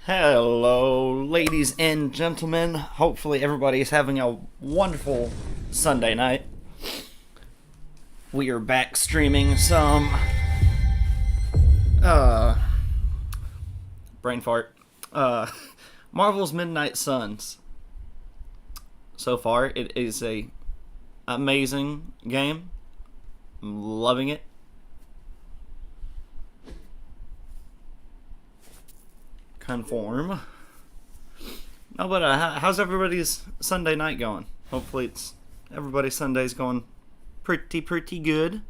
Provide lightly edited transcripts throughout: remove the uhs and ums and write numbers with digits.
Hello, ladies and gentlemen. Hopefully, everybody is having a wonderful Sunday night. We are back streaming some brain fart. Marvel's Midnight Suns. So far, it is a amazing game. I'm loving it. Conform. No, but how's everybody's Sunday night going? Hopefully, everybody's Sunday's going pretty good.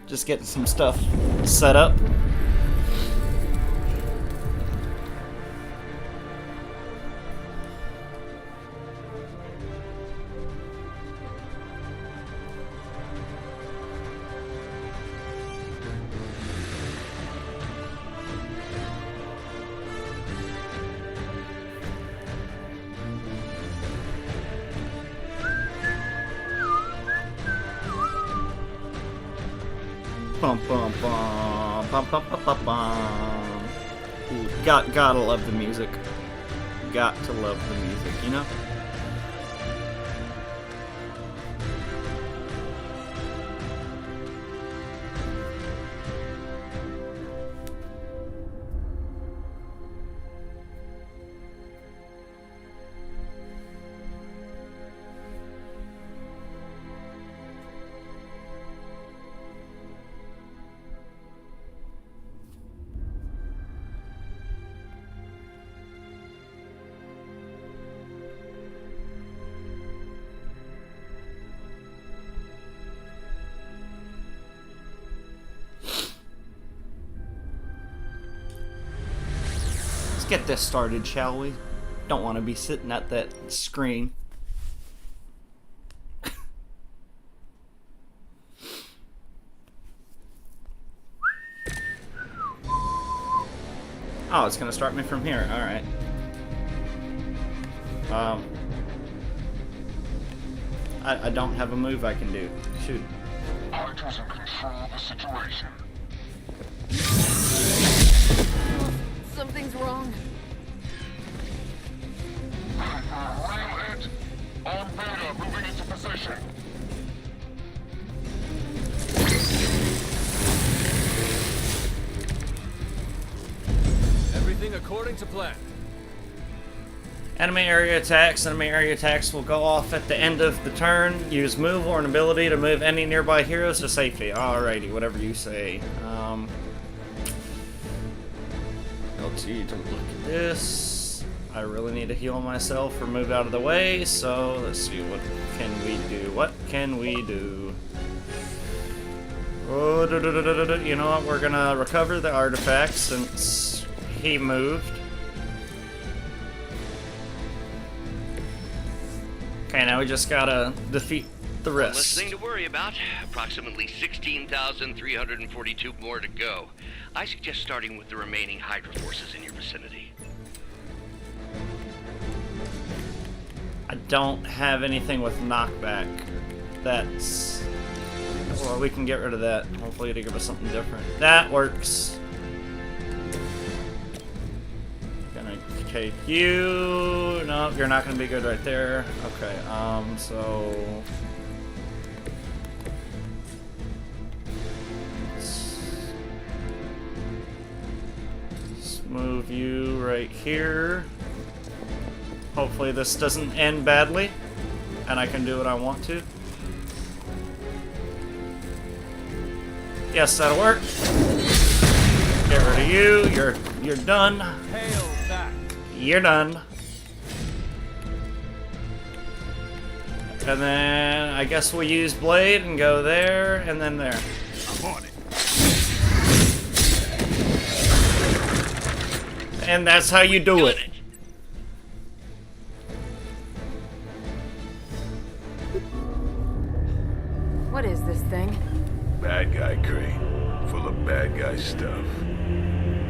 Just getting some stuff set up. Bum bum bum bum bum bum bum bum. Ooh, gotta love the music. Got to love the music, you know? Get this started, shall we? Don't want to be sitting at that screen. Oh, it's gonna start me from here. All right. I don't have a move I can do. Shoot. Hunters in control of the situation. Something's wrong. Rail it. On Beta, moving into position. Everything according to plan. Enemy area attacks. Enemy area attacks will go off at the end of the turn. Use move or an ability to move any nearby heroes to safety. Alrighty, whatever you say. LT to look at this. I really need to heal myself or move out of the way, so let's see, what can we do? What can we do? Oh, you know what? We're gonna recover the artifact since he moved. Okay, now we just gotta defeat the rest. Less thing to worry about. Approximately 16,342 more to go. I suggest starting with the remaining Hydra forces in your vicinity. I don't have anything with knockback. That's... Well, we can get rid of that. Hopefully to give us something different. That works. Gonna take you... No, you're not gonna be good right there. Okay, so... Let's move you right here. Hopefully this doesn't end badly, and I can do what I want to. Yes, that'll work. Get rid of you. You're done. Hail back. You're done. And then I guess we'll use Blade and go there and then there. I'm on it. And that's how you do it. What is this thing? Bad guy crate, full of bad guy stuff.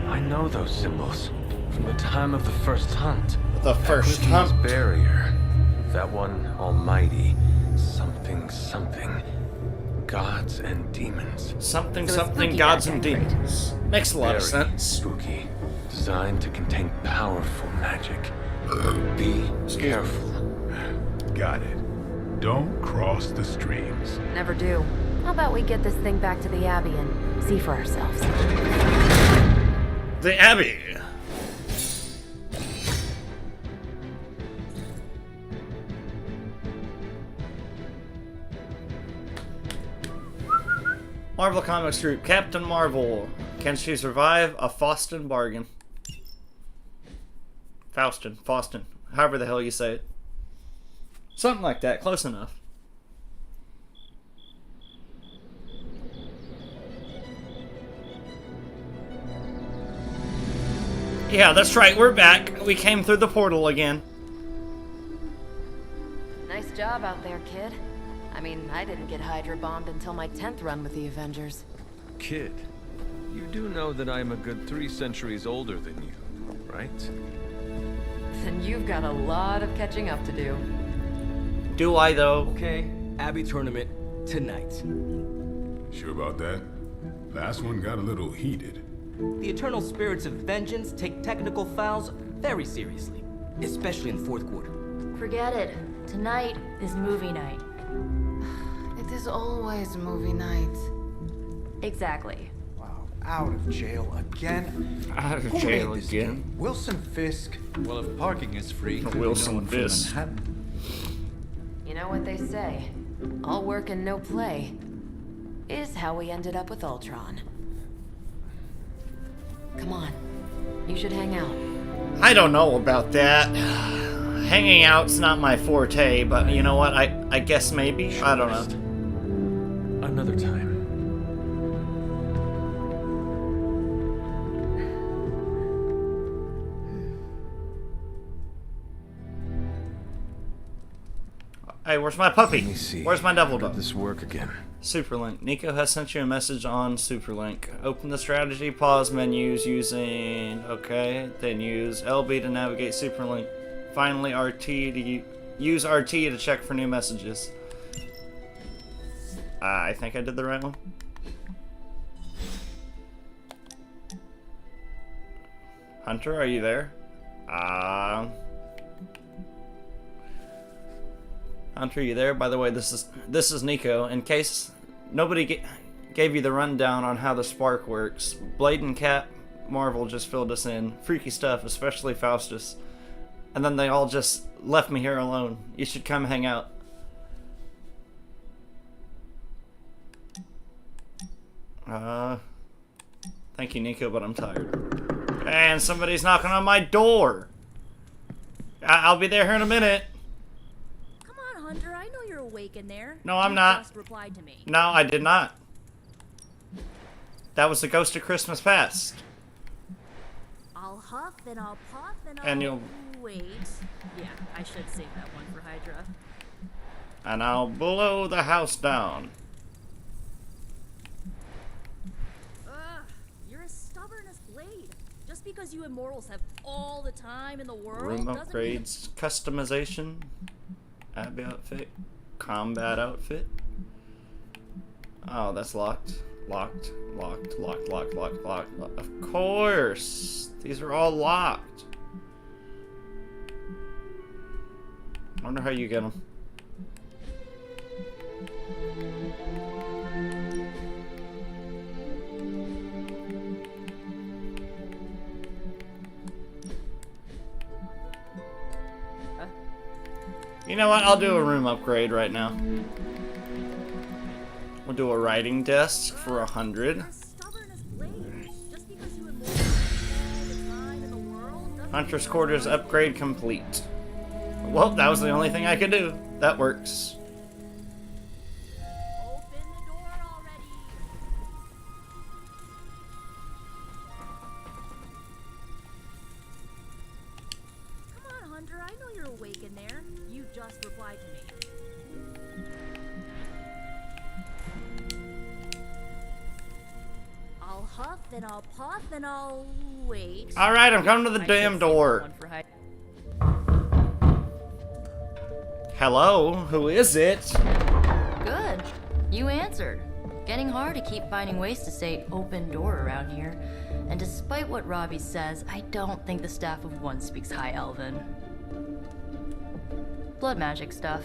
I know those symbols from the time of the first hunt. The first Clifton's hunt. barrier. That one almighty. Something, something. Gods and demons. Something, So it's something, spooky gods bad and guy crate. demons. Makes a lot of Very sense. spooky. Designed to contain powerful magic. Be careful. Got it. Don't cross the streams. Never do. How about we get this thing back to the Abbey and see for ourselves? The Abbey. Marvel Comics Group, Captain Marvel. Can she survive a Faustin bargain? Faustin. However the hell you say it. Something like that, close enough. Yeah, that's right, we're back. We came through the portal again. Nice job out there, kid. I mean, I didn't get Hydra bombed until my 10th run with the Avengers. Kid, you do know that I'm a good 3 centuries older than you, right? Then you've got a lot of catching up to do. Do I, though? Okay, Abbey tournament tonight. Sure about that? Last one got a little heated. The Eternal Spirits of Vengeance take technical fouls very seriously, especially in the fourth quarter. Forget it. Tonight is movie night. It is always movie night. Exactly. Wow, out of jail again? Out of Who jail made this again. game? Wilson Fisk? Well, if parking is free, clearly Wilson no one from Fisk. Manhattan. You know what they say? All work and no play is how we ended up with Ultron. Come on. You should hang out. I don't know about that. Hanging out's not my forte, but you know what? I guess maybe. I don't know. Another time. Hey, where's my puppy? Let me see. Where's my devil How did dog? this work again? Superlink. Nico has sent you a message on Superlink. Open the strategy pause menus using... Okay. Then use LB to navigate Superlink. Finally, RT to use RT to check for new messages. I think I did the right one. Hunter, are you there? Hunter, you there? By the way, this is Nico. In case nobody gave you the rundown on how the spark works, Blade and Cap Marvel just filled us in. Freaky stuff, especially Faustus. And then they all just left me here alone. You should come hang out. Thank you, Nico, but I'm tired. And somebody's knocking on my door. I'll be there here in a minute. Come on, Hunter. I know you're awake in there. No, I'm You not. Just replied to me. No, I did not. That was the Ghost of Christmas Past. I'll huff and I'll puff and And I'll you'll- wait. Yeah, I should save that one for Hydra. And I'll blow the house down. Ugh, you're as stubborn as Blade. Just because you immortals have all the time in the world Room doesn't mean upgrades, customization, Abbey outfit, combat outfit. Oh, that's locked. Locked. Of course! These are all locked. I wonder how you get them. You know what? I'll do a room upgrade right now. We'll do a writing desk for 100. you're as stubborn as Blade. Just because you immortals have all the time in the world doesn't Hunter's mean quarters upgrade complete. Well, that was the only thing I could do. That works. Open the door already. Come on, Hunter. I know you're awake in there. You just replied to me. huff and I'll puff and I'll wait. Alright, I'm coming to the I damn should save door. one for hide- Hello? Who is it? Good. You answered. Getting hard to keep finding ways to say open door around here. And despite what Robbie says, I don't think the staff of one speaks High Elven. Blood magic stuff.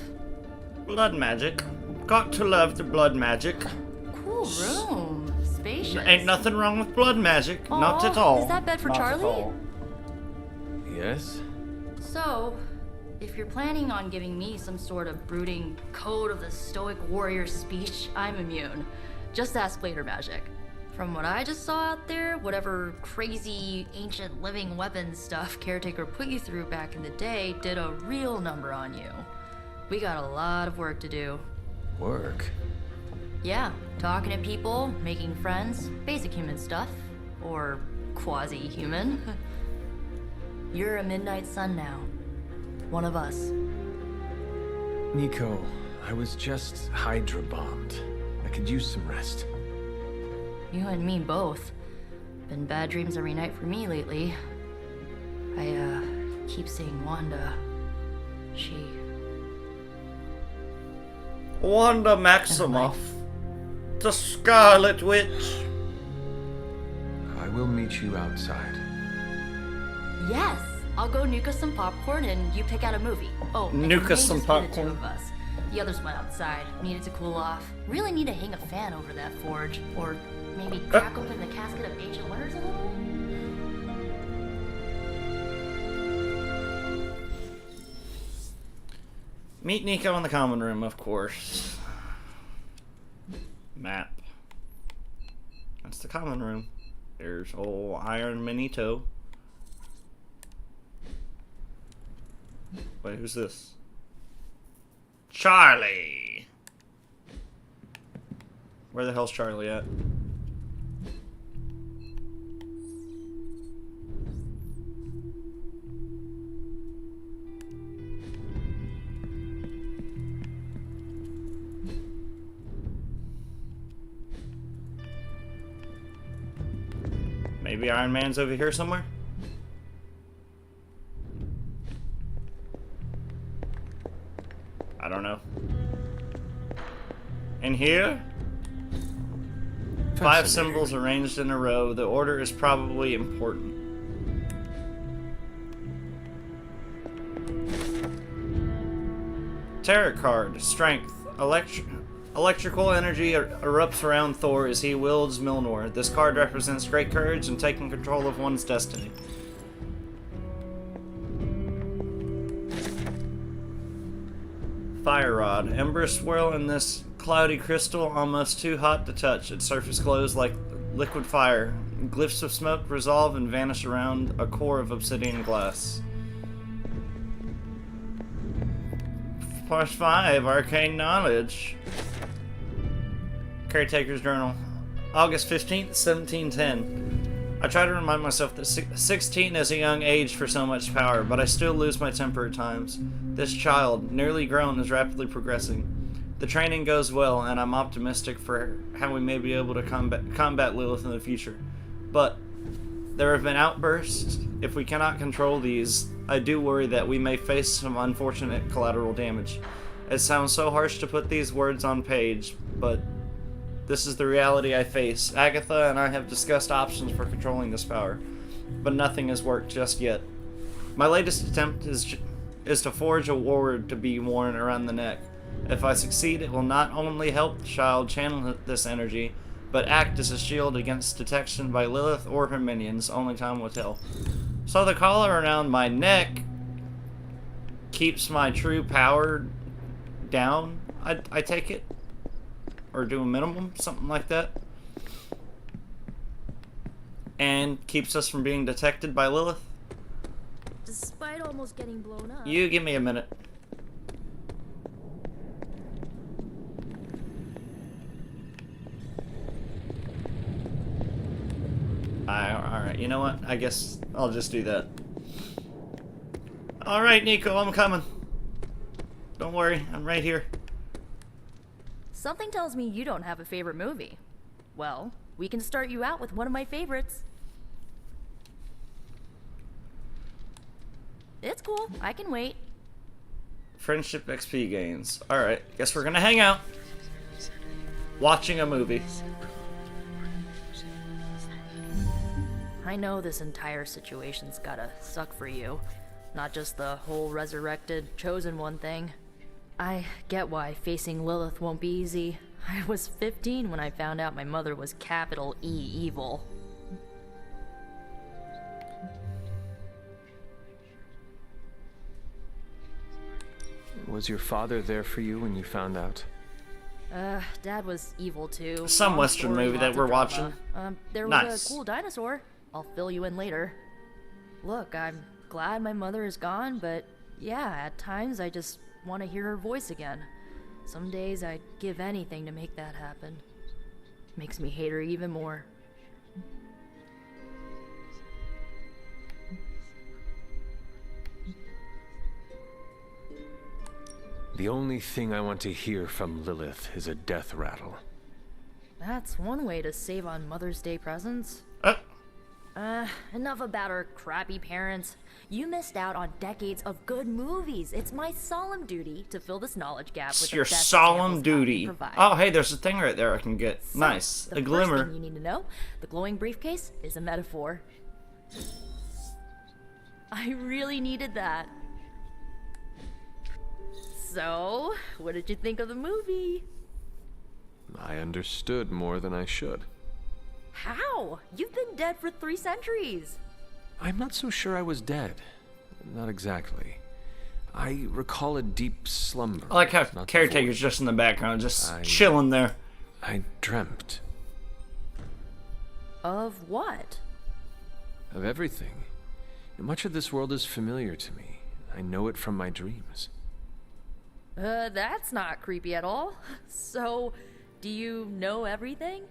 Blood magic. Got to love the blood magic. Cool room. Spacious. Ain't nothing wrong with blood magic. Not Aw, at all. Is that bed for Not at Charlie? all. Yes? So, if you're planning on giving me some sort of brooding code of the stoic warrior speech, I'm immune. Just ask Blader Magic. From what I just saw out there, whatever crazy ancient living weapons stuff Caretaker put you through back in the day did a real number on you. We got a lot of work to do. Work? Yeah, talking to people, making friends, basic human stuff. Or quasi-human. You're a Midnight Sun now. One of us. Nico, I was just Hydra bombed. I could use some rest. You and me both. Been bad dreams every night for me lately. I, keep seeing Wanda. She... Wanda Maximoff. The Scarlet Witch. I will meet you outside. Yes! I'll go nuke us some popcorn and you pick out a movie. Oh, and Nuke it us may some just be the popcorn. two of us. The others went outside, needed to cool off. Really need to hang a fan over that forge. Or maybe crack open the casket of ancient wonders a little? Meet Nico in the common room, of course. Map. That's the common room. There's old Iron Manito. Wait, who's this? Charlie! Where the hell's Charlie at? Maybe Iron Man's over here somewhere? I don't know. In here? 5 symbols arranged in a row. The order is probably important. Tarot card. Strength. Electrical energy erupts around Thor as he wields Mjolnir. This card represents great courage and taking control of one's destiny. Fire rod. Embers swirl in this cloudy crystal, almost too hot to touch. Its surface glows like liquid fire. Glyphs of smoke resolve and vanish around a core of obsidian glass. Part 5, Arcane Knowledge. Caretaker's Journal. August 15th, 1710. I try to remind myself that 16 is a young age for so much power, but I still lose my temper at times. This child, nearly grown, is rapidly progressing. The training goes well, and I'm optimistic for how we may be able to combat Lilith in the future. But there have been outbursts. If we cannot control these, I do worry that we may face some unfortunate collateral damage. It sounds so harsh to put these words on page, but this is the reality I face. Agatha and I have discussed options for controlling this power, but nothing has worked just yet. My latest attempt is to forge a ward to be worn around the neck. If I succeed, it will not only help the child channel this energy, but act as a shield against detection by Lilith or her minions. Only time will tell. So the collar around my neck keeps my true power down, I take it? Or do a minimum, something like that. And keeps us from being detected by Lilith. Despite almost getting blown up. You give me a minute. Alright, you know what? I guess I'll just do that. Alright, Nico, I'm coming. Don't worry, I'm right here. Something tells me you don't have a favorite movie. Well, We can start you out with one of my favorites. It's cool. I can wait. Friendship XP gains. Alright, guess we're gonna hang out. Watching a movie. I know this entire situation's gotta suck for you. Not just the whole resurrected, chosen one thing. I get why facing Lilith won't be easy. I was 15 when I found out my mother was capital E evil. Was your father there for you when you found out? Dad was evil too. Some Long Western story, movie that lots we're of drama. watching. There was Nice. a cool dinosaur. I'll fill you in later. Look, I'm glad my mother is gone, but yeah, at times I just want to hear her voice again. Some days I'd give anything to make that happen. Makes me hate her even more. The only thing I want to hear from Lilith is a death rattle. That's one way to save on Mother's Day presents. Enough about her crappy parents. You missed out on decades of good movies. It's my solemn duty to fill this knowledge gap with It's the your best solemn examples I can duty. provide. Oh, hey, there's a thing right there I can get. So, Nice. The A first glimmer. thing you need to know, the glowing briefcase is a metaphor. I really needed that. So, what did you think of the movie? I understood more than I should. How? You've been dead for 3 centuries. I'm not so sure I was dead. Not exactly. I recall a deep slumber. I like how not the Caretaker's void. just in the background, just I- chilling there. I dreamt Of what? of everything. Much of this world is familiar to me. I know it from my dreams. That's not creepy at all. So, do you know everything?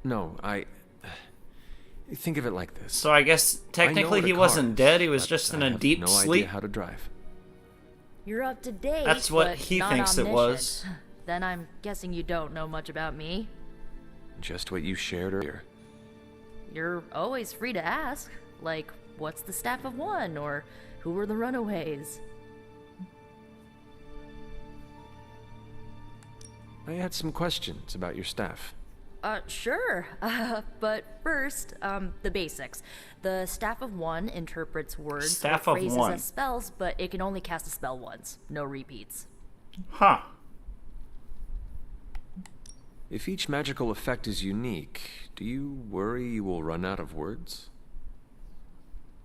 No, think of it like this. So I guess I know technically what a he car wasn't is, dead, he was but just in I a have deep no sleep. idea how to drive. You're up to date. That's what but he not thinks it was. omniscient. Then I'm guessing you don't know much about me. Just what you shared earlier. You're always free to ask. Like, what's the Staff of One? Or who were the Runaways? I had some questions about your staff. Sure. But first, the basics. The Staff of One interprets words Staff or of phrases One. as spells, but it can only cast a spell once. No repeats. Huh. If each magical effect is unique, do you worry you will run out of words?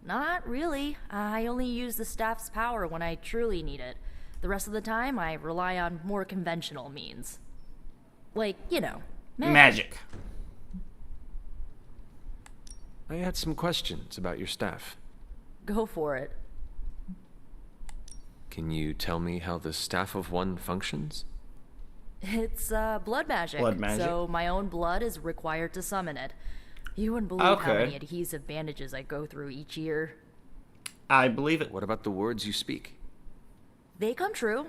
Not really. I only use the staff's power when I truly need it. The rest of the time, I rely on more conventional means. Like, you know, Magic. I had some questions about your staff. Go for it. Can you tell me how the Staff of One functions? It's, blood magic. Blood magic. So my own blood is required to summon it. You wouldn't believe how Okay. many adhesive bandages I go through each year. I believe it. What about the words you speak? They come true.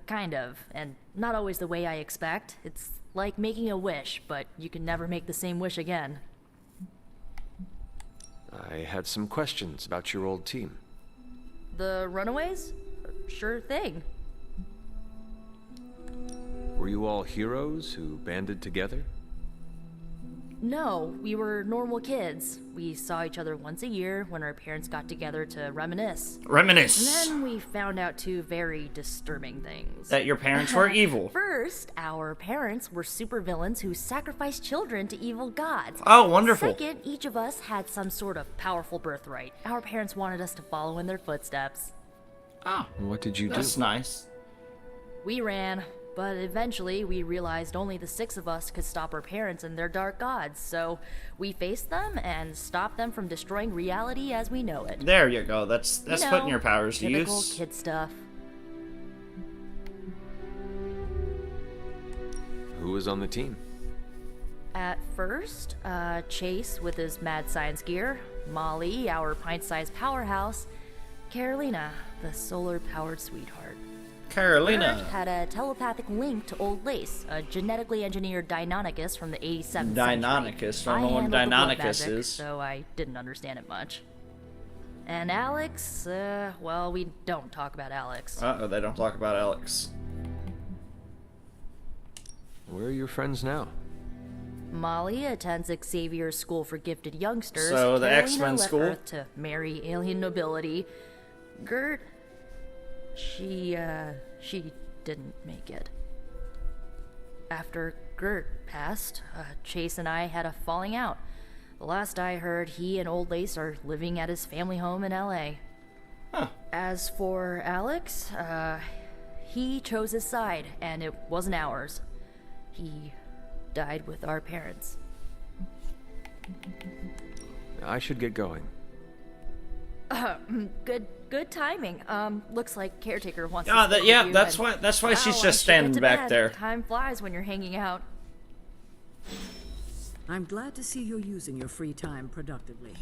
Kind of. And not always the way I expect. It's like making a wish, but you can never make the same wish again. I had some questions about your old team. The Runaways? Sure thing. Were you all heroes who banded together? No, we were normal kids. We saw each other once a year when our parents got together to reminisce. Reminisce. And then we found out 2 very disturbing things. That your parents were evil. First, our parents were supervillains who sacrificed children to evil gods. Oh, wonderful. Second, each of us had some sort of powerful birthright. Our parents wanted us to follow in their footsteps. Oh, What did you that's do? nice. We ran, but eventually we realized only the 6 of us could stop our parents and their dark gods, so we faced them and stopped them from destroying reality as we know it. There you go. That's You know, putting your powers to typical use. kid stuff. Who was on the team? At first, Chase with his mad science gear, Molly, our pint-sized powerhouse, Carolina, the solar-powered sweetheart. Carolina. Gert had a telepathic link to Old Lace, a genetically engineered Deinonychus from the 87th century. Deinonychus. Don't know what handled the blood Deinonychus magic, is. so I didn't understand it much. And Alex, well, we don't talk about Alex. Uh-oh, they don't talk about Alex. Where are your friends now? Molly attends Xavier's School for Gifted Youngsters. So, the Carolina X-Men left school? Earth to marry alien nobility. Gert, she didn't make it. After Gert passed, Chase and I had a falling out. The last I heard, he and Old Lace are living at his family home in LA. Huh. As for Alex, he chose his side, and it wasn't ours. He died with our parents. I should get going. Good timing. Looks like caretaker wants Ah, to that, speak yeah, with you, that's and- why she's Wow, I just should get standing to back bed. there. Time flies when you're hanging out. I'm glad to see you're using your free time productively.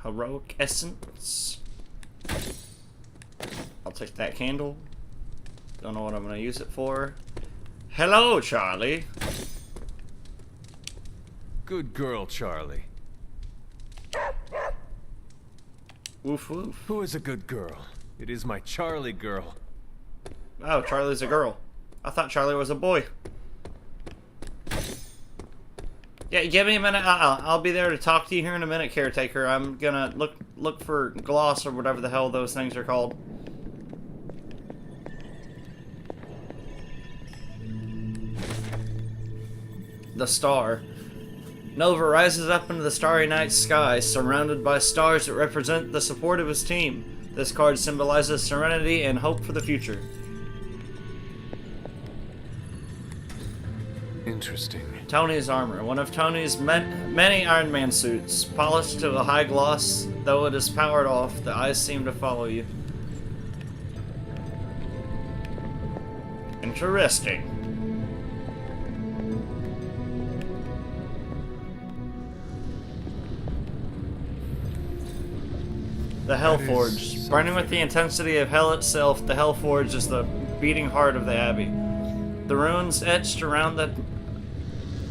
Heroic essence. I'll take that candle. Don't know what I'm gonna use it for. Hello, Charlie. Good girl, Charlie. Woof woof. Who is a good girl? It is my Charlie girl. Oh, Charlie's a girl. I thought Charlie was a boy. Yeah, give me a minute. I'll be there to talk to you here in a minute, caretaker. I'm gonna look for gloss or whatever the hell those things are called. The star. Nova rises up into the starry night sky, surrounded by stars that represent the support of his team. This card symbolizes serenity and hope for the future. Interesting. Tony's armor, one of Tony's many Iron Man suits, polished to a high gloss. Though it is powered off, the eyes seem to follow you. Interesting. The Hellforge. Burning with the intensity of hell itself, the Hellforge is the beating heart of the Abbey. The runes etched around the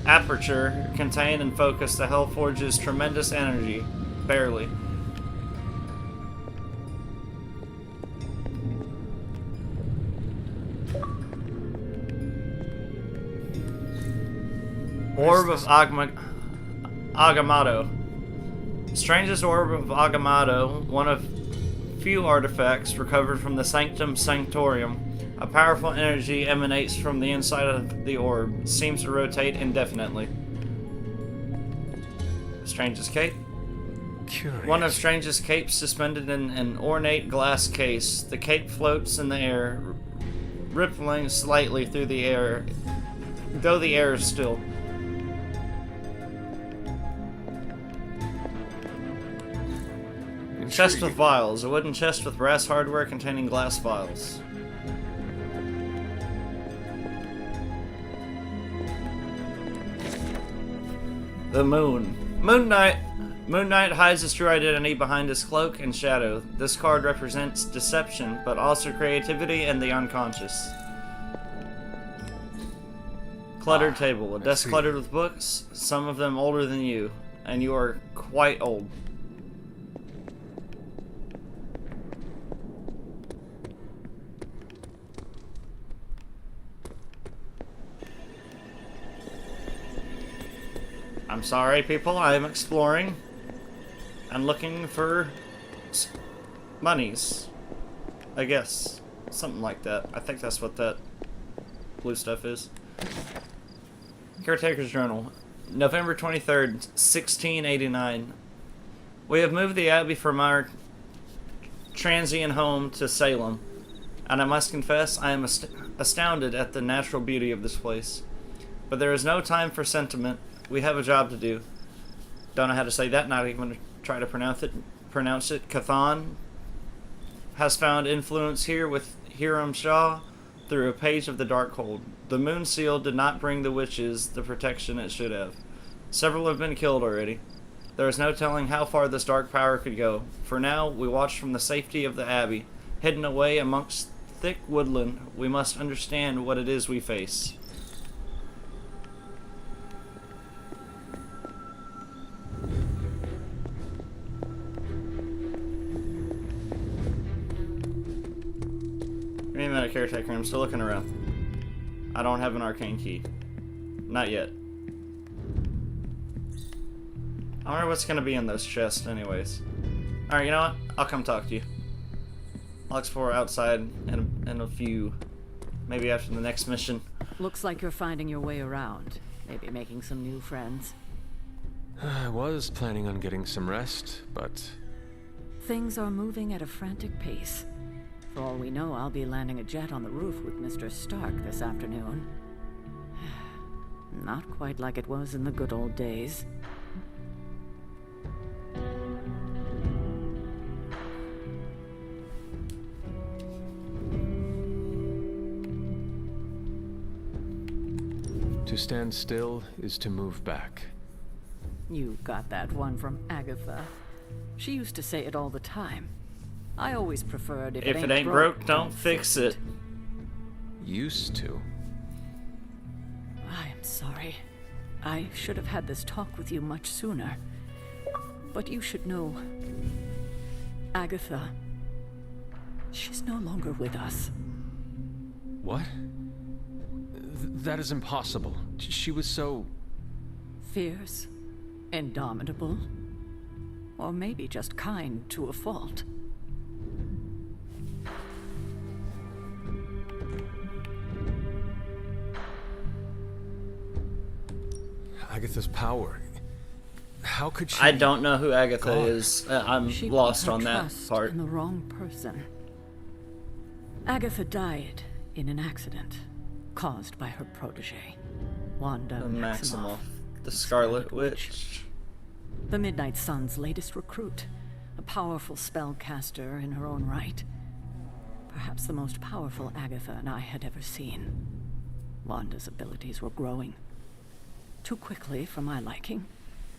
aperture contain and focus the Hellforge's tremendous energy. Barely. Orb of Agamotto. Strangest Orb of Agamotto, one of few artifacts recovered from the Sanctum Sanctorum. A powerful energy emanates from the inside of the orb, seems to rotate indefinitely. Strangest Cape. Curious. One of Strange's capes suspended in an ornate glass case. The cape floats in the air, rippling slightly through the air, though the air is still. Chest with vials. A wooden chest with brass hardware containing glass vials. The Moon. Moon Knight. Moon Knight hides his true identity behind his cloak and shadow. This card represents deception, but also creativity and the unconscious. Cluttered table. A desk cluttered with books, some of them older than you, and you are quite old. I'm sorry, people. I am exploring and looking for monies. I guess. Something like that. I think that's what that blue stuff is. Caretaker's Journal. November 23rd, 1689. We have moved the Abbey from our transient home to Salem, and I must confess I am astounded at the natural beauty of this place. But there is no time for sentiment. We have a job to do. Don't know how to say that, not even try to pronounce it. Cathan has found influence here with Hiram Shaw through a page of the Darkhold. The Moon Seal did not bring the witches the protection it should have. Several have been killed already. There is no telling how far this dark power could go. For now, we watch from the safety of the Abbey, hidden away amongst thick woodland, we must understand what it is we face. Give me a minute, caretaker. I'm still looking around. I don't have an arcane key. Not yet. I wonder what's gonna be in those chests anyways. Alright, you know what? I'll come talk to you. I'll explore outside in a few, maybe after the next mission. Looks like you're finding your way around. Maybe making some new friends. I was planning on getting some rest, but... Things are moving at a frantic pace. For all we know, I'll be landing a jet on the roof with Mr. Stark this afternoon. Not quite like it was in the good old days. To stand still is to move back. You got that one from Agatha. She used to say it all the time. I always preferred if it ain't broke, don't fix it. Used to. I am sorry. I should have had this talk with you much sooner. But you should know... Agatha... She's no longer with us. What? That is impossible. She was so... Fierce, indomitable, or maybe just kind to a fault. Agatha's power. How could she... I don't know who Agatha God. is. I'm She lost put her on that trust part. in the wrong person. Agatha died in an accident caused by her protege, Wanda The Maximoff. The Scarlet Witch. The Midnight Sun's latest recruit, a powerful spellcaster in her own right. Perhaps the most powerful Agatha and I had ever seen. Wanda's abilities were growing. Too quickly for my liking.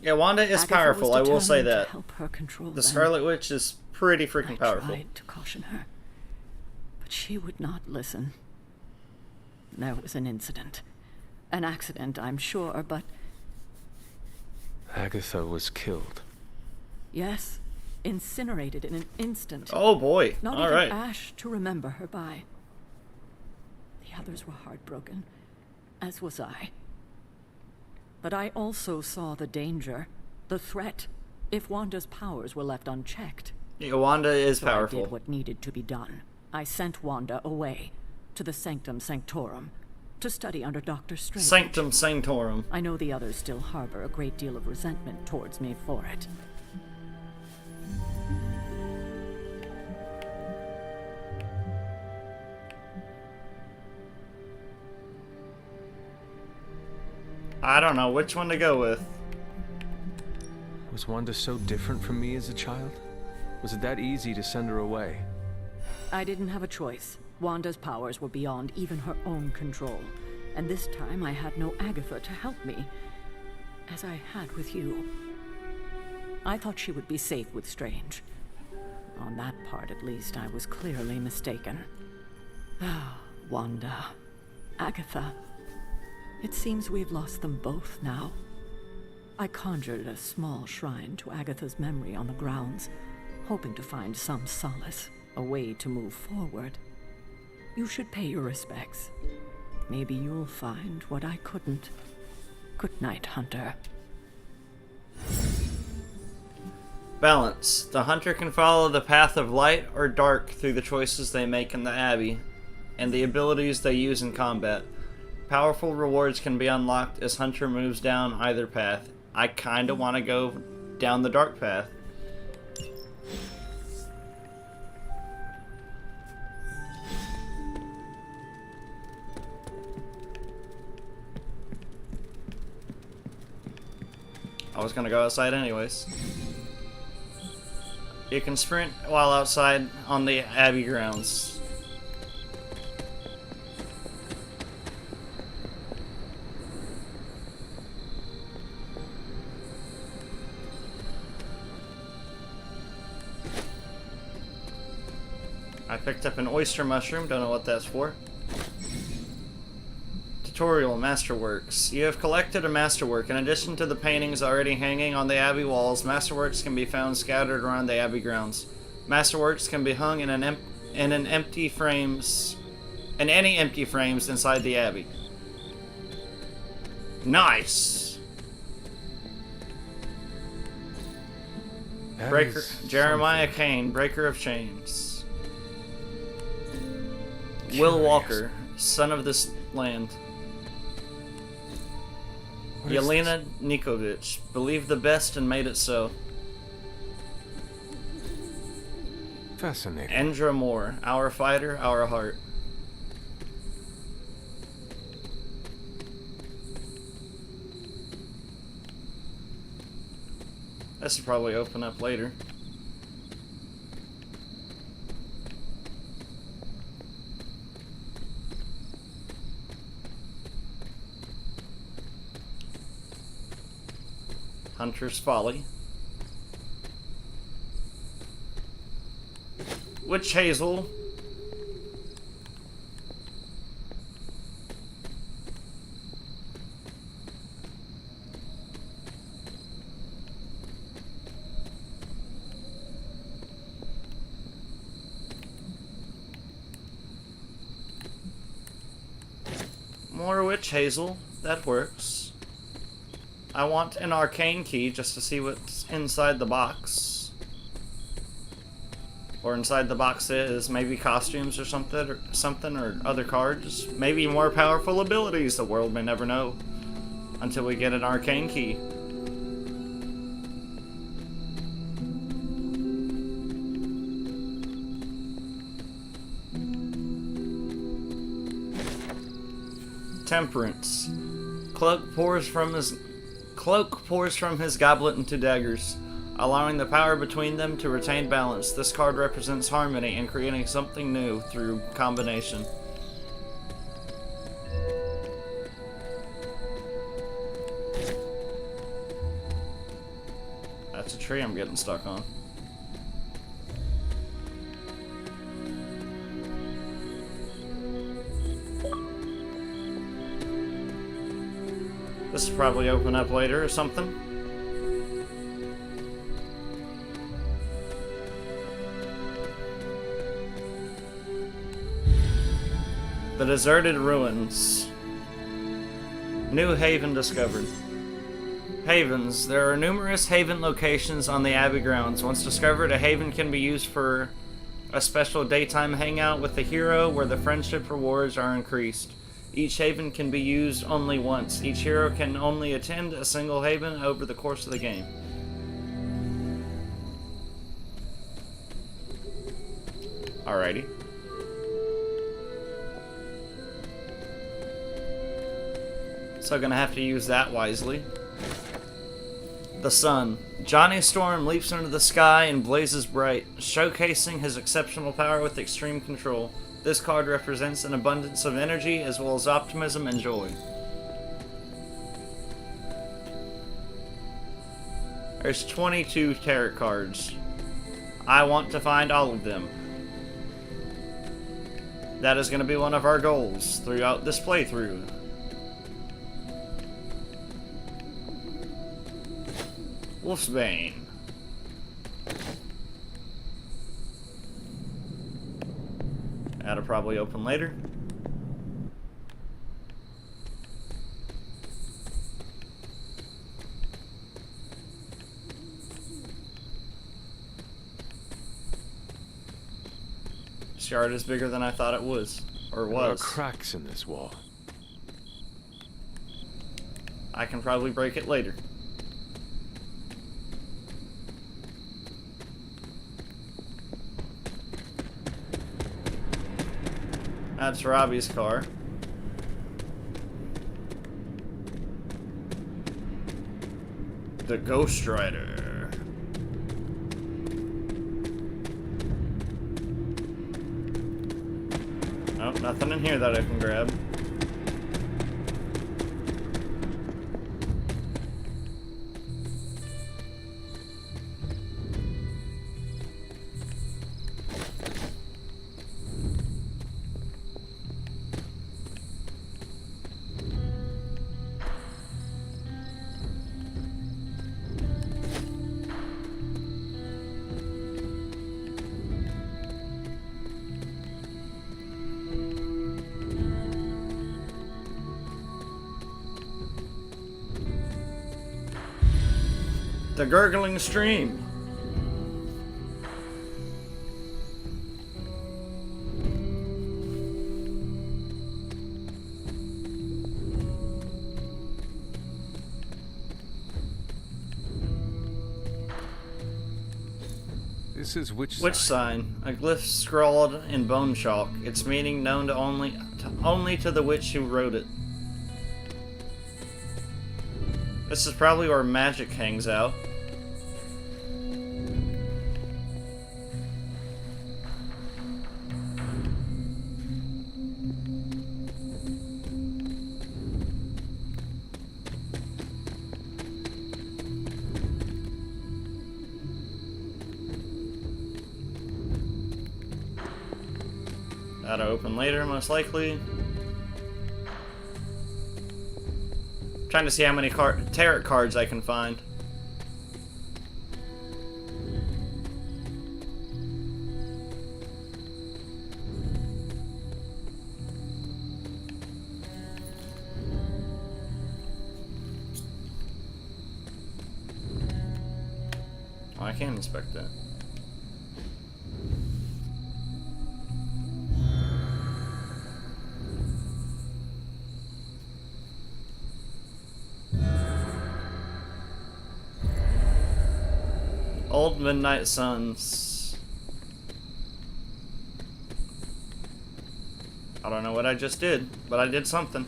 Yeah, Wanda is Agatha powerful, was I will say determined that. to help her control The them. Scarlet Witch is pretty freaking I powerful. tried to caution her, but she would not listen. There was an incident. An accident, I'm sure, but... Agatha was killed. Yes, incinerated in an instant. Oh boy, Not all even right. ash to remember her by. The others were heartbroken, as was I. But I also saw the danger, the threat, if Wanda's powers were left unchecked. Yeah, Wanda is So I powerful. did what needed to be done. I sent Wanda away, to the Sanctum Sanctorum, to study under Dr. Strange. Sanctum Sanctorum. I know the others still harbor a great deal of resentment towards me for it. I don't know which one to go with. Was Wanda so different from me as a child? Was it that easy to send her away? I didn't have a choice. Wanda's powers were beyond even her own control. And this time I had no Agatha to help me, as I had with you. I thought she would be safe with Strange. On that part, at least, I was clearly mistaken. Ah, Wanda. Agatha. It seems we've lost them both now. I conjured a small shrine to Agatha's memory on the grounds, hoping to find some solace, a way to move forward. You should pay your respects. Maybe you'll find what I couldn't. Good night, Hunter. Balance. The hunter can follow the path of light or dark through the choices they make in the Abbey, and the abilities they use in combat. Powerful rewards can be unlocked as Hunter moves down either path. I kinda want to go down the dark path. I was gonna go outside anyways. You can sprint while outside on the Abbey grounds. I picked up an oyster mushroom, don't know what that's for. Tutorial, Masterworks. You have collected a masterwork. In addition to the paintings already hanging on the Abbey walls, masterworks can be found scattered around the Abbey grounds. Masterworks can be hung in any empty frames inside the Abbey. Nice! That Breaker, is Jeremiah something. Kane, Breaker of Chains. Will Curious. Walker, son of this land. What is Yelena Nikovic, believed the best and made it so. this? Fascinating. Endra Moore, our fighter, our heart. This will probably open up later. Hunter's Folly. Witch Hazel. More Witch Hazel. That works. I want an arcane key just to see what's inside the box. Or inside the box is maybe costumes or something or other cards. Maybe more powerful abilities. The world may never know until we get an arcane key. Temperance. Cloak pours from his goblet into daggers, allowing the power between them to retain balance. This card represents harmony and creating something new through combination. That's a tree I'm getting stuck on. This will probably open up later or something. The Deserted Ruins. New Haven discovered. Havens. There are numerous haven locations on the Abbey grounds. Once discovered, a haven can be used for a special daytime hangout with the hero where the friendship rewards are increased. Each haven can be used only once. Each hero can only attend a single haven over the course of the game. Alrighty. So gonna have to use that wisely. The sun. Johnny Storm leaps into the sky and blazes bright, showcasing his exceptional power with extreme control. This card represents an abundance of energy as well as optimism and joy. There's 22 tarot cards. I want to find all of them. That is going to be one of our goals throughout this playthrough. Wolfsbane. That'll probably open later. This yard is bigger than I thought it was. Or There are was. cracks in this wall. I can probably break it later. That's Robbie's car. The Ghost Rider. Oh, nothing in here that I can grab. The gurgling stream. This is which sign? A glyph scrawled in bone chalk. Its meaning known to only to the witch who wrote it. This is probably where magic hangs out. That'll open later, most likely. Trying to see how many tarot cards I can find. Oh, I can inspect that. Old Midnight Suns. I don't know what I just did, but I did something.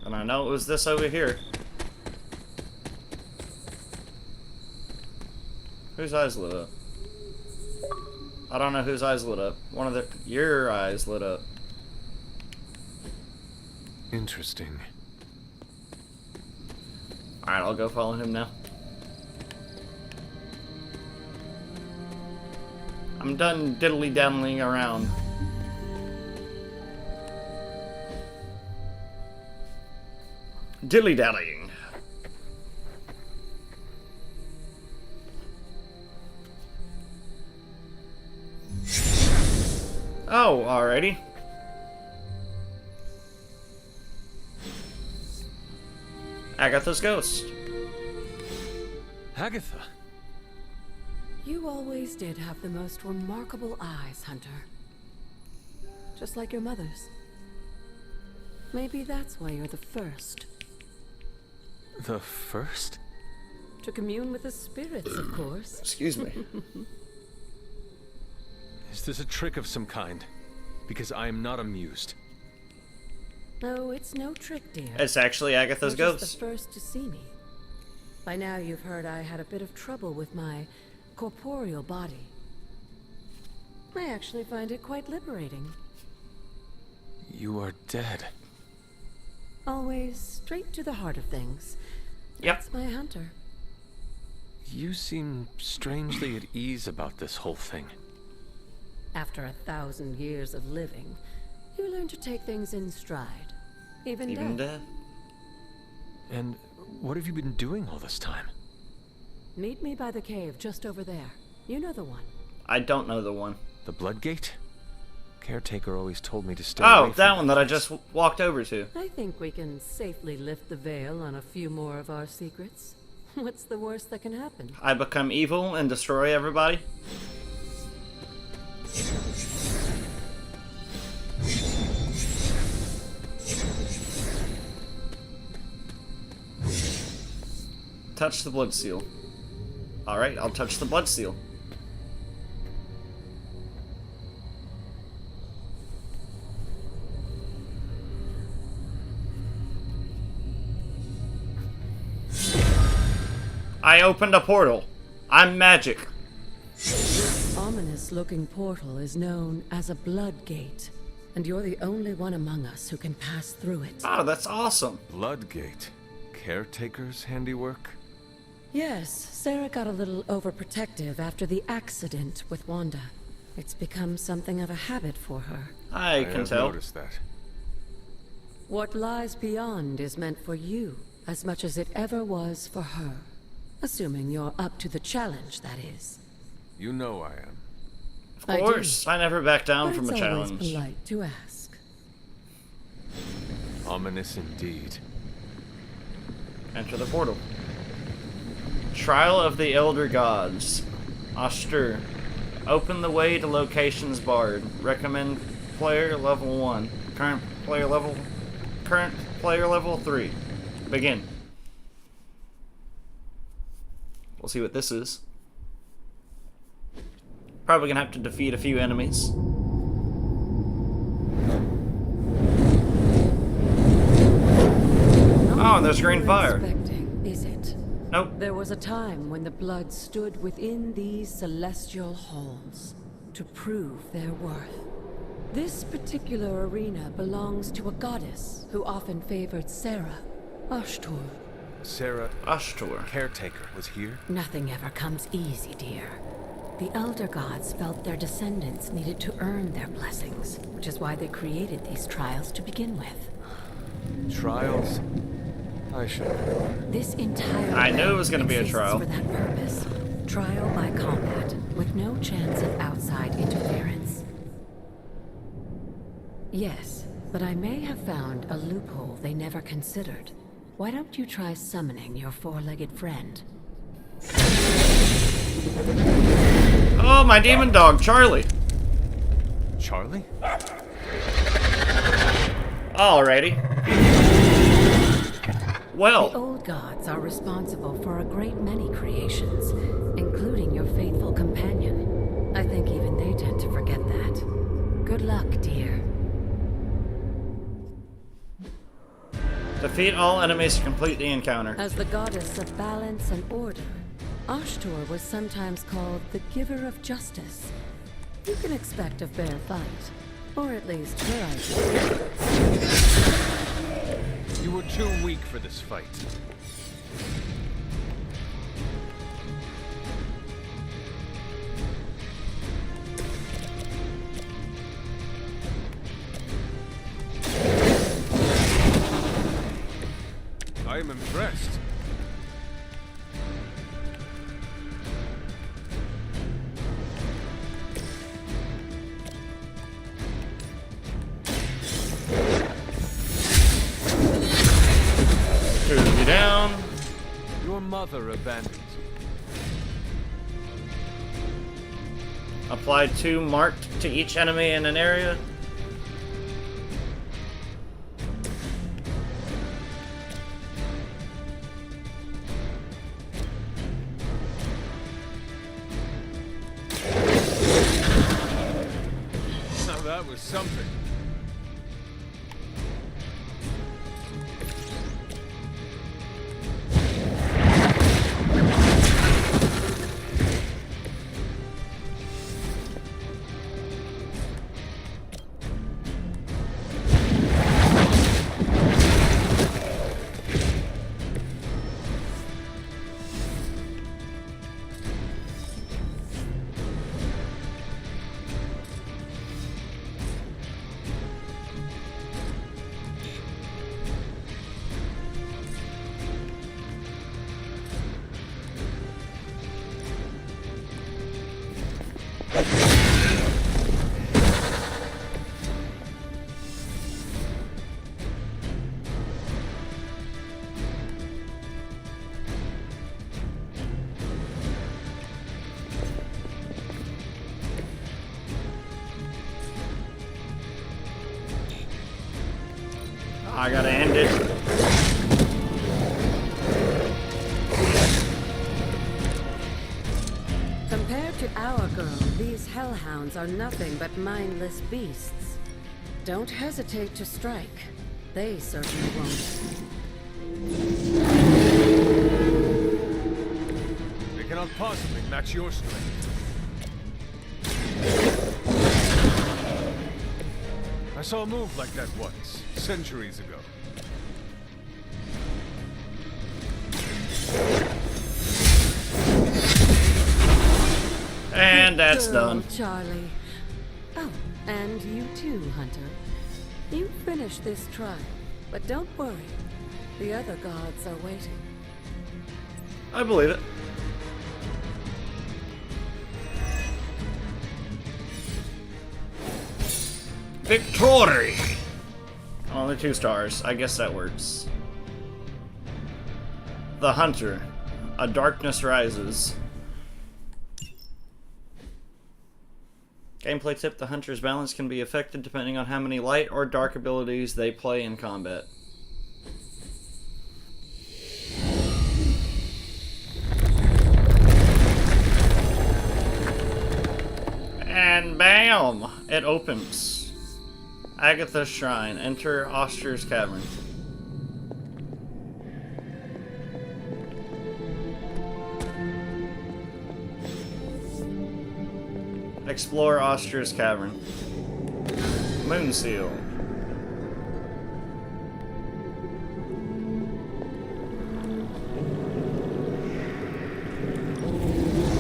And I know it was this over here. Whose eyes lit up? I don't know whose eyes lit up. Your eyes lit up. Interesting. Alright, I'll go follow him now. I'm done diddly-daddling around. Dilly-dallying. Oh, alrighty. Agatha's ghost. Agatha. You always did have the most remarkable eyes, Hunter. Just like your mother's. Maybe that's why you're the first. The first? To commune with the spirits, of course. Excuse me. Is this a trick of some kind? Because I am not amused. No, it's no trick, dear. It's actually Agatha's You're ghost. just the first to see me. By now you've heard I had a bit of trouble with my corporeal body. I actually find it quite liberating. You are dead. Always straight to the heart of things. Yep. That's my Hunter. You seem strangely at ease about this whole thing. After 1,000 years of living, you learn to take things in stride. Even death. And what have you been doing all this time? Meet me by the cave just over there. You know the one. I don't know the one. The Bloodgate? Caretaker always told me to stay Oh, away from that one that I just walked over to. I think we can safely lift the veil on a few more of our secrets. What's the worst that can happen? I become evil and destroy everybody. Touch the blood seal. Alright, I'll touch the blood seal. I opened a portal. I'm magic. This ominous-looking portal is known as a blood gate, and you're the only one among us who can pass through it. Oh, that's awesome. Bloodgate? Caretaker's handiwork? Yes, Sarah got a little overprotective after the accident with Wanda. It's become something of a habit for her. I can tell. Noticed that. What lies beyond is meant for you as much as it ever was for her. Assuming you're up to the challenge, that is. You know I am. Of course, I never back down from a challenge. It's always polite to ask. Ominous indeed. Enter the portal. Trial of the Elder Gods. Ashtur. Open the way to locations barred. Recommend player level 1. Current player level 3. Begin. We'll see what this is. Probably gonna have to defeat a few enemies. Oh, and there's green fire. Is it? Nope. There was a time when the blood stood within these celestial halls to prove their worth. This particular arena belongs to a goddess who often favored Sarah, Ashtur. Sarah Ashtur, caretaker, was here? Nothing ever comes easy, dear. The Elder Gods felt their descendants needed to earn their blessings, which is why they created these trials to begin with. Trials? I should have known. This entire I knew it was going to be a exists trial. for that purpose. Trial by combat, with no chance of outside interference. Yes, but I may have found a loophole they never considered. Why don't you try summoning your four-legged friend? Oh, my demon dog, Charlie. Charlie? Alrighty. Well. The old gods are responsible for a great many creations, including your faithful companion. I think even they tend to forget that. Good luck, dear. Defeat all enemies to complete the encounter. As the goddess of balance and order, Ashtur was sometimes called the giver of justice. You can expect a fair fight, or at least her idea. You were too weak for this fight. I am impressed. Shoot you down. Your mother abandoned you. Apply 2 marked to each enemy in an area. Now that was something. I gotta end it. Compared to our girl, these hellhounds are nothing but mindless beasts. Don't hesitate to strike. They certainly won't. They cannot possibly match your strength. I saw a move like that once, centuries ago. And that's Good girl, done. Charlie. Oh, and you too, Hunter. You finished this trial, but don't worry. The other gods are waiting. I believe it. Victory! Only 2 stars. I guess that works. The Hunter. A Darkness Rises. Gameplay tip: the Hunter's balance can be affected depending on how many light or dark abilities they play in combat. And bam! It opens. Agatha's Shrine. Enter Oster's Cavern. Explore Oster's Cavern. Moon Seal.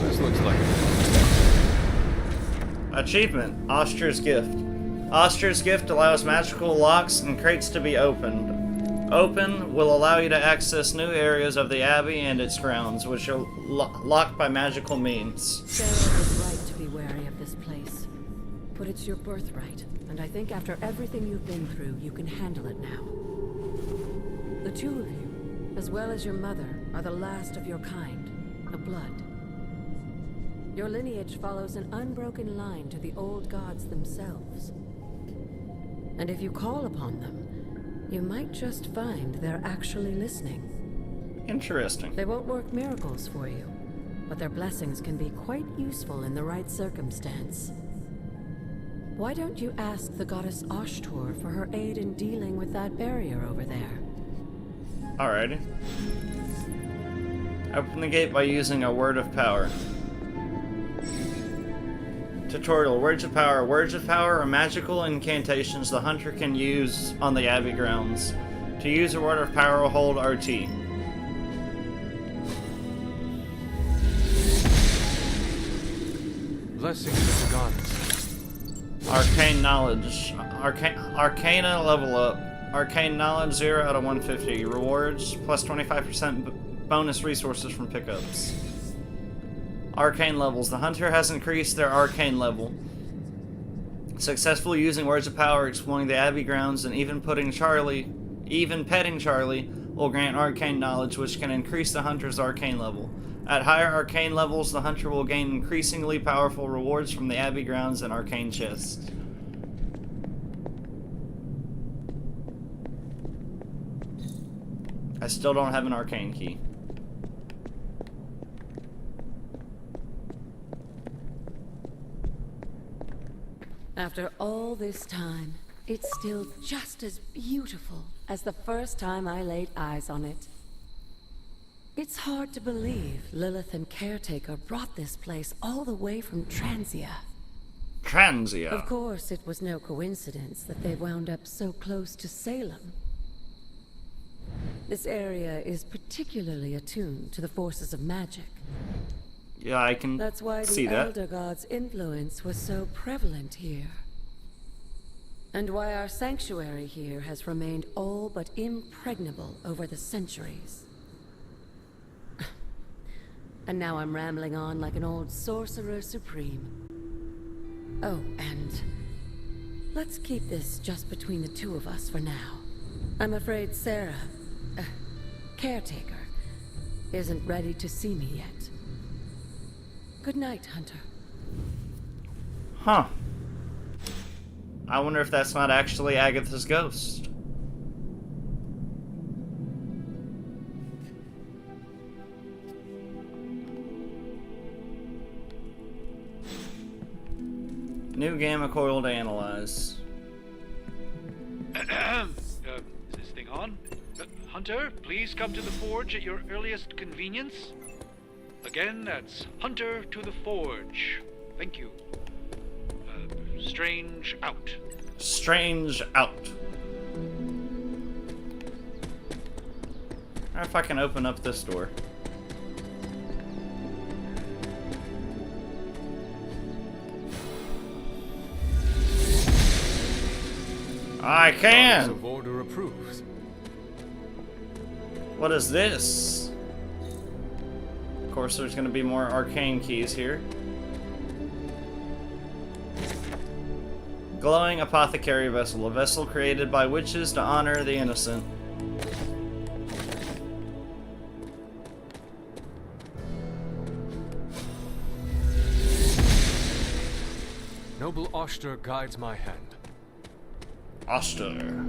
This looks like Achievement. Oster's Gift. Oster's Gift allows magical locks and crates to be opened. Open will allow you to access new areas of the Abbey and its grounds, which are locked by magical means. Sarah was right to be wary of this place. But it's your birthright, and I think after everything you've been through, you can handle it now. The 2 of you, as well as your mother, are the last of your kind, the Blood. Your lineage follows an unbroken line to the old gods themselves. And if you call upon them, you might just find they're actually listening. Interesting. They won't work miracles for you, but their blessings can be quite useful in the right circumstance. Why don't you ask the goddess Ashtor for her aid in dealing with that barrier over there? Alrighty. Open the gate by using a Word of Power. Tutorial. Words of Power. Words of Power are magical incantations the Hunter can use on the Abbey grounds. To use a Word of Power, hold RT. Blessings of the goddess. Arcane Knowledge. Arcana level up. Arcane Knowledge 0 out of 150. Rewards plus 25% bonus resources from pickups. Arcane levels. The Hunter has increased their arcane level. Successfully using Words of Power, exploring the Abbey grounds, and even petting Charlie will grant arcane knowledge, which can increase the Hunter's arcane level. At higher arcane levels, the Hunter will gain increasingly powerful rewards from the Abbey grounds and arcane chests. I still don't have an arcane key. After all this time, it's still just as beautiful as the first time I laid eyes on it. It's hard to believe Lilith and Caretaker brought this place all the way from Transia. Transia. Of course, it was no coincidence that they wound up so close to Salem. This area is particularly attuned to the forces of magic. Yeah, I can That's why see the that. Elder God's influence was so prevalent here. And why our sanctuary here has remained all but impregnable over the centuries. And now I'm rambling on like an old sorcerer supreme. Oh, and let's keep this just between the 2 of us for now. I'm afraid Sarah, Caretaker, isn't ready to see me yet. Good night, Hunter. Huh. I wonder if that's not actually Agatha's ghost. New gamma coil to analyze. Is this thing on? Hunter, please come to the forge at your earliest convenience. Again, that's Hunter to the forge. Thank you. Strange out. Strange out. I wonder if I can open up this door. I can! Of order approves. What is this? Of course, there's going to be more arcane keys here. Glowing apothecary vessel. A vessel created by witches to honor the innocent. Noble Oster guides my hand. Oster.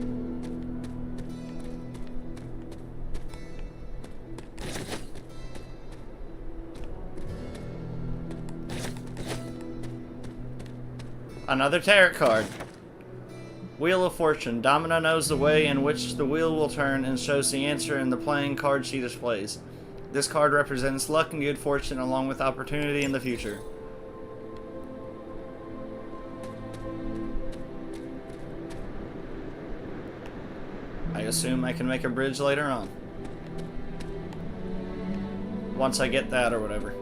Another tarot card. Wheel of Fortune. Domino knows the way in which the wheel will turn and shows the answer in the playing card she displays. This card represents luck and good fortune along with opportunity in the future. I assume I can make a bridge later on. Once I get that or whatever.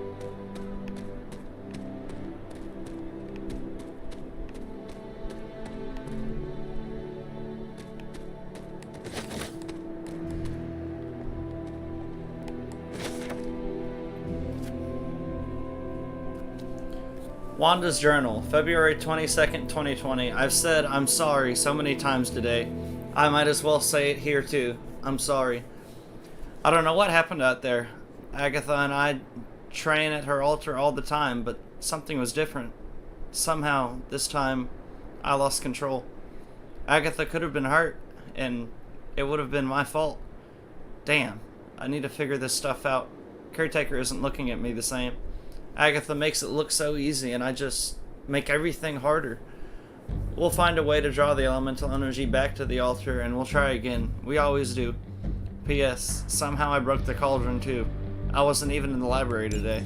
Wanda's Journal, February 22nd, 2020. I've said I'm sorry so many times today. I might as well say it here too. I'm sorry. I don't know what happened out there. Agatha and I train at her altar all the time, but something was different. Somehow, this time, I lost control. Agatha could have been hurt, and it would have been my fault. Damn, I need to figure this stuff out. Caretaker isn't looking at me the same. Agatha makes it look so easy, and I just make everything harder. We'll find a way to draw the elemental energy back to the altar, and we'll try again. We always do. P.S. Somehow I broke the cauldron, too. I wasn't even in the library today.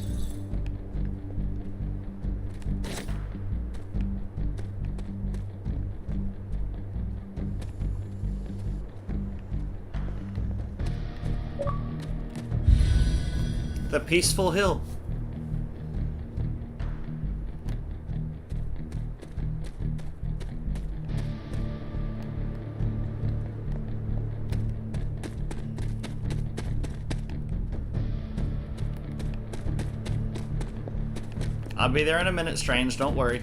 The Peaceful Hill. I'll be there in a minute, Strange, don't worry.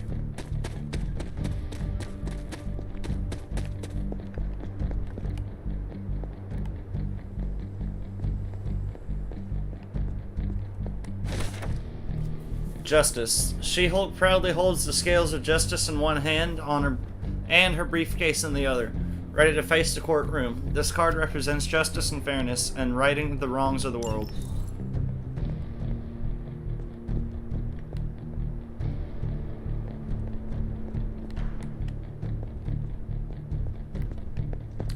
Justice. She-Hulk proudly holds the scales of justice in one hand and her briefcase in the other, ready to face the courtroom. This card represents justice and fairness and righting the wrongs of the world.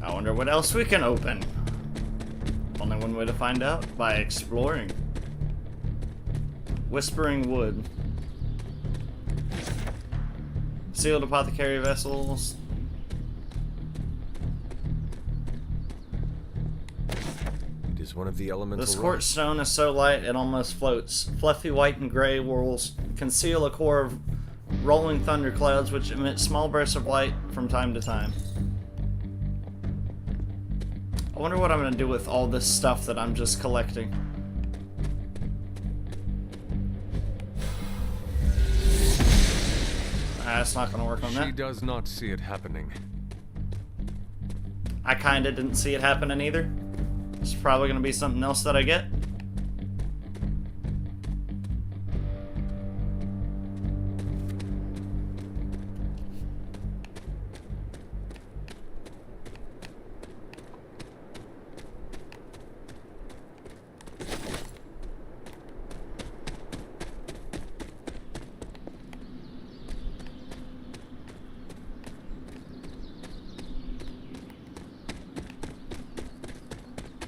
I wonder what else we can open. Only one way to find out, by exploring. Whispering Wood. Sealed apothecary vessels. It is one of the elemental This quartz stone is so light it almost floats. Fluffy white and gray whorls conceal a core of rolling thunderclouds which emit small bursts of light from time to time. I wonder what I'm going to do with all this stuff that I'm just collecting. That's not going to work on that. She does not see it happening. I kinda didn't see it happening either. It's probably going to be something else that I get.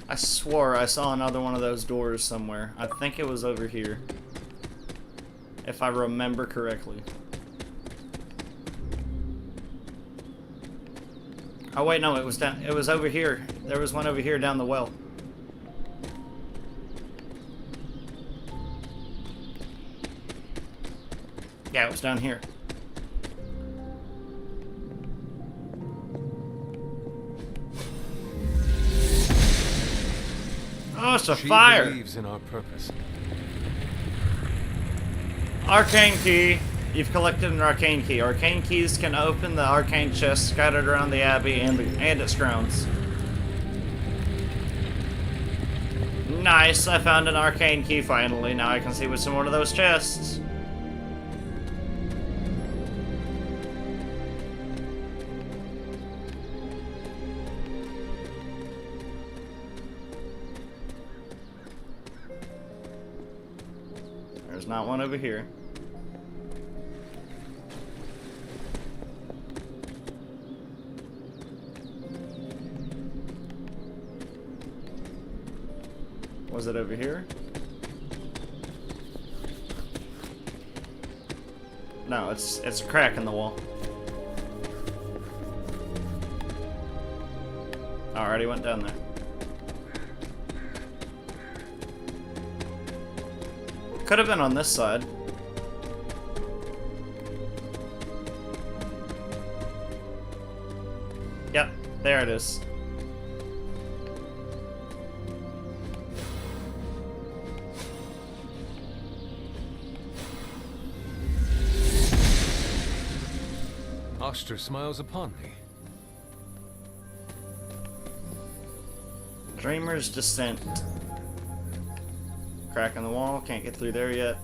I swore I saw another one of those doors somewhere. I think it was over here. If I remember correctly. Oh wait, no, it was over here. There was one over here down the well. Yeah, it was down here. Oh, it's a fire! She believes in our purpose. Arcane key. You've collected an arcane key. Arcane keys can open the arcane chests scattered around the abbey and its grounds. Nice, I found an arcane key finally. Now I can see what's in one of those chests. There's not one over here. Was it over here? No, it's a crack in the wall. I already went down there. Could have been on this side. Yep, there it is. Oster smiles upon me. Dreamer's Descent. Crack in the wall, can't get through there yet.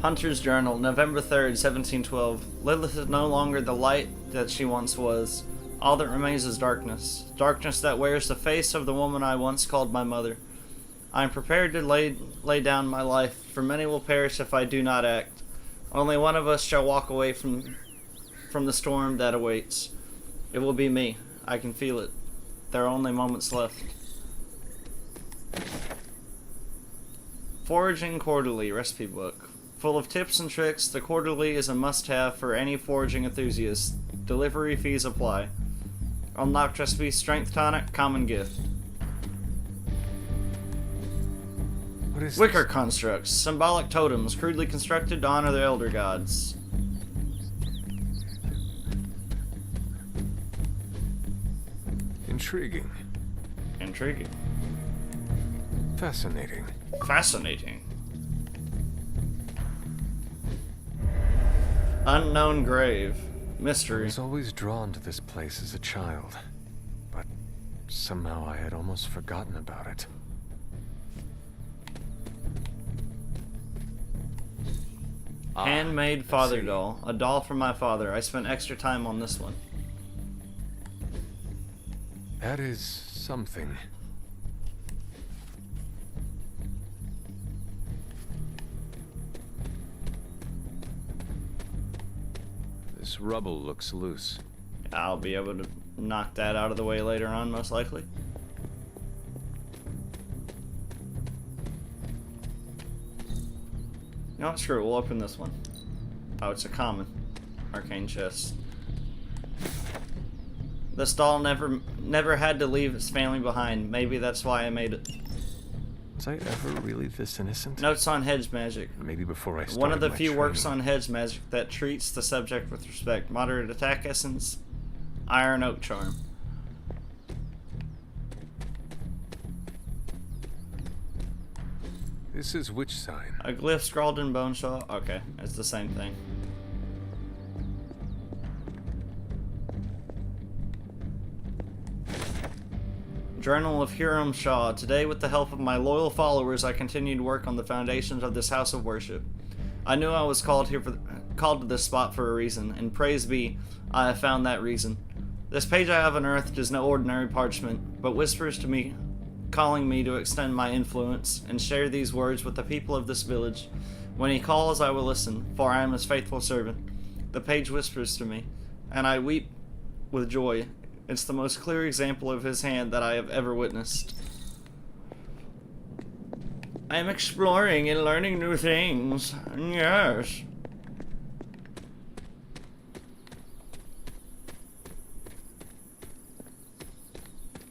Hunter's Journal, November 3rd, 1712. Lilith is no longer the light that she once was. All that remains is darkness. Darkness that wears the face of the woman I once called my mother. I am prepared to lay down my life, for many will perish if I do not act. Only one of us shall walk away from the storm that awaits. It will be me. I can feel it. There are only moments left. Foraging Quarterly Recipe Book. Full of tips and tricks, the Quarterly is a must-have for any foraging enthusiast. Delivery fees apply. Unlocked recipe: Strength Tonic, Common Gift. What is Wicker this? Constructs. Symbolic totems, crudely constructed to honor the elder gods. Intriguing. Intriguing. Fascinating. Fascinating. Unknown grave. I Mystery. was always drawn to this place as a child, but somehow I had almost forgotten about it. Handmade father see. doll. A doll from my father. I spent extra time on this one. That is something. This rubble looks loose. I'll be able to knock that out of the way later on, most likely. You know what? Screw it. We'll open this one. Oh, it's a common arcane chest. This doll never had to leave its family behind. Maybe that's why I made it. Was I ever really this innocent? Notes on hedge magic. Maybe before I started One of the my few works training. on hedge magic that treats the subject with respect. Moderate attack essence. Iron oak charm. This is which sign? A glyph scrawled in bone saw. Okay, it's the same thing. Journal of Hiram Shaw. Today, with the help of my loyal followers, I continued work on the foundations of this house of worship. I knew I was called to this spot for a reason, and praise be, I have found that reason. This page I have unearthed is no ordinary parchment, but whispers to me, calling me to extend my influence and share these words with the people of this village. When he calls, I will listen, for I am his faithful servant. The page whispers to me, and I weep with joy. It's the most clear example of his hand that I have ever witnessed. I am exploring and learning new things. Yes.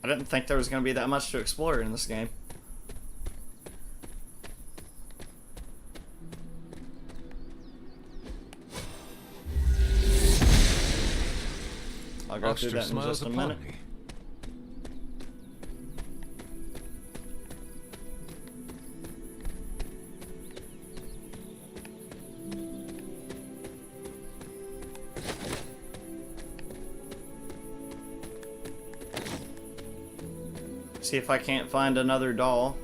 I didn't think there was going to be that much to explore in this game. I'll go through that in just a minute. See if I can't find another doll.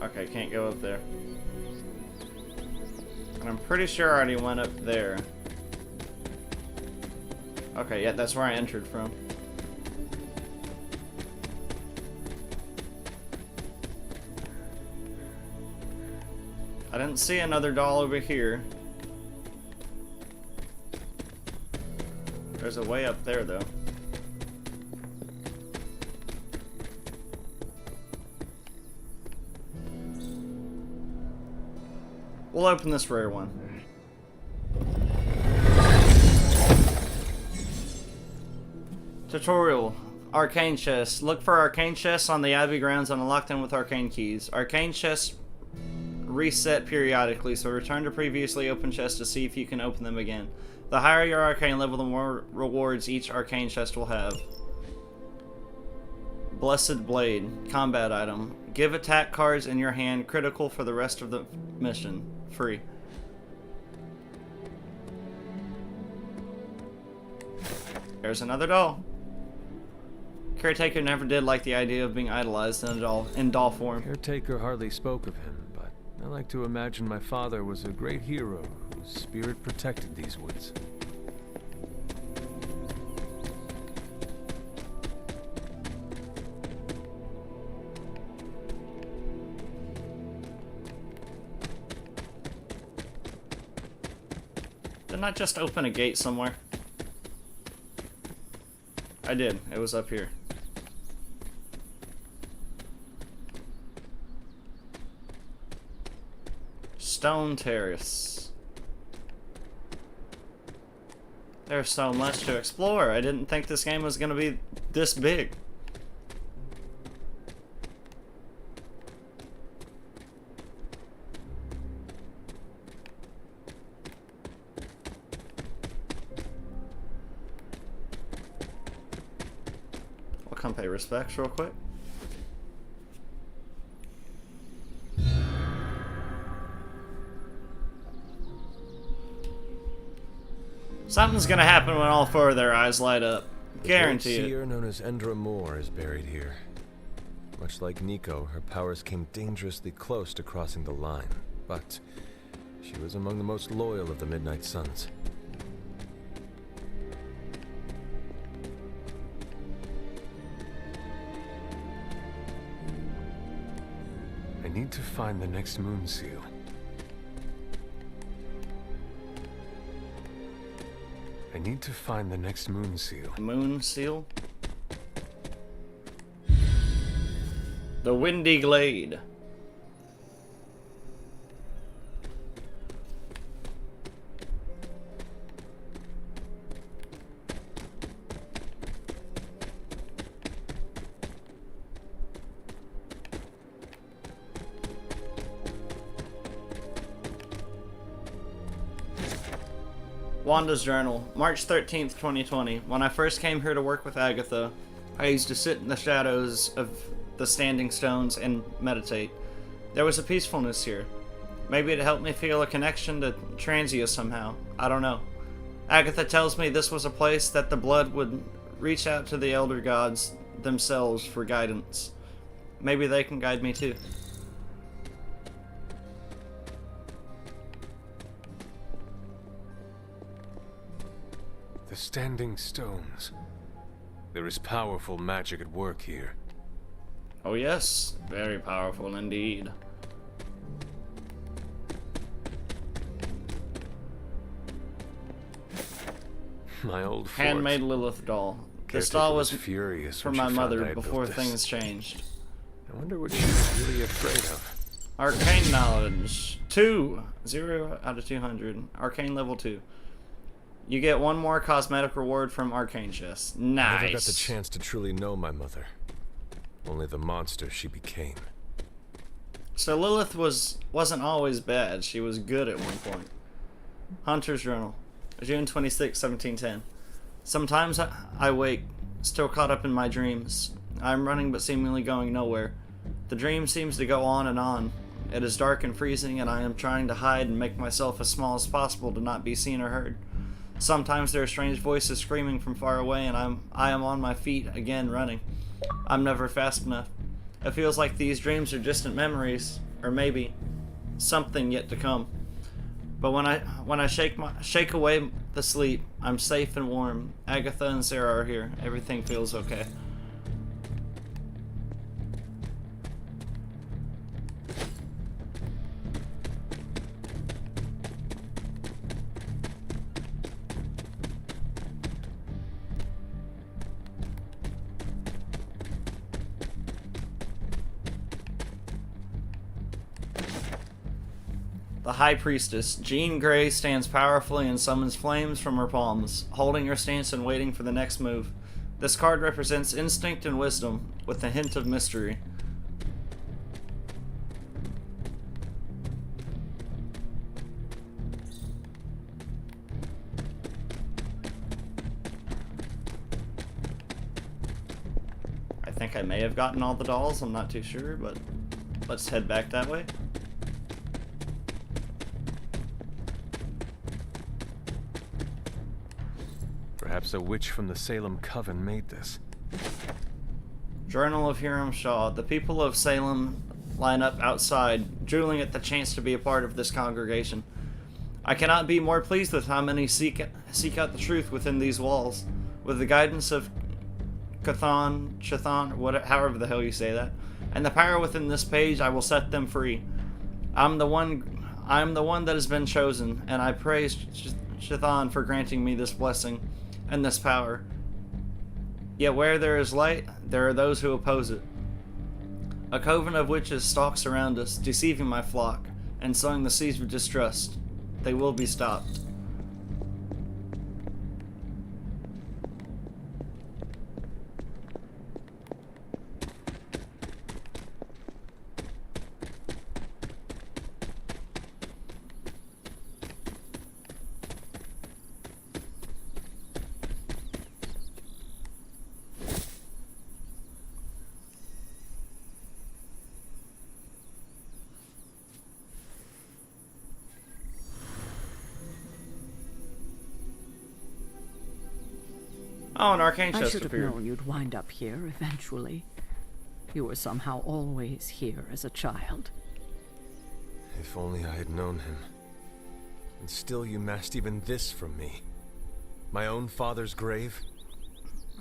Okay, can't go up there. And I'm pretty sure I already went up there. Okay, yeah, that's where I entered from. I didn't see another doll over here. There's a way up there, though. We'll open this rare one. Tutorial. Arcane chests. Look for arcane chests on the Abbey grounds and unlock them with arcane keys. Arcane chests reset periodically, so return to previously opened chests to see if you can open them again. The higher your arcane level, the more rewards each arcane chest will have. Blessed Blade. Combat item. Give attack cards in your hand critical for the rest of the mission. Free. There's another doll. Caretaker never did like the idea of being idolized in doll form. Caretaker hardly spoke of him, but I like to imagine my father was a great hero whose spirit protected these woods. Didn't I just open a gate somewhere? I did. It was up here. Stone Terrace. There's so much to explore. I didn't think this game was gonna be this big. I'll come pay respects real quick. Something's gonna happen when all four of their eyes light up. Guarantee The it. seer known as Endra Moore is buried here. Much like Nico, her powers came dangerously close to crossing the line, but she was among the most loyal of the Midnight Suns. I need to find the next moon seal. I need to find the next moon seal. Moon seal? The Windy Glade. Wanda's Journal, March 13th, 2020. When I first came here to work with Agatha, I used to sit in the shadows of the standing stones and meditate. There was a peacefulness here. Maybe it helped me feel a connection to Transia somehow. I don't know. Agatha tells me this was a place that the blood would reach out to the elder gods themselves for guidance. Maybe they can guide me too. The standing stones. There is powerful magic at work here. Oh yes, very powerful indeed. My old fort. Handmade Lilith doll. This Caretaker doll was furious for when my she found I mother had before built this. things changed. I wonder what she was really afraid of. Arcane knowledge. 2. 0 out of 200. Arcane level 2. You get one more cosmetic reward from Arcane Chest. Nice. I never got the chance to truly know my mother. Only the monster she became. So Lilith wasn't always bad. She was good at one point. Hunter's Journal. June 26, 1710. Sometimes I wake, still caught up in my dreams. I'm running but seemingly going nowhere. The dream seems to go on and on. It is dark and freezing, and I am trying to hide and make myself as small as possible to not be seen or heard. Sometimes there are strange voices screaming from far away, and I am on my feet again running. I'm never fast enough. It feels like these dreams are distant memories, or maybe something yet to come. But when I shake away the sleep, I'm safe and warm. Agatha and Sarah are here. Everything feels okay. The High Priestess, Jean Grey, stands powerfully and summons flames from her palms, holding her stance and waiting for the next move. This card represents instinct and wisdom, with a hint of mystery. I think I may have gotten all the dolls, I'm not too sure, but let's head back that way. Perhaps a witch from the Salem Coven made this. Journal of Hiram Shaw. The people of Salem line up outside, drooling at the chance to be a part of this congregation. I cannot be more pleased with how many seek out the truth within these walls. With the guidance of Chthon, however the hell you say that, and the power within this page, I will set them free. I'm the one that has been chosen, and I praise Chthon for granting me this blessing and this power. Yet where there is light, there are those who oppose it. A coven of witches stalks around us, deceiving my flock, and sowing the seeds of distrust. They will be stopped. Oh, an arcane I chest should have appeared. known you'd wind up here eventually. You were somehow always here as a child. If only I had known him. And still you masked even this from me. My own father's grave?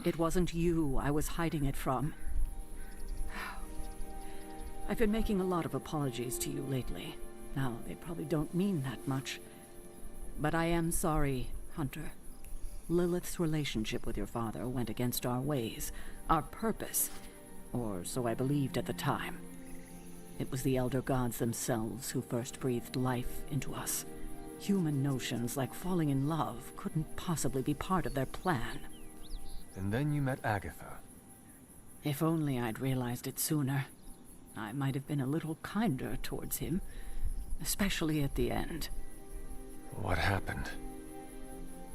It wasn't you I was hiding it from. I've been making a lot of apologies to you lately. Now, they probably don't mean that much. But I am sorry, Hunter. Lilith's relationship with your father went against our ways, our purpose, or so I believed at the time. It was the Elder Gods themselves who first breathed life into us. Human notions like falling in love couldn't possibly be part of their plan. And then you met Agatha. If only I'd realized it sooner. I might have been a little kinder towards him, especially at the end. What happened?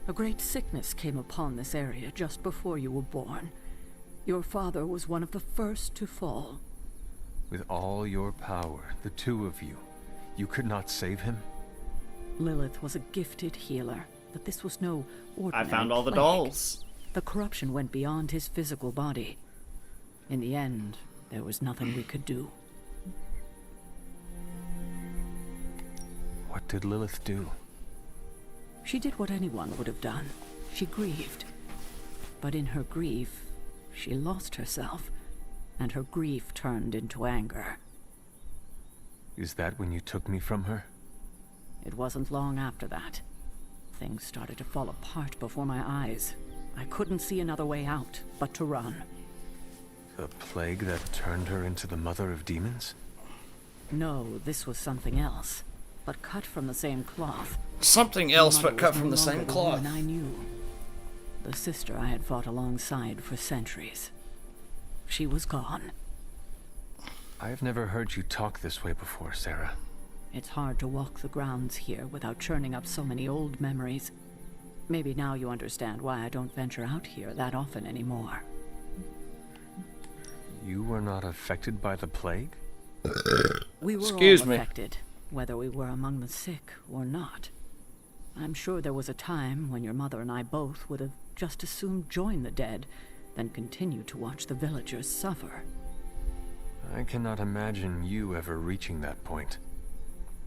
A great sickness came upon this area just before you were born. Your father was one of the first to fall. With all your power, the two of you, you could not save him? Lilith was a gifted healer, but this was no ordinary I found all the plague. dolls. The corruption went beyond his physical body. In the end, there was nothing we could do. What did Lilith do? She did what anyone would have done. She grieved. But in her grief, she lost herself, and her grief turned into anger. Is that when you took me from her? It wasn't long after that. Things started to fall apart before my eyes. I couldn't see another way out but to run. The plague that turned her into the mother of demons? No, this was something else, but cut from the same cloth. Something else, Mother but cut was from no the same longer cloth. woman I knew. The sister I had fought alongside for centuries. She was gone. I've never heard you talk this way before, Sarah. It's hard to walk the grounds here without churning up so many old memories. Maybe now you understand why I don't venture out here that often anymore. You were not affected by the plague? We were Excuse all me. affected, whether we were among the sick or not. I'm sure there was a time when your mother and I both would have just as soon joined the dead than continue to watch the villagers suffer. I cannot imagine you ever reaching that point.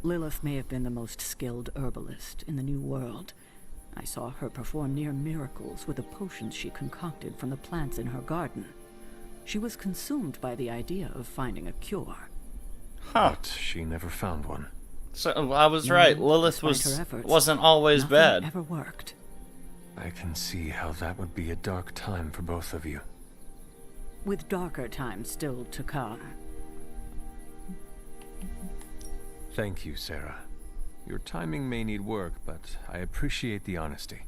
Lilith may have been the most skilled herbalist in the New World. I saw her perform near miracles with the potions she concocted from the plants in her garden. She was consumed by the idea of finding a cure. Huh. But she never found one. So I was No, right. Lilith despite her efforts, wasn't always nothing bad. ever worked. I can see how that would be a dark time for both of you. With darker times still to come. Thank you, Sarah. Your timing may need work, but I appreciate the honesty.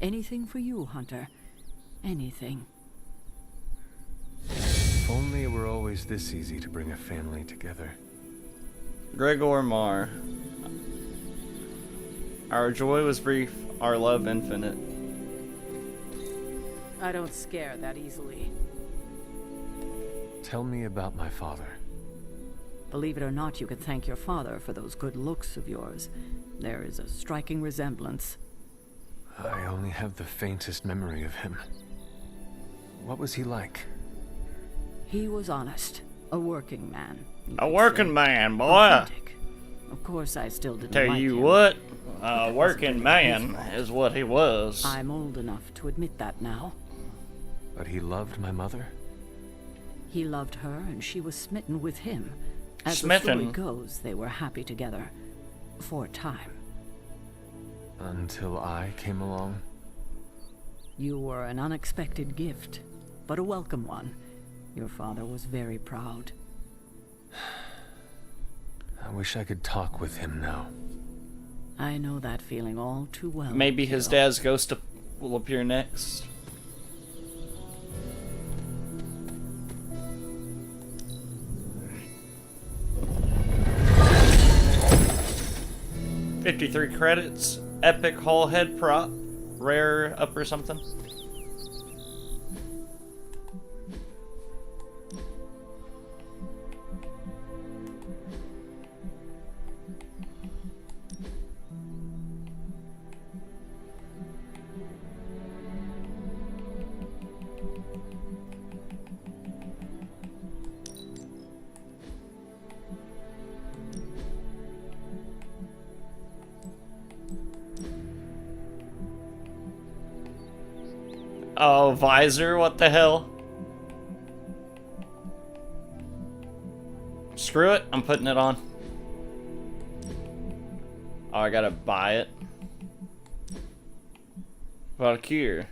Anything for you, Hunter. Anything. If only it were always this easy to bring a family together. Gregor Mar. Our joy was brief, our love infinite. I don't scare that easily. Tell me about my father. Believe it or not, you can thank your father for those good looks of yours. There is a striking resemblance. I only have the faintest memory of him. What was he like? He was honest. A working man. A working man, boy. Authentic. Of course, I still didn't Tell like you him. what, But a that working wasn't his man fault. is what he was. I'm old enough to admit that now. But he loved my mother? He loved her, and she was smitten with him. As the Smitten? story goes, they were happy together. For a time. Until I came along? You were an unexpected gift, but a welcome one. Your father was very proud. I wish I could talk with him now. I know that feeling all too well. Maybe his Kiro. dad's ghost will appear next. $53 credits. Epic hull head prop. Rare up or something. Oh, visor, what the hell? Screw it, I'm putting it on. Oh, I gotta buy it. Valkyr.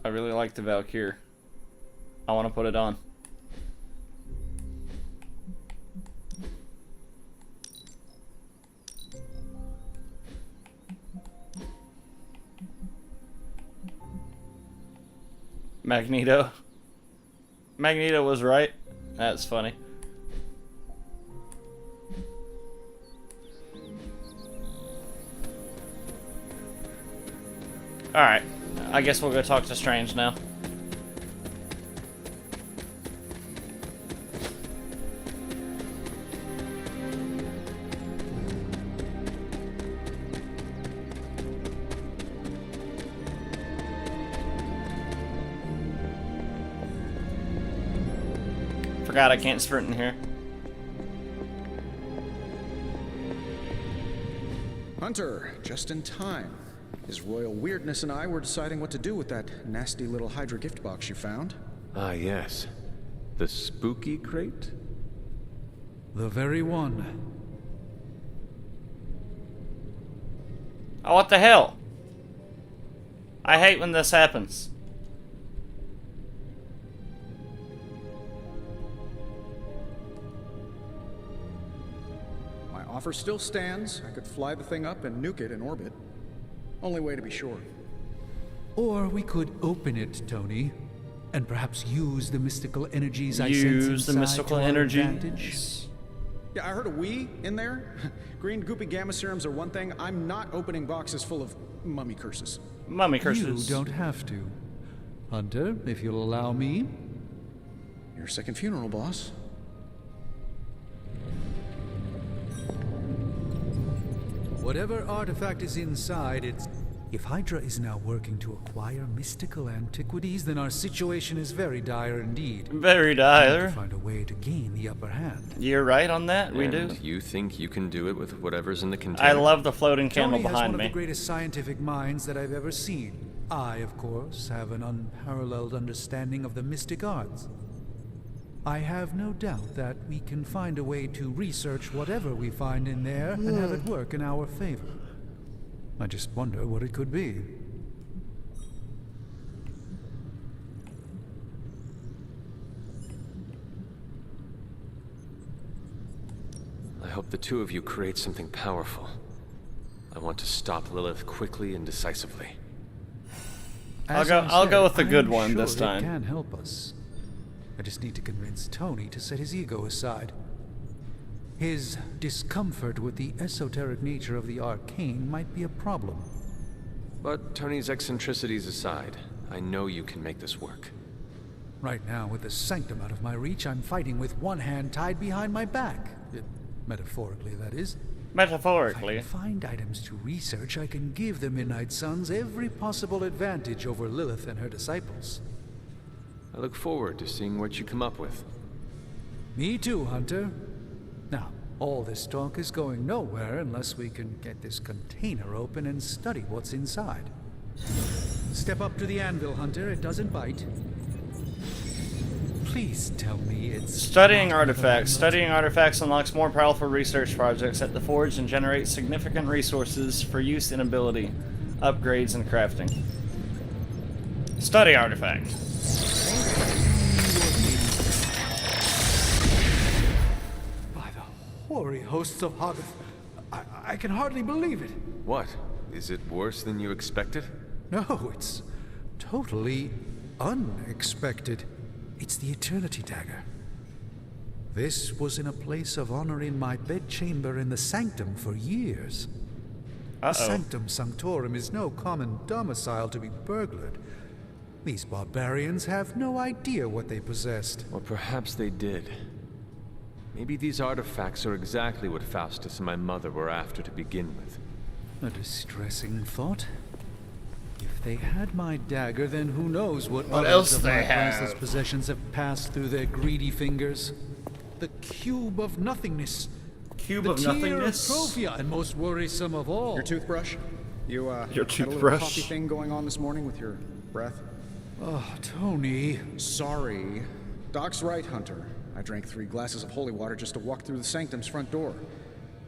I really like the Valkyr. I want to put it on. Magneto. Magneto was right. That's funny. Alright. I guess we'll go talk to Strange now. Forgot I can't sprint in here. Hunter, just in time. His royal weirdness and I were deciding what to do with that nasty little Hydra gift box you found. Ah, yes. The spooky crate? The very one. Oh, what the hell? I hate when this happens. My offer still stands. I could fly the thing up and nuke it in orbit. Only way to be sure. Or we could open it, Tony, and perhaps use the mystical energies I sense Use the inside mystical to our energy. advantage. Yeah, I heard a we in there. Green goopy gamma serums are one thing. I'm not opening boxes full of mummy curses. Mummy curses. You don't have to. Hunter, if you'll allow me. Your second funeral, boss. Whatever artifact is inside, it's... If Hydra is now working to acquire mystical antiquities, then our situation is very dire indeed. Very We dire. need to find a way to gain the upper hand. You're right on that. We do. And you think you can do it with whatever's in the container? I love the floating candle Tony has behind one me. of the greatest scientific minds that I've ever seen. I, of course, have an unparalleled understanding of the mystic arts. I have no doubt that we can find a way to research whatever we find in there and have it work in our favor. I just wonder what it could be. I hope the two of you create something powerful. I want to stop Lilith quickly and decisively. I'll go with the good I'm one sure this time. It can help us. I just need to convince Tony to set his ego aside. His discomfort with the esoteric nature of the arcane might be a problem. But Tony's eccentricities aside, I know you can make this work. Right now, with the sanctum out of my reach, I'm fighting with one hand tied behind my back. Metaphorically, that is. Metaphorically. If I can find items to research, I can give the Midnight Suns every possible advantage over Lilith and her disciples. I look forward to seeing what you come up with. Me too, Hunter. Now, all this talk is going nowhere unless we can get this container open and study what's inside. Step up to the anvil, Hunter. It doesn't bite. Please tell me it's... Studying artifacts. Studying artifacts unlocks more powerful research projects at the Forge and generates significant resources for use in ability, upgrades, and crafting. Study artifact. By the hoary hosts of Hoggoth, I can hardly believe it. What? Is it worse than you expected? No, it's totally unexpected. It's the Eternity Dagger. This was in a place of honor in my bedchamber in the Sanctum for years. The Sanctum Sanctorum is no common domicile to be burglared. These barbarians have no idea what they possessed. Or perhaps they did. Maybe these artifacts are exactly what Faustus and my mother were after to begin with. A distressing thought. If they had my dagger, then who knows what others else of they my priceless have. possessions have passed through their greedy fingers. The Cube of Nothingness. Cube the of Tear Nothingness? of Trophia, and most worrisome of all. Your toothbrush? You, Your had a little toothbrush? coffee thing going on this morning with your breath? Oh, Tony. Sorry. Doc's right, Hunter. I drank 3 glasses of holy water just to walk through the Sanctum's front door.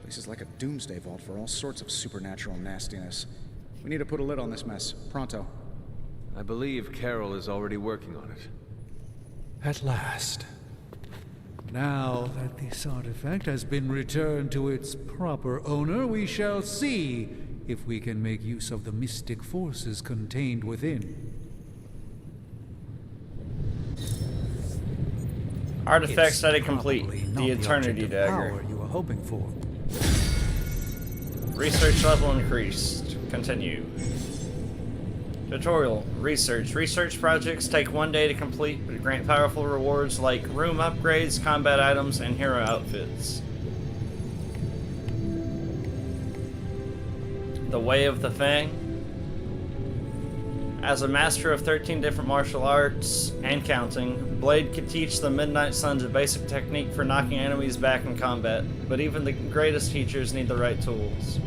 Place is like a doomsday vault for all sorts of supernatural nastiness. We need to put a lid on this mess. Pronto. I believe Carol is already working on it. At last. Now that this artifact has been returned to its proper owner, we shall see if we can make use of the mystic forces contained within. Artifact It's study complete. probably not The object Eternity of Dagger. power you were hoping for. Research level increased. Continue. Tutorial. Research. Research projects take 1 day to complete, but grant powerful rewards like room upgrades, combat items, and hero outfits. The Way of the Fang. As a master of 13 different martial arts and counting, Blade could teach the Midnight Suns a basic technique for knocking enemies back in combat, but even the greatest teachers need the right tools.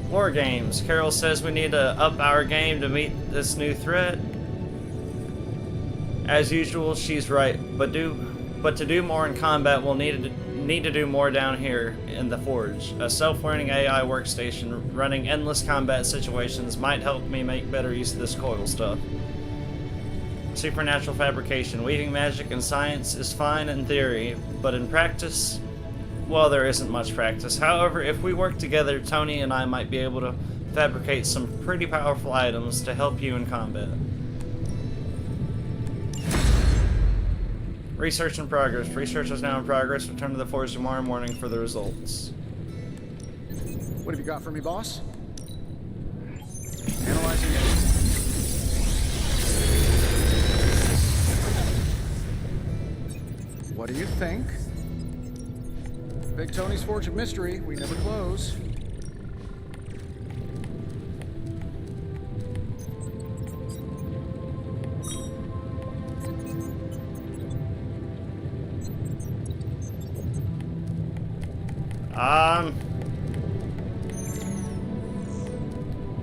War games. Carol says we need to up our game to meet this new threat. As usual, she's right, but to do more in combat, we'll need to do more down here in the Forge. A self-learning AI workstation running endless combat situations might help me make better use of this coil stuff. Supernatural fabrication. Weaving magic and science is fine in theory, but in practice, well, there isn't much practice. However, if we work together, Tony and I might be able to fabricate some pretty powerful items to help you in combat. Research in progress. Research is now in progress. Return to the forge tomorrow morning for the results. What have you got for me, boss? Analyzing it. What do you think? Big Tony's Forge of Mystery. We never close.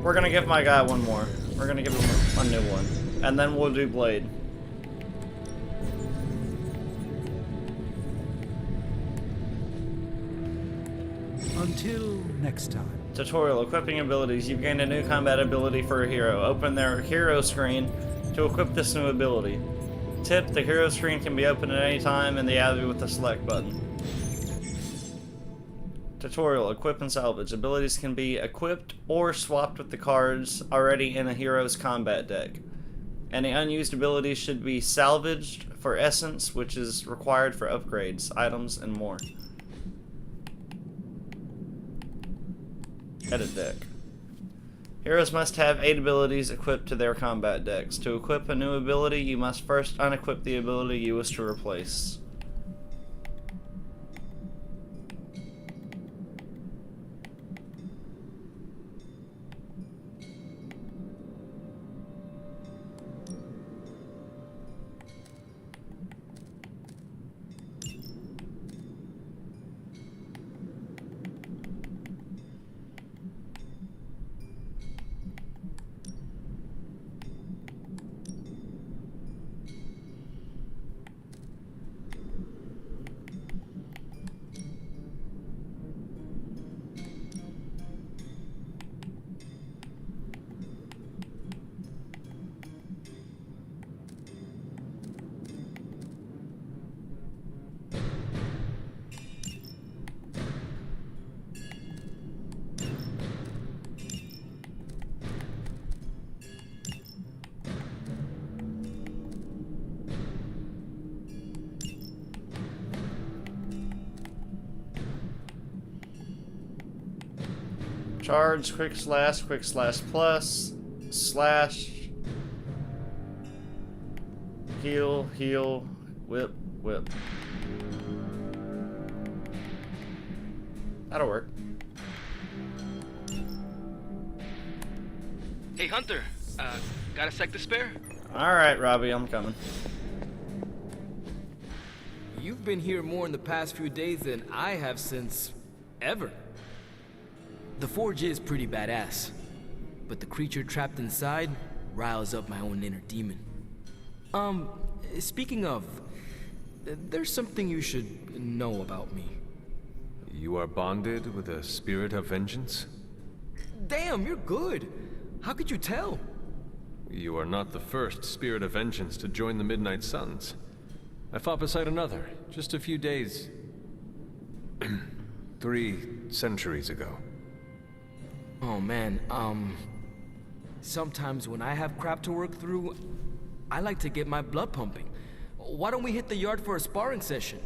We're gonna give my guy one more. We're gonna give him a new one. And then we'll do Blade. Until next time. Tutorial. Equipping abilities. You've gained a new combat ability for a hero. Open their hero screen to equip this new ability. Tip, the hero screen can be opened at any time in the alley with the select button. Tutorial. Equip and salvage. Abilities can be equipped or swapped with the cards already in a hero's combat deck. Any unused abilities should be salvaged for essence, which is required for upgrades, items, and more. Edit deck. Heroes must have 8 abilities equipped to their combat decks. To equip a new ability, you must first unequip the ability you wish to replace. Charge, quick slash plus, slash, heal, whip. That'll work. Hey, Hunter, got a sec to spare? Alright, Robbie, I'm coming. You've been here more in the past few days than I have since ever. The forge is pretty badass, but the creature trapped inside riles up my own inner demon. Speaking of, there's something you should know about me. You are bonded with a spirit of vengeance? Damn, you're good. How could you tell? You are not the first spirit of vengeance to join the Midnight Suns. I fought beside another, just a few days... 3 centuries ago. Oh man, sometimes when I have crap to work through, I like to get my blood pumping. Why don't we hit the yard for a sparring session?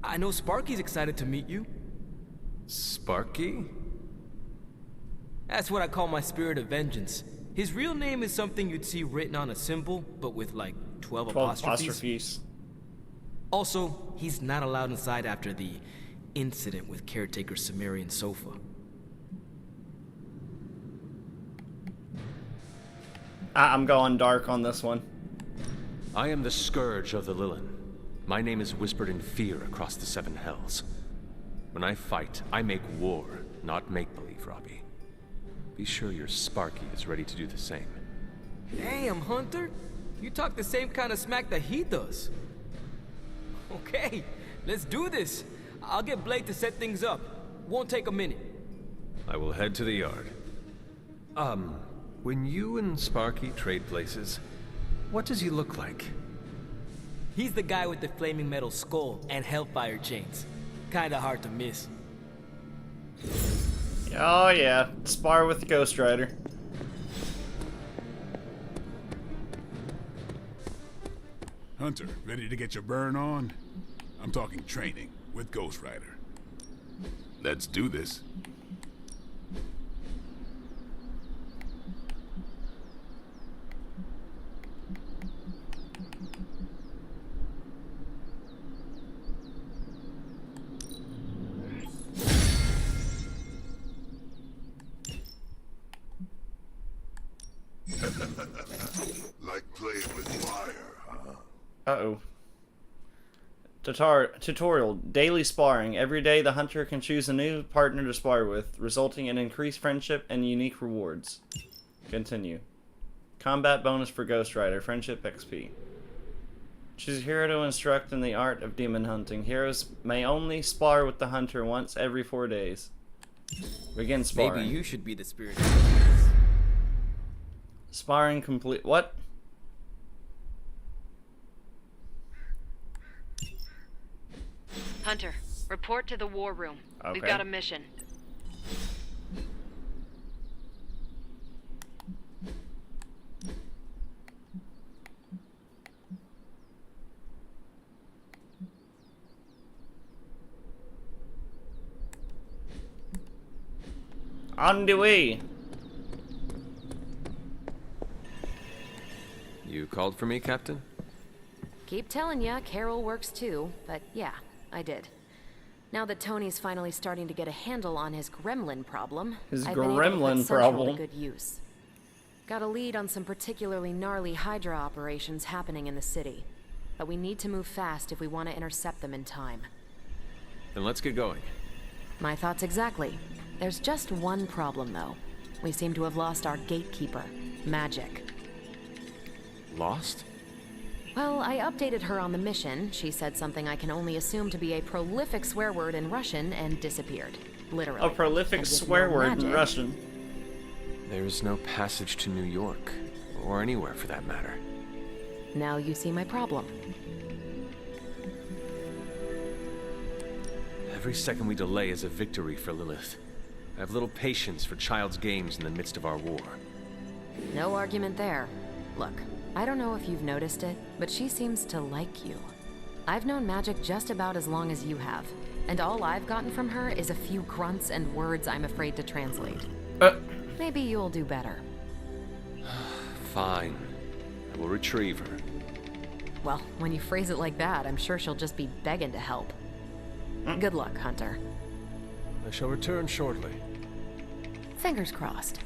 I know Sparky's excited to meet you. Sparky? That's what I call my spirit of vengeance. His real name is something you'd see written on a symbol, but with like 12 apostrophes. Also, he's not allowed inside after the incident with caretaker Sumerian Sofa. I'm going dark on this one. I am the Scourge of the Lilin. My name is whispered in fear across the 7 hells. When I fight, I make war, not make-believe, Robbie. Be sure your Sparky is ready to do the same. Damn, Hunter! You talk the same kind of smack that he does. Okay, let's do this. I'll get Blade to set things up. Won't take a minute. I will head to the yard. When you and Sparky trade places, what does he look like? He's the guy with the flaming metal skull and hellfire chains. Kinda hard to miss. Oh yeah, spar with Ghost Rider. Hunter, ready to get your burn on? I'm talking training with Ghost Rider. Let's do this. Like playing with fire, huh? Uh-oh. Tutorial. Daily sparring. Every day the hunter can choose a new partner to spar with, resulting in increased friendship and unique rewards. Continue. Combat bonus for Ghost Rider. Friendship XP. Choose a hero to instruct in the art of demon hunting. Heroes may only spar with the hunter once every 4 days. Begin sparring. Maybe you should be the spirit. Sparring complete. What? Hunter, report to the war room. We've got a mission. On the way. You called for me, Captain? Keep telling ya, Carol works too, but yeah, I did. Now that Tony's finally starting to get a handle on his gremlin problem, I've been able to put Central to good use. Got a lead on some particularly gnarly Hydra operations happening in the city, but we need to move fast if we want to intercept them in time. Then let's get going. My thoughts exactly. There's just one problem, though. We seem to have lost our gatekeeper, Magic. Lost? Well, I updated her on the mission. She said something I can only assume to be a prolific swear word in Russian and disappeared. Literally. A prolific swear word in Russian. There's no passage to New York, or anywhere for that matter. Now you see my problem. Every second we delay is a victory for Lilith. I have little patience for child's games in the midst of our war. No argument there. Look, I don't know if you've noticed it, but she seems to like you. I've known Magic just about as long as you have, and all I've gotten from her is a few grunts and words I'm afraid to translate. Maybe you'll do better. Fine. I will retrieve her. Well, when you phrase it like that, I'm sure she'll just be begging to help. Good luck, Hunter. I shall return shortly. Fingers crossed.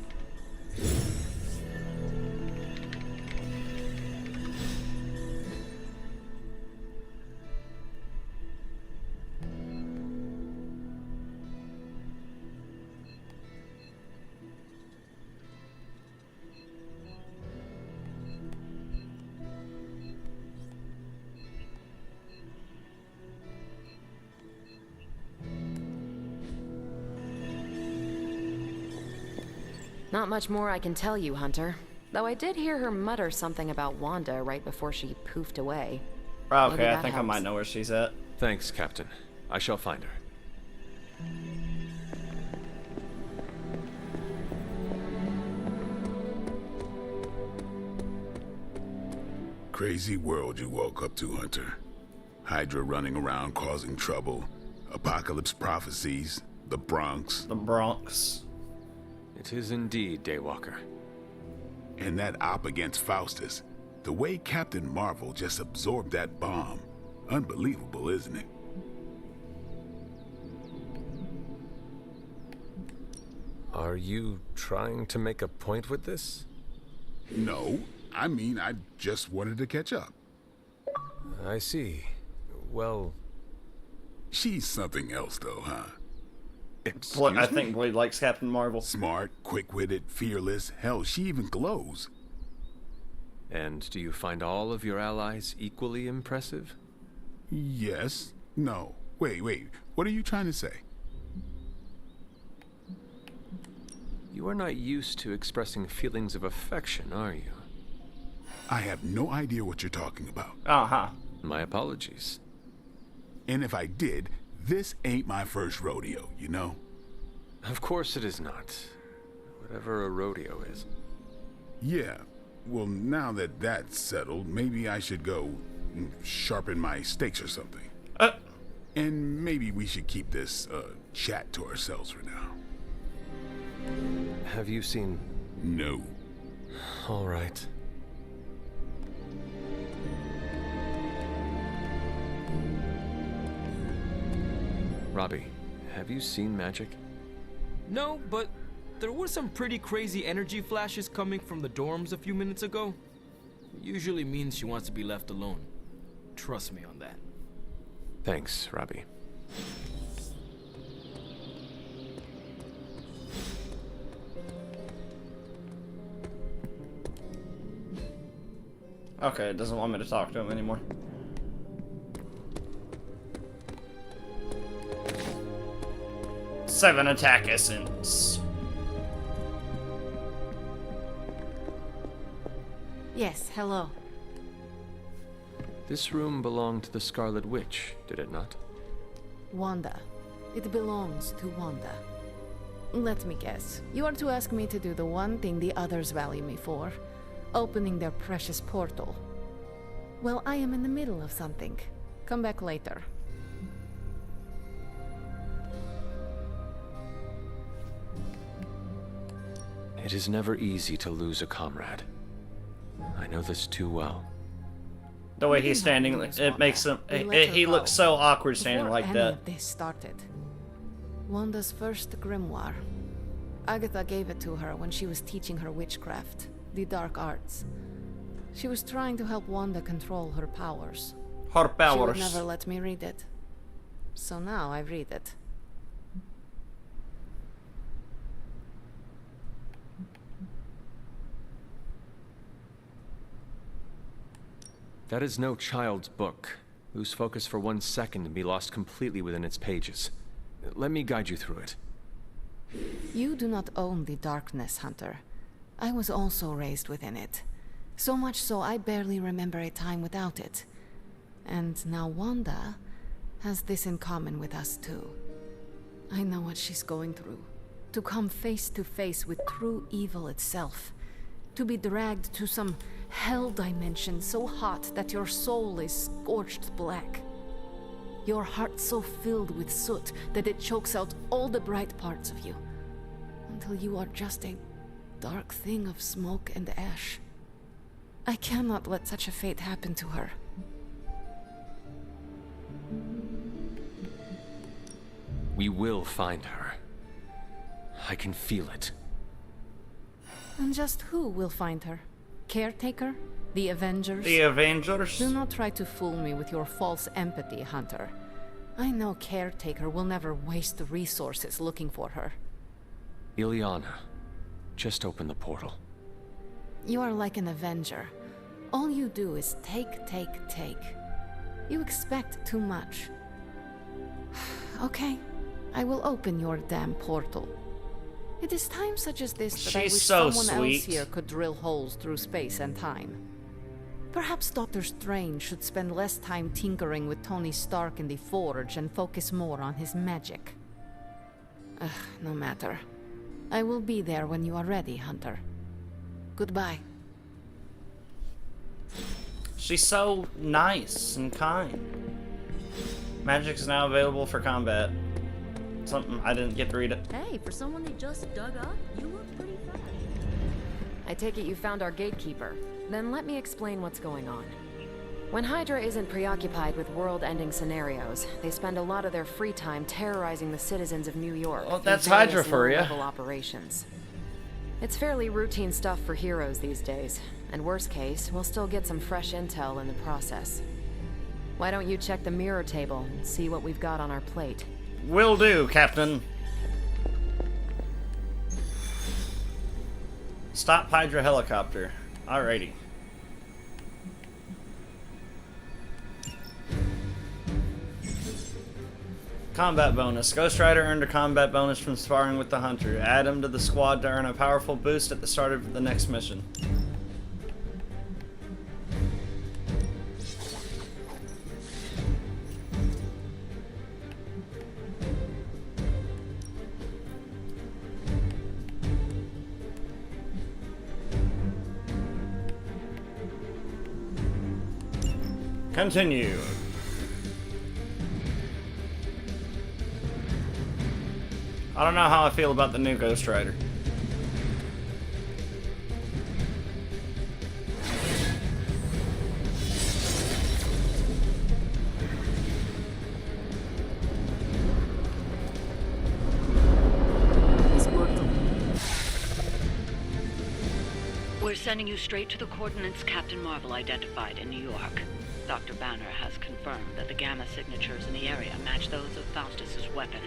Not much more I can tell you, Hunter. Though I did hear her mutter something about Wanda right before she poofed away. Okay, I think I might know where she's at. Thanks, Captain. I shall find her. Crazy world you woke up to, Hunter. Hydra running around causing trouble. Apocalypse prophecies. The Bronx. The Bronx. It is indeed, Daywalker. And that op against Faustus. The way Captain Marvel just absorbed that bomb. Unbelievable, isn't it? Are you trying to make a point with this? No. I mean, I just wanted to catch up. I see. Well... She's something else, though, huh? I think Blade likes Captain Marvel. Smart, quick-witted, fearless. Hell, she even glows. And do you find all of your allies equally impressive? Yes. No. Wait. What are you trying to say? You are not used to expressing feelings of affection, are you? I have no idea what you're talking about. Uh-huh. My apologies. And if I did, this ain't my first rodeo, you know? Of course it is not. Whatever a rodeo is. Yeah. Well, now that that's settled, maybe I should go sharpen my stakes or something. And maybe we should keep this chat to ourselves for now. Have you seen... No. All right. Robbie, have you seen magic? No, but there were some pretty crazy energy flashes coming from the dorms a few minutes ago. Usually means she wants to be left alone. Trust me on that. Thanks, Robbie. Okay, it doesn't want me to talk to him anymore. Seven attack essence. Yes, hello. This room belonged to the Scarlet Witch, did it not? Wanda. It belongs to Wanda. Let me guess. You are to ask me to do the one thing the others value me for. Opening their precious portal. Well, I am in the middle of something. Come back later. It is never easy to lose a comrade. I know this too well. The way he's standing, it makes him... He looks so awkward standing like that. This started. Wanda's first grimoire. Agatha gave it to her when she was teaching her witchcraft, the dark arts. She was trying to help Wanda control her powers. Her powers. She would never let me read it. So now I read it. That is no child's book. Lose focus for 1 second and be lost completely within its pages. Let me guide you through it. You do not own the darkness, Hunter. I was also raised within it. So much so I barely remember a time without it. And now Wanda has this in common with us too. I know what she's going through. To come face to face with true evil itself. To be dragged to some hell dimension so hot that your soul is scorched black. Your heart so filled with soot that it chokes out all the bright parts of you. Until you are just a dark thing of smoke and ash. I cannot let such a fate happen to her. We will find her. I can feel it. And just who will find her? Caretaker? The Avengers? The Avengers? Do not try to fool me with your false empathy, Hunter. I know Caretaker will never waste the resources looking for her. Illyana, just open the portal. You are like an Avenger. All you do is take. You expect too much. Okay, I will open your damn portal. It is times such as this that I wish someone else here could drill holes through space and time. Perhaps Doctor Strange should spend less time tinkering with Tony Stark in the Forge and focus more on his magic. No matter. I will be there when you are ready, Hunter. Goodbye. She's so nice and kind. Magic is now available for combat. Something I didn't get to read it. Hey, for someone they just dug up, you look pretty fresh. I take it you found our gatekeeper. Then let me explain what's going on. When Hydra isn't preoccupied with world-ending scenarios, they spend a lot of their free time terrorizing the citizens of New York. Well, that's Hydra for you. Operations. It's fairly routine stuff for heroes these days, and worst case, we'll still get some fresh intel in the process. Why don't you check the mirror table and see what we've got on our plate? Will do, Captain. Stop Hydra helicopter. Alrighty. Combat bonus. Ghost Rider earned a combat bonus from sparring with the Hunter. Add him to the squad to earn a powerful boost at the start of the next mission. Continue. I don't know how I feel about the new Ghost Rider. We're sending you straight to the coordinates Captain Marvel identified in New York. Dr. Banner has confirmed that the gamma signatures in the area match those of Faustus's weapon.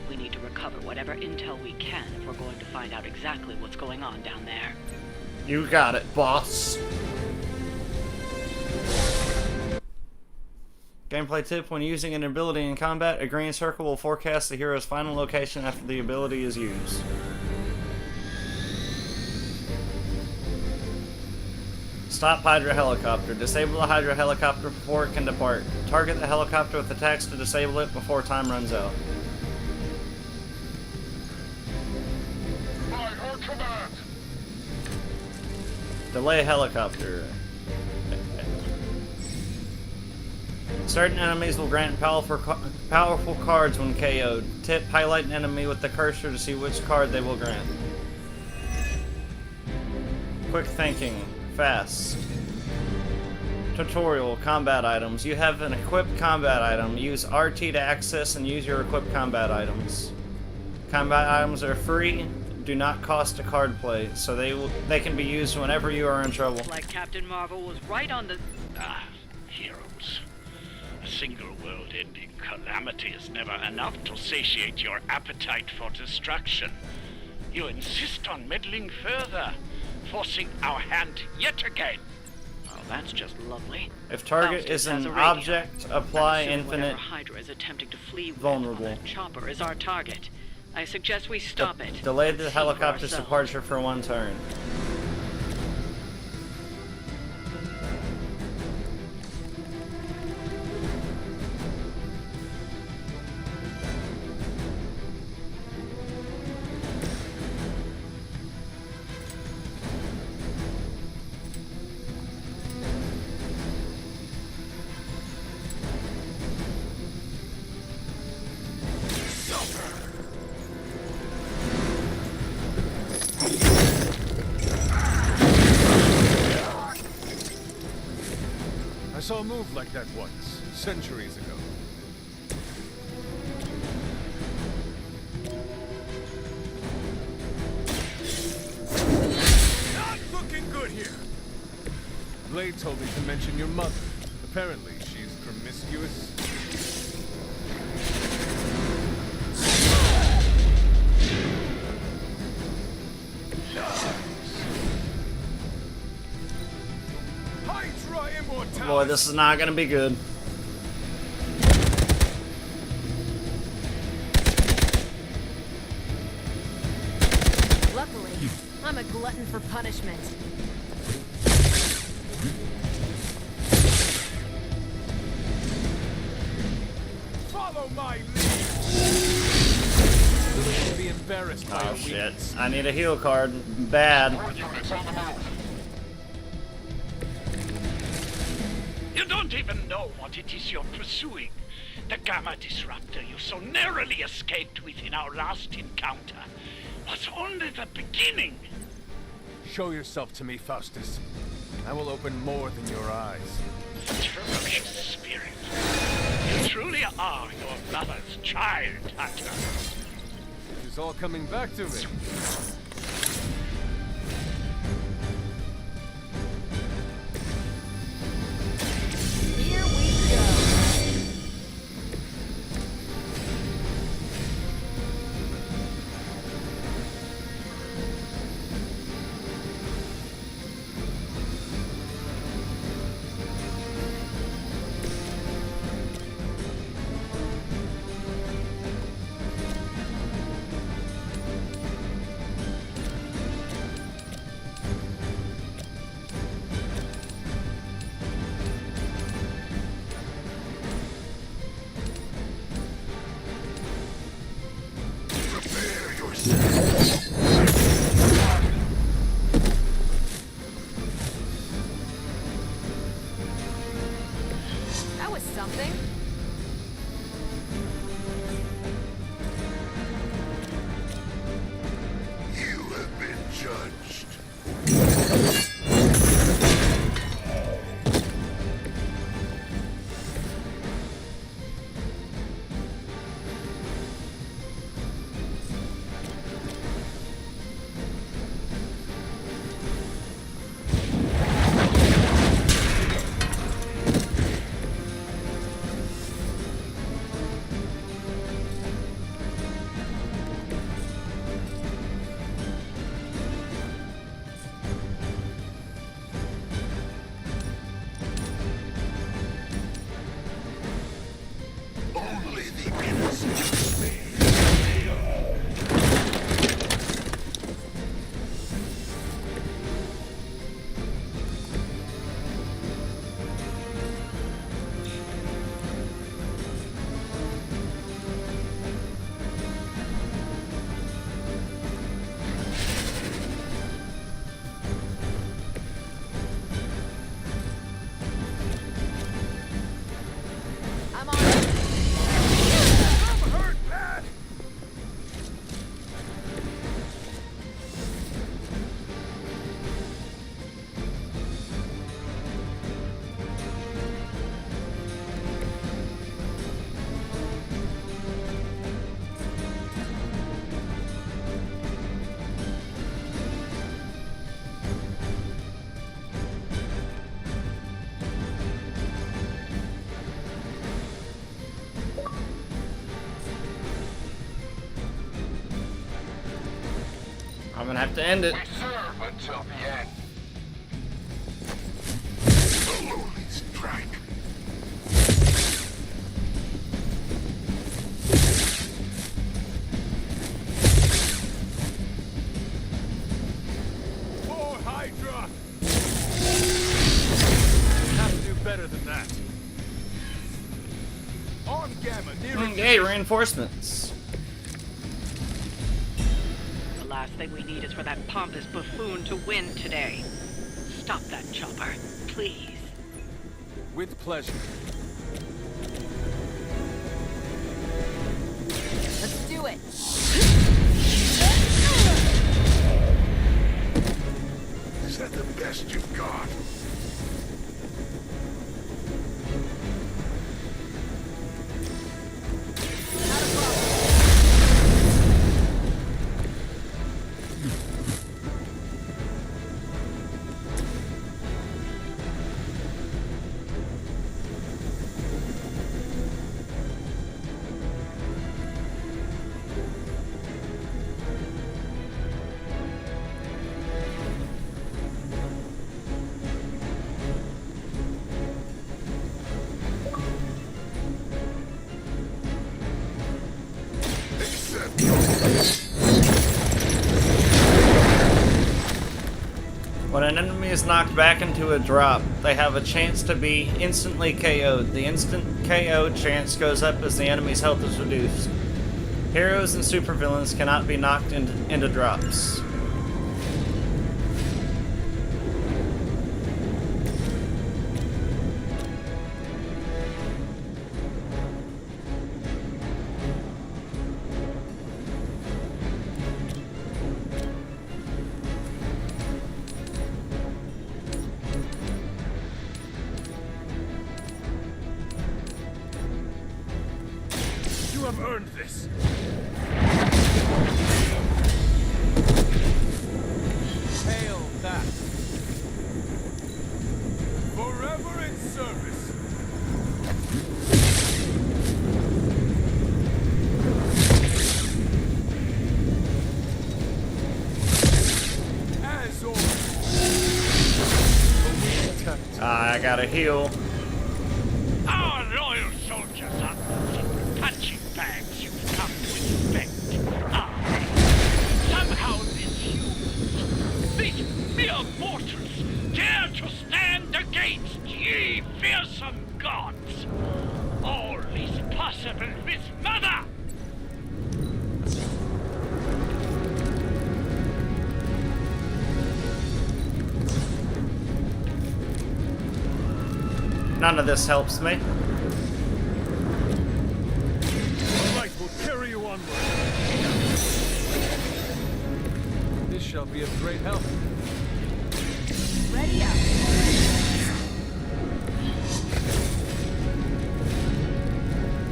We need to recover whatever intel we can if we're going to find out exactly what's going on down there. You got it, boss. Gameplay tip: when using an ability in combat, a green circle will forecast the hero's final location after the ability is used. Stop Hydra helicopter. Disable the Hydra helicopter before it can depart. Target the helicopter with attacks to disable it before time runs out. By her command. Delay helicopter. Certain enemies will grant powerful cards when KO'd. Tip: highlight an enemy with the cursor to see which card they will grant. Quick thinking. Fast. Tutorial. Combat items. You have an equipped combat item. Use RT to access and use your equipped combat items. Combat items are free, do not cost a card play, so they can be used whenever you are in trouble. Like Captain Marvel was right on the... Heroes. A single world-ending calamity is never enough to satiate your appetite for destruction. You insist on meddling further, forcing our hand yet again. Oh, that's just lovely. If target is an object, apply infinite Hydra is attempting to flee vulnerable. That chopper is our target. I suggest we stop it. Delay the helicopter's departure for one turn. I saw a move like that once, centuries ago. Not looking good here. Blade told me to mention your mother. Apparently, she's promiscuous. Boy, this is not gonna be good. Luckily, I'm a glutton for punishment. Follow my lead. You'll be embarrassed by Oh your shit. weakness. I need a heal card. Bad. You don't even know what it is you're pursuing. The Gamma Disruptor you so narrowly escaped with in our last encounter was only the beginning. Show yourself to me, Faustus. I will open more than your eyes. Ferocious spirit. You truly are your mother's child, Hunter. It is all coming back to me. Here we go. I'm gonna have to end it. We serve until the end. The lowly strike. More Hydra! Have to do better than that. On Gamma, nearing. Yay, reinforcements. The last thing we need is for that pompous buffoon to win today. Stop that chopper, please. With pleasure. Let's do it. Is that the best you've got? When an enemy is knocked back into a drop, they have a chance to be instantly KO'd. The instant KO chance goes up as the enemy's health is reduced. Heroes and supervillains cannot be knocked into drops. You have earned this. Hail that. Forever in service. As always. I gotta heal. Our loyal soldiers are punching bags you've come to expect. Somehow these humans, these mere mortals, dare to stand against ye fearsome gods. All is possible with Mother! None of this helps me. The light will carry you onward. This shall be of great help. Ready up.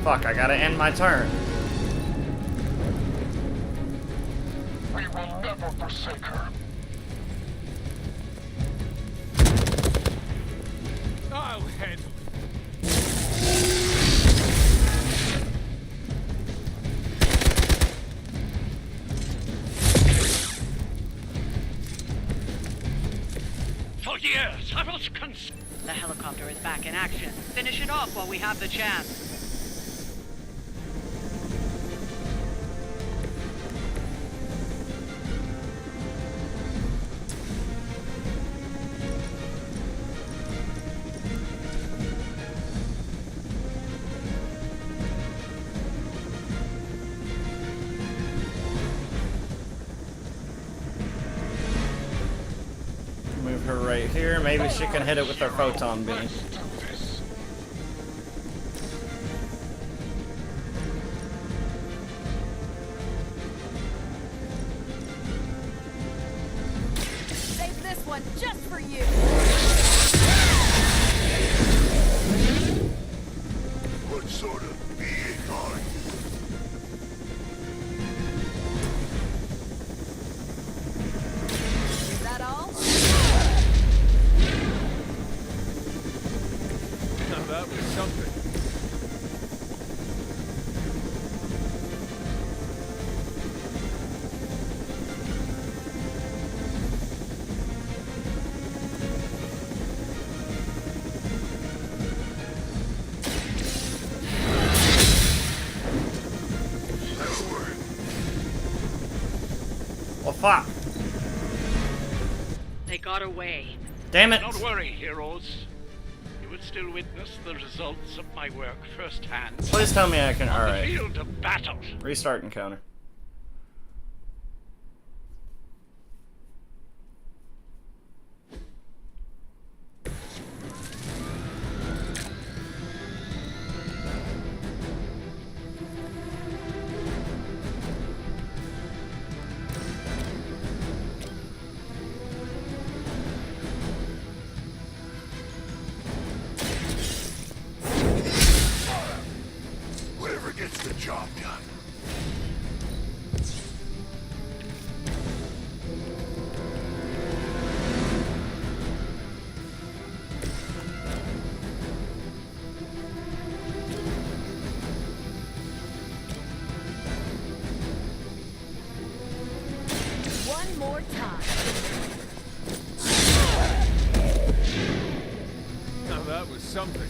Fuck, I gotta end my turn. We will never forsake her. I'll handle it. For years, I was The helicopter is back in action. Finish it off while we have the chance. Move her right here. Maybe she can hit it with her photon beam. Save this one just for you. What sort of being are you? Is that all? Now that was something. fuck. They got away. Damn it. Don't worry, heroes. You will still witness the results of my work firsthand. Please tell me I can. On Alright. the field of battle. Restart encounter. Whatever gets the job done. One more time. Now that was something.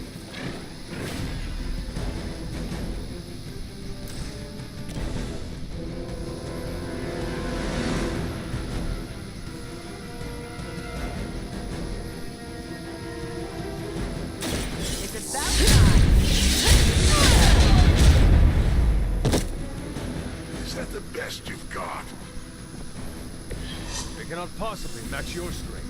It's about time. Is that the best you've got? They cannot possibly match your strength.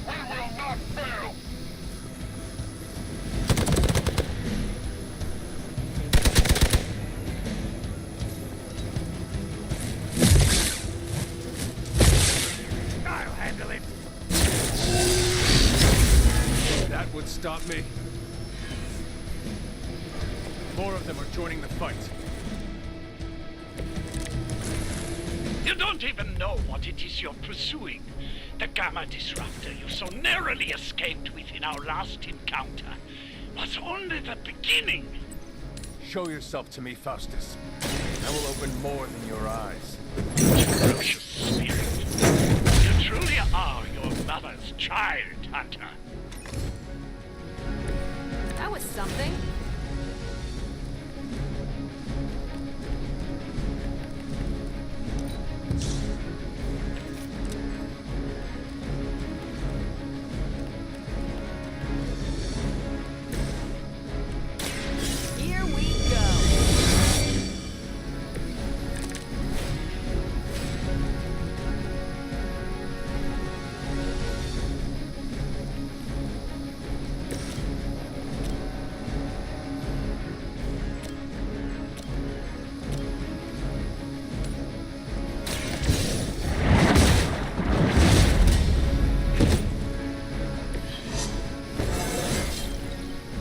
We will not fail! I'll handle it. That would stop me. More of them are joining the fight. You don't even know what it is you're pursuing. The Gamma Disruptor you so narrowly escaped with in our last encounter was only the beginning. Show yourself to me, Faustus. I will open more than your eyes. Ferocious spirit. You truly are your mother's child, Hunter. That was something. Here we go.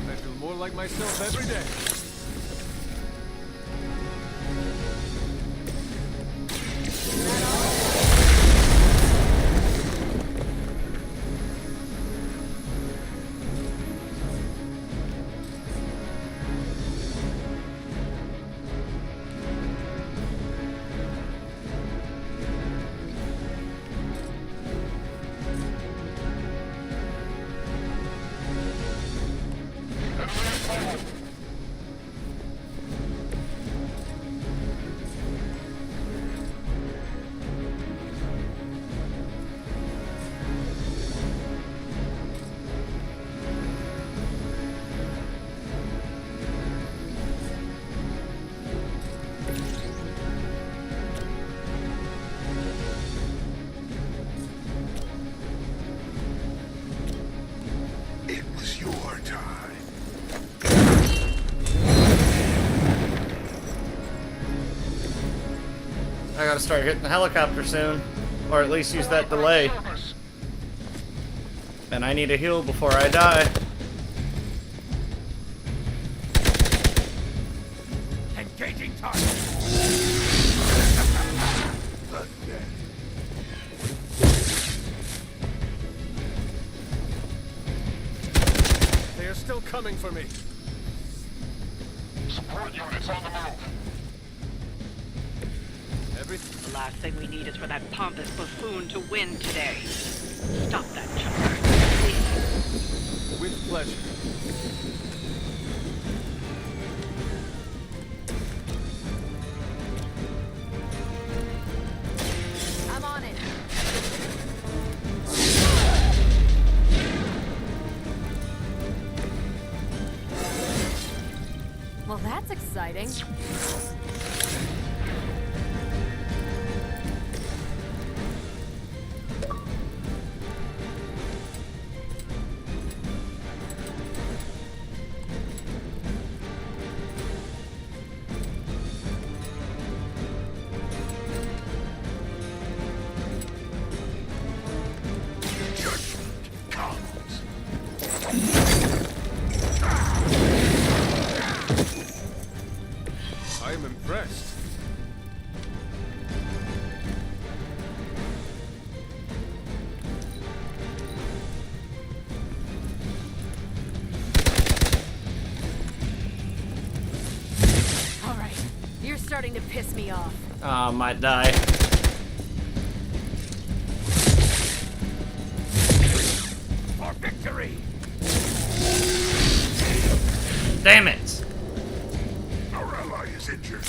I feel more like myself every day. It was your time. I gotta start hitting the helicopter soon. Or at least use that delay. And I need to heal before I die. Engaging target. They are still coming for me. Support units on the move. The last thing we need is for that pompous buffoon to win today. Stop that chopper, please. With pleasure. Well, that's exciting. I am impressed. All right, you're starting to piss me off. Might die. For victory! Damn it! Our ally is injured.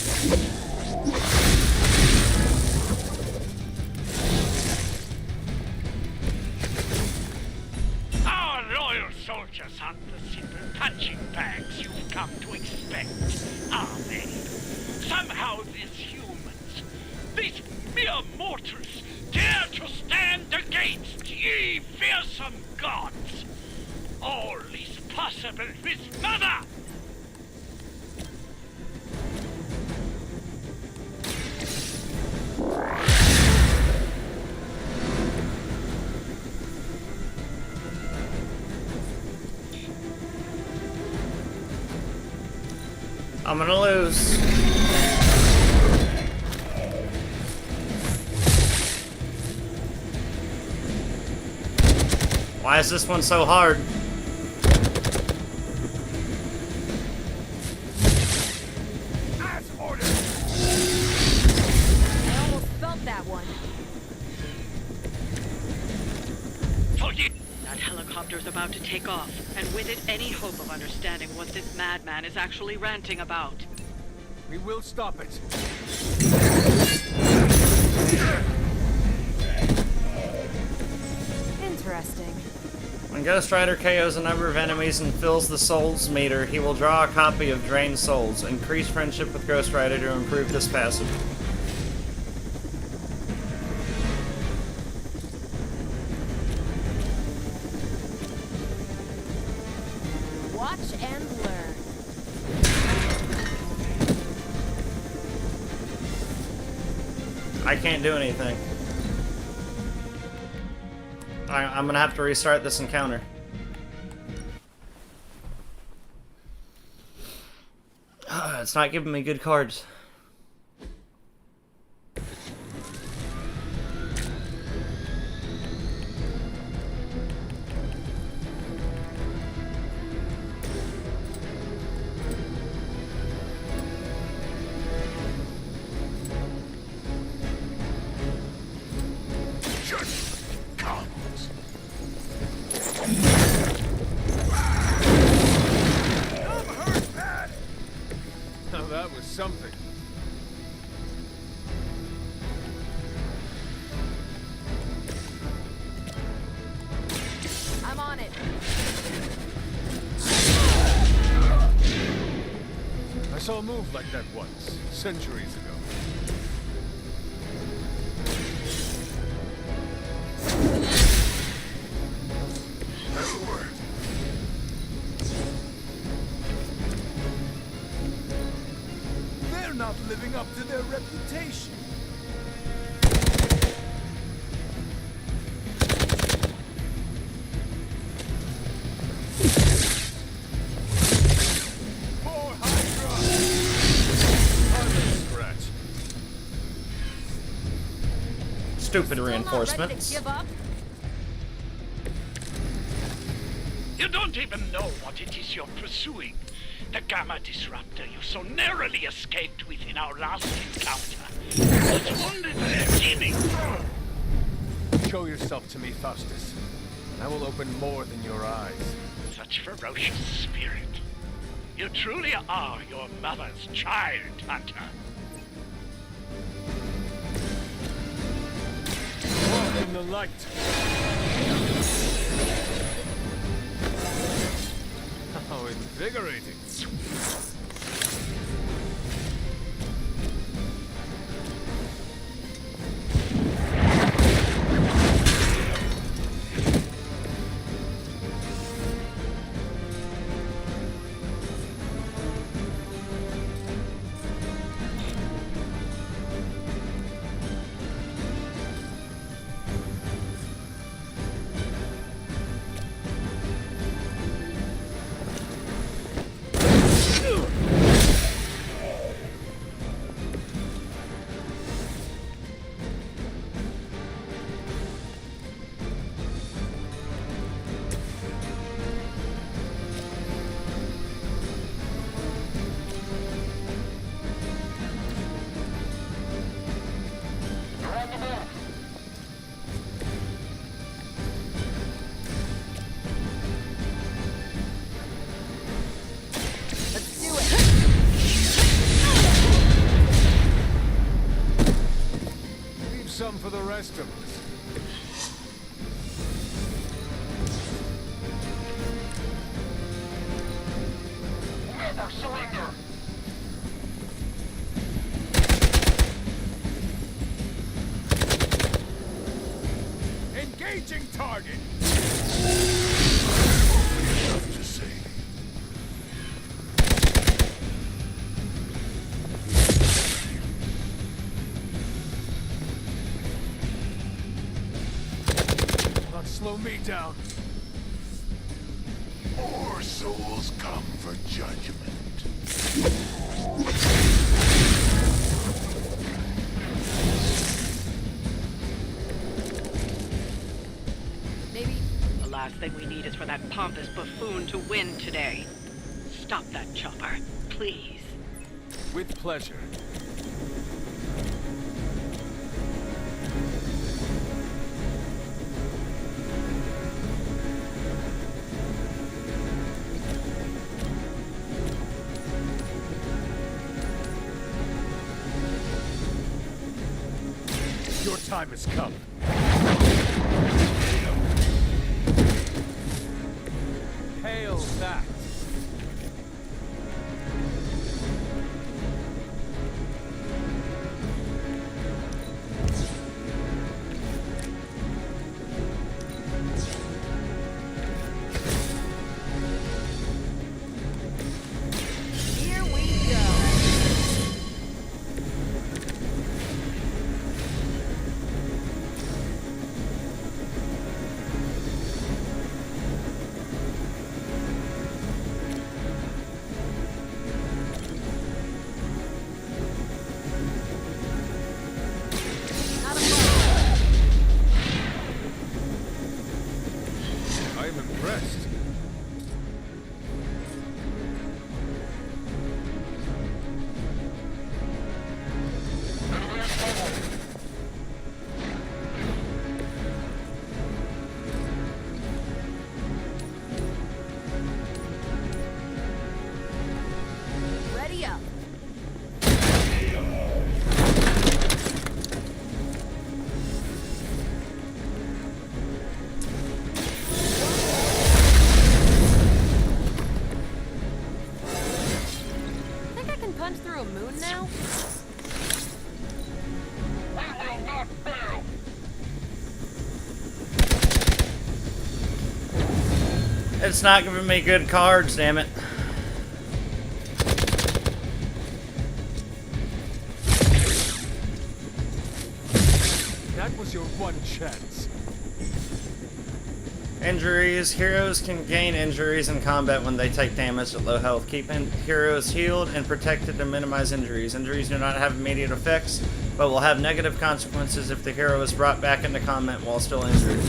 Our loyal soldiers aren't the simple punching bags you've come to expect, are they? Somehow these humans, these mere mortals, dare to stand against ye fearsome gods. All is possible with Mother! I'm gonna lose. Why is this one so hard? As ordered! I almost felt that one. That helicopter's about to take off, and with it, any hope of understanding what this madman is actually ranting about. We will stop it. Interesting. When Ghost Rider KOs a number of enemies and fills the souls meter, he will draw a copy of Drained Souls. Increase friendship with Ghost Rider to improve this passive. Watch and learn. I can't do anything. I'm gonna have to restart this encounter. It's not giving me good cards. Now that was something. I'm on it. I saw a move like that once, centuries ago. They're not living up to their reputation. More Hydra! Harder scratch. Stupid reinforcements. Give up? You don't even know what it is you're pursuing. The Gamma Disruptor you so narrowly escaped with in our last encounter. It's only the beginning. Show yourself to me, Faustus, and I will open more than your eyes. Such ferocious spirit. You truly are your mother's child, Hunter. Walk in the light. How invigorating. systems. Never surrender! Engaging target! Enough to say. Not slow me down. More souls come for judgment. Maybe the last thing we need is for that pompous buffoon to win today. Stop that chopper, please. With pleasure. Your time has come. Hail that! Here we go. I am impressed. Ready up. Think I can punch through a moon now? We will not fail! It's not giving me good cards, damn it. That was your one chance. Injuries. Heroes can gain injuries in combat when they take damage at low health. Keep heroes healed and protected to minimize injuries. Injuries do not have immediate effects, but will have negative consequences if the hero is brought back into combat while still injured.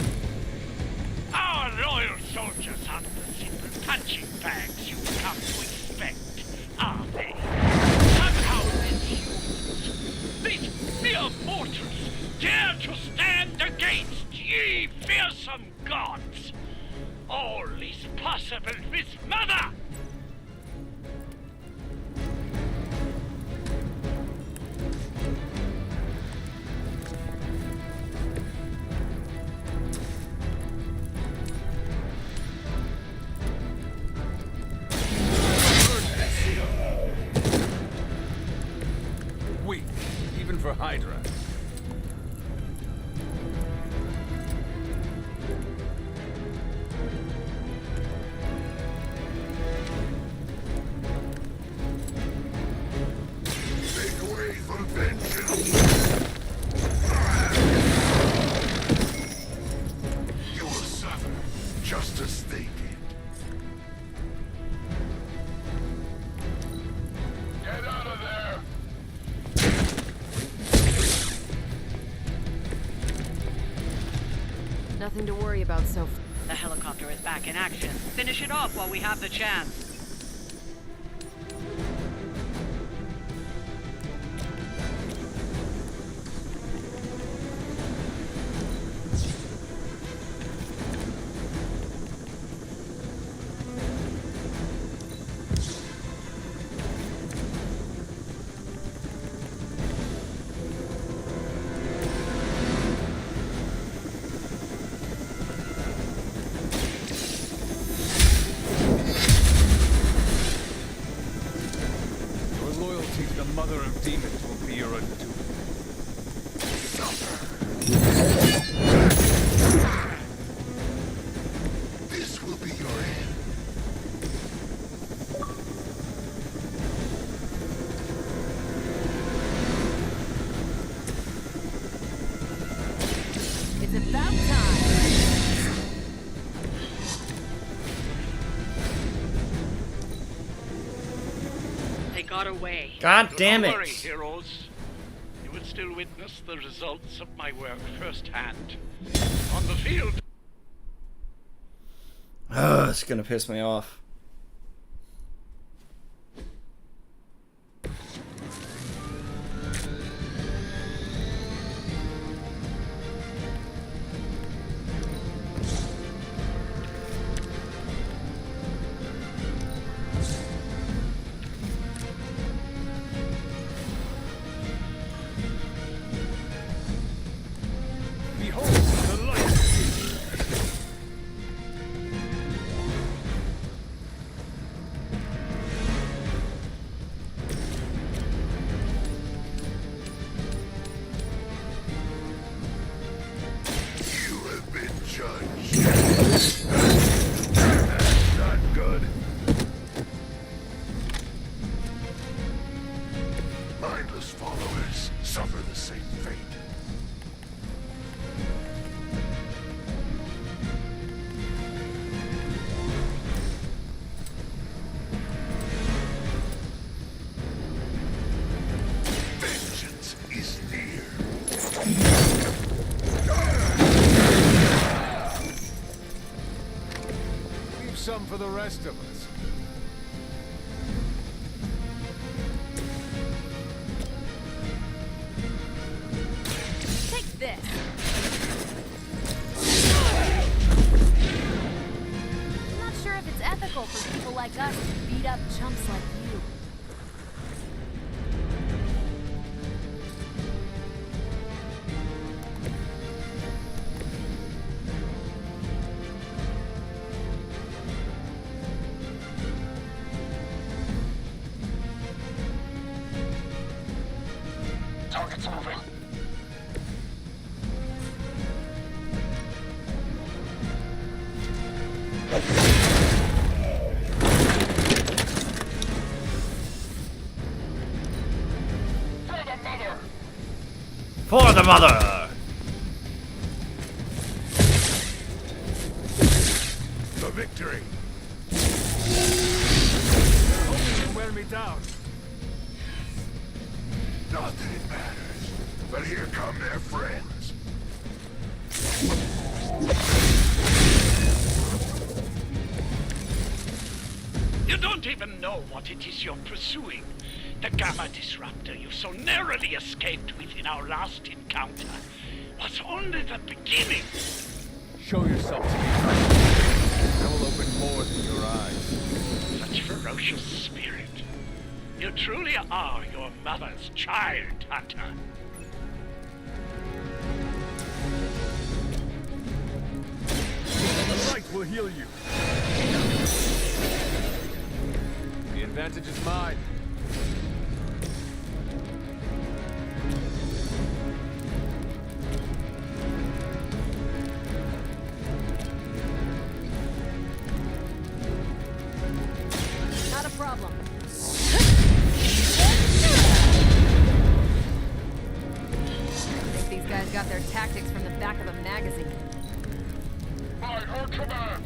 Our loyal soldiers aren't the simple punching bags you come to expect, are they? Somehow these mere mortals dare to stand against ye fearsome gods. All is possible with Mother! Weak, even for Hydra. Make way for vengeance. You will suffer just as they did. Get out of there! Nothing to worry about so far. The helicopter is back in action. Finish it off while we have the chance. The mother of demons will be your undoing. This will be your end. It's about time. They got away. God damn Don't it. worry, heroes. You will still witness the results of my work firsthand. On the field. Ugh, it's gonna piss me off. Behold the light! You have been judged. That's not good. Mindless followers suffer the same fate. Vengeance is near. Leave some for the rest of us. Take this. I'm not sure if it's ethical for people like us to beat up chumps like you. Target's moving. For the mother! The victory. Hope you wear me down. Not that it matters, but here come their friends. You don't even know what it is you're pursuing. The Gamma Disruptor you so narrowly escaped within our last encounter was only the beginning. Show yourself to me. I will open more than your eyes. Such ferocious spirit. You truly are your mother's child, Hunter. The light will heal you. The advantage is mine. Not a problem. I think these guys got their tactics from the back of a magazine. By her command.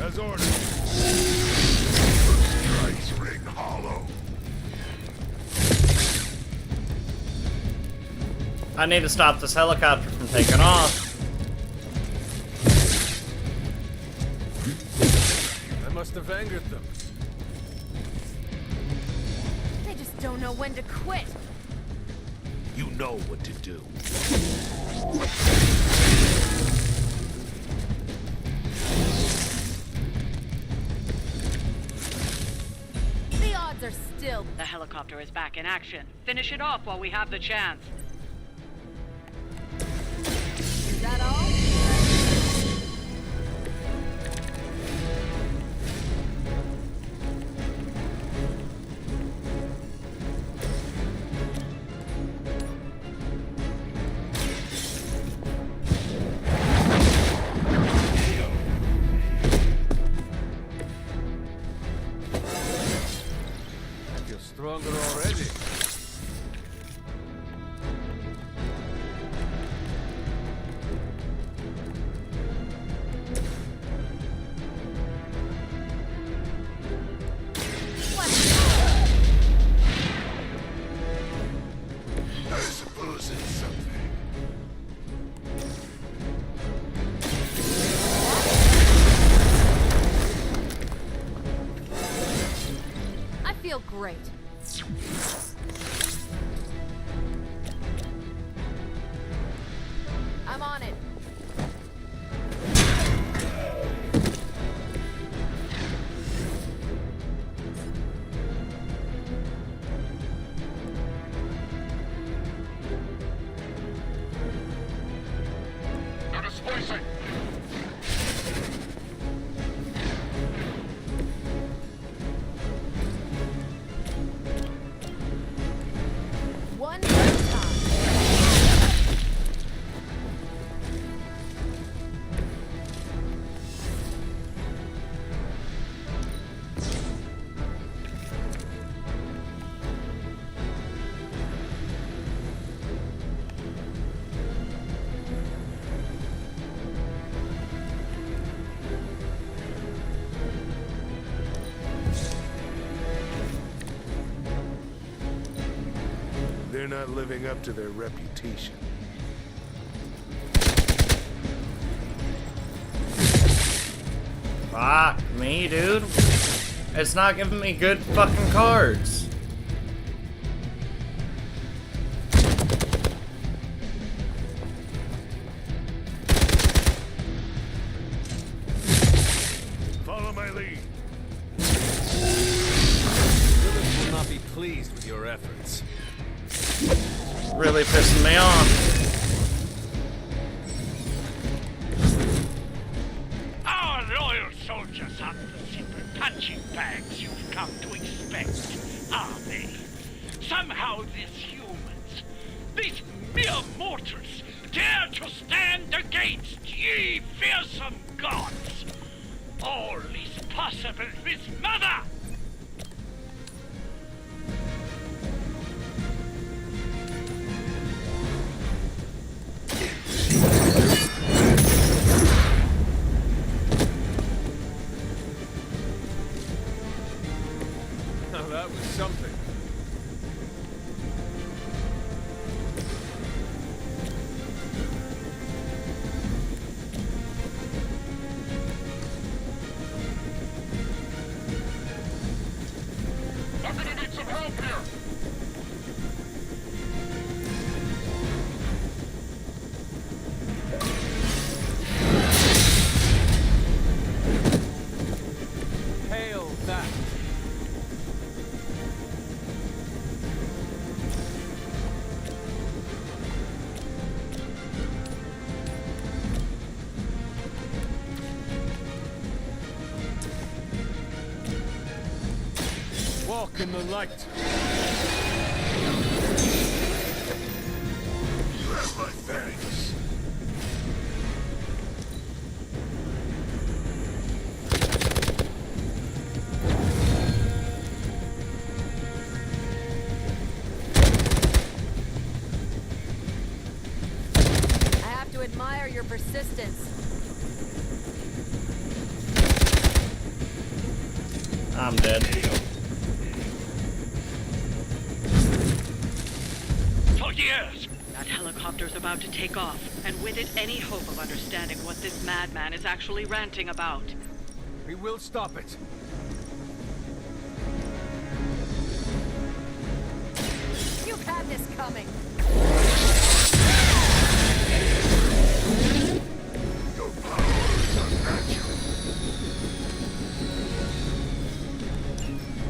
As ordered. Strikes ring hollow. I need to stop this helicopter from taking off. I must have angered them. They just don't know when to quit. You know what to do. The odds are still. The helicopter is back in action. Finish it off while we have the chance. Is that all? Great. I'm on it. They're displacing. One at a time. They're not living up to their reputation. Fuck me, dude. It's not giving me good fucking cards. Follow my lead. Lilith will not be pleased with your efforts. Really pissing me off. Our loyal soldiers aren't the simple punching bags you've come to expect, are they? Somehow these humans, these mere mortals, dare to stand against ye fearsome gods. All is possible with Mother! Now that was something. I'm gonna need some help here. Hail that. Walk in the light. You have my thanks. I have to admire your persistence. I'm dead. For years, That helicopter's about to take off, and with it, any hope of understanding what this madman is actually ranting about. We will stop it. You've had this coming. Your power is unnatural.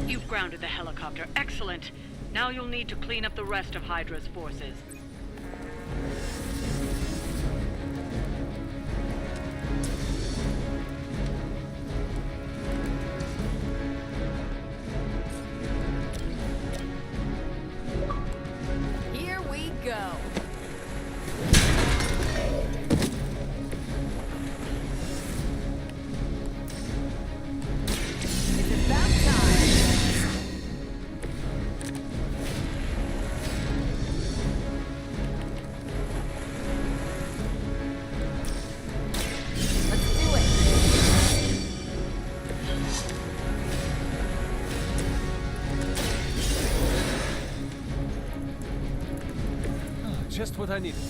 You've grounded the helicopter. Excellent. Now you'll need to clean up the rest of Hydra's forces. Here we go. It's about time. Let's do it. Just what I needed.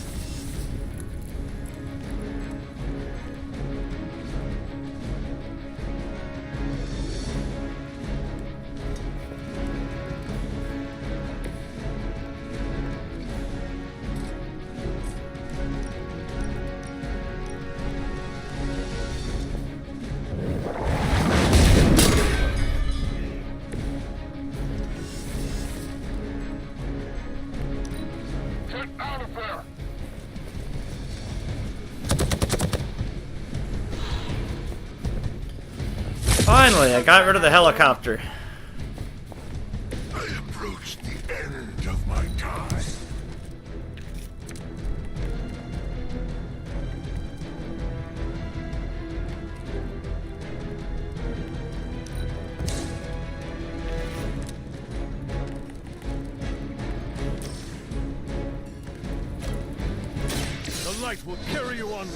Finally, I got rid of the helicopter. I approach the end of my time. The light will carry you onward.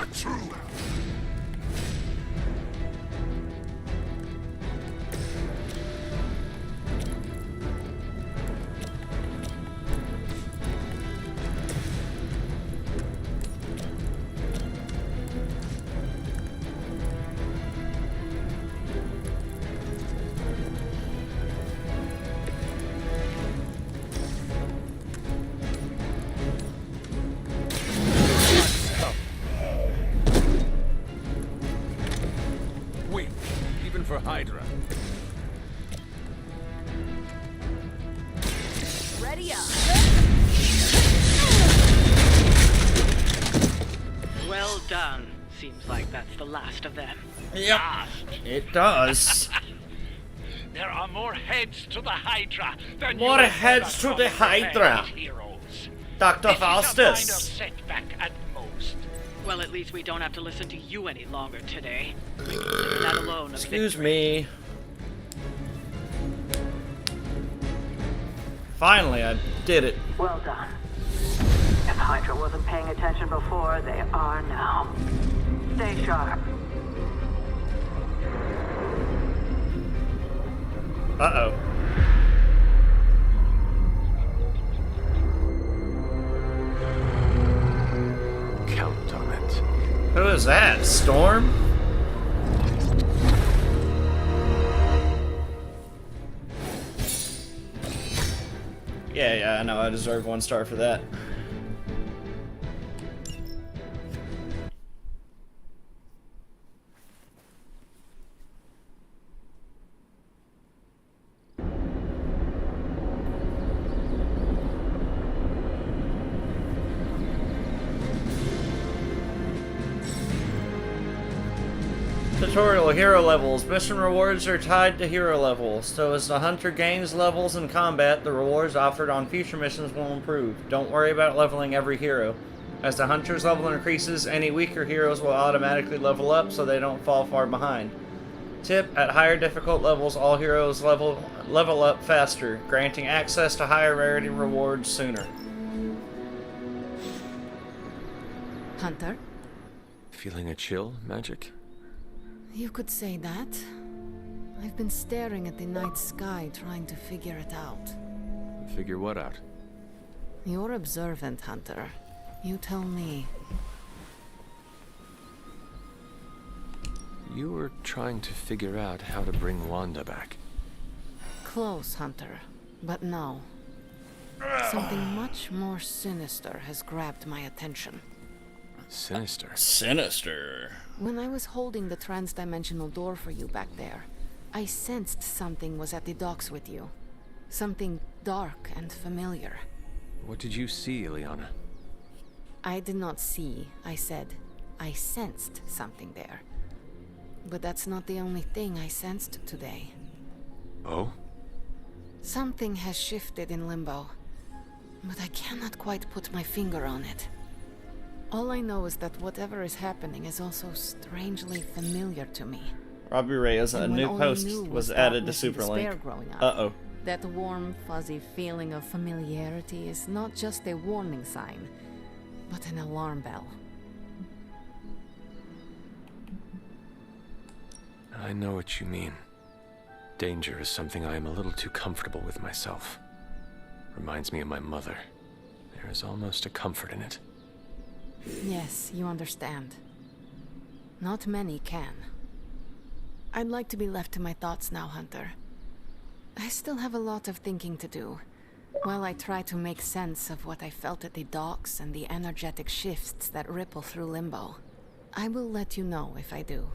A true. Weak, even for Hydra. Ready up. Well done. Seems like that's the last of them. Yep, it does. There are more heads to the Hydra than More you have heads ever to the prepared, Hydra. heroes. Dr. This is a minor Faustus. setback at most. Well, at least we don't have to listen to you any longer today. Consider that alone a Excuse victory. me. Finally, I did it. Well done. If Hydra wasn't paying attention before, they are now. Stay sharp. Uh-oh. Count on it. Who is that? Storm? Yeah, I know. I deserve 1 star for that. Tutorial hero levels. Mission rewards are tied to hero levels, so as the hunter gains levels in combat, the rewards offered on future missions will improve. Don't worry about leveling every hero. As the hunter's level increases, any weaker heroes will automatically level up so they don't fall far behind. Tip: at higher difficult levels, all heroes level up faster, granting access to higher rarity rewards sooner. Hunter? Feeling a chill, Magic? You could say that. I've been staring at the night sky trying to figure it out. Figure what out? You're observant, Hunter. You tell me. You were trying to figure out how to bring Wanda back. Close, Hunter. But no. Something much more sinister has grabbed my attention. Sinister? Sinister? When I was holding the trans-dimensional door for you back there, I sensed something was at the docks with you. Something dark and familiar. What did you see, Ileana? I did not see, I said. I sensed something there. But that's not the only thing I sensed today. Oh? Something has shifted in Limbo, but I cannot quite put my finger on it. All I know is that whatever is happening is also strangely familiar to me. Robbie Reyes, a And when new all I post knew was was added to darkness and despair Superlink. growing up, Uh-oh. That warm, fuzzy feeling of familiarity is not just a warning sign, but an alarm bell. I know what you mean. Danger is something I am a little too comfortable with myself. Reminds me of my mother. There is almost a comfort in it. Yes, you understand. Not many can. I'd like to be left to my thoughts now, Hunter. I still have a lot of thinking to do, while I try to make sense of what I felt at the docks and the energetic shifts that ripple through Limbo. I will let you know if I do.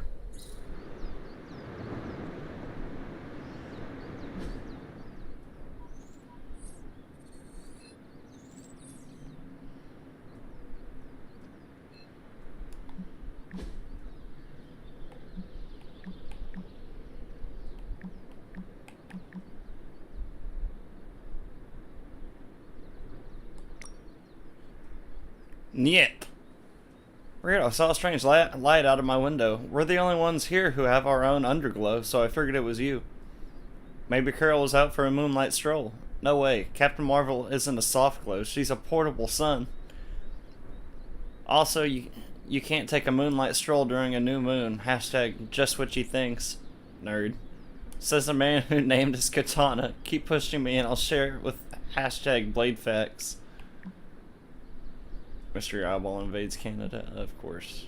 Niet. Weird, I saw a strange light out of my window. We're the only ones here who have our own underglow, so I figured it was you. Maybe Carol was out for a moonlight stroll. No way. Captain Marvel isn't a soft glow. She's a portable sun. Also, you can't take a moonlight stroll during a new moon. Hashtag just what she thinks. Nerd. Says the man who named his katana. Keep pushing me and I'll share it with hashtag Blade Facts. Mystery Eyeball invades Canada, of course.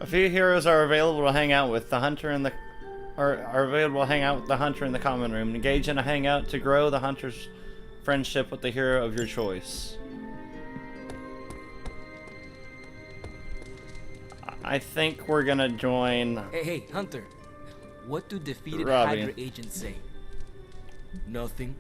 A few heroes are available to hang out with the hunter in the common room. Engage in a hangout to grow the hunter's friendship with the hero of your choice. I think we're gonna join. Hey, Hunter. What do defeated Robbie. Hydra agents say? Nothing.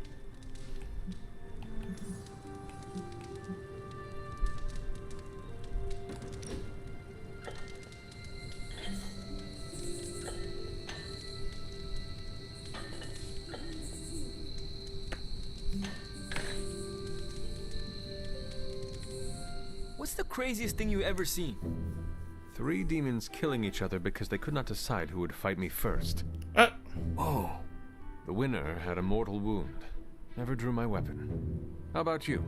What's the craziest thing you ever seen? 3 demons killing each other because they could not decide who would fight me first. Whoa. The winner had a mortal wound. Never drew my weapon. How about you?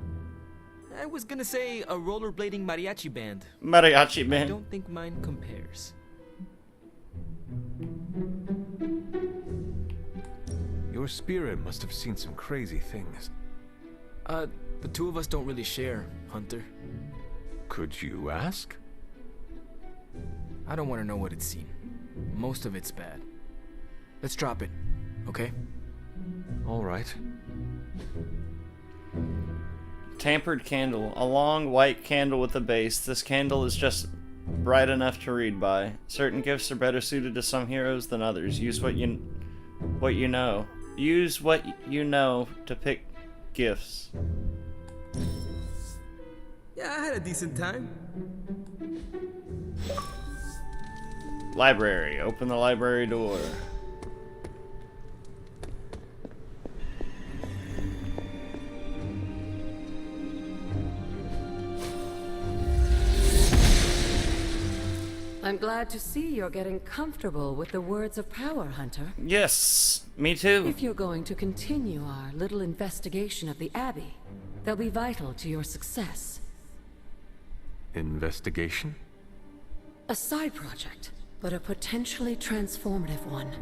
I was gonna say a rollerblading mariachi band. Mariachi band. I don't think mine compares. Your spirit must have seen some crazy things. The two of us don't really share, Hunter. Could you ask? I don't want to know what it's seen. Most of it's bad. Let's drop it, okay? All right. Tampered candle. A long white candle with a base. This candle is just bright enough to read by. Certain gifts are better suited to some heroes than others. Use what you know. Use what you know to pick gifts. Yeah, I had a decent time. Library. Open the library door. I'm glad to see you're getting comfortable with the words of power, Hunter. Yes, me too. If you're going to continue our little investigation of the Abbey, they'll be vital to your success. Investigation? A side project, but a potentially transformative one.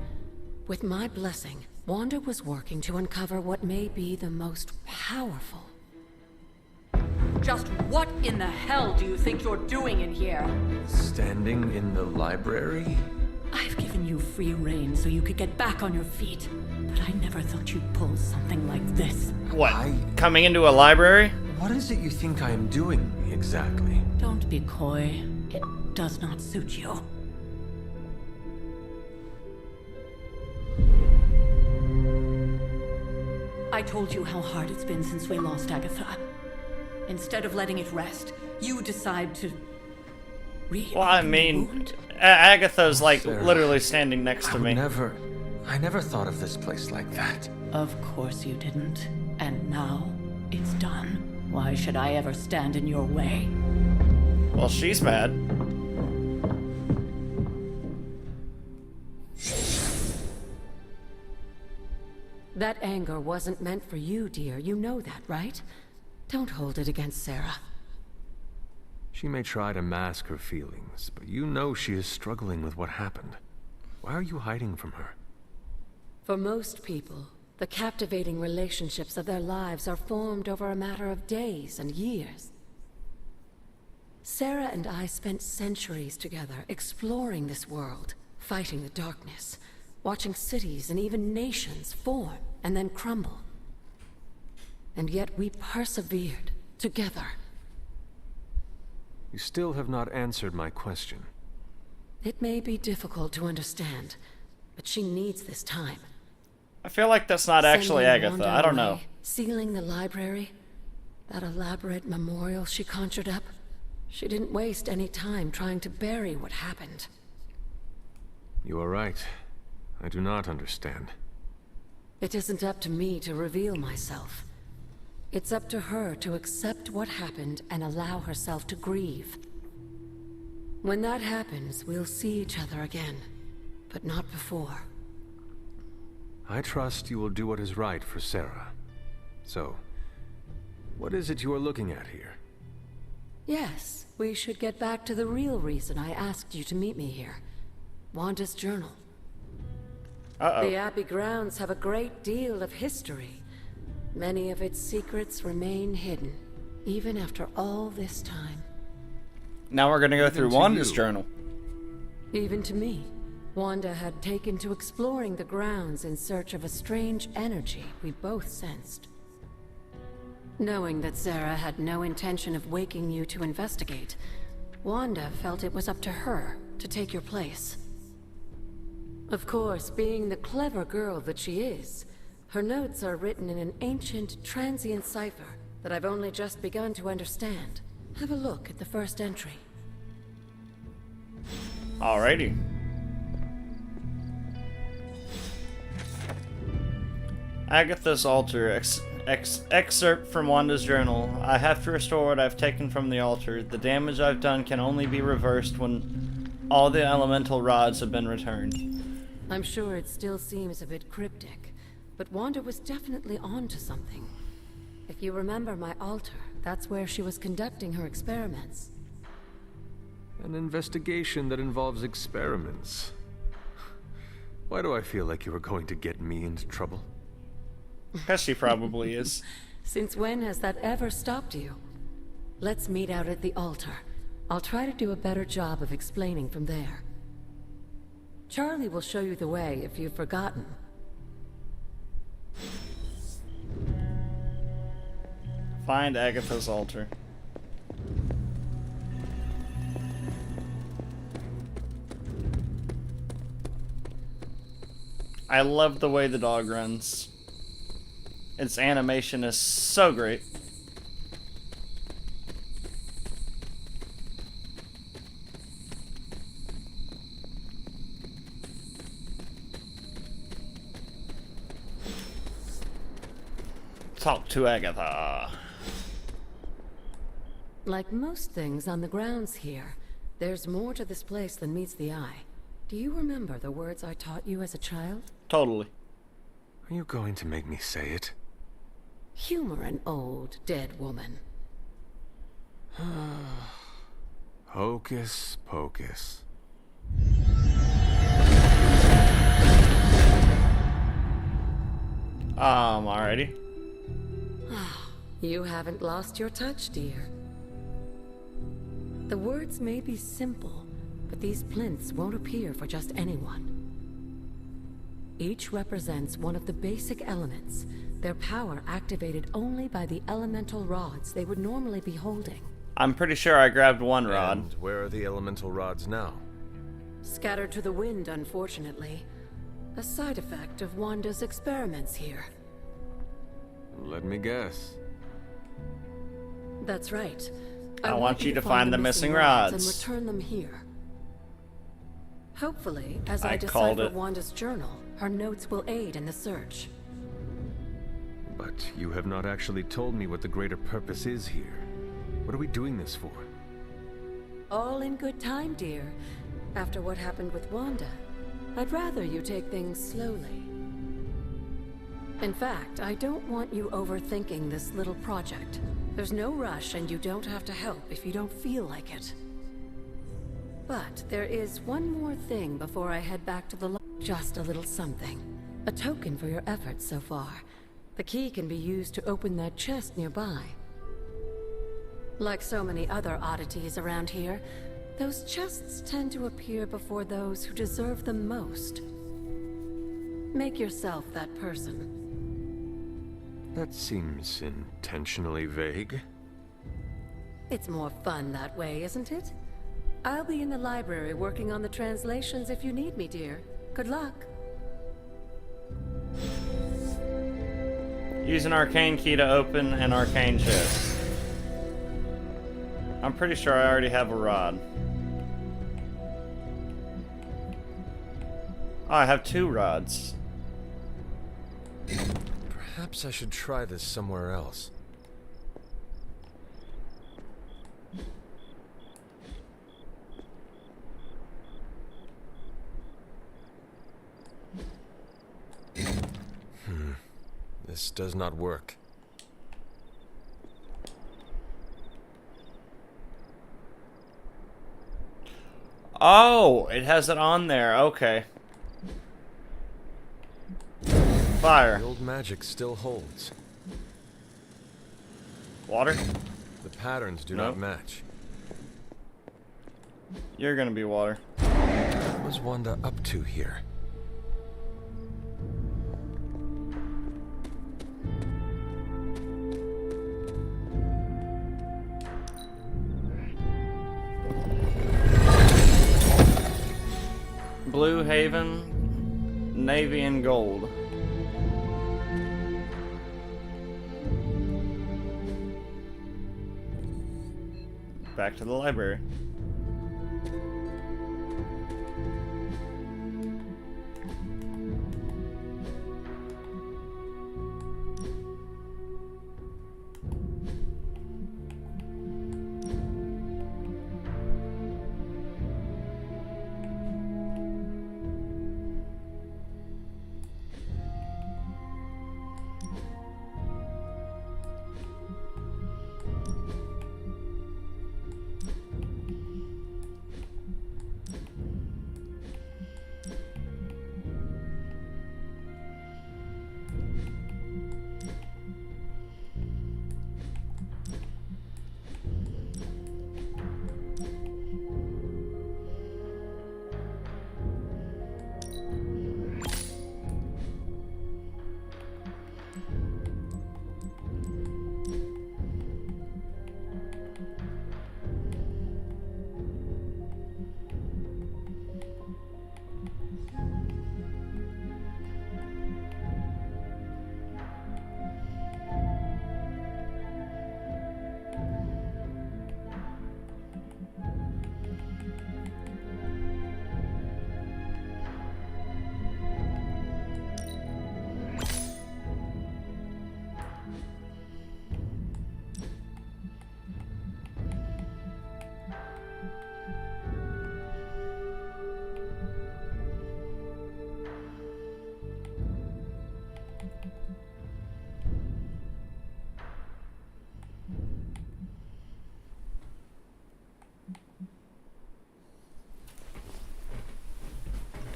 With my blessing, Wanda was working to uncover what may be the most powerful. Just what in the hell do you think you're doing in here? Standing in the library? I've given you free rein so you could get back on your feet, but I never thought you'd pull something like this. What? Coming into a library? What is it you think I am doing, exactly? Don't be coy. It does not suit you. I told you how hard it's been since we lost Agatha. Instead of letting it rest, you decide to Well, I mean, Agatha's like Sarah, literally standing next to me. I never thought of this place like that. Of course you didn't. And now, it's done. Why should I ever stand in your way? Well, she's mad. That anger wasn't meant for you, dear. You know that, right? Don't hold it against Sarah. She may try to mask her feelings, but you know she is struggling with what happened. Why are you hiding from her? For most people, the captivating relationships of their lives are formed over a matter of days and years. Sarah and I spent centuries together exploring this world, fighting the darkness, watching cities and even nations form and then crumble. And yet we persevered together. You still have not answered my question. It may be difficult to understand, but she needs this time. I feel like that's not actually Sending Agatha. Wanda I don't away, know. Sealing the library, that elaborate memorial she conjured up. She didn't waste any time trying to bury what happened. You are right. I do not understand. It isn't up to me to reveal myself. It's up to her to accept what happened and allow herself to grieve. When that happens, we'll see each other again, but not before. I trust you will do what is right for Sarah. So, what is it you are looking at here? Yes, we should get back to the real reason I asked you to meet me here. Wanda's journal. The Abbey grounds have a great deal of history. Many of its secrets remain hidden, even after all this time. Now we're gonna go through Wanda's journal. Even to me, Wanda had taken to exploring the grounds in search of a strange energy we both sensed. Knowing that Sarah had no intention of waking you to investigate, Wanda felt it was up to her to take your place. Of course, being the clever girl that she is, her notes are written in an ancient, transient cipher that I've only just begun to understand. Have a look at the first entry. Alrighty. Agatha's altar. Excerpt from Wanda's journal. I have to restore what I've taken from the altar. The damage I've done can only be reversed when all the elemental rods have been returned. I'm sure it still seems a bit cryptic, but Wanda was definitely onto something. If you remember my altar, that's where she was conducting her experiments. An investigation that involves experiments. Why do I feel like you are going to get me into trouble? Because she probably is. Since when has that ever stopped you? Let's meet out at the altar. I'll try to do a better job of explaining from there. Charlie will show you the way if you've forgotten. Find Agatha's altar. I love the way the dog runs. Its animation is so great. Talk to Agatha. Like most things on the grounds here, there's more to this place than meets the eye. Do you remember the words I taught you as a child? Totally. Are you going to make me say it? Humor an old, dead woman. Hocus pocus. Alrighty. You haven't lost your touch, dear. The words may be simple, but these plinths won't appear for just anyone. Each represents one of the basic elements, their power activated only by the elemental rods they would normally be holding. I'm pretty sure I grabbed one rod. And where are the elemental rods now? Scattered to the wind, unfortunately. A side effect of Wanda's experiments here. Let me guess. That's right. I want you to find the missing rods and return them here. Hopefully, as I decipher Wanda's journal, her notes will aid in the search. But you have not actually told me what the greater purpose is here. What are we doing this for? All in good time, dear. After what happened with Wanda, I'd rather you take things slowly. In fact, I don't want you overthinking this little project. There's no rush, and you don't have to help if you don't feel like it. But there is one more thing before I head back to the just a little something. A token for your efforts so far. The key can be used to open that chest nearby. Like so many other oddities around here, Those chests tend to appear before those who deserve them most. Make yourself that person. That seems intentionally vague. It's more fun that way, isn't it? I'll be in the library working on the translations if you need me, dear. Good luck. Use an arcane key to open an arcane chest. I'm pretty sure I already have a rod. Oh, I have 2 rods. Perhaps I should try this somewhere else. This does not work. Oh, it has it on there. Okay. Fire. The old magic still holds. Water? The patterns do Nope. not match. You're gonna be water. What was Wanda up to here? Blue Haven, navy and gold. Back to the library.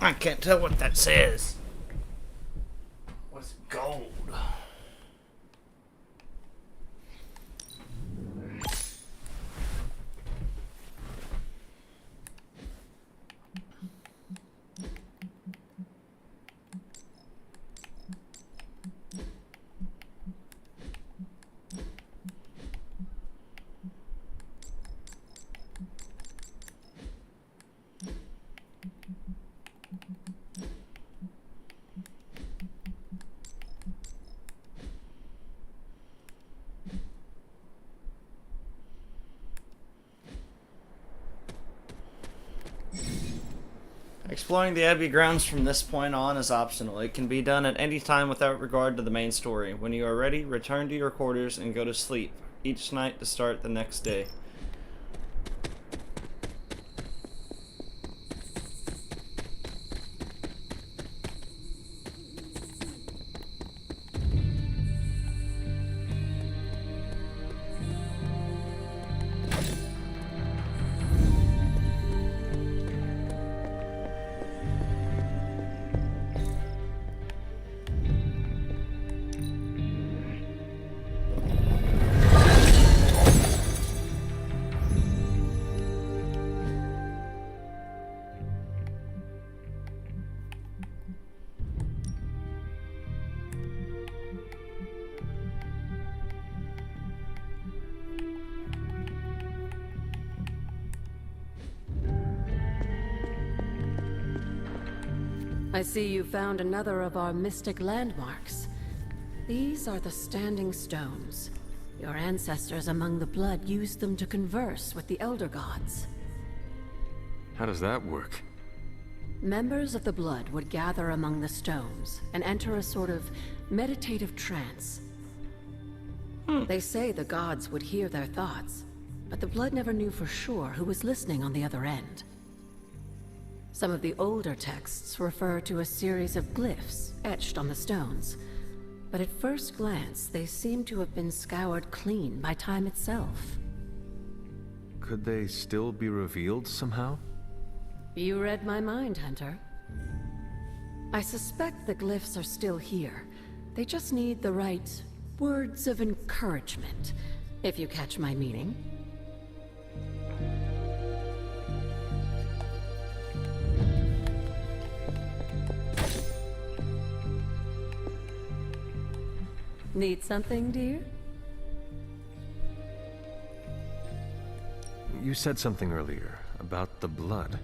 I can't tell what that says. What's gold? Exploring the Abbey grounds from this point on is optional. It can be done at any time without regard to the main story. When you are ready, return to your quarters and go to sleep each night to start the next day. I see you found another of our mystic landmarks. These are the Standing Stones. Your ancestors among the blood used them to converse with the Elder Gods. How does that work? Members of the blood would gather among the stones and enter a sort of meditative trance. They say the gods would hear their thoughts, but the blood never knew for sure who was listening on the other end. Some of the older texts refer to a series of glyphs etched on the stones, but at first glance they seem to have been scoured clean by time itself. Could they still be revealed somehow? You read my mind, Hunter. I suspect the glyphs are still here. They just need the right words of encouragement, if you catch my meaning. Need something, dear? You said something earlier about the blood.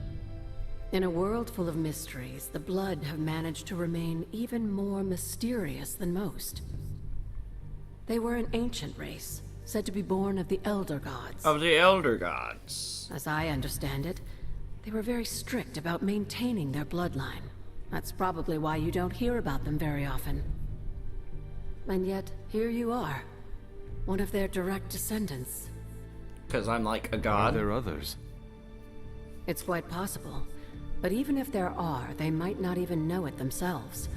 In a world full of mysteries, the blood have managed to remain even more mysterious than most. They were an ancient race, said to be born of the Elder Gods. Of the Elder Gods. As I understand it, they were very strict about maintaining their bloodline. That's probably why you don't hear about them very often. And yet, here you are, one of their direct descendants. Because I'm like a god? Are there others? It's quite possible. But even if there are, they might not even know it themselves.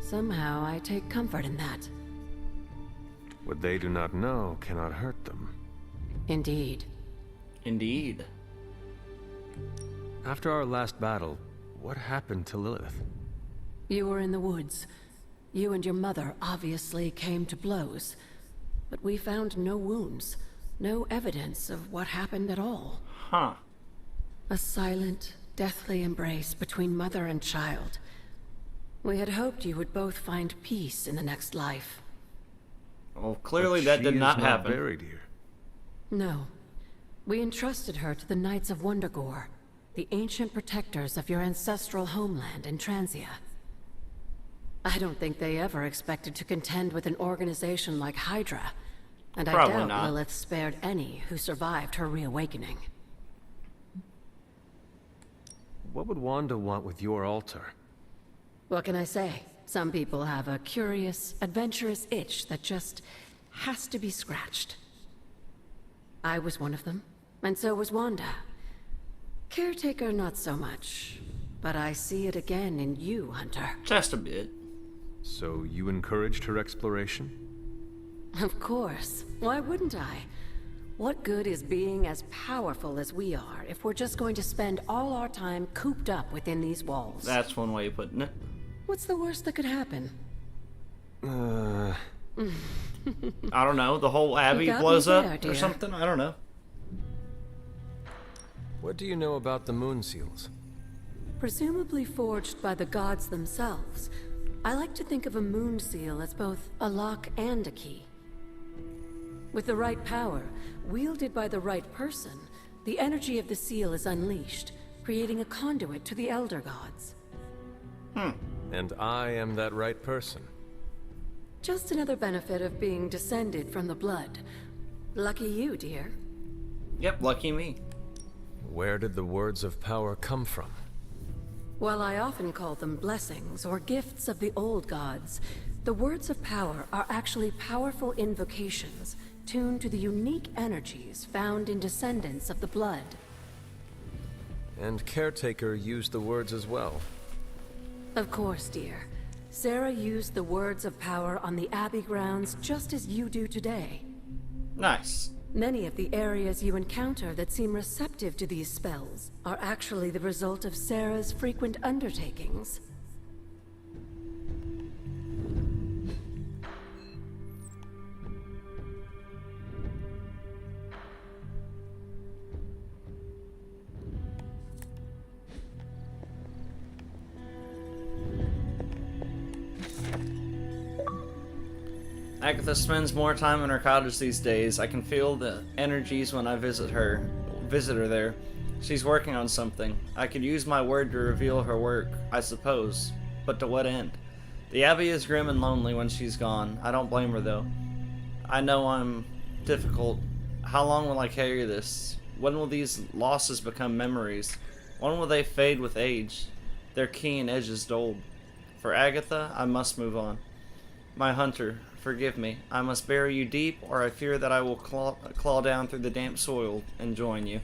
Somehow, I take comfort in that. What they do not know cannot hurt them. Indeed. Indeed. After our last battle, what happened to Lilith? You were in the woods. You and your mother obviously came to blows. But we found no wounds, no evidence of what happened at all. Huh. A silent, deathly embrace between mother and child. We had hoped you would both find peace in the next life. Well, clearly that did not happen. Buried here. No. We entrusted her to the Knights of Wundagore, the ancient protectors of your ancestral homeland in Transia. I don't think they ever expected to contend with an organization like Hydra, and I doubt Lilith spared any who survived her reawakening. What would Wanda want with your altar? What can I say? Some people have a curious, adventurous itch that just has to be scratched. I was one of them, and so was Wanda. Caretaker, not so much. But I see it again in you, Hunter. Just a bit. So you encouraged her exploration? Of course. Why wouldn't I? What good is being as powerful as we are if we're just going to spend all our time cooped up within these walls? That's one way of putting it. What's the worst that could happen? I don't know. The whole Abbey blows up or something? I don't know. What do you know about the Moon Seals? Presumably forged by the gods themselves. I like to think of a moon seal as both a lock and a key. With the right power, wielded by the right person, the energy of the seal is unleashed, creating a conduit to the Elder Gods. And I am that right person. Just another benefit of being descended from the blood. Lucky you, dear. Yep, lucky me. Where did the words of power come from? While I often call them blessings or gifts of the old gods, the words of power are actually powerful invocations tuned to the unique energies found in descendants of the blood. And Caretaker used the words as well. Of course, dear. Sarah used the words of power on the Abbey grounds just as you do today. Nice. Many of the areas you encounter that seem receptive to these spells are actually the result of Sarah's frequent undertakings. Agatha spends more time in her cottage these days. I can feel the energies when I visit her there. She's working on something. I could use my word to reveal her work, I suppose. But to what end? The Abbey is grim and lonely when she's gone. I don't blame her, though. I know I'm difficult. How long will I carry this? When will these losses become memories? When will they fade with age? Their keen edges dulled. For Agatha, I must move on. My hunter, forgive me. I must bury you deep, or I fear that I will claw down through the damp soil and join you.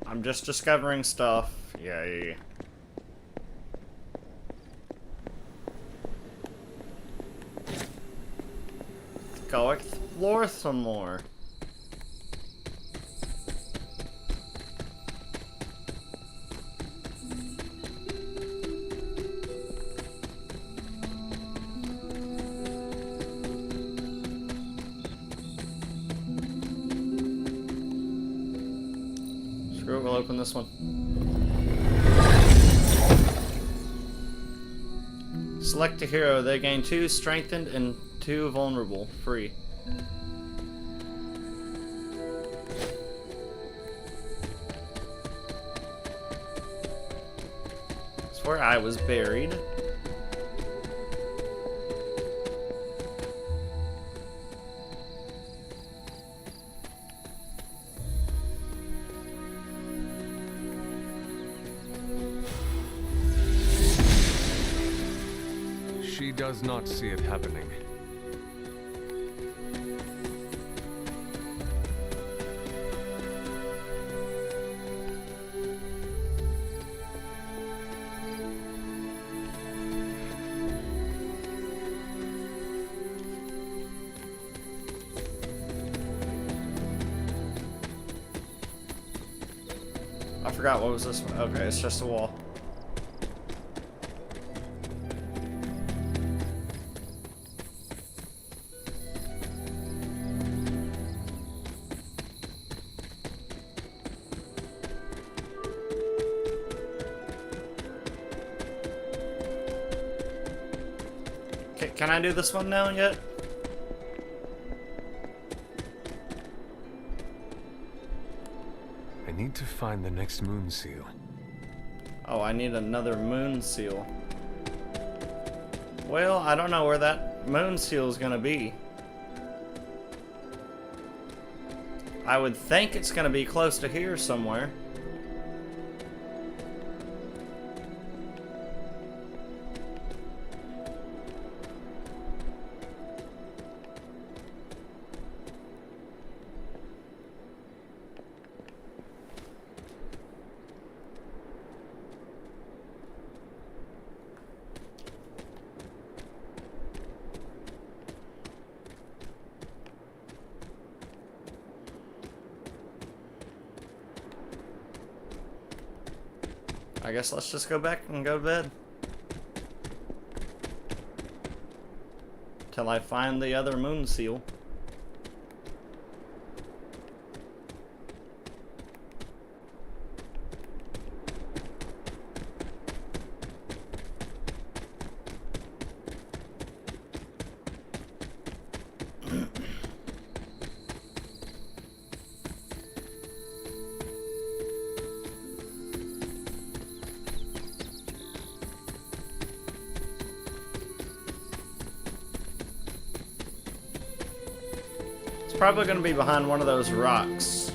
I'm just discovering stuff. Yay. Let's go explore some more. We'll open this one. Select a hero. They gain 2 strengthened and 2 vulnerable. Free. That's where I was buried. She does not see it happening. I forgot what was this one. Okay, it's just a wall. Can I do this one now yet? I need to find the next moon seal. Oh, I need another moon seal. Well, I don't know where that moon seal is gonna be. I would think it's gonna be close to here somewhere. I guess let's just go back and go to bed. Till I find the other moon seal. Probably gonna be behind one of those rocks.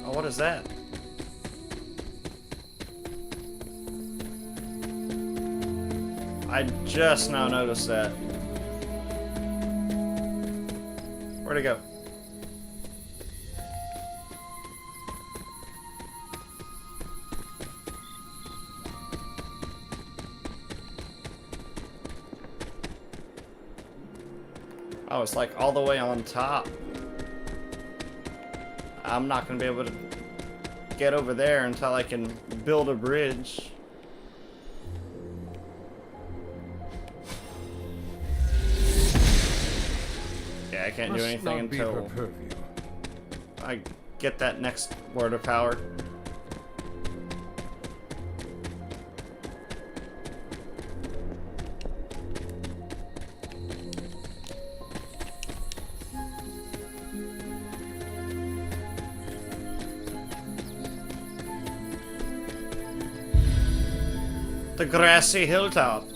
Oh, what is that? I just now noticed that. Where'd it go? Oh, it's like all the way on top. I'm not gonna be able to get over there until I can build a bridge. I can't do anything until I get that next word of power. The grassy hilltop.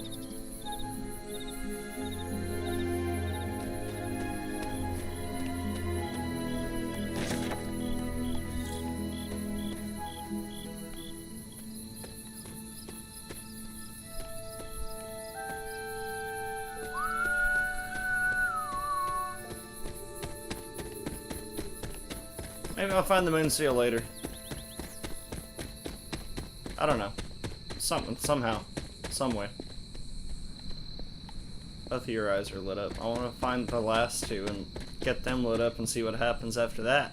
Maybe I'll find the moon seal later. I don't know. Somehow. Someway. Both of your eyes are lit up. I want to find the last two and get them lit up and see what happens after that.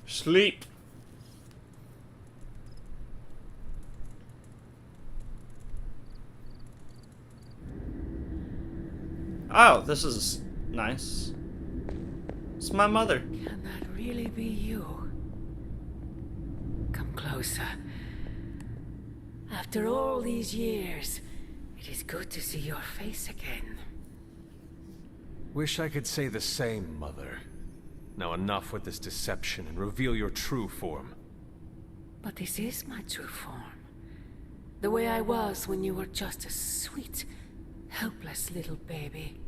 Sleep. Oh, this is nice. It's my mother. Can that really be you? Come closer. After all these years, it is good to see your face again. Wish I could say the same, Mother. Now enough with this deception and reveal your true form. But this is my true form. The way I was when you were just a sweet, helpless little baby.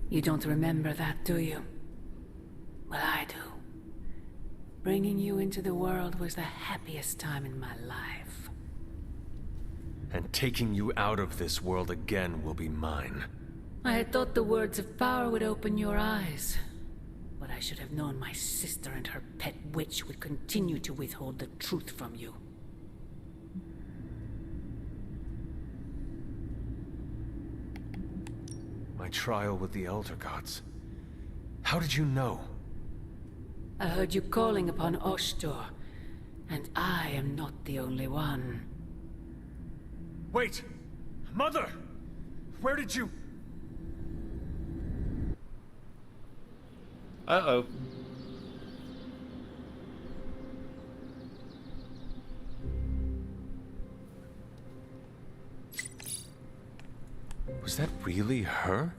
You don't remember that, do you? Well, I do. Bringing you into the world was the happiest time in my life. And taking you out of this world again will be mine. I had thought the words of power would open your eyes. But I should have known my sister and her pet witch would continue to withhold the truth from you. My trial with the Elder Gods. How did you know? I heard you calling upon Oshtur, and I am not the only one. Wait! Mother! Where did you... Uh-oh. Was that really her?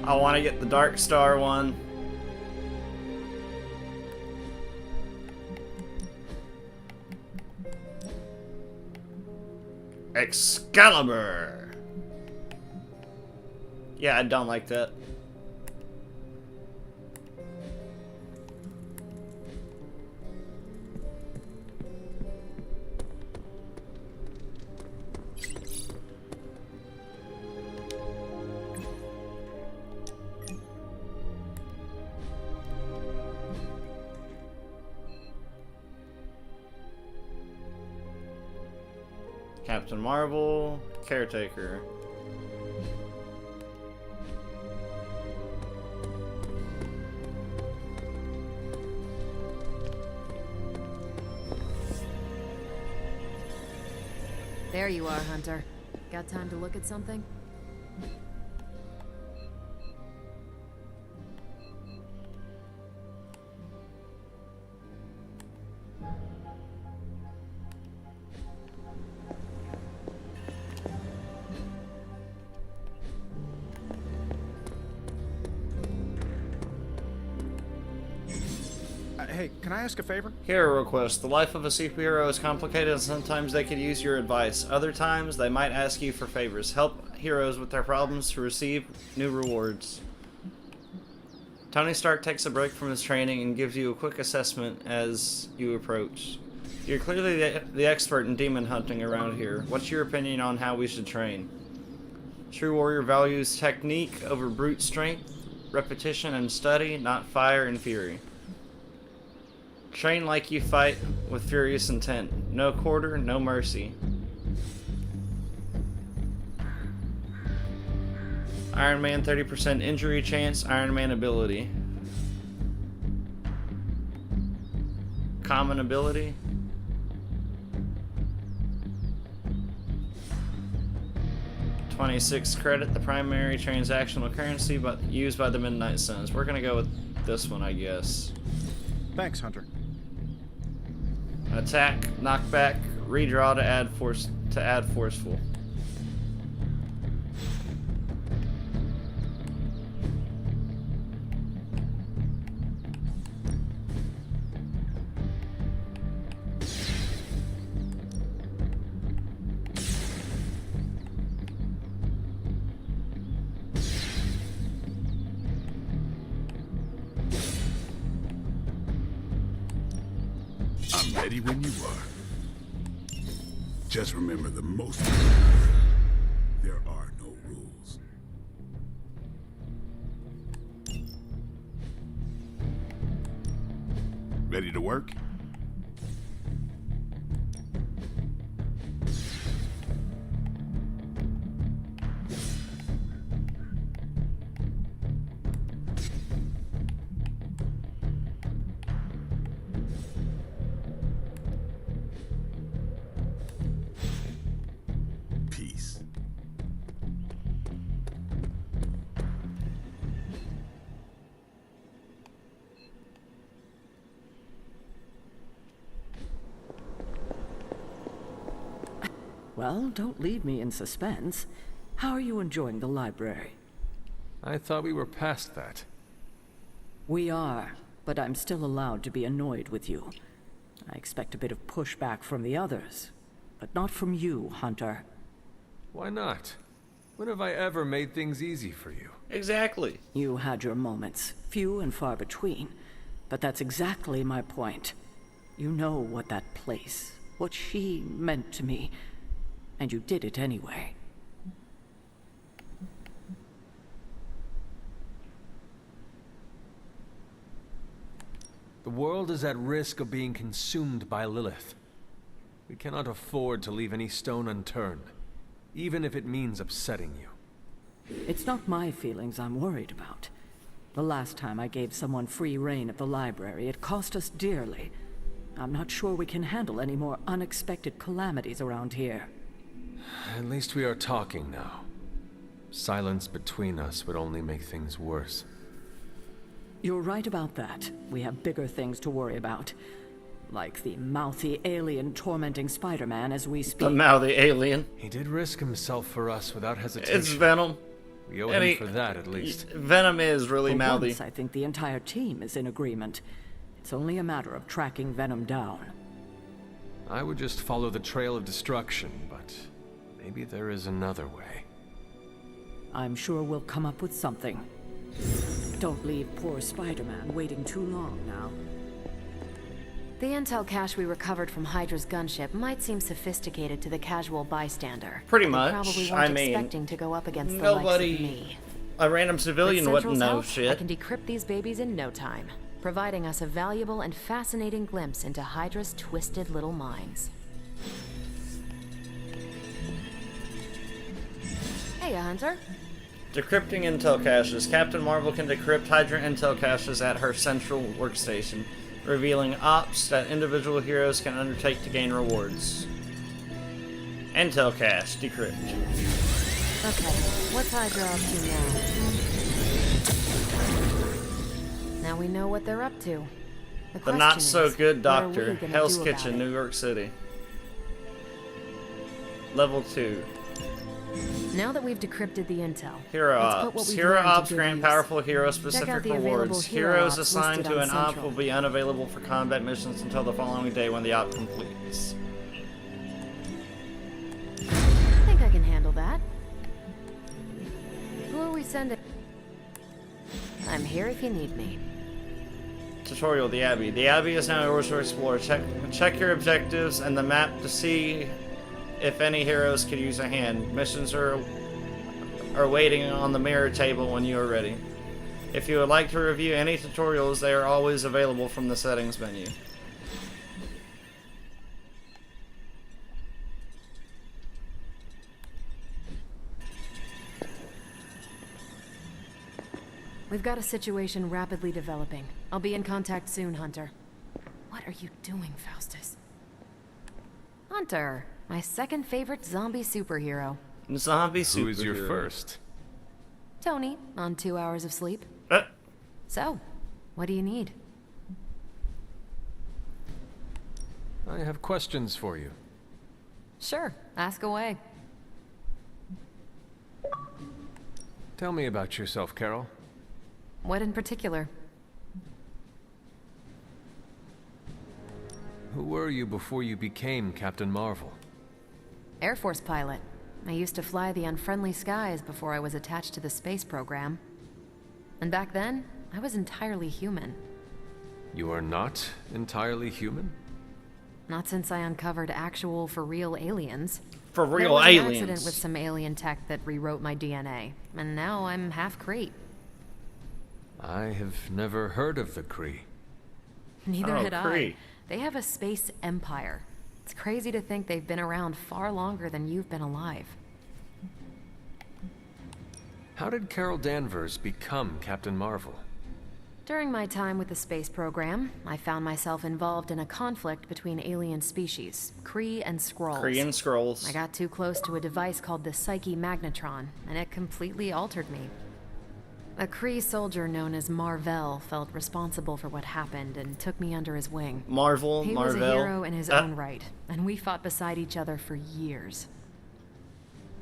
I want to get the Dark Star one. Excalibur! Yeah, I don't like that. Captain Marvel, Caretaker. There you are, Hunter. Got time to look at something? Hey, can I ask a favor? Hero request. The life of a superhero is complicated and sometimes they could use your advice. Other times, they might ask you for favors. Help heroes with their problems to receive new rewards. Tony Stark takes a break from his training and gives you a quick assessment as you approach. You're clearly the expert in demon hunting around here. What's your opinion on how we should train? True warrior values technique over brute strength, repetition and study, not fire and fury. Train like you fight with furious intent. No quarter, no mercy. Iron Man 30% injury chance, Iron Man ability. Common ability. $26 credit, the primary transactional currency but used by the Midnight Suns. We're gonna go with this one, I guess. Thanks, Hunter. Attack, knockback, redraw to add forceful. I'm ready when you are. Just remember the most. There are no rules. Ready to work? Well, don't leave me in suspense. How are you enjoying the library? I thought we were past that. We are, but I'm still allowed to be annoyed with you. I expect a bit of pushback from the others, but not from you, Hunter. Why not? When have I ever made things easy for you? Exactly. You had your moments, few and far between, but that's exactly my point. You know what that place, what she meant to me, and you did it anyway. The world is at risk of being consumed by Lilith. We cannot afford to leave any stone unturned, even if it means upsetting you. It's not my feelings I'm worried about. The last time I gave someone free rein at the library, it cost us dearly. I'm not sure we can handle any more unexpected calamities around here. At least we are talking now. Silence between us would only make things worse. You're right about that. We have bigger things to worry about. Like the mouthy alien tormenting Spider-Man as we speak. The mouthy alien. He did risk himself for us without hesitation. It's Venom. We owe him for that, at least. Venom is really mouthy. Once, I think the entire team is in agreement. It's only a matter of tracking Venom down. I would just follow the trail of destruction, but maybe there is another way. I'm sure we'll come up with something. Don't leave poor Spider-Man waiting too long now. The intel cache we recovered from Hydra's gunship might seem sophisticated to the casual bystander. Pretty They much. probably I weren't mean, expecting to go up against the likes of me. A random civilian With wouldn't Central's know help, shit. I can decrypt these babies in no time, providing us a valuable and fascinating glimpse into Hydra's twisted little minds. Hey, Hunter. Decrypting intel caches. Captain Marvel can decrypt Hydra intel caches at her central workstation, revealing ops that individual heroes can undertake to gain rewards. Intel cache, decrypt. Okay, what's Hydra up to now? Now we know what they're up to. The not-so-good what are we doctor, gonna Hell's do about Kitchen, it? New York City. Level 2. Now that we've decrypted the intel, Hero let's put what Ops. we've Hero learned to Ops good grant use. powerful Check out hero-specific the available rewards. hero Heroes ops assigned listed to on an op Central. will be unavailable for combat missions until the following day when the op completes. I think I can handle that. Who are we sending? I'm here if you need me. Tutorial, the Abbey. The Abbey is now yours to explore. Check your objectives and the map to see if any heroes could use a hand. Missions are waiting on the mirror table when you are ready. If you would like to review any tutorials, they are always available from the settings menu. We've got a situation rapidly developing. I'll be in contact soon, Hunter. What are you doing, Faustus? Hunter, my second favorite zombie superhero. Zombie superhero. Who is your first? Tony, on 2 hours of sleep. So, what do you need? I have questions for you. Sure, ask away. Tell me about yourself, Carol. What in particular? Who were you before you became Captain Marvel? Air Force pilot. I used to fly the unfriendly skies before I was attached to the space program. And back then, I was entirely human. You are not entirely human? Not since I uncovered actual, for-real aliens. For real aliens. There was an accident aliens. with some alien tech that rewrote my DNA, and now I'm half Kree. I have never heard of the Kree. Neither had Kree. I. They have a space empire. It's crazy to think they've been around far longer than you've been alive. How did Carol Danvers become Captain Marvel? During my time with the space program, I found myself involved in a conflict between alien species, Kree and Skrulls. Kree and Skrulls. I got too close to a device called the Psyche Magnetron, and it completely altered me. A Kree soldier known as Mar-Vell felt responsible for what happened and took me under his wing. Marvel, He Mar-Vell. was a hero in his own right, and we fought beside each other for years.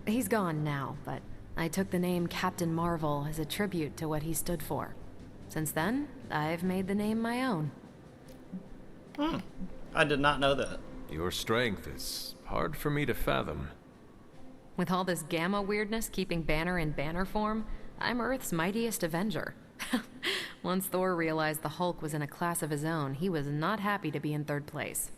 He's gone now, but I took the name Captain Marvel as a tribute to what he stood for. Since then, I've made the name my own. I did not know that. Your strength is hard for me to fathom. With all this gamma weirdness keeping Banner in banner form, I'm Earth's mightiest Avenger. Once Thor realized the Hulk was in a class of his own, he was not happy to be in third place.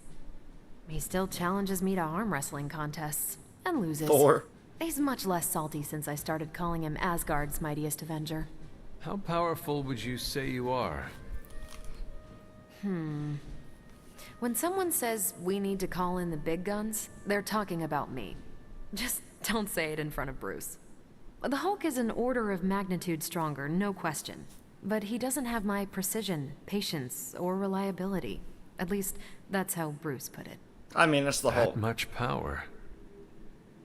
He still challenges me to arm wrestling contests, and loses. Thor. He's much less salty since I started calling him Asgard's mightiest Avenger. How powerful would you say you are? When someone says we need to call in the big guns, they're talking about me. Just don't say it in front of Bruce. The Hulk is an order of magnitude stronger, no question. But he doesn't have my precision, patience, or reliability. At least, that's how Bruce put it. I mean, it's the That Hulk. much power.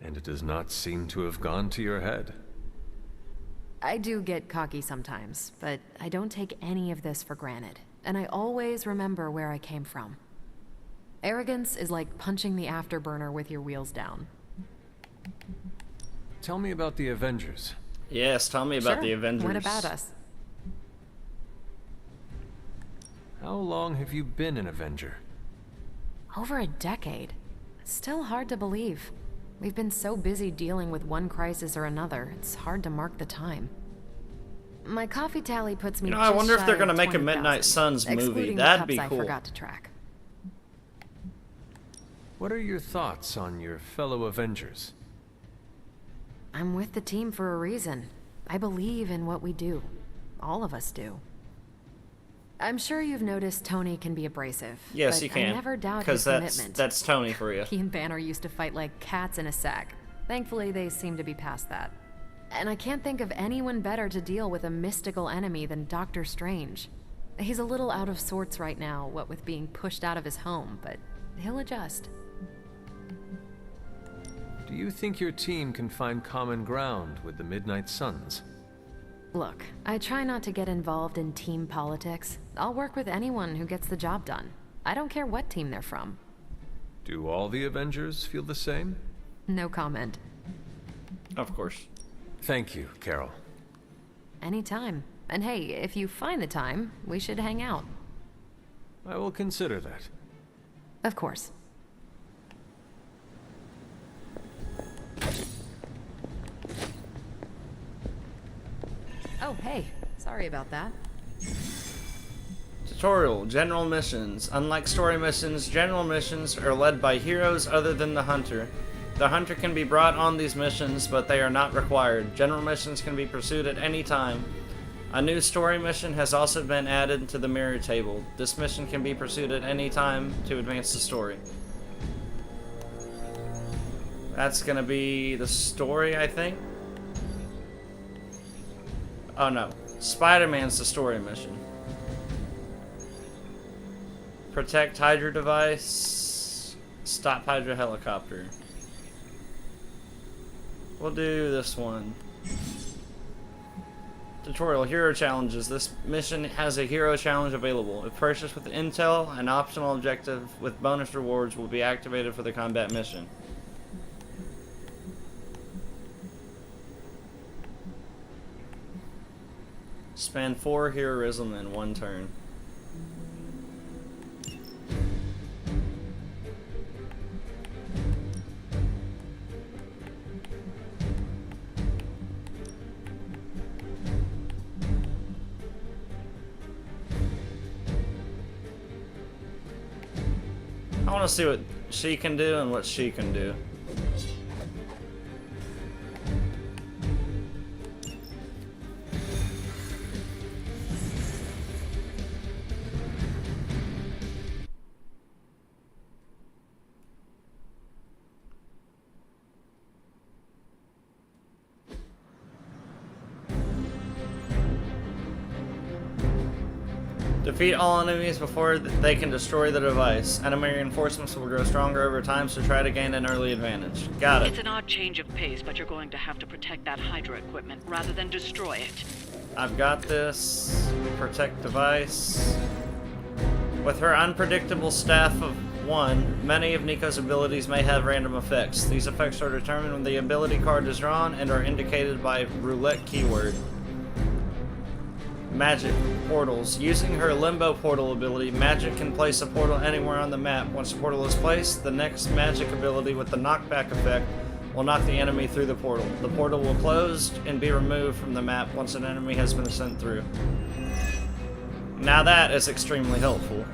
And it does not seem to have gone to your head. I do get cocky sometimes, but I don't take any of this for granted. And I always remember where I came from. Arrogance is like punching the afterburner with your wheels down. Tell me about the Avengers. Yes, tell me about Sure. the Avengers. What about us? How long have you been an Avenger? Over a decade. It's still hard to believe. We've been so busy dealing with one crisis or another, it's hard to mark the time. My coffee tally puts me You know, just I wonder if shy they're of gonna make a 20,000, Midnight Suns movie. excluding the That'd cups be I cool. forgot to track. What are your thoughts on your fellow Avengers? I'm with the team for a reason. I believe in what we do. All of us do. I'm sure you've noticed Tony can be abrasive. Yes, but he can. I never doubt Because his that's commitment. that's Tony for you. He and Banner used to fight like cats in a sack. Thankfully, they seem to be past that. And I can't think of anyone better to deal with a mystical enemy than Doctor Strange. He's a little out of sorts right now, what with being pushed out of his home, but he'll adjust. Do you think your team can find common ground with the Midnight Suns? Look, I try not to get involved in team politics. I'll work with anyone who gets the job done. I don't care what team they're from. Do all the Avengers feel the same? No comment. Of course. Thank you, Carol. Anytime. And hey, if you find the time, we should hang out. I will consider that. Of course. Oh, hey. Sorry about that. Tutorial, general missions. Unlike story missions, general missions are led by heroes other than the hunter. The hunter can be brought on these missions, but they are not required. General missions can be pursued at any time. A new story mission has also been added to the mirror table. This mission can be pursued at any time to advance the story. That's gonna be the story, I think. Oh no, Spider-Man's the story mission. Protect Hydra device. Stop Hydra helicopter. We'll do this one. Tutorial, hero challenges. This mission has a hero challenge available. If purchased with intel, an optional objective with bonus rewards will be activated for the combat mission. Spend 4 heroism in 1 turn. I want to see what she can do and what she can do. Defeat all enemies before they can destroy the device. Enemy reinforcements will grow stronger over time, so try to gain an early advantage. Got it. It's an odd change of pace, but you're going to have to protect that Hydra equipment rather than destroy it. I've got this. Protect device. With her unpredictable staff of 1, many of Nico's abilities may have random effects. These effects are determined when the ability card is drawn and are indicated by roulette keyword. Magic portals. Using her limbo portal ability, Magic can place a portal anywhere on the map. Once the portal is placed, the next magic ability with the knockback effect will knock the enemy through the portal. The portal will close and be removed from the map once an enemy has been sent through. Now that is extremely helpful.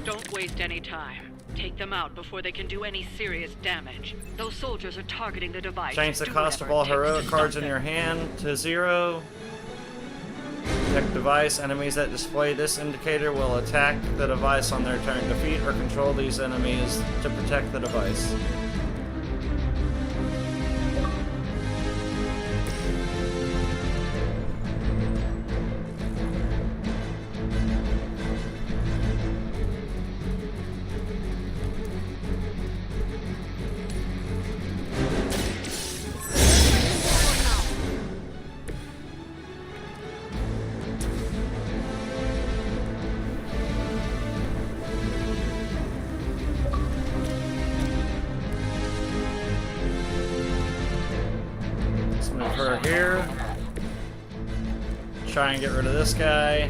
Don't waste any time. Take them out before they can do any serious damage. Those soldiers are targeting the device. Change the cost of all heroic cards in your hand to 0. Protect device. Enemies that display this indicator will attack the device on their turn. Defeat or control these enemies to protect the device. Here. Try and get rid of this guy.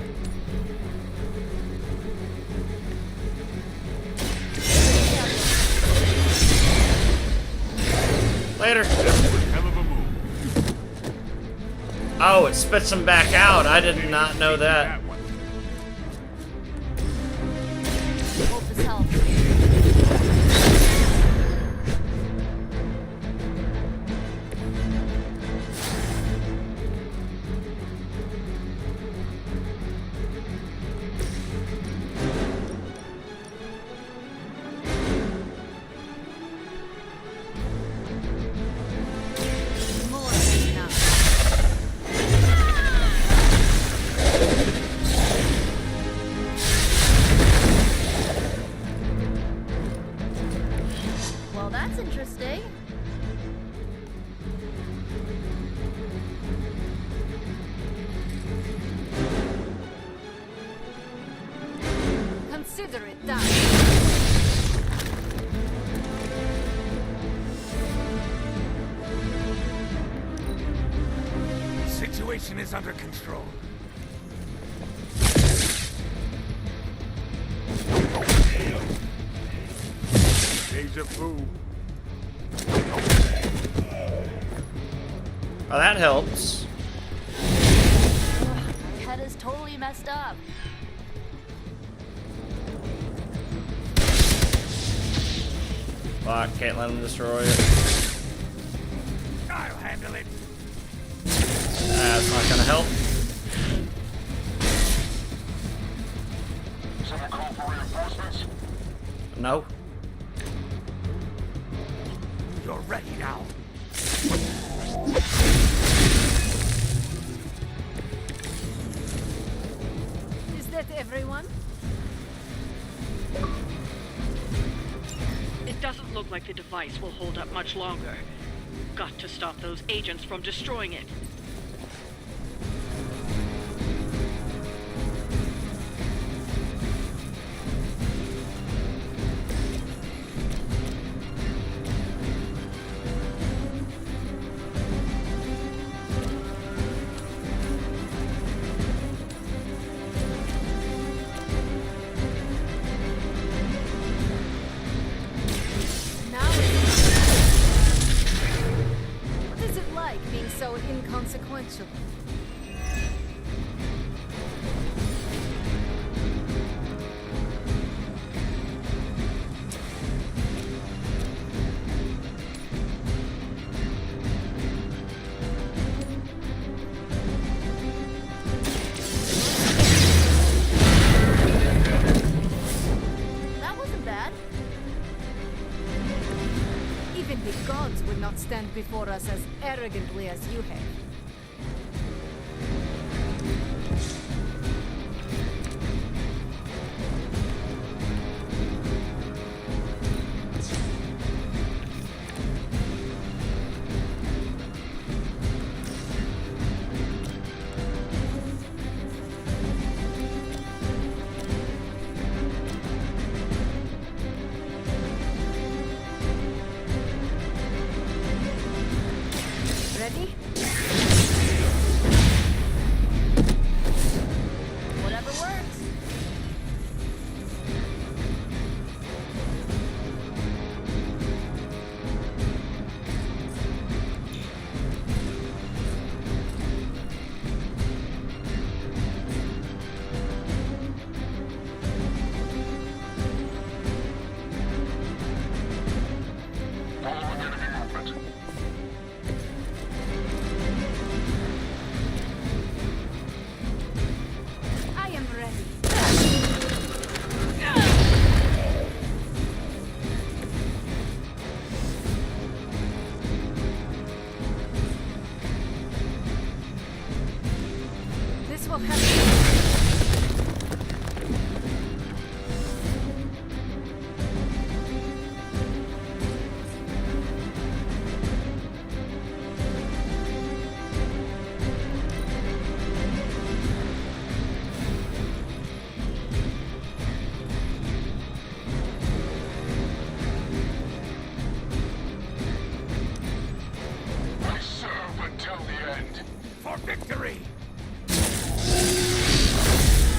Later. Oh, it spits him back out. I did not know that. Hope this helps. That's interesting. Consider it done. Situation is under control. Deja vu. Oh, that helps. My head is totally messed up. Fuck, can't let him destroy it. I'll handle it. That's not gonna help. Someone call for reinforcements? No. You're ready now. Is that everyone? It doesn't look like the device will hold up much longer. Got to stop those agents from destroying it. What is it like being so inconsequential? That wasn't bad. Even the gods would not stand before us as arrogantly as you have. Ready? Whatever works. Following enemy movement. I am ready. This will happen. I serve until the end. For victory!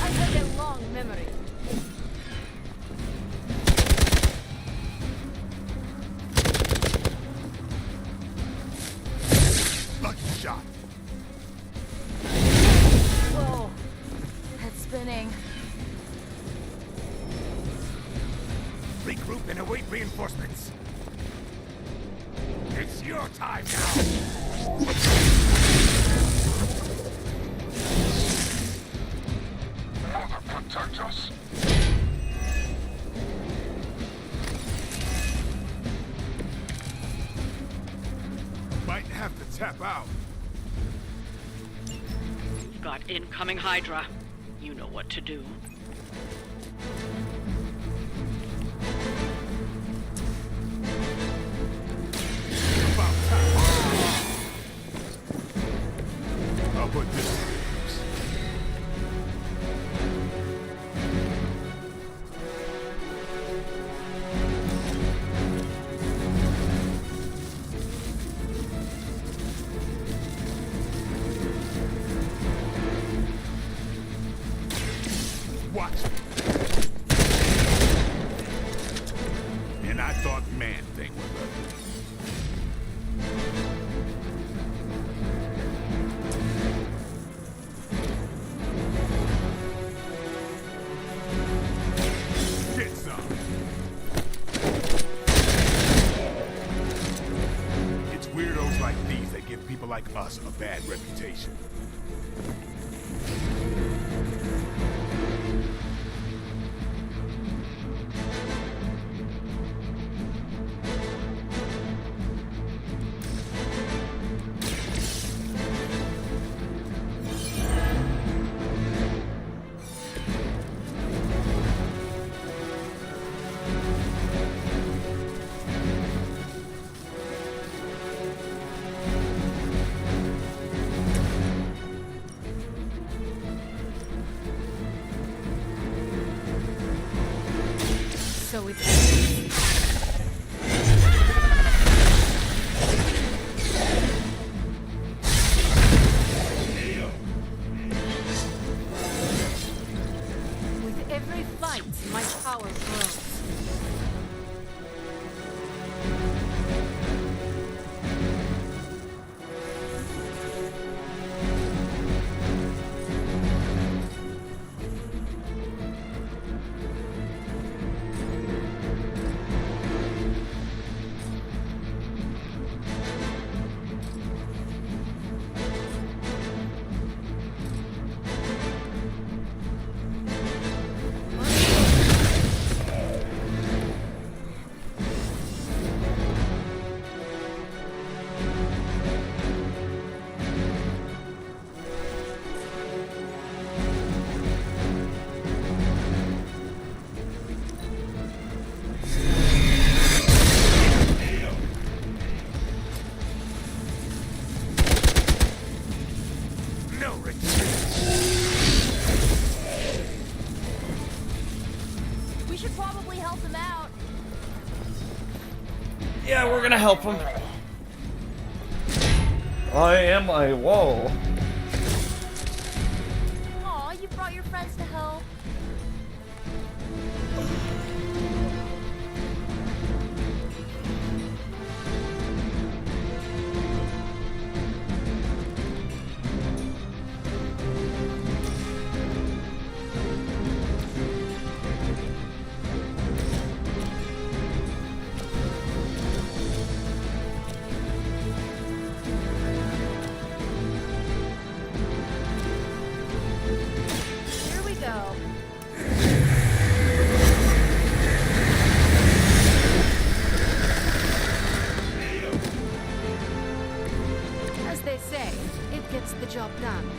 I have a long memory. Lucky shot. Whoa. Head spinning. Regroup and await reinforcements. It's your time now. Mother protect us. Might have to tap out. Got incoming Hydra. You know what to do. About time. I'll put this to use. Watch. And I thought Man-Thing was ugly. us a bad reputation. So it's... With every fight, my power grows. We should probably help him out. Yeah, we're gonna help him. I am a wall. Aw, you brought your friends to help. Here we go. As they say, it gets the job done.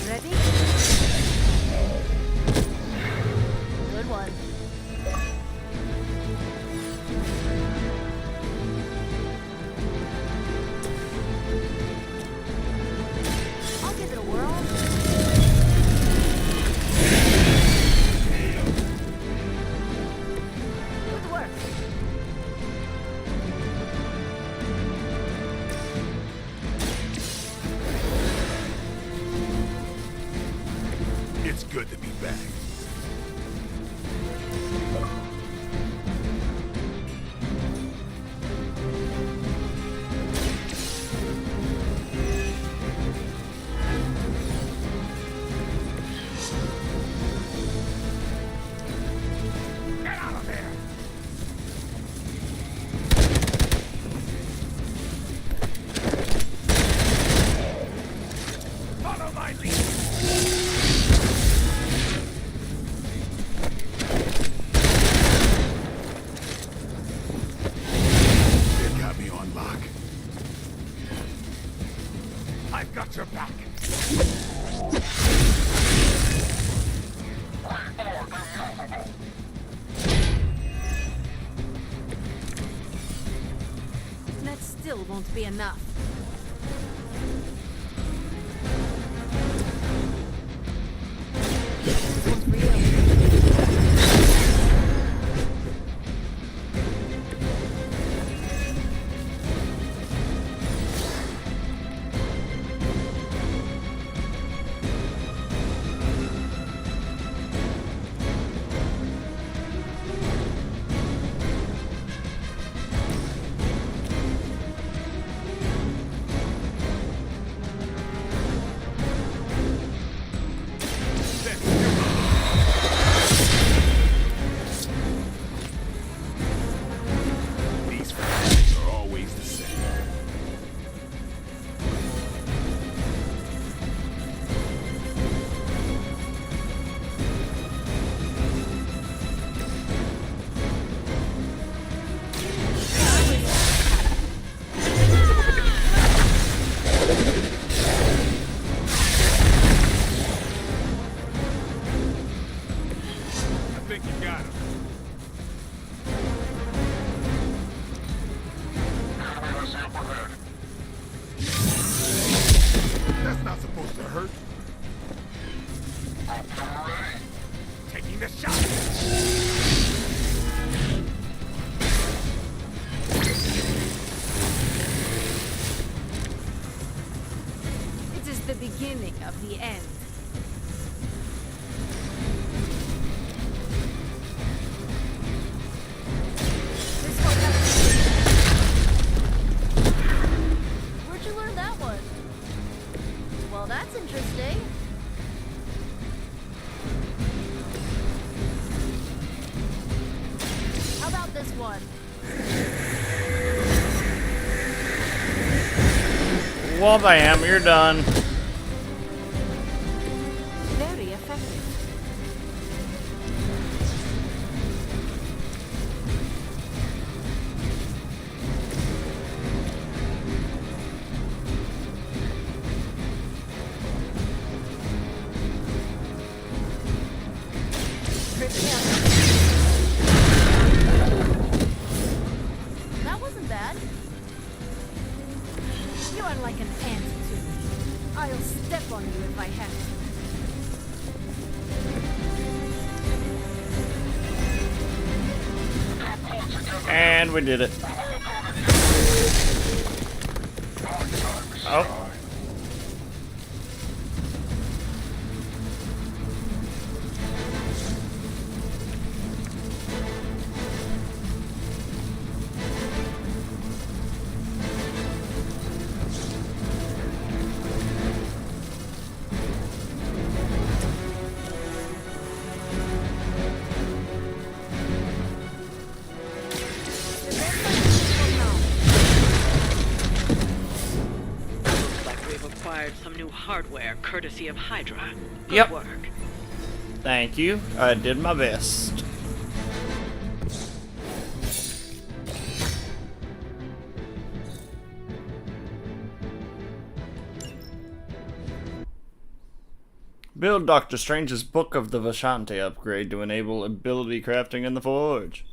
Ready? Good one. I'll give it a whirl. Good work. It's good to be back. Get out of there! Follow my lead! It got me on lock. That still won't be enough. The beginning of the end. Where'd you learn that one? Well, that's interesting. How about this one? Well, bam, you're done. Very effective. That wasn't bad. You are like an ant to me. I'll step on you if I have to. And we did it. Oh. Some new hardware courtesy of Hydra. Yep. Good work. Thank you. I did my best. Build Doctor Strange's Book of the Vishanti upgrade to enable ability crafting in the Forge.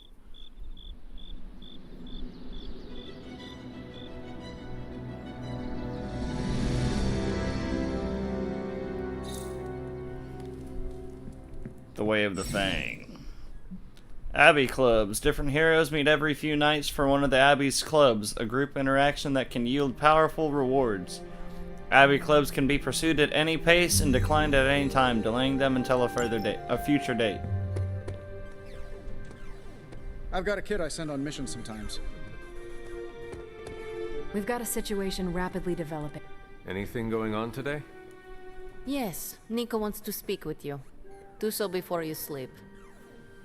The Way of the Fang. Abbey Clubs. Different heroes meet every few nights for one of the Abbey's clubs, a group interaction that can yield powerful rewards. Abbey Clubs can be pursued at any pace and declined at any time, delaying them until a future date. I've got a kid I send on missions sometimes. We've got a situation rapidly developing. Anything going on today? Yes, Nico wants to speak with you. Do so before you sleep.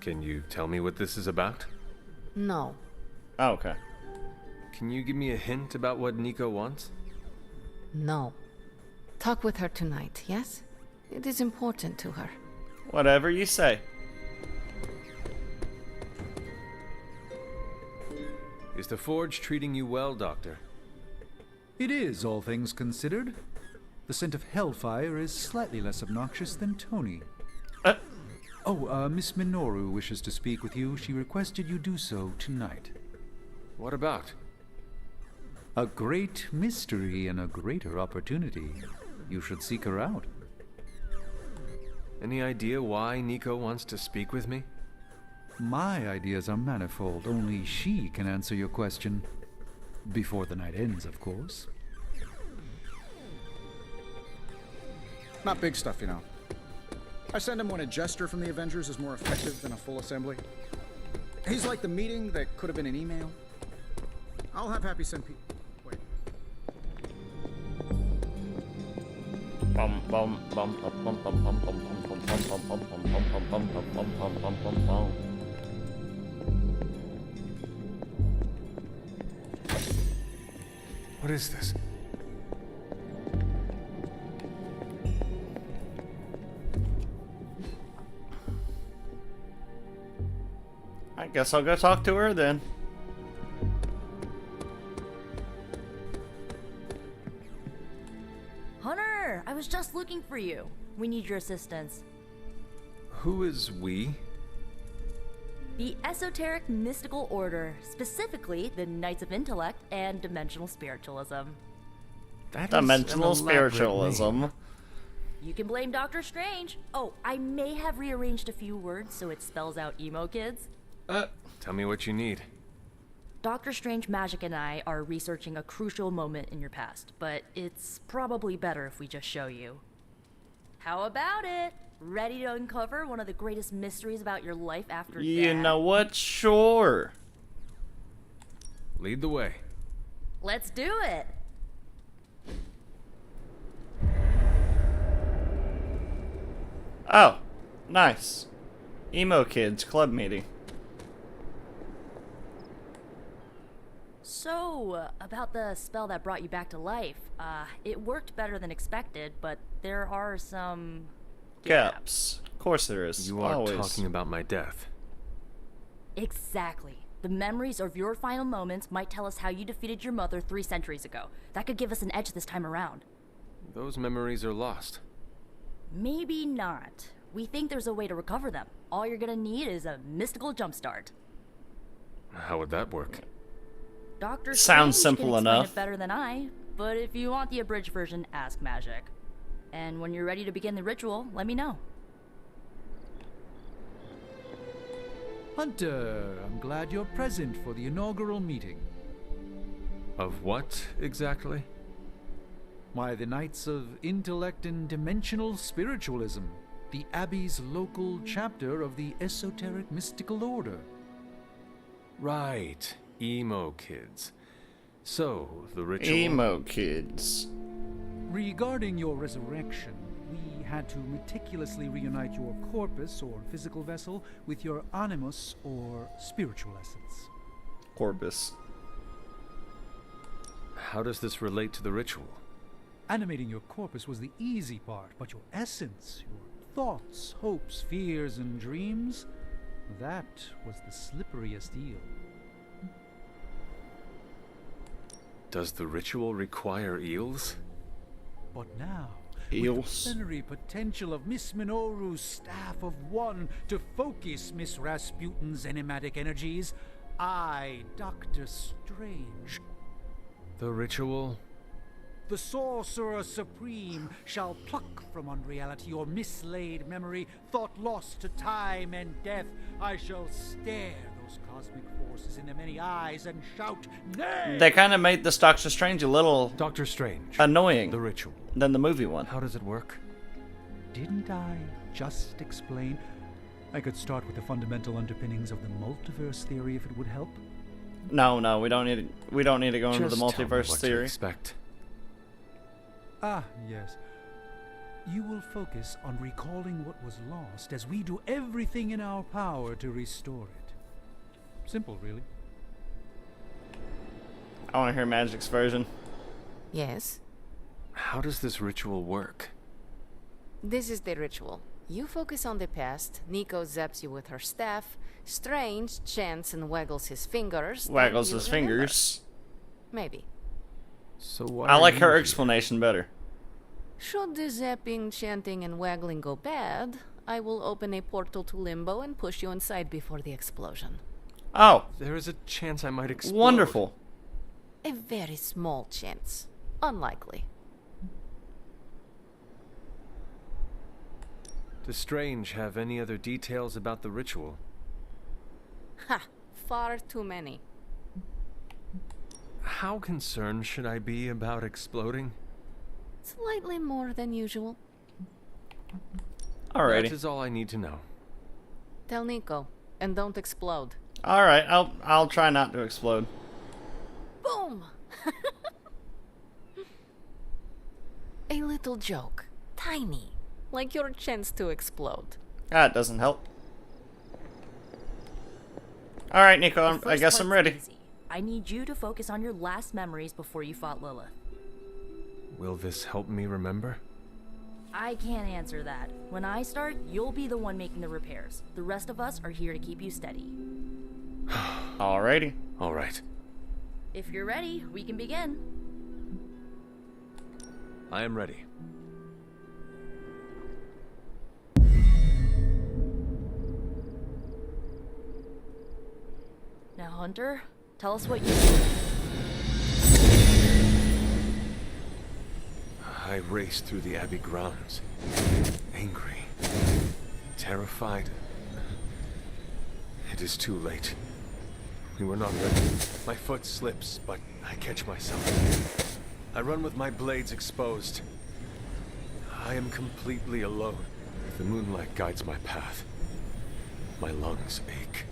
Can you tell me what this is about? No. Oh, okay. Can you give me a hint about what Nico wants? No. Talk with her tonight, yes? It is important to her. Whatever you say. Is the Forge treating you well, Doctor? It is, all things considered. The scent of hellfire is slightly less obnoxious than Tony. Miss Minoru wishes to speak with you. She requested you do so tonight. What about? A great mystery and a greater opportunity. You should seek her out. Any idea why Nico wants to speak with me? My ideas are manifold. Only she can answer your question. Before the night ends, of course. Not big stuff, you know. I send him when a jester from the Avengers is more effective than a full assembly. He's like the meeting that could have been an email. I'll have Happy send people. Wait. What is this? I guess I'll go talk to her then. Hunter, I was just looking for you. We need your assistance. Who is we? The Esoteric Mystical Order, specifically the Knights of Intellect and Dimensional Spiritualism. Dimensional Spiritualism. You can blame Doctor Strange. Oh, I may have rearranged a few words so it spells out emo kids. Tell me what you need. Doctor Strange Magic and I are researching a crucial moment in your past, but it's probably better if we just show you. How about it? Ready to uncover one of the greatest mysteries about your life after You death? know what? Sure. Lead the way. Let's do it! Oh, nice. Emo Kids Club meeting. So, about the spell that brought you back to life. It worked better than expected, but there are some... gaps. Of course there is. You are always talking about my death. Exactly. The memories of your final moments might tell us how you defeated your mother 3 centuries ago. That could give us an edge this time around. Those memories are lost. Maybe not. We think there's a way to recover them. All you're gonna need is a mystical jumpstart. How would that work? Dr. Sounds Strange simple can explain enough. it better than I, but if you want the abridged version, ask Magic. And when you're ready to begin the ritual, let me know. Hunter, I'm glad you're present for the inaugural meeting. Of what, exactly? Why, the Knights of Intellect and Dimensional Spiritualism, the Abbey's local chapter of the Esoteric Mystical Order. Right. Emo kids. So, the ritual... Emo Kids. Regarding your resurrection, we had to meticulously reunite your corpus, or physical vessel, with your animus, or spiritual essence. Corpus. How does this relate to the ritual? Animating your corpus was the easy part, but your essence, your thoughts, hopes, fears, and dreams, that was the slipperiest eel. Does the ritual require eels? But now, Eels. with the plenary potential of Miss Minoru's Staff of One to focus Miss Rasputin's enigmatic energies, I, Doctor Strange, The ritual? the Sorcerer Supreme, shall pluck from unreality your mislaid memory, thought lost to time and death. I shall stare those cosmic forces in their many eyes and shout, nay! They kind of made this Doctor Strange a little Doctor Strange. annoying The ritual. than the movie one. How does it work? Didn't I just explain? I could start with the fundamental underpinnings of the multiverse theory if it would help. No, we don't need to go into the Just tell me multiverse what to theory. expect. Ah, yes. You will focus on recalling what was lost as we do everything in our power to restore it. Simple, really. I want to hear Magic's version. Yes, How does this ritual work? this is the ritual. You focus on the past, Nico zaps you with her staff, Strange chants and waggles his fingers. then Waggles you his remember. fingers. Maybe. So why I are like you her here? explanation better. Should the zapping, chanting, and waggling go bad, I will open a portal to Limbo and push you inside before the explosion. Oh. There is a chance I might explode. Wonderful. A very small chance. Unlikely. Does Strange have any other details about the ritual? Ha! Far too many. How concerned should I be about exploding? Slightly more than usual. Alrighty. That is all I need to know. Tell Nico, and don't explode. Alright, I'll try not to explode. Boom! A little joke. Tiny. Like your chance to explode. That doesn't help. Alright, Nico, I guess I'm ready. Easy. I need you to focus on your last memories before you fought Lilith. Will this help me remember? I can't answer that. When I start, you'll be the one making the repairs. The rest of us are here to keep you steady. Alrighty. Alright. If you're ready, we can begin. I am ready. Now, Hunter, tell us what you... I raced through the Abbey grounds. Angry. Terrified. It is too late. We were not ready. My foot slips, but I catch myself. I run with my blades exposed. I am completely alone. The moonlight guides my path. My lungs ache.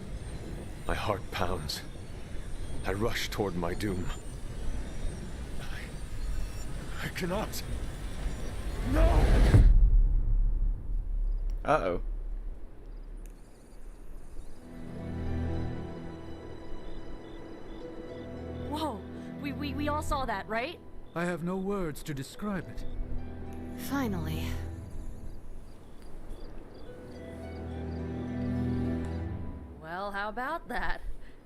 My heart pounds. I rush toward my doom. I cannot. No! Uh-oh. Whoa! We all saw that, right? I have no words to describe it. Finally. Well, how about that?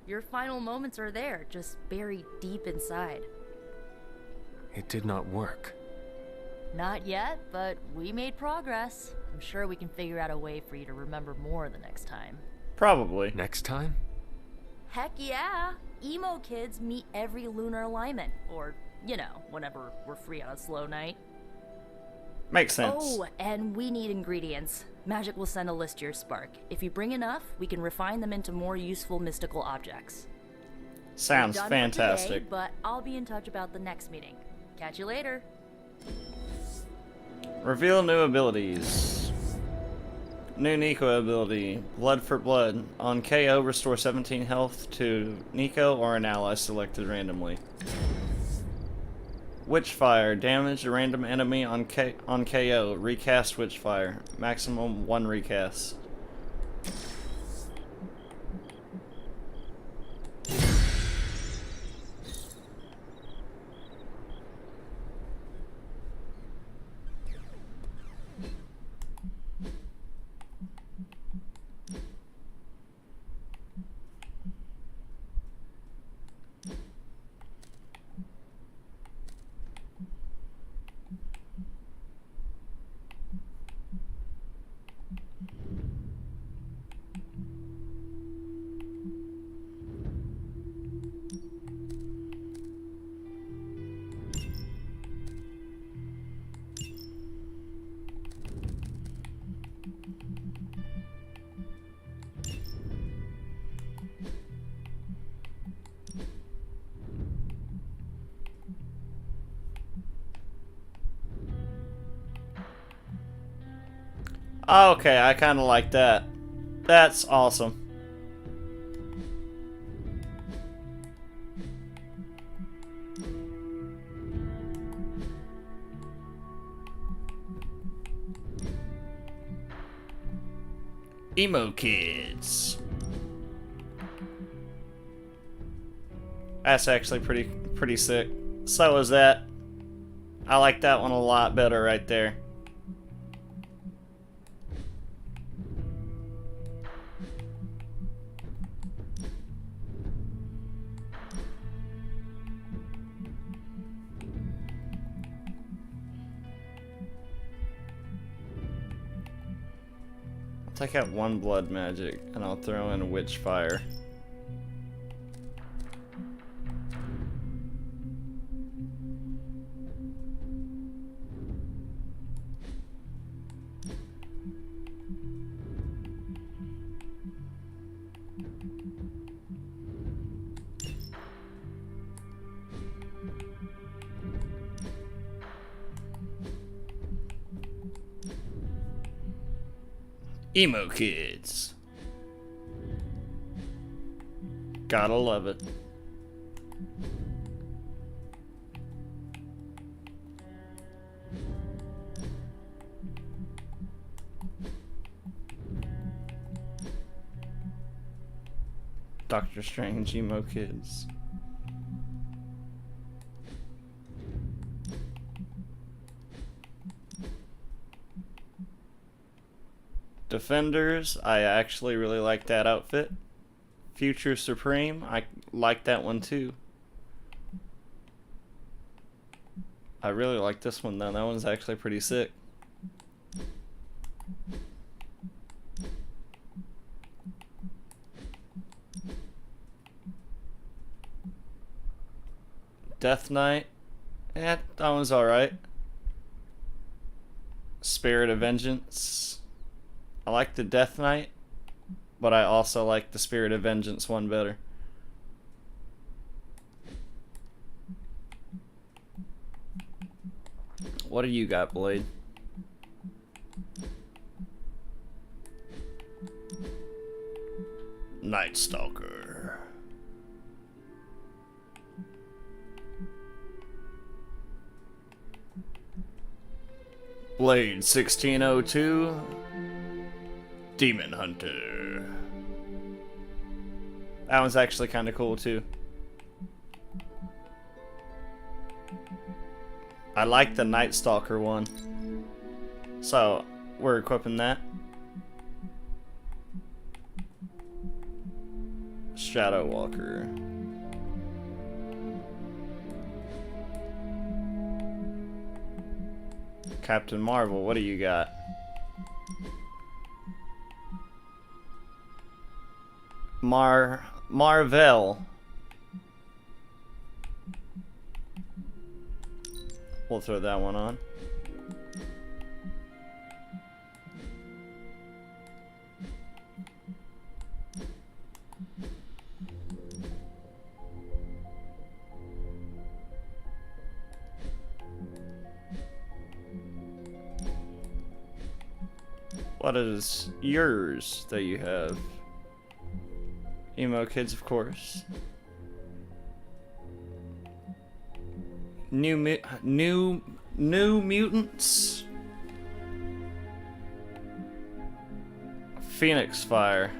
Your final moments are there, just buried deep inside. It did not work. Not yet, but we made progress. I'm sure we can figure out a way for you to remember more the next time. Probably. Next time? Heck yeah! Emo kids meet every lunar alignment, or, you know, whenever we're free on a slow night. Makes sense. Oh, and we need ingredients. Magic will send a list to your spark. If you bring enough, we can refine them into more useful mystical objects. Sounds We're done fantastic. for today, but I'll be in touch about the next meeting. Catch you later. Reveal new abilities. New Nico ability, Blood for Blood. On KO, restore 17 health to Nico or an ally selected randomly. Witchfire, damage a random enemy on KO. Recast Witchfire. Maximum 1 recast. Okay, I kind of like that. That's awesome. Emo kids. That's actually pretty sick. So is that. I like that one a lot better right there. take out one blood magic and I'll throw in a witch fire. Emo kids. Gotta love it. Doctor Strange emo kids. Defenders, I actually really like that outfit. Future Supreme, I like that one too. I really like this one though, that one's actually pretty sick. Death Knight, that one's alright. Spirit of Vengeance. I like the Death Knight, but I also like the Spirit of Vengeance one better. What do you got, Blade? Night Stalker. Blade 1602. Demon Hunter. That one's actually kind of cool too. I like the Night Stalker one. So, we're equipping that. Shadow Walker. Captain Marvel, what do you got? Marvel. We'll throw that one on. What is yours that you have? Emo kids, of course. New mutants. Phoenix Fire.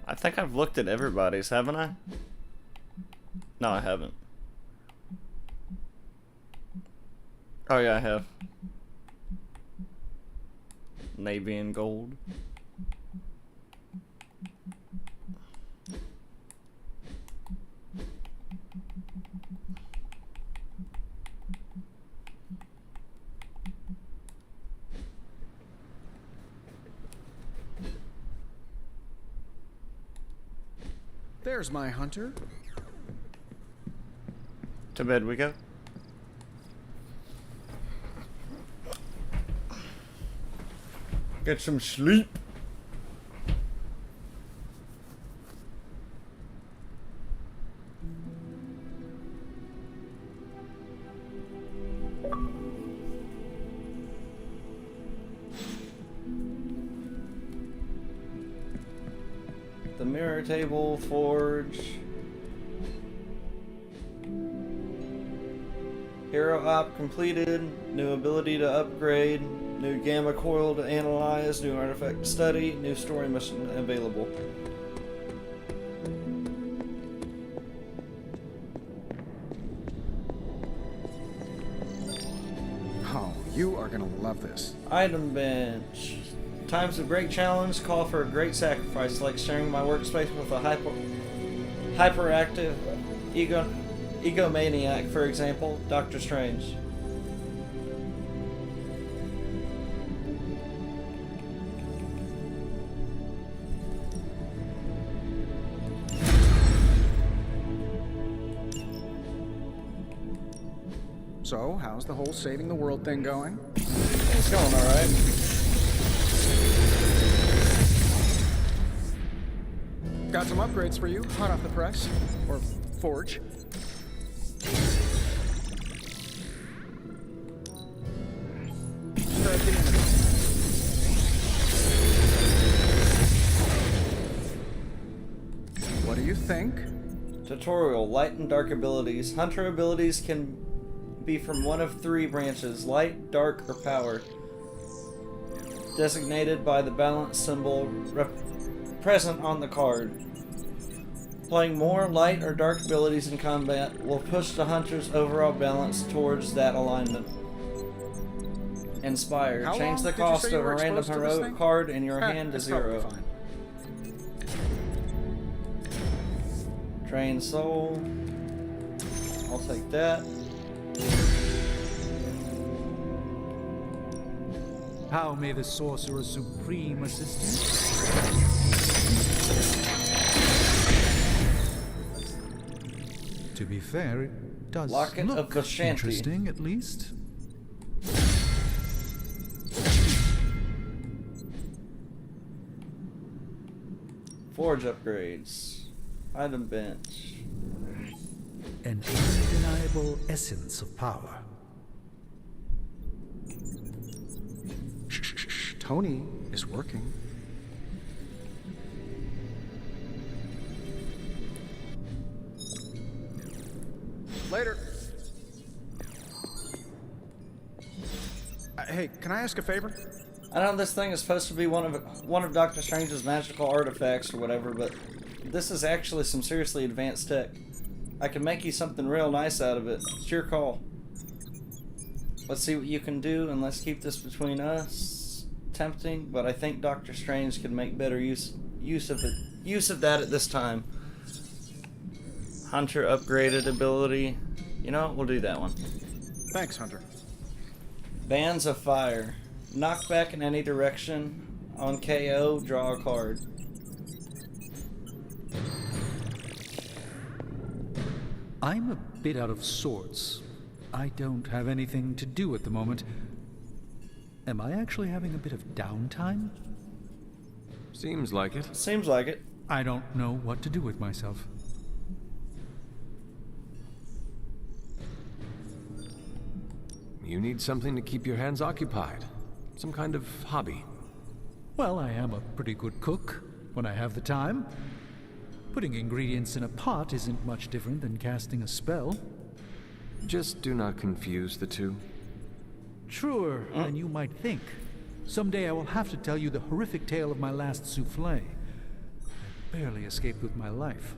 I think I've looked at everybody's, haven't I? No, I haven't. Oh yeah, I have. Navy and gold. There's my hunter. To bed we go. Get some sleep. The mirror table, forge. Hero op completed. New ability to upgrade. New gamma coil to analyze. New artifact to study. New story mission available. You are gonna love this. Item bench. Times of great challenge call for a great sacrifice, like sharing my workspace with a hyperactive egomaniac, for example, Doctor Strange. So, how's the whole saving the world thing going? It's going alright. Got some upgrades for you, hot off the press. Or forge. Start the internet. What do you think? Tutorial. Light and dark abilities. Hunter abilities can be from one of three branches: light, dark, or power, designated by the balance symbol present on the card. Playing more light or dark abilities in combat will push the hunter's overall balance towards that alignment. Inspire. How Change long the did you cost say of you a were random exposed to this heroic thing? card in your hand to That's probably 0. fine. Drain soul. I'll take that. How may the Sorcerer Supreme assist you? To be fair, it does Locket look of Vishanti. interesting, at least. Forge upgrades. Item bench. An undeniable essence of power. Tony is working. Later. Hey, can I ask a favor? I know this thing is supposed to be one of Doctor Strange's magical artifacts or whatever, but this is actually some seriously advanced tech. I can make you something real nice out of it. It's your call. Let's see what you can do, and let's keep this between us. Tempting, but I think Doctor Strange could make better use of that at this time. Hunter upgraded ability. You know what? We'll do that one. Thanks, Hunter. Bands of Fire. Knock back in any direction. On KO, draw a card. I'm a bit out of sorts. I don't have anything to do at the moment. Am I actually having a bit of downtime? Seems like it. Seems like it. I don't know what to do with myself. You need something to keep your hands occupied. Some kind of hobby. Well, I am a pretty good cook when I have the time. Putting ingredients in a pot isn't much different than casting a spell. Just do not confuse the two. Truer than you might think. Someday I will have to tell you the horrific tale of my last souffle. I barely escaped with my life.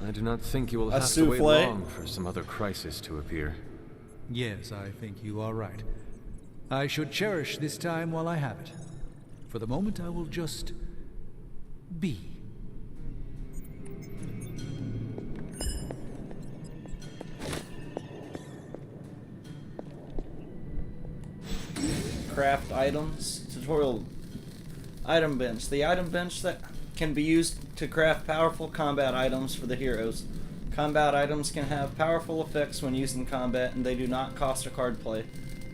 I do not think you will have to wait long for some other crisis to appear. Yes, I think you are right. I should cherish this time while I have it. For the moment, I will just be. Craft items. Tutorial. Item bench. The item bench that can be used to craft powerful combat items for the heroes. Combat items can have powerful effects when used in combat, and they do not cost a card play.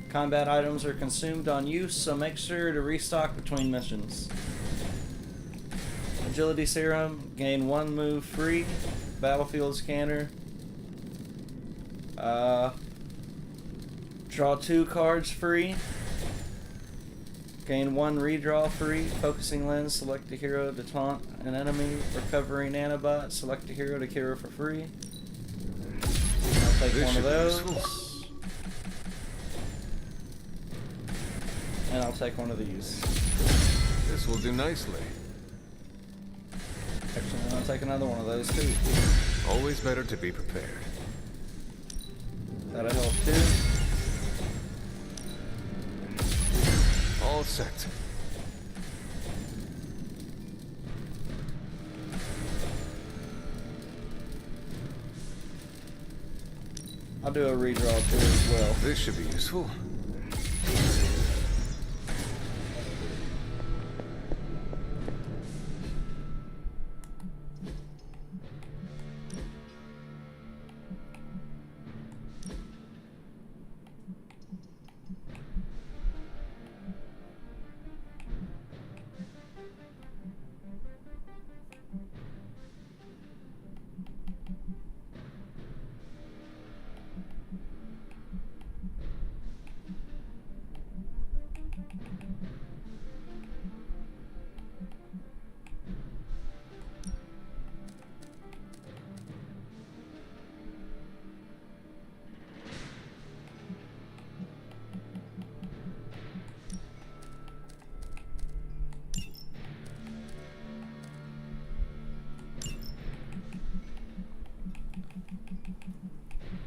Combat items are consumed on use, so make sure to restock between missions. Agility Serum. Gain 1 move free. Battlefield Scanner. Draw 2 cards free. Gain 1 redraw free. Focusing Lens. Select a hero to taunt an enemy. Recovering Nanobot. Select a hero to cure for free. I'll take one of those. And I'll take one of these. This will do nicely. Actually, I'll take another one of those too. Always better to be prepared. That'll help too. All set. I'll do a redraw too as well. This should be useful.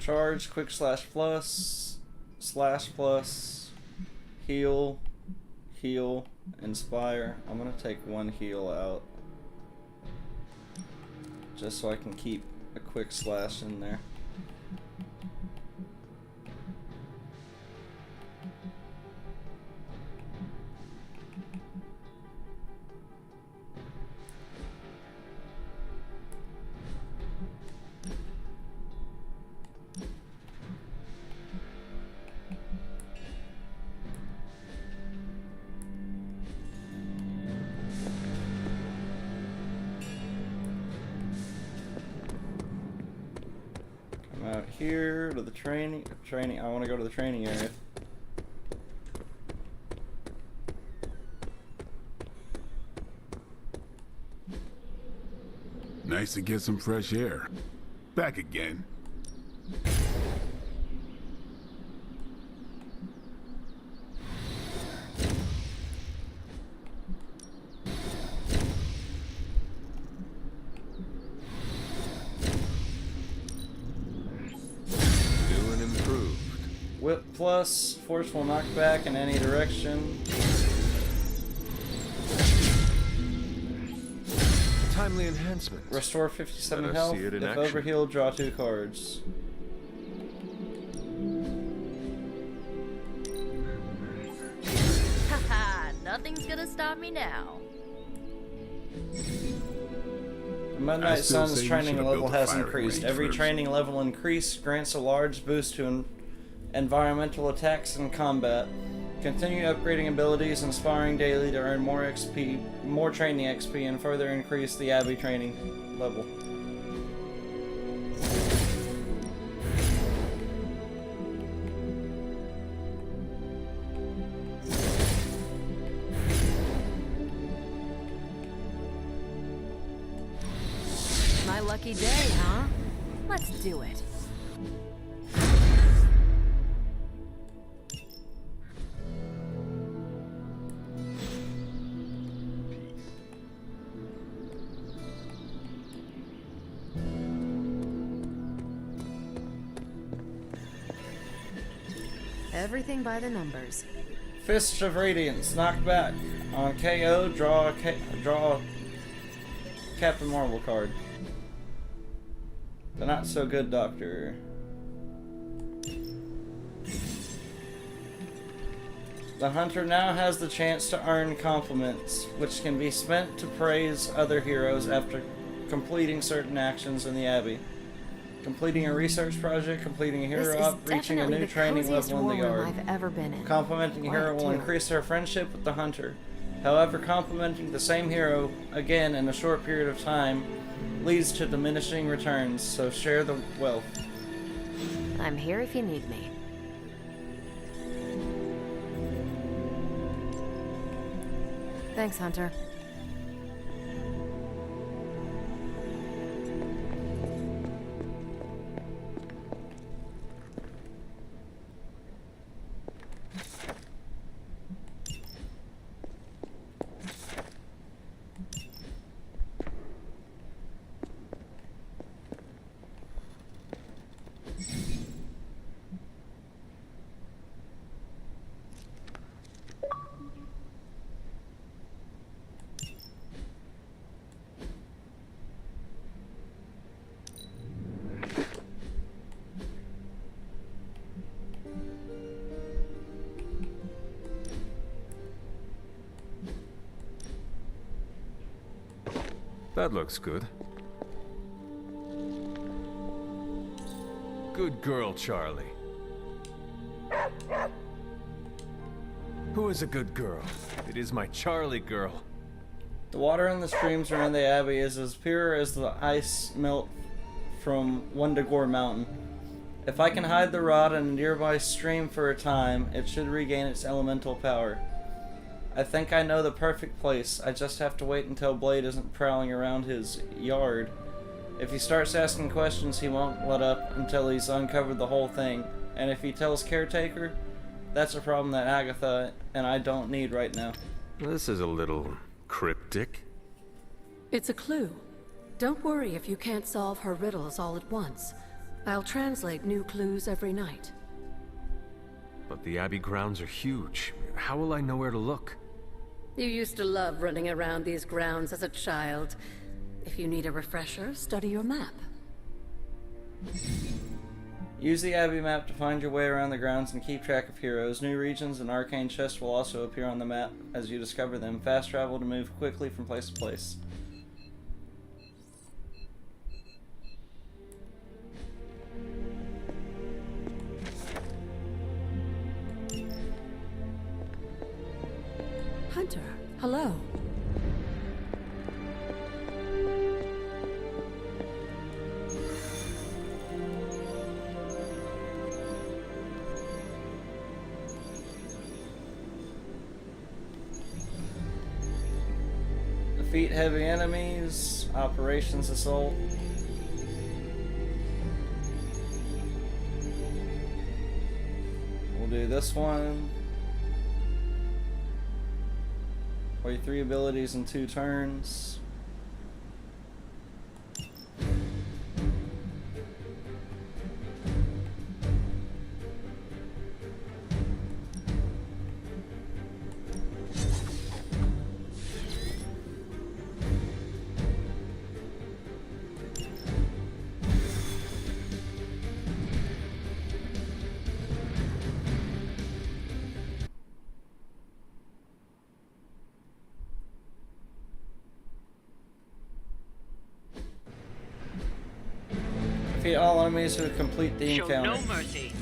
Charge, quick slash plus, heal, inspire. I'm gonna take one heal out. Just so I can keep a quick slash in there. Out here to the training. I want to go to the training area. Nice to get some fresh air. Back again. Whip plus, forceful knockback in any direction. Timely enhancement. Restore 57 Let us health. see it in If action. overhealed, draw 2 cards. Haha, nothing's gonna stop me now. The Midnight Sun's training level has increased. Every training level increase grants a large boost to environmental attacks and combat. Continue upgrading abilities and sparring daily to earn more XP, more training XP, and further increase the Abbey training level. My lucky day, huh? Let's do it. Everything by the numbers. Fist of Radiance, knocked back. On KO, draw a Captain Marvel card. The Not So Good Doctor. The Hunter now has the chance to earn compliments, which can be spent to praise other heroes after completing certain actions in the Abbey. Completing a research project, completing a hero up, reaching a new training level in the yard. I've ever been in. Complimenting a hero will increase their friendship with the Hunter. However, complimenting the same hero again in a short period of time leads to diminishing returns, so share the wealth. I'm here if you need me. Thanks, Hunter. That looks good. Good girl, Charlie. Who is a good girl? It is my Charlie girl. The water in the streams around the Abbey is as pure as the ice melt from Wundagore Mountain. If I can hide the rod in a nearby stream for a time, it should regain its elemental power. I think I know the perfect place. I just have to wait until Blade isn't prowling around his yard. If he starts asking questions, he won't let up until he's uncovered the whole thing. And if he tells Caretaker, that's a problem that Agatha and I don't need right now. This is a little cryptic. It's a clue. Don't worry if you can't solve her riddles all at once. I'll translate new clues every night. But the Abbey grounds are huge. How will I know where to look? You used to love running around these grounds as a child. If you need a refresher, study your map. Use the Abbey map to find your way around the grounds and keep track of heroes. New regions and arcane chests will also appear on the map as you discover them. Fast travel to move quickly from place to place. Hunter, hello. Defeat heavy enemies. Operations Assault. We'll do this one. Play 3 abilities in 2 turns. Defeat all enemies who complete the encounter. Show no mercy.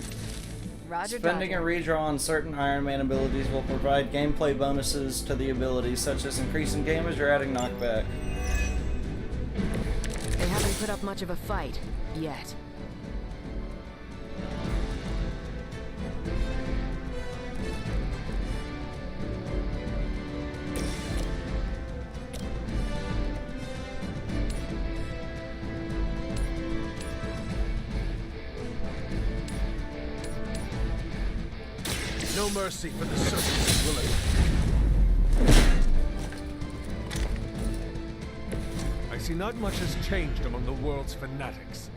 Roger, Spending a redraw on certain Iron Man abilities will provide gameplay bonuses to the abilities, such as increasing damage or adding knockback. They haven't put up much of a fight, yet. No mercy for the servants of Lilith. I see not much has changed among the world's fanatics.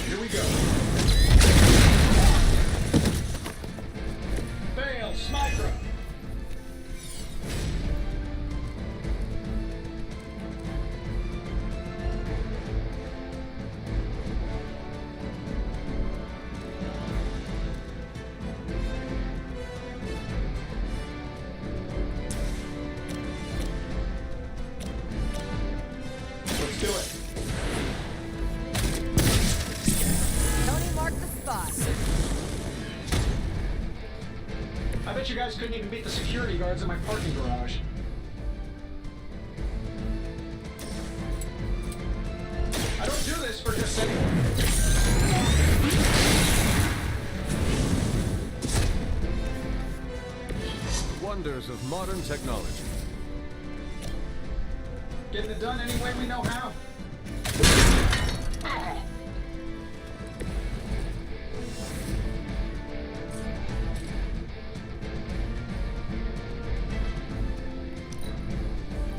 Here we go. Fail, Smydra. Let's do it. Tony marked the spot. I bet you guys couldn't even beat the security guards in my parking garage. I don't do this for just anyone. Wonders of modern technology. Getting it done any way we know how.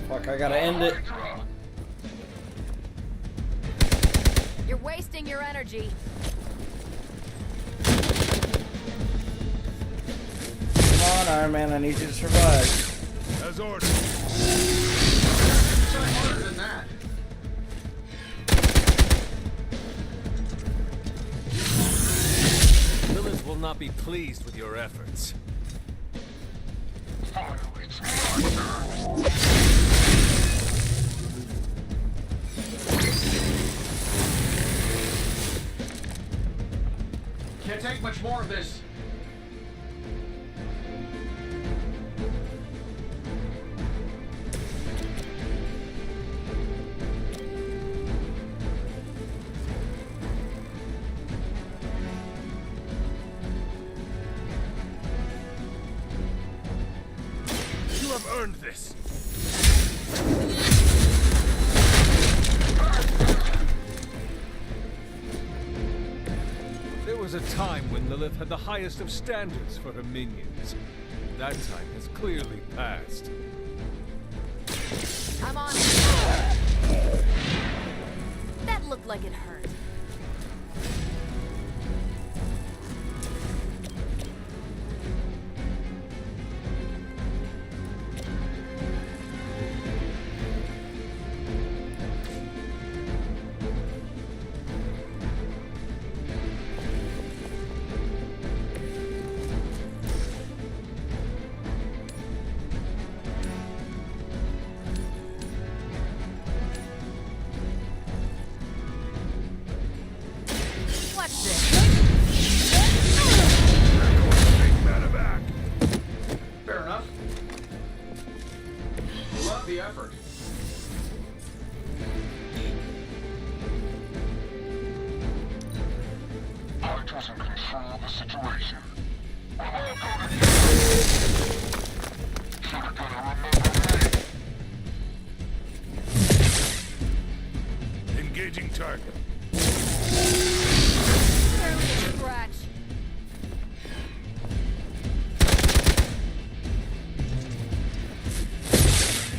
Fuck, I gotta end it. You're wasting your energy. Come on, Iron Man, I need you to survive. As ordered. be pleased with your efforts. Can't take much more of this. You have earned this. There was a time when Lilith had the highest of standards for her minions. That time has clearly passed. I'm on. That looked like it hurt. Fair enough. Love the effort. Hydra's in control of the situation. We're all gonna Should've gotta remember me. Engaging target. Barely a scratch.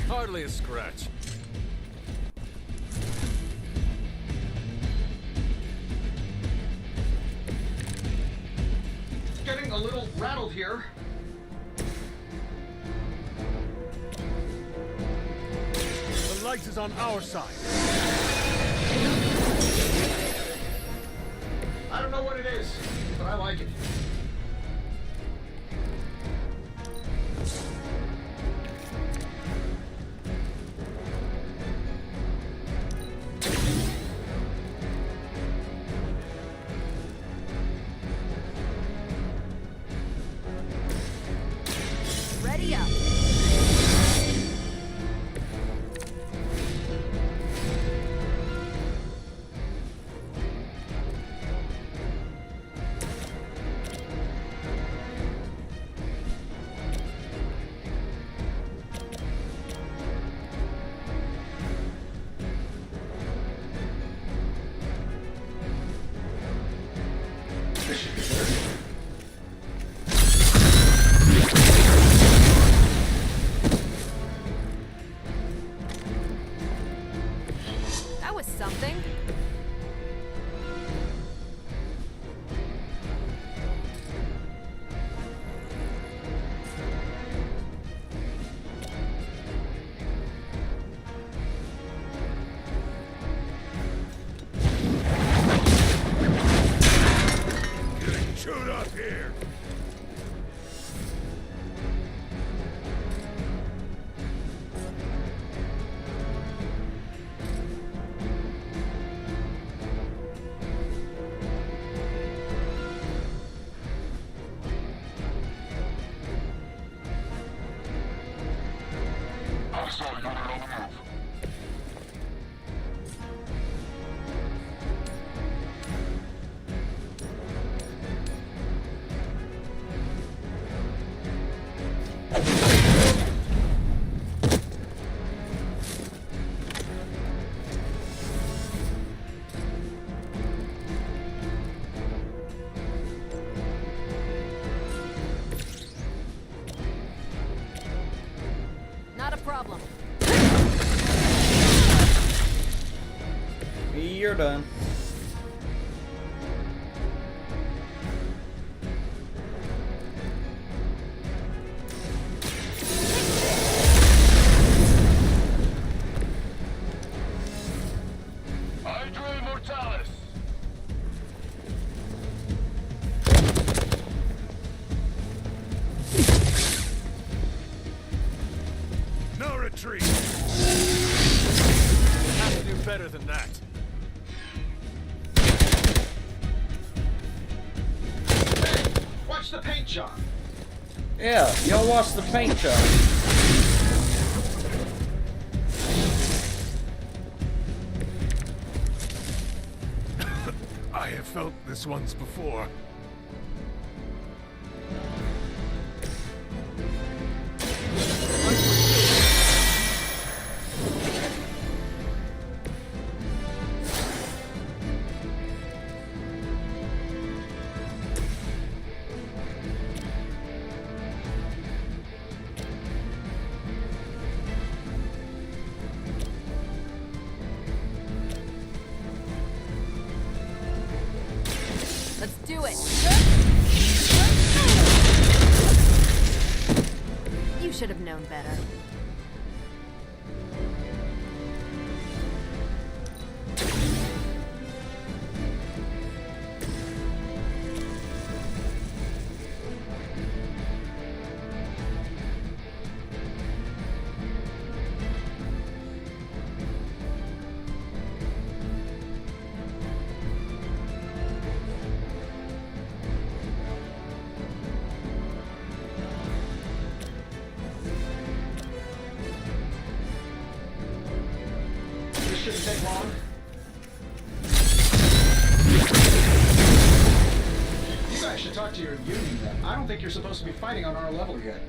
Hardly a scratch. Getting a little rattled here. The light is on our side. I don't know what it is, but I like it. Ready up. That was something. Getting chewed up here. I saw you on the move. Not a problem. You're done. Hydra Immortalis! better than that. Hey, watch the paint job. Yeah, y'all watch the paint job. I have felt this once before. Let's do it. You should have known better. Shouldn't take long. You guys should talk to your union then. I don't think you're supposed to be fighting on our level yet.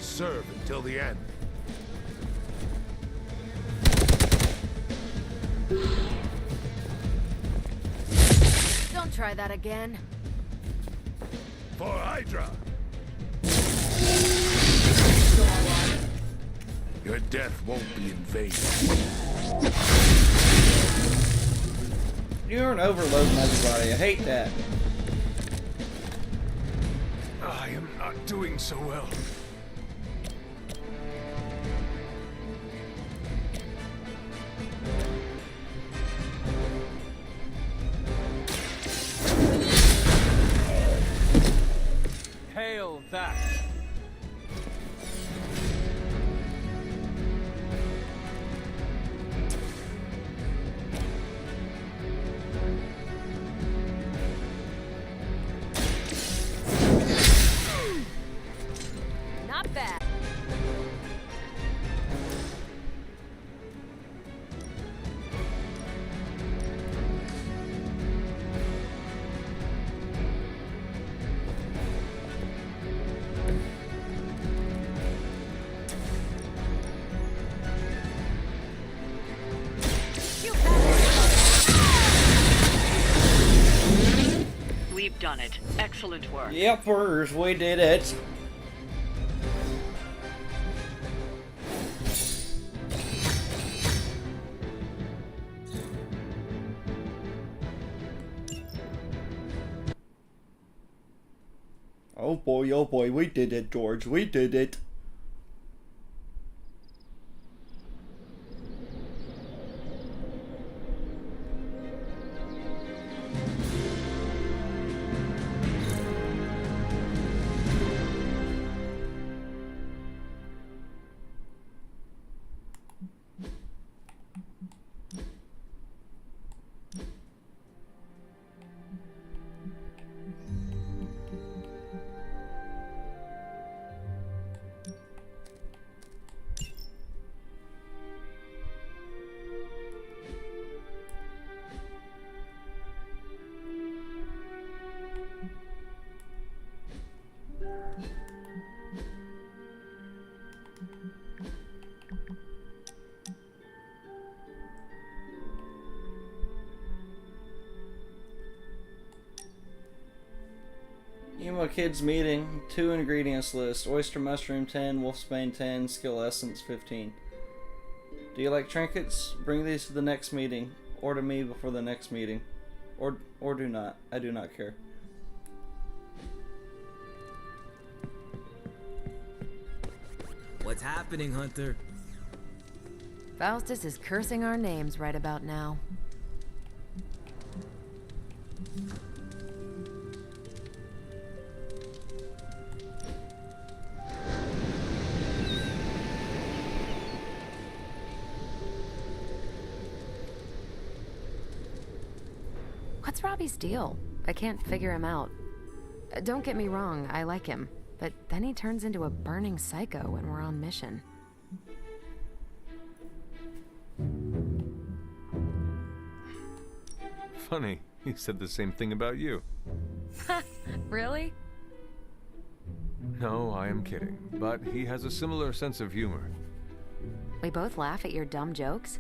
Serve until the end. Don't try that again. For Hydra! Your death won't be in vain. You're an overloading everybody. I hate that. I am not doing so well. Hail that! Not bad. We've done it. Excellent work. Yepers, we did it. Oh boy, we did it, George. We did it. Emo Kids meeting, 2 ingredients list, oyster mushroom 10, wolfsbane 10, skill essence 15. Do you like trinkets? Bring these to the next meeting, or to me before the next meeting. Or do not. I do not care. What's happening, Hunter? Faustus is cursing our names right about now. What's Robbie's deal? I can't figure him out. Don't get me wrong, I like him, but then he turns into a burning psycho when we're on mission. Funny, he said the same thing about you. Really? No, I am kidding, but he has a similar sense of humor. We both laugh at your dumb jokes?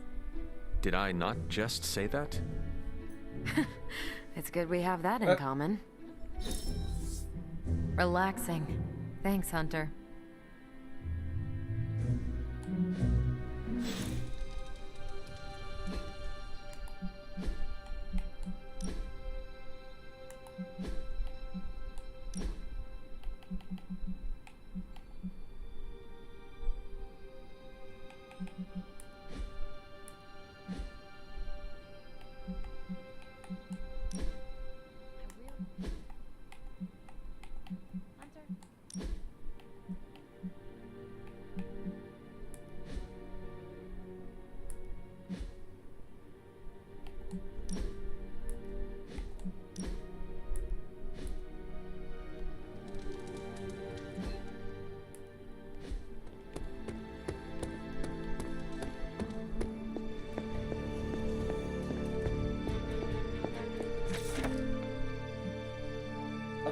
Did I not just say that? It's good we have that in common. Relaxing. Thanks, Hunter.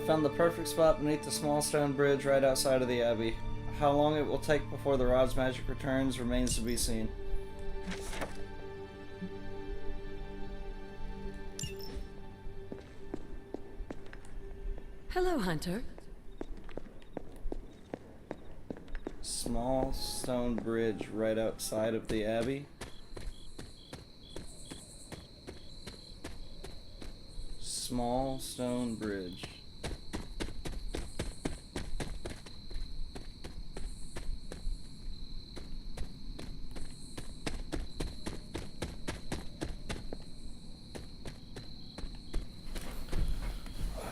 Found the perfect spot beneath the small stone bridge right outside of the Abbey. How long it will take before the rod's magic returns remains to be seen. Hello, Hunter. Small stone bridge right outside of the Abbey. Small stone bridge.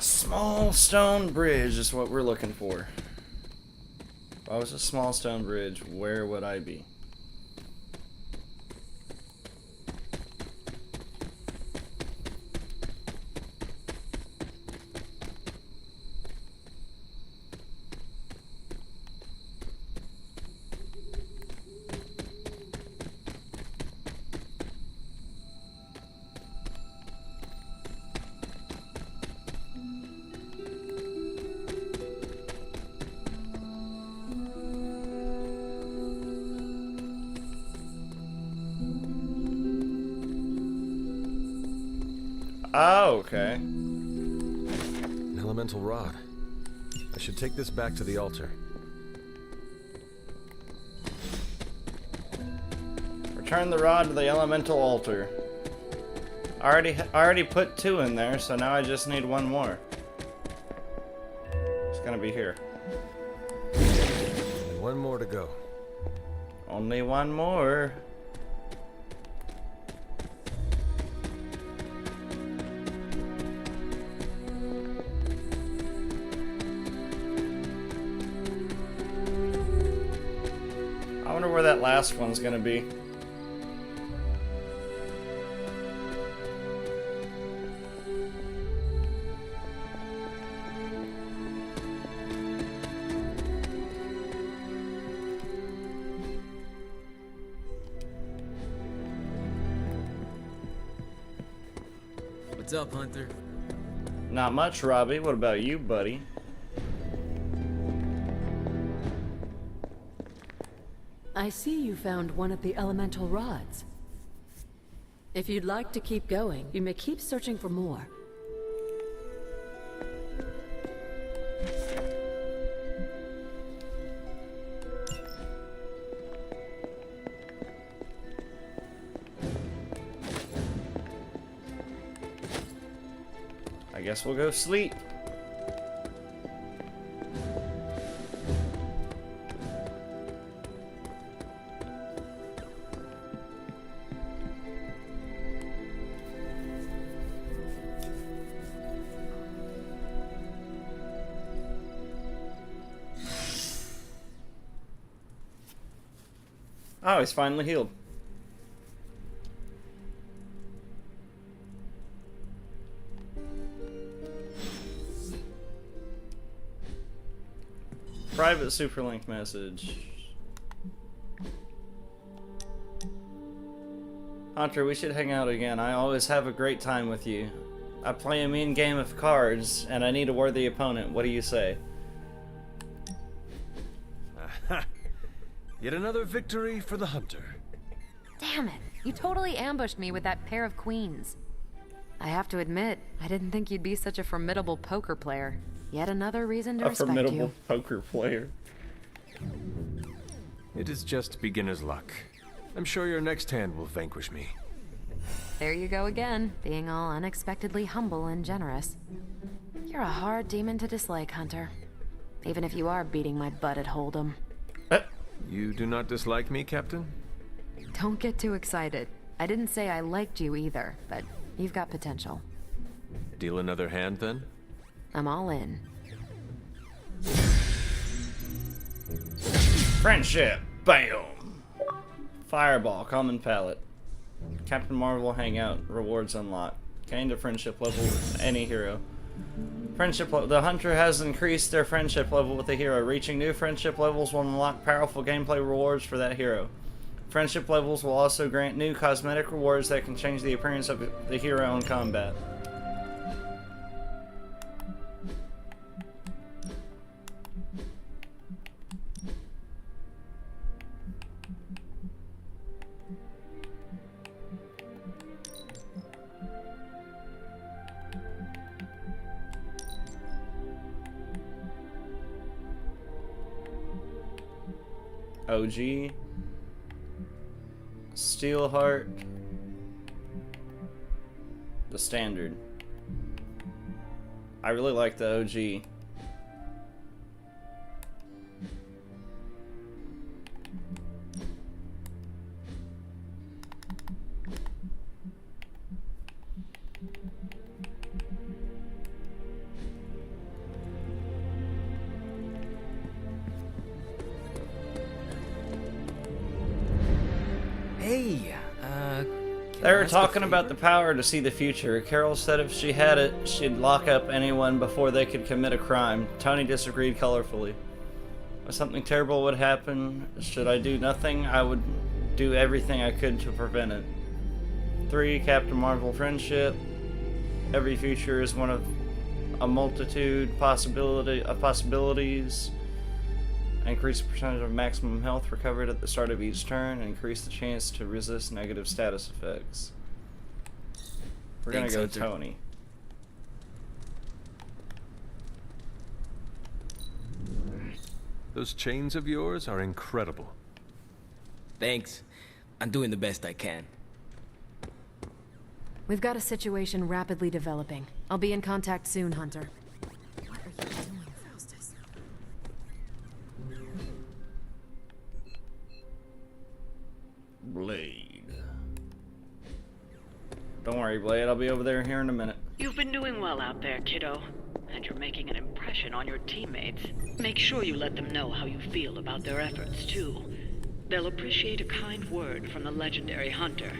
Small stone bridge is what we're looking for. If I was a small stone bridge, where would I be? Oh, okay. An elemental rod. I should take this back to the altar. Return the rod to the elemental altar. I already put 2 in there, so now I just need 1 more. It's gonna be here. And 1 more to go. Only 1 more. I wonder where that last one's gonna be. What's up, Hunter? Not much, Robbie. What about you, buddy? I see you found one of the elemental rods. If you'd like to keep going, you may keep searching for more. I guess we'll go sleep. Oh, he's finally healed. Private Superlink message. Hunter, we should hang out again. I always have a great time with you. I play a mean game of cards, and I need a worthy opponent. What do you say? Yet another victory for the Hunter. Damn it. You totally ambushed me with that pair of queens. I have to admit, I didn't think you'd be such a formidable poker player. Yet another reason to respect you. A formidable poker player. It is just beginner's luck. I'm sure your next hand will vanquish me. There you go again, being all unexpectedly humble and generous. You're a hard demon to dislike, Hunter. Even if you are beating my butt at Hold'em. You do not dislike me, Captain? Don't get too excited. I didn't say I liked you either, but you've got potential. Deal another hand, then? I'm all in. Friendship! Bam! Fireball, common palette. Captain Marvel hangout, rewards unlocked. Gain the friendship level with any hero. Friendship level. The Hunter has increased their friendship level with the hero. Reaching new friendship levels will unlock powerful gameplay rewards for that hero. Friendship levels will also grant new cosmetic rewards that can change the appearance of the hero in combat. OG, Steelheart, the standard. I really like the OG. They were talking about the power to see the future. Carol said if she had it, she'd lock up anyone before they could commit a crime. Tony disagreed colorfully. If something terrible would happen, should I do nothing? I would do everything I could to prevent it. 3. Captain Marvel friendship. Every future is one of a multitude of possibilities. Increase the percentage of maximum health recovered at the start of each turn. Increase the chance to resist negative status effects. We're gonna go Hunter. Tony. Those chains of yours are incredible. Thanks. I'm doing the best I can. We've got a situation rapidly developing. I'll be in contact soon, Hunter. Blade. Don't worry, Blade. I'll be over there here in a minute. You've been doing well out there, kiddo. And you're making an impression on your teammates. Make sure you let them know how you feel about their efforts, too. They'll appreciate a kind word from the legendary Hunter.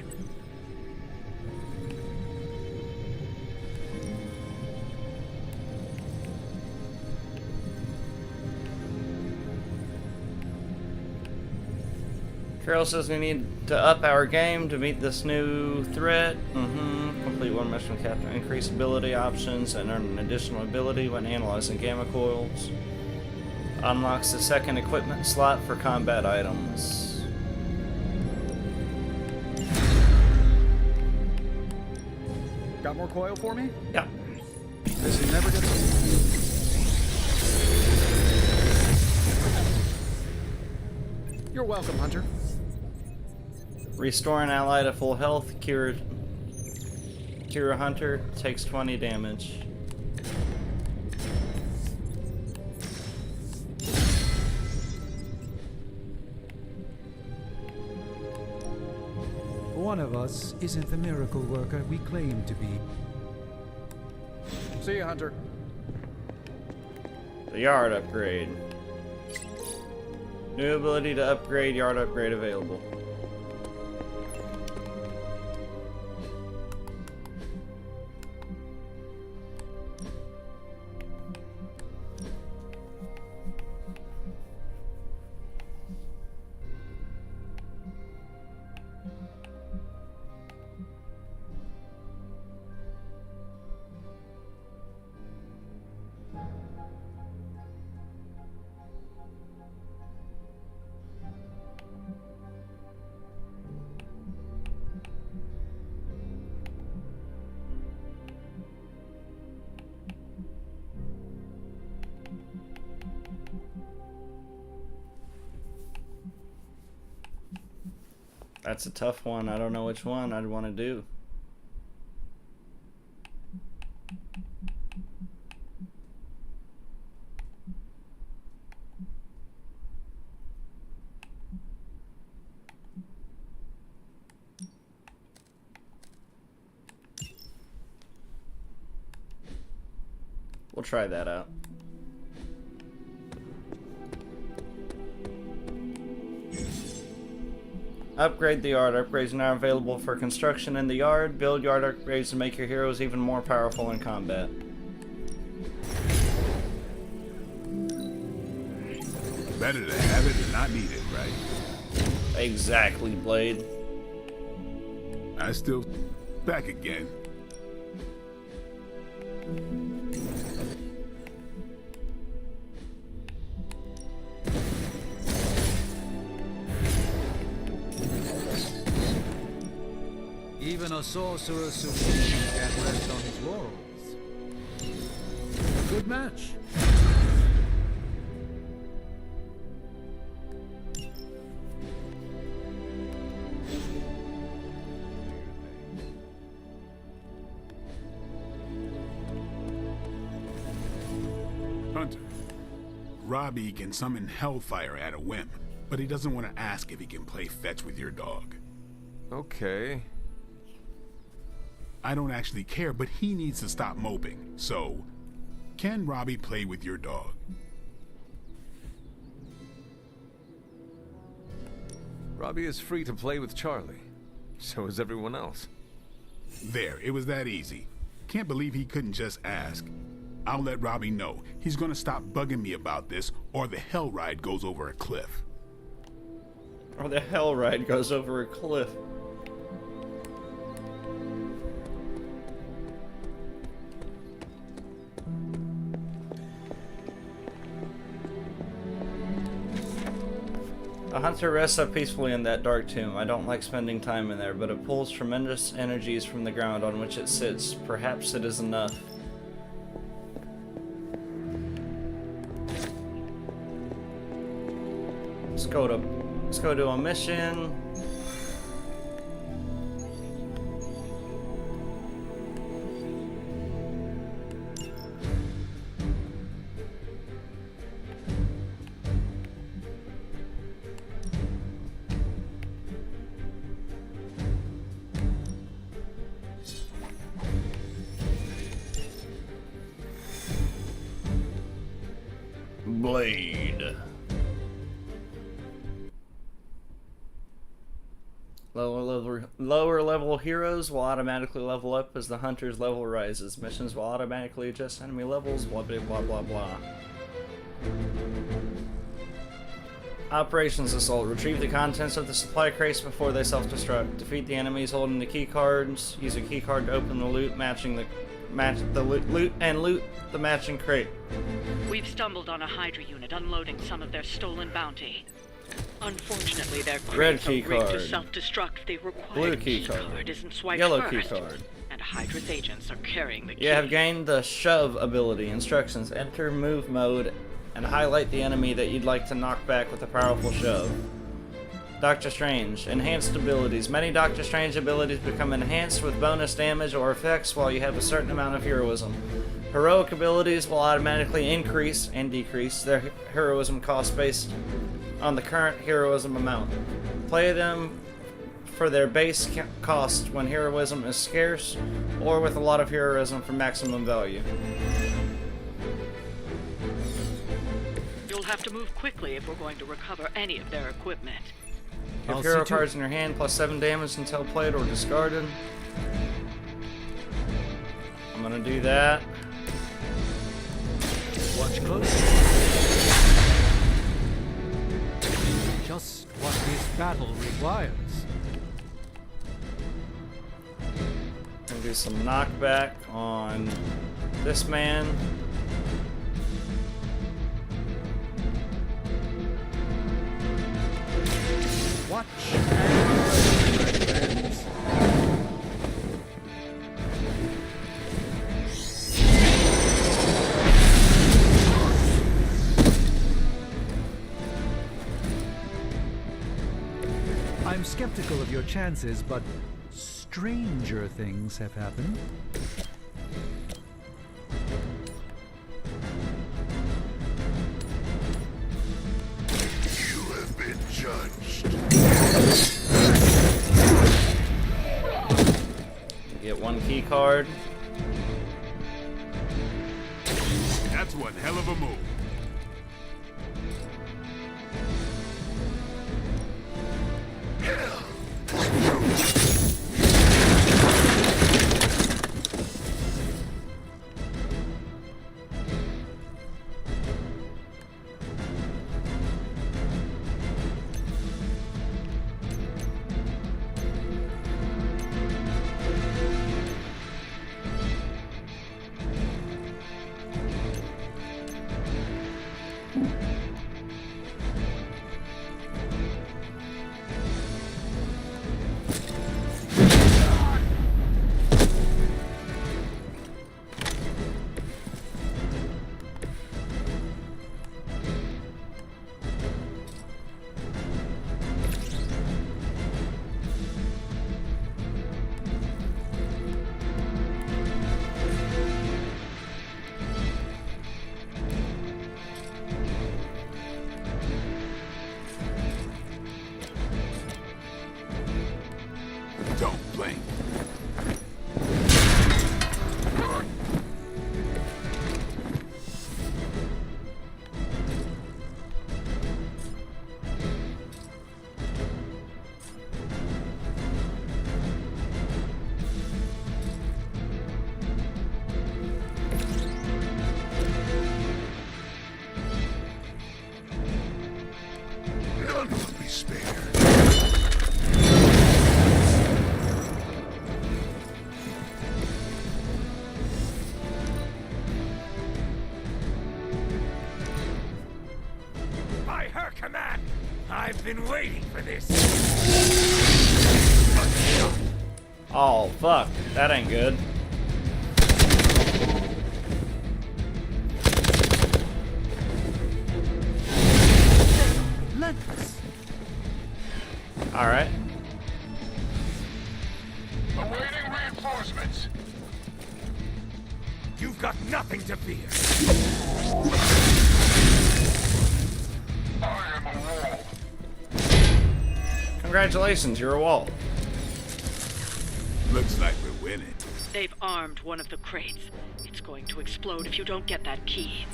Carol says we need to up our game to meet this new threat. Complete one mission with Captain. Increase ability options and earn an additional ability when analyzing gamma coils. Unlocks the second equipment slot for combat items. Got more coil for me? Yeah. This is never gonna... You're welcome, Hunter. Restore an ally to full health. Cure Hunter. Takes 20 damage. One of us isn't the miracle worker we claim to be. See you, Hunter. The yard upgrade. New ability to upgrade, yard upgrade available. That's a tough one. I don't know which one I'd want to do. We'll try that out. Upgrade the yard. Upgrades are now available for construction in the yard. Build yard upgrades to make your heroes even more powerful in combat. Better to have it than not need it, right? Exactly, Blade. I still... back again. Even a sorcerer supreme can't rest on his laurels. A good match. Hunter, Robbie can summon Hellfire at a whim, but he doesn't want to ask if he can play fetch with your dog. Okay. I don't actually care, but he needs to stop moping. So, can Robbie play with your dog? Robbie is free to play with Charlie. So is everyone else. There, it was that easy. Can't believe he couldn't just ask. I'll let Robbie know. He's gonna stop bugging me about this, or the hell ride goes over a cliff. Or the hell ride goes over a cliff. A hunter rests up peacefully in that dark tomb. I don't like spending time in there, but it pulls tremendous energies from the ground on which it sits. Perhaps it is enough. Let's go to a mission. Blade. Lower level heroes will automatically level up as the hunter's level rises. Missions will automatically adjust enemy levels, blah blah blah blah blah. Operations Assault. Retrieve the contents of the supply crates before they self-destruct. Defeat the enemies holding the key cards. Use a key card to open the loot, loot the matching crate. We've stumbled on a Hydra unit unloading some of their stolen bounty. Unfortunately, their red crates key are rigged card. to self-destruct. The required Blue key card. isn't swiped Yellow first, key card. and Hydra's agents are carrying the key. You have gained the shove ability. Instructions: enter move mode and highlight the enemy that you'd like to knock back with a powerful shove. Doctor Strange. Enhanced abilities. Many Doctor Strange abilities become enhanced with bonus damage or effects while you have a certain amount of heroism. Heroic abilities will automatically increase and decrease their heroism cost based on the current heroism amount. Play them for their base cost when heroism is scarce, or with a lot of heroism for maximum value. You'll have to move quickly if we're going to recover any of their equipment. If hero cards in your hand, plus 7 damage until played or discarded. I'm gonna do that. Watch close. Just what this battle requires. Gonna do some knockback on this man. Watch. I'm skeptical of your chances, but stranger things have happened. You have been judged. Get 1 key card. That's one hell of a move. Don't blink. None will be spared. By her command, I've been waiting for this. Oh, fuck. That ain't good. Alright. Awaiting reinforcements. You've got nothing to fear. I am a wall. Congratulations, you're a wall. Looks like we're winning. They've armed one of the crates. It's going to explode if you don't get that key.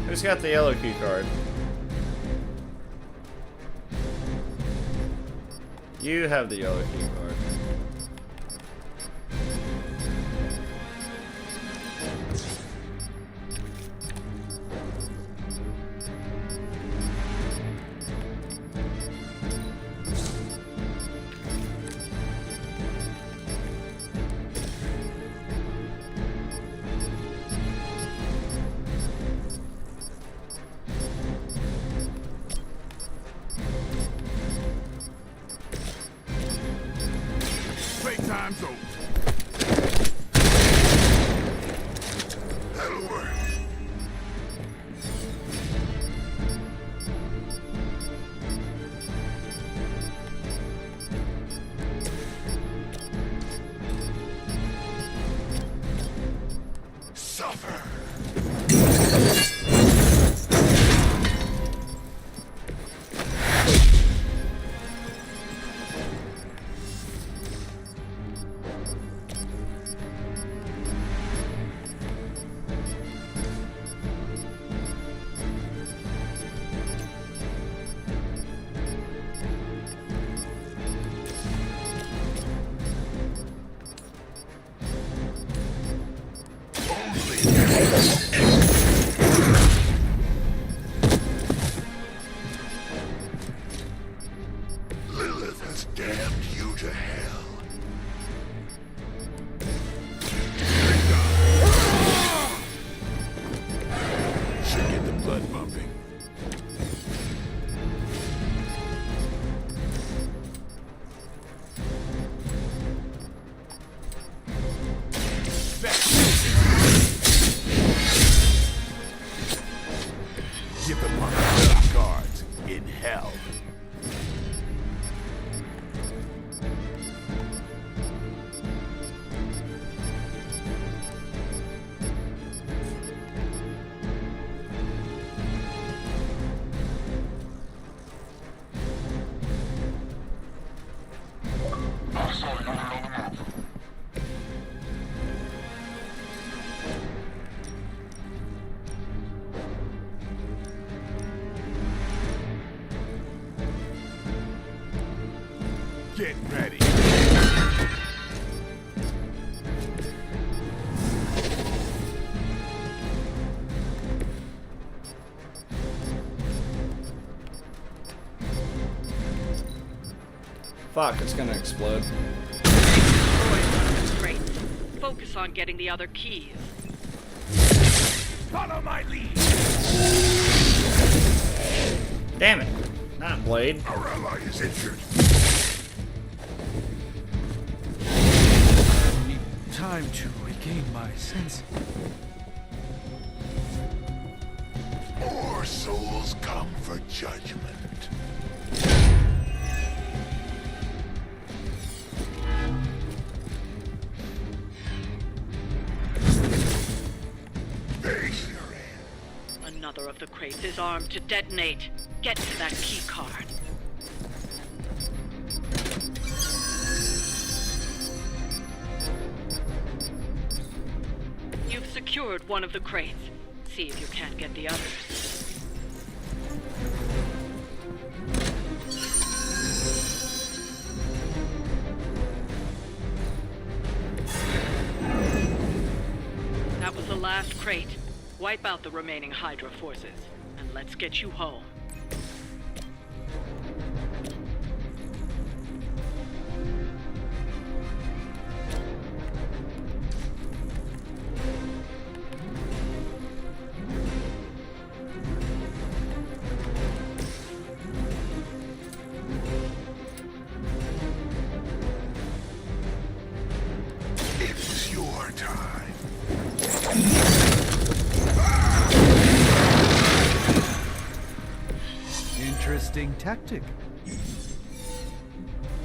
Who's got the yellow key card? You have the yellow key card. Playtime's over. That'll work. Suffer. Lilith has damned you to hell. Should get the blood pumping. Give them one of the guards in hell. Get ready. Fuck, it's gonna explode. Great. Focus on getting the other keys. Follow my lead. Damn it. Not Blade. Our ally is injured. Time to regain my senses. More souls come for judgment. Face your end. Another of the crates is armed to detonate. Get to that key card. You've secured one of the crates. See if you can't get the others. That was the last crate. Wipe out the remaining Hydra forces, and let's get you home. It's your time. Interesting tactic.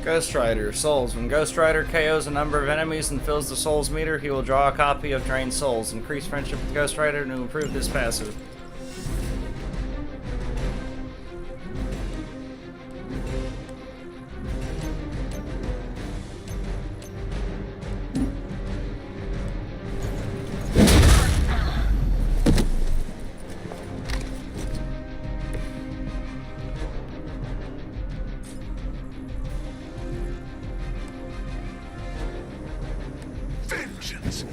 Ghost Rider. Souls. When Ghost Rider KOs a number of enemies and fills the souls meter, he will draw a copy of Drained Souls. Increase friendship with Ghost Rider to improve this passive. Vengeance.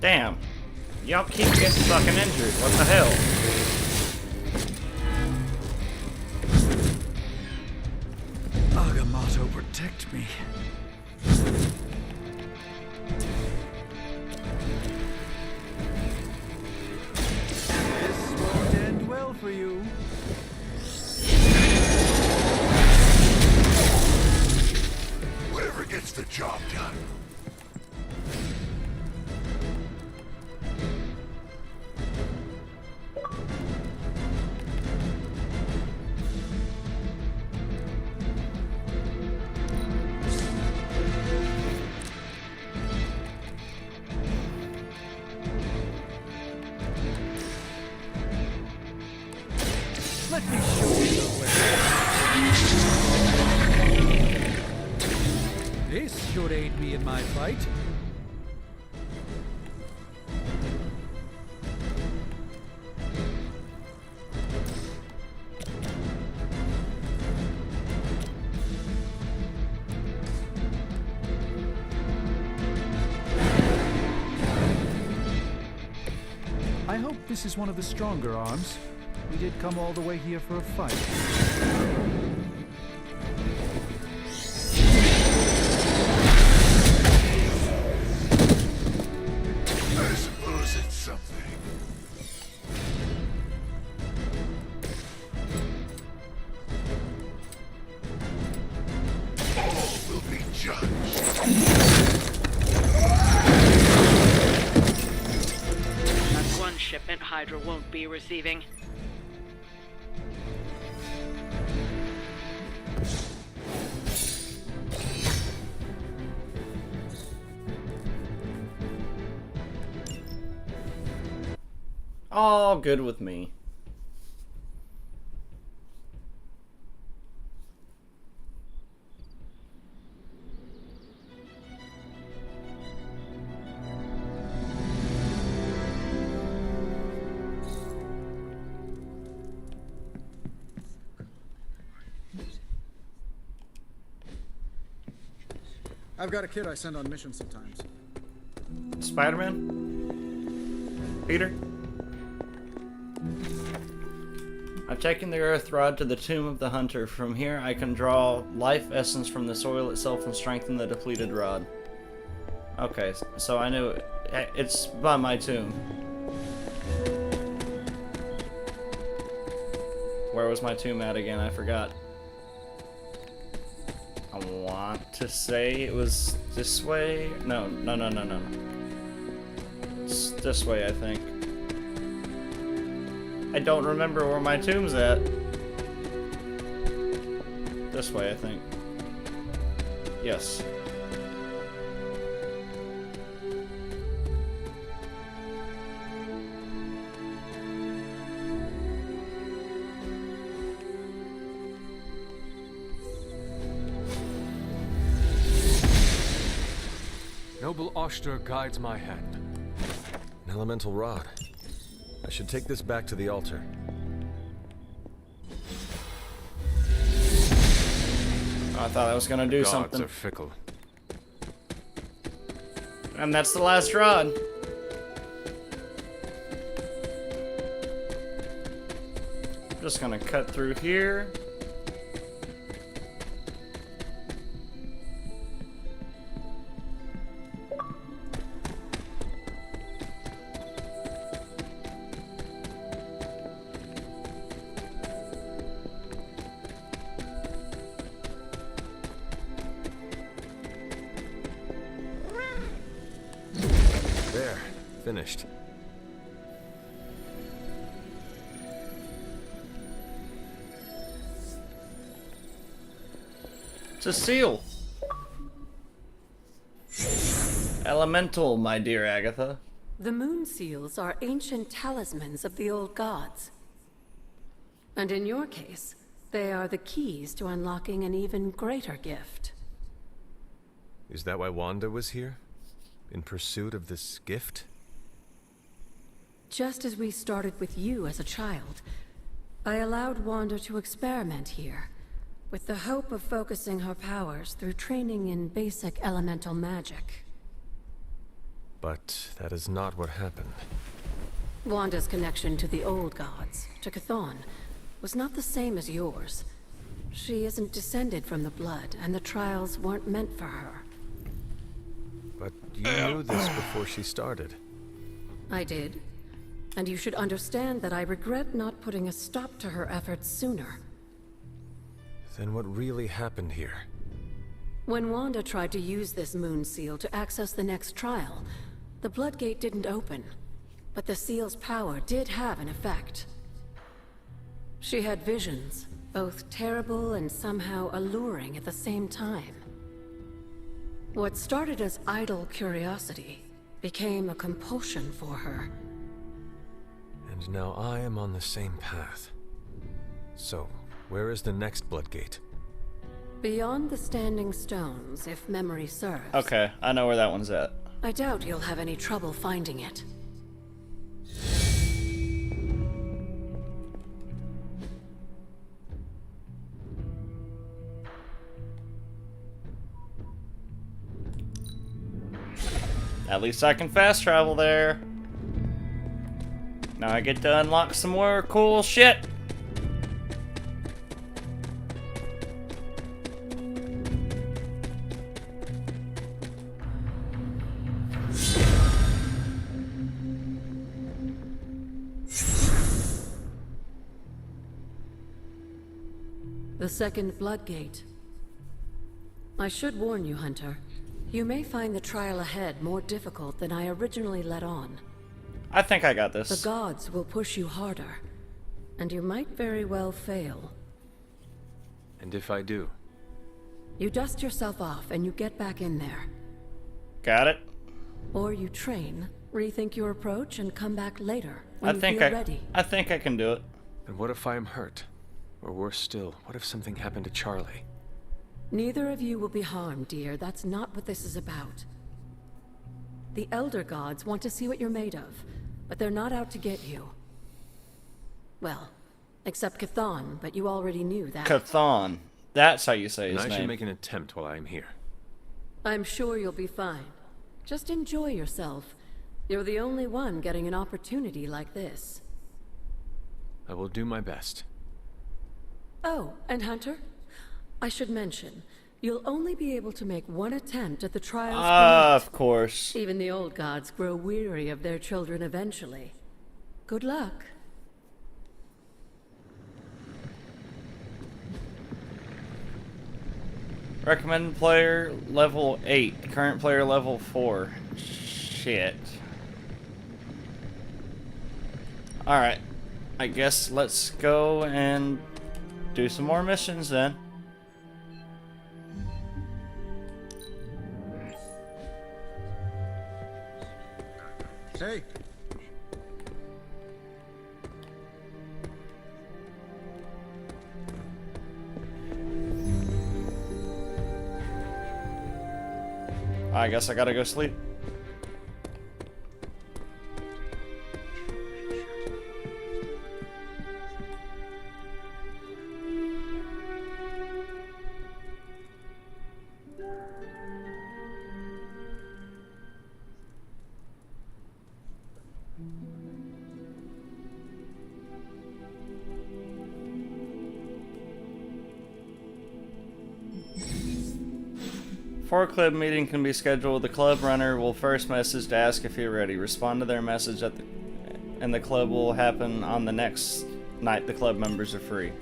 Damn. Y'all keep getting fucking injured. What the hell? Agamotto, protect me. This won't end well for you. Whatever gets the job done. Let me show you the way. should aid me in my fight. I hope this is one of the stronger arms. We did come all the way here for a fight. I suppose it's something. All will be judged. That's one shipment Hydra won't be receiving. All good with me. I've got a kid I send on missions sometimes. Spider-Man? Peter? I'm taking the Earth Rod to the Tomb of the Hunter. From here, I can draw life essence from the soil itself and strengthen the depleted rod. Okay, so I knew it's by my tomb. Where was my tomb at again? I forgot. I want to say it was this way. No. It's this way, I think. I don't remember where my tomb's at. This way, I think. Yes. Noble Oster guides my hand. An elemental rod. I should take this back to the altar. I thought I was gonna do Gods something. are fickle. And that's the last rod. Just gonna cut through here. There, finished. It's a seal. Elemental, my dear Agatha. The moon seals are ancient talismans of the old gods. And in your case, they are the keys to unlocking an even greater gift. Is that why Wanda was here? In pursuit of this gift? Just as we started with you as a child, I allowed Wanda to experiment here, with the hope of focusing her powers through training in basic elemental magic. But that is not what happened. Wanda's connection to the old gods, to Chthon, was not the same as yours. She isn't descended from the blood, and the trials weren't meant for her. But you knew this before she started. I did. And you should understand that I regret not putting a stop to her efforts sooner. Then what really happened here? When Wanda tried to use this moon seal to access the next trial, the Bloodgate didn't open. But the seal's power did have an effect. She had visions, both terrible and somehow alluring at the same time. What started as idle curiosity became a compulsion for her. And now I am on the same path. So, where is the next Bloodgate? Beyond the Standing Stones, if memory serves. Okay, I know where that one's at. I doubt you'll have any trouble finding it. At least I can fast travel there. Now I get to unlock some more cool shit. The second Bloodgate. I should warn you, Hunter. You may find the trial ahead more difficult than I originally let on. I think I got this. The gods will push you harder, and you might very well fail. And if I do? You dust yourself off and you get back in there. Got it. Or you train, rethink your approach, and come back later when you feel ready. I think I can do it. And what if I am hurt? Or worse still, what if something happened to Charlie? Neither of you will be harmed, dear. That's not what this is about. The Elder Gods want to see what you're made of, but they're not out to get you. Well, except Chthon, but you already knew that. Chthon. That's how you say his name. name. I should make an attempt while I am here. I'm sure you'll be fine. Just enjoy yourself. You're the only one getting an opportunity like this. I will do my best. Oh, and Hunter? I should mention, you'll only be able to make one attempt at the trials. Of course. Even the old gods grow weary of their children eventually. Good luck. Recommended player level 8. Current player level 4. Shit. Alright. I guess let's go and do some more missions then. Hey. I guess I gotta go sleep. Before a club meeting can be scheduled, the club runner will first message to ask if you're ready. Respond to their message and the club will happen on the next night the club members are free.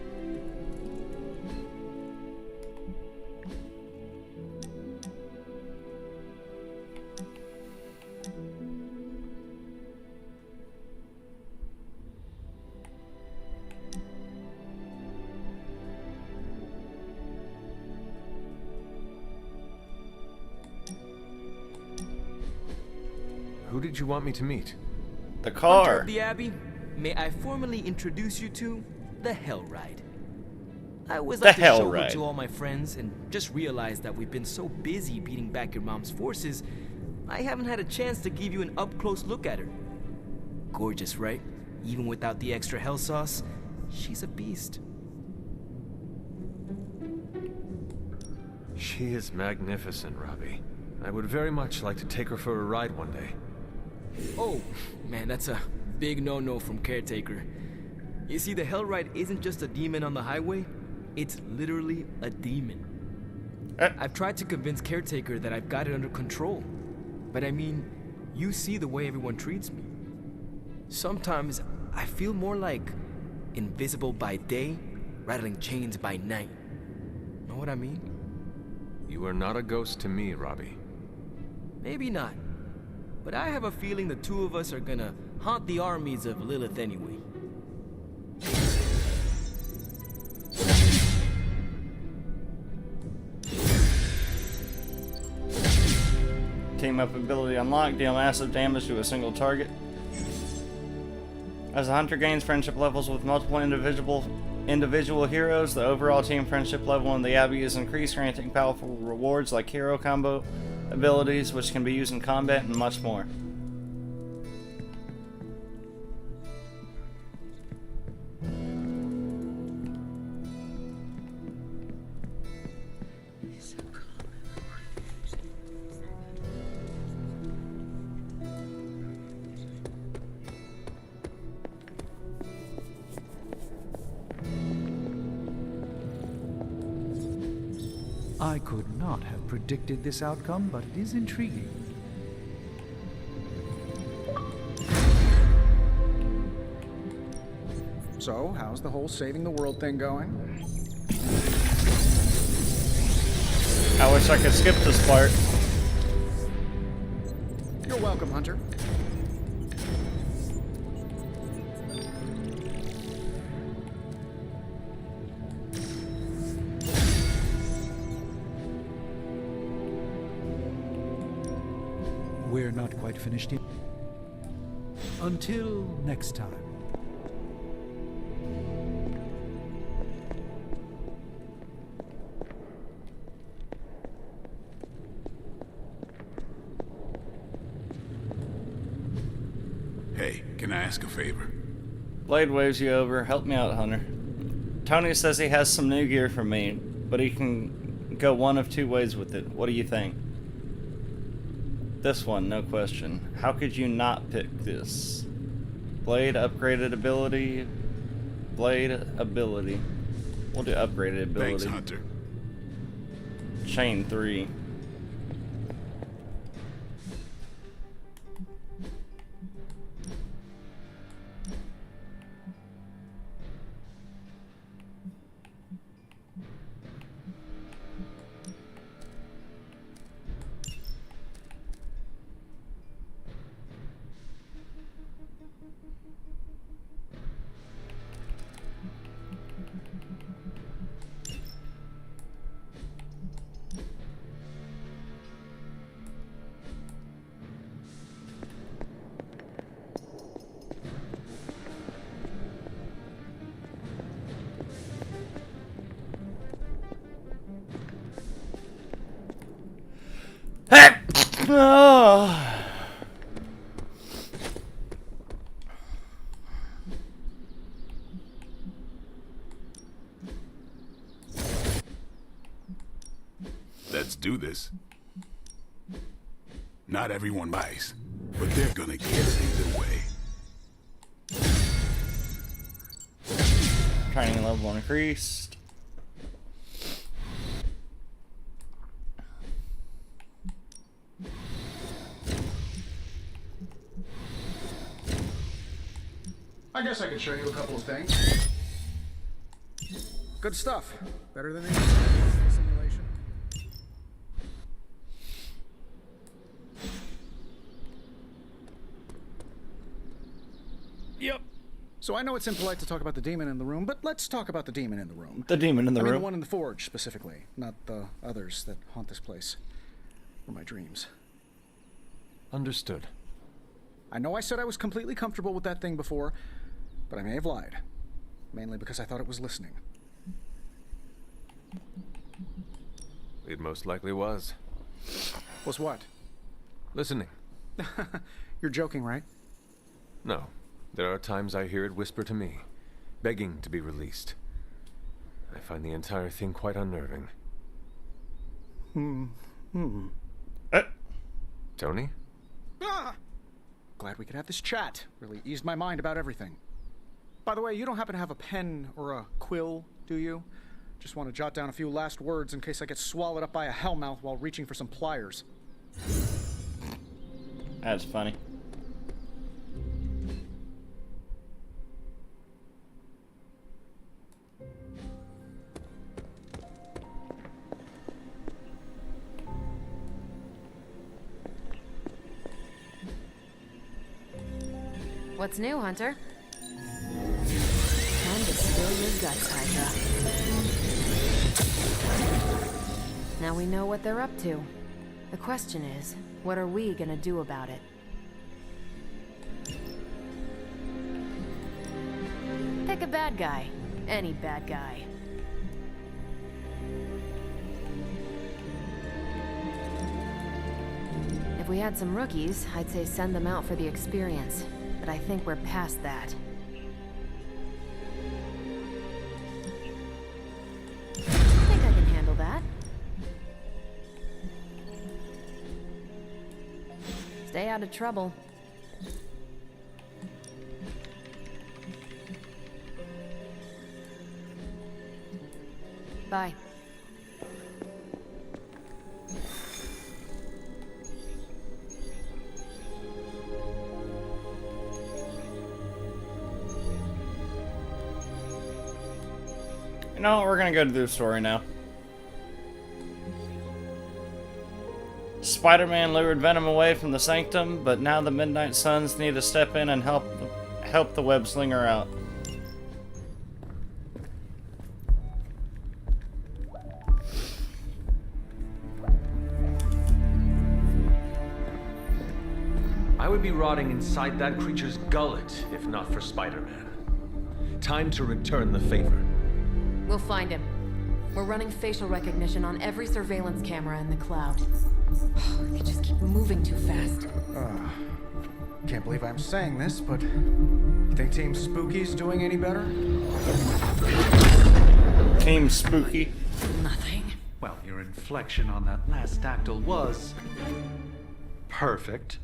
Who did you want me to meet? The car. Hunter of the Abbey, may I formally introduce you to the Hell Ride. I always like to show her to all my friends and just realized that we've been so busy beating back your mom's forces, I haven't had a chance to give you an up-close look at her. Gorgeous, right? Even without the extra hell sauce, she's a beast. She is magnificent, Robbie. I would very much like to take her for a ride one day. Oh, man, that's a big no-no from Caretaker. You see, the Hell Ride isn't just a demon on the highway, it's literally a demon. I've tried to convince Caretaker that I've got it under control. But I mean, you see the way everyone treats me. Sometimes I feel more like invisible by day, rattling chains by night. Know what I mean? You are not a ghost to me, Robbie. Maybe not. But I have a feeling the two of us are gonna haunt the armies of Lilith anyway. Team up ability unlocked. Deal massive damage to a single target. As the hunter gains friendship levels with multiple individual heroes, the overall team friendship level in the Abbey is increased, granting powerful rewards like hero combo abilities, which can be used in combat, and much more. I could not have predicted this outcome, but it is intriguing. So, how's the whole saving the world thing going? I wish I could skip this part. You're welcome, Hunter. We're not quite finished yet. Until next time. Hey, can I ask a favor? Blade waves you over. Help me out, Hunter. Tony says he has some new gear for me, but he can go one of two ways with it. What do you think? This one, no question. How could you not pick this? Blade upgraded ability. Blade ability. We'll do upgraded ability. Thanks, Hunter. Chain 3. Oh. Let's do this. Not everyone buys, but they're gonna get it either way. Training level increased. I guess I could show you a couple of things. Good stuff. Better than any simulation. Yep. So I know it's impolite to talk about the demon in the room, but let's talk about the demon in the room. The demon in the I mean, room? the one in the forge, specifically. Not the others that haunt this place. Or my dreams. Understood. I know I said I was completely comfortable with that thing before, but I may have lied. Mainly because I thought it was listening. It most likely was. Was what? Listening. You're joking, right? No. There are times I hear it whisper to me, begging to be released. I find the entire thing quite unnerving. Tony? Ah! Glad we could have this chat. Really eased my mind about everything. By the way, you don't happen to have a pen or a quill, do you? Just want to jot down a few last words in case I get swallowed up by a hellmouth while reaching for some pliers. That's funny. What's new, Hunter? Time to spill your guts, Hydra. Now we know what they're up to. The question is, what are we gonna do about it? Pick a bad guy. any bad guy. If we had some rookies, I'd say send them out for the experience. But I think we're past that. I think I can handle that. Stay out of trouble. Bye. You know, we're gonna go to the story now. Spider-Man lured Venom away from the Sanctum, but now the Midnight Suns need to step in and help the web slinger out. I would be rotting inside that creature's gullet if not for Spider-Man. Time to return the favor. We'll find him. We're running facial recognition on every surveillance camera in the cloud. They just keep moving too fast. Can't believe I'm saying this, but you think Team Spooky's doing any better? Team Spooky? Nothing. Well, your inflection on that last dactyl was perfect.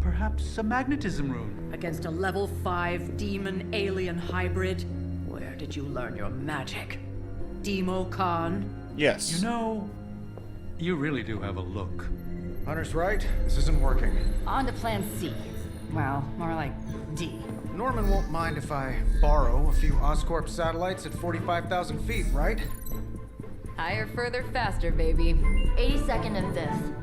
Perhaps a magnetism rune. Against a level 5 demon alien hybrid? Where did you learn your magic? Demo Khan? Yes. You know, you really do have a look. Hunter's right. This isn't working. On to plan C. Well, more like D. Norman won't mind if I borrow a few Oscorp satellites at 45,000 feet, right? Higher, further, faster, baby. 82nd and 5th.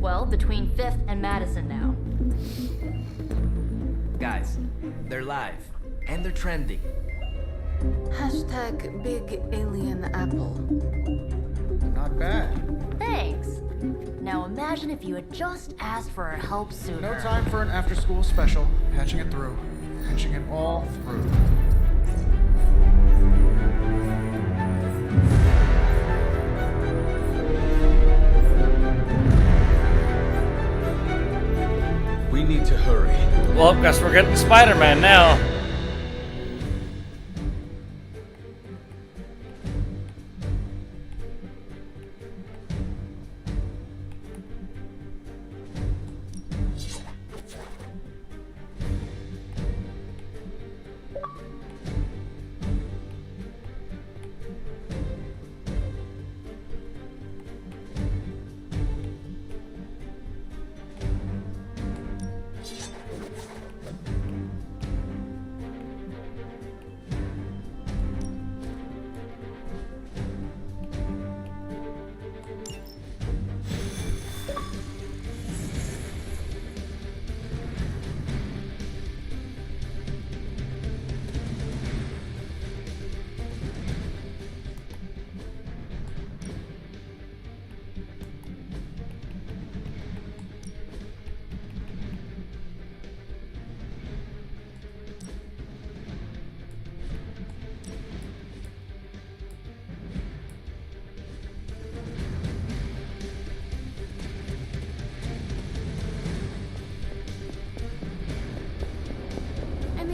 Well, between 5th and Madison now. Guys, they're live. And they're trending. Hashtag Big Alien Apple. Not bad. Thanks. Now imagine if you had just asked for our help sooner. No time for an after-school special. Patching it through. Patching it all through. We need to hurry. Well, guess we're getting Spider-Man now.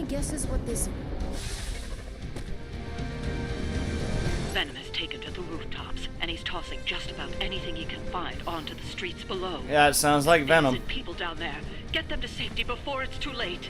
Guesses what this. Venom has taken to the rooftops, and he's tossing just about anything he can find onto the streets below. Yeah, it sounds like Venom. Innocent people down there. Get them to safety before it's too late.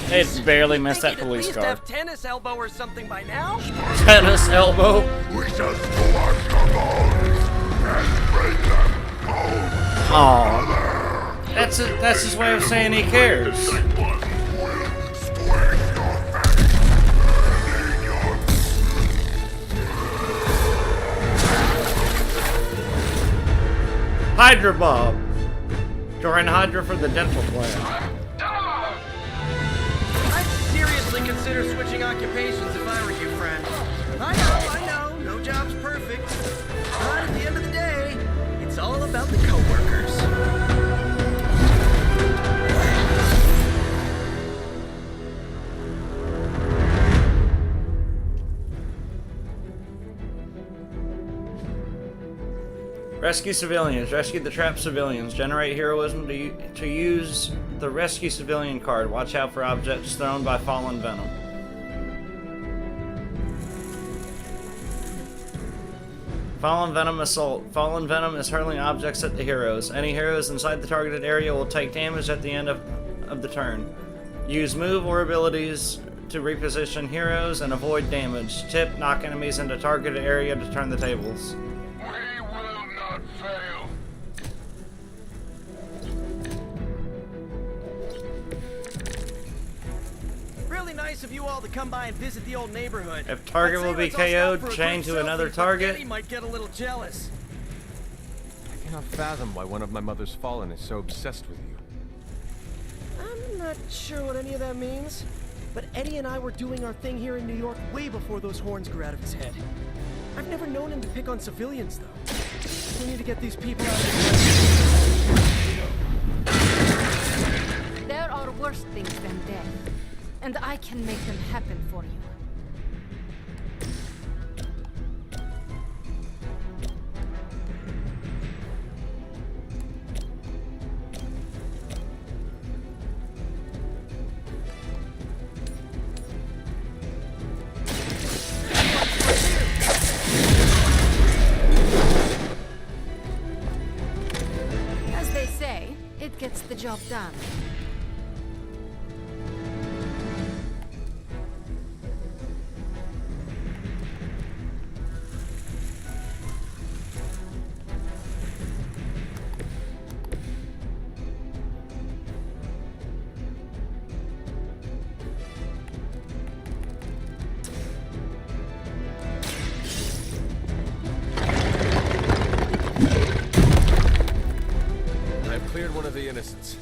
It barely missed that police car. Have tennis elbow or something by now. Tennis elbow. We just collect your bones and bring them home. Aww. That's his way of saying he cares. Hydra Bob. Join Hydra for the dental plan. I'd seriously consider switching occupations if I were you, friend. I know, no job's perfect. But at the end of the day, it's all about the coworkers. Rescue civilians. Rescue the trapped civilians. Generate heroism to use the rescue civilian card. Watch out for objects thrown by fallen venom. Fallen venom assault. Fallen venom is hurling objects at the heroes. Any heroes inside the targeted area will take damage at the end of the turn. Use move or abilities to reposition heroes and avoid damage. Tip, knock enemies into targeted area to turn the tables. Fail. Really nice of you all to come by and visit the old neighborhood. If target will be KO'd, chain to another target. He might get a little jealous. I cannot fathom why one of my mother's fallen is so obsessed with you. I'm not sure what any of that means, but Eddie and I were doing our thing here in New York way before those horns grew out of his head. I've never known him to pick on civilians, though. We need to get these people out of here. There are worse things than death, and I can make them happen for you. It gets the job done. Cleared one of the innocents.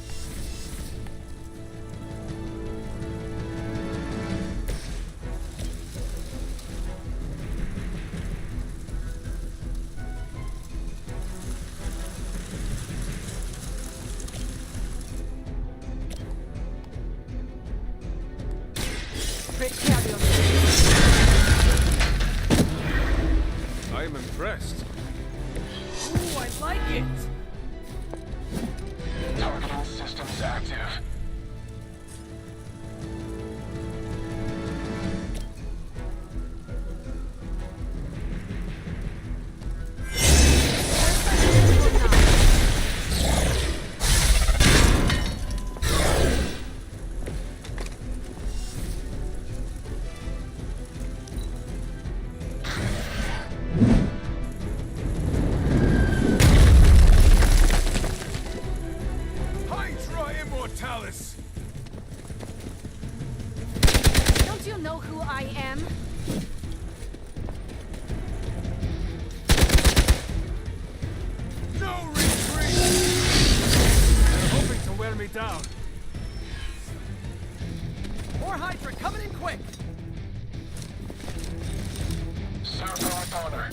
I am impressed. Ooh, I like it. Targeting systems active. Don't you know who I am? No retreat! They're hoping to wear me down. More Hydra coming in quick! Serve her with honor.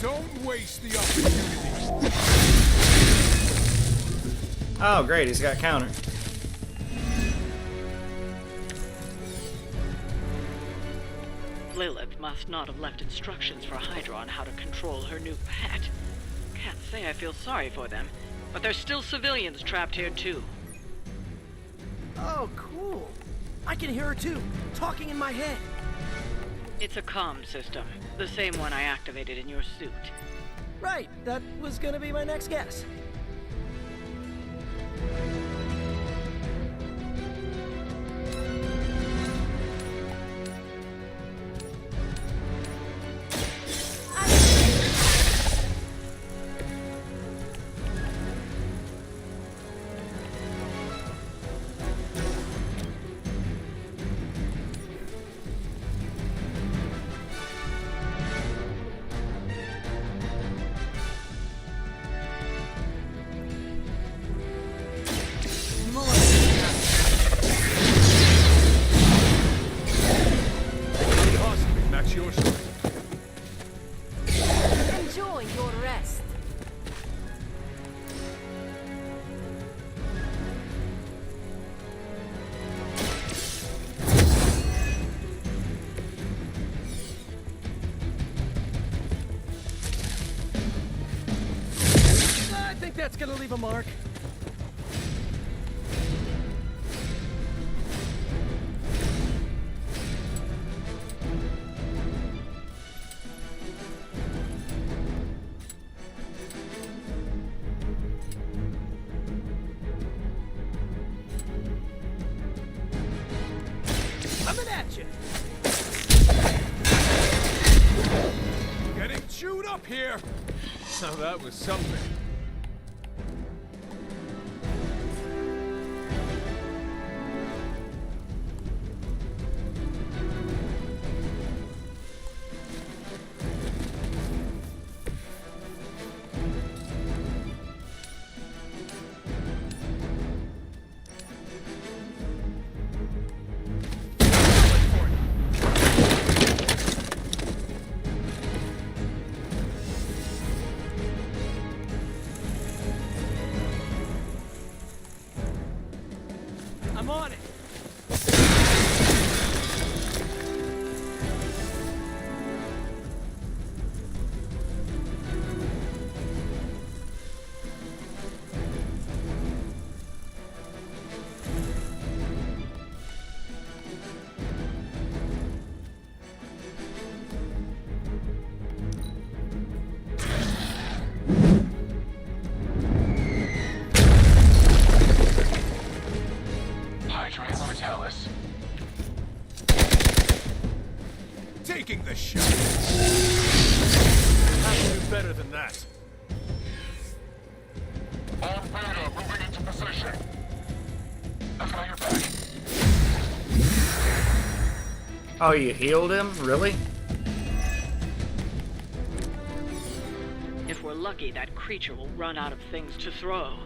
Don't waste the opportunity. Oh, great, he's got counter. Lilith must not have left instructions for Hydra on how to control her new pet. Can't say I feel sorry for them, but there's still civilians trapped here too. Oh, cool. I can hear her too, talking in my head. It's a comm system, the same one I activated in your suit. Right, that was gonna be my next guess. leave a mark. Coming at you. Getting chewed up here. Now that was something. I'm on it. Hydra and Mortalis. Taking the shot. Have to do better than that. On Beta, moving into position. I've got your back. Oh, you healed him? Really? If we're lucky, that creature will run out of things to throw.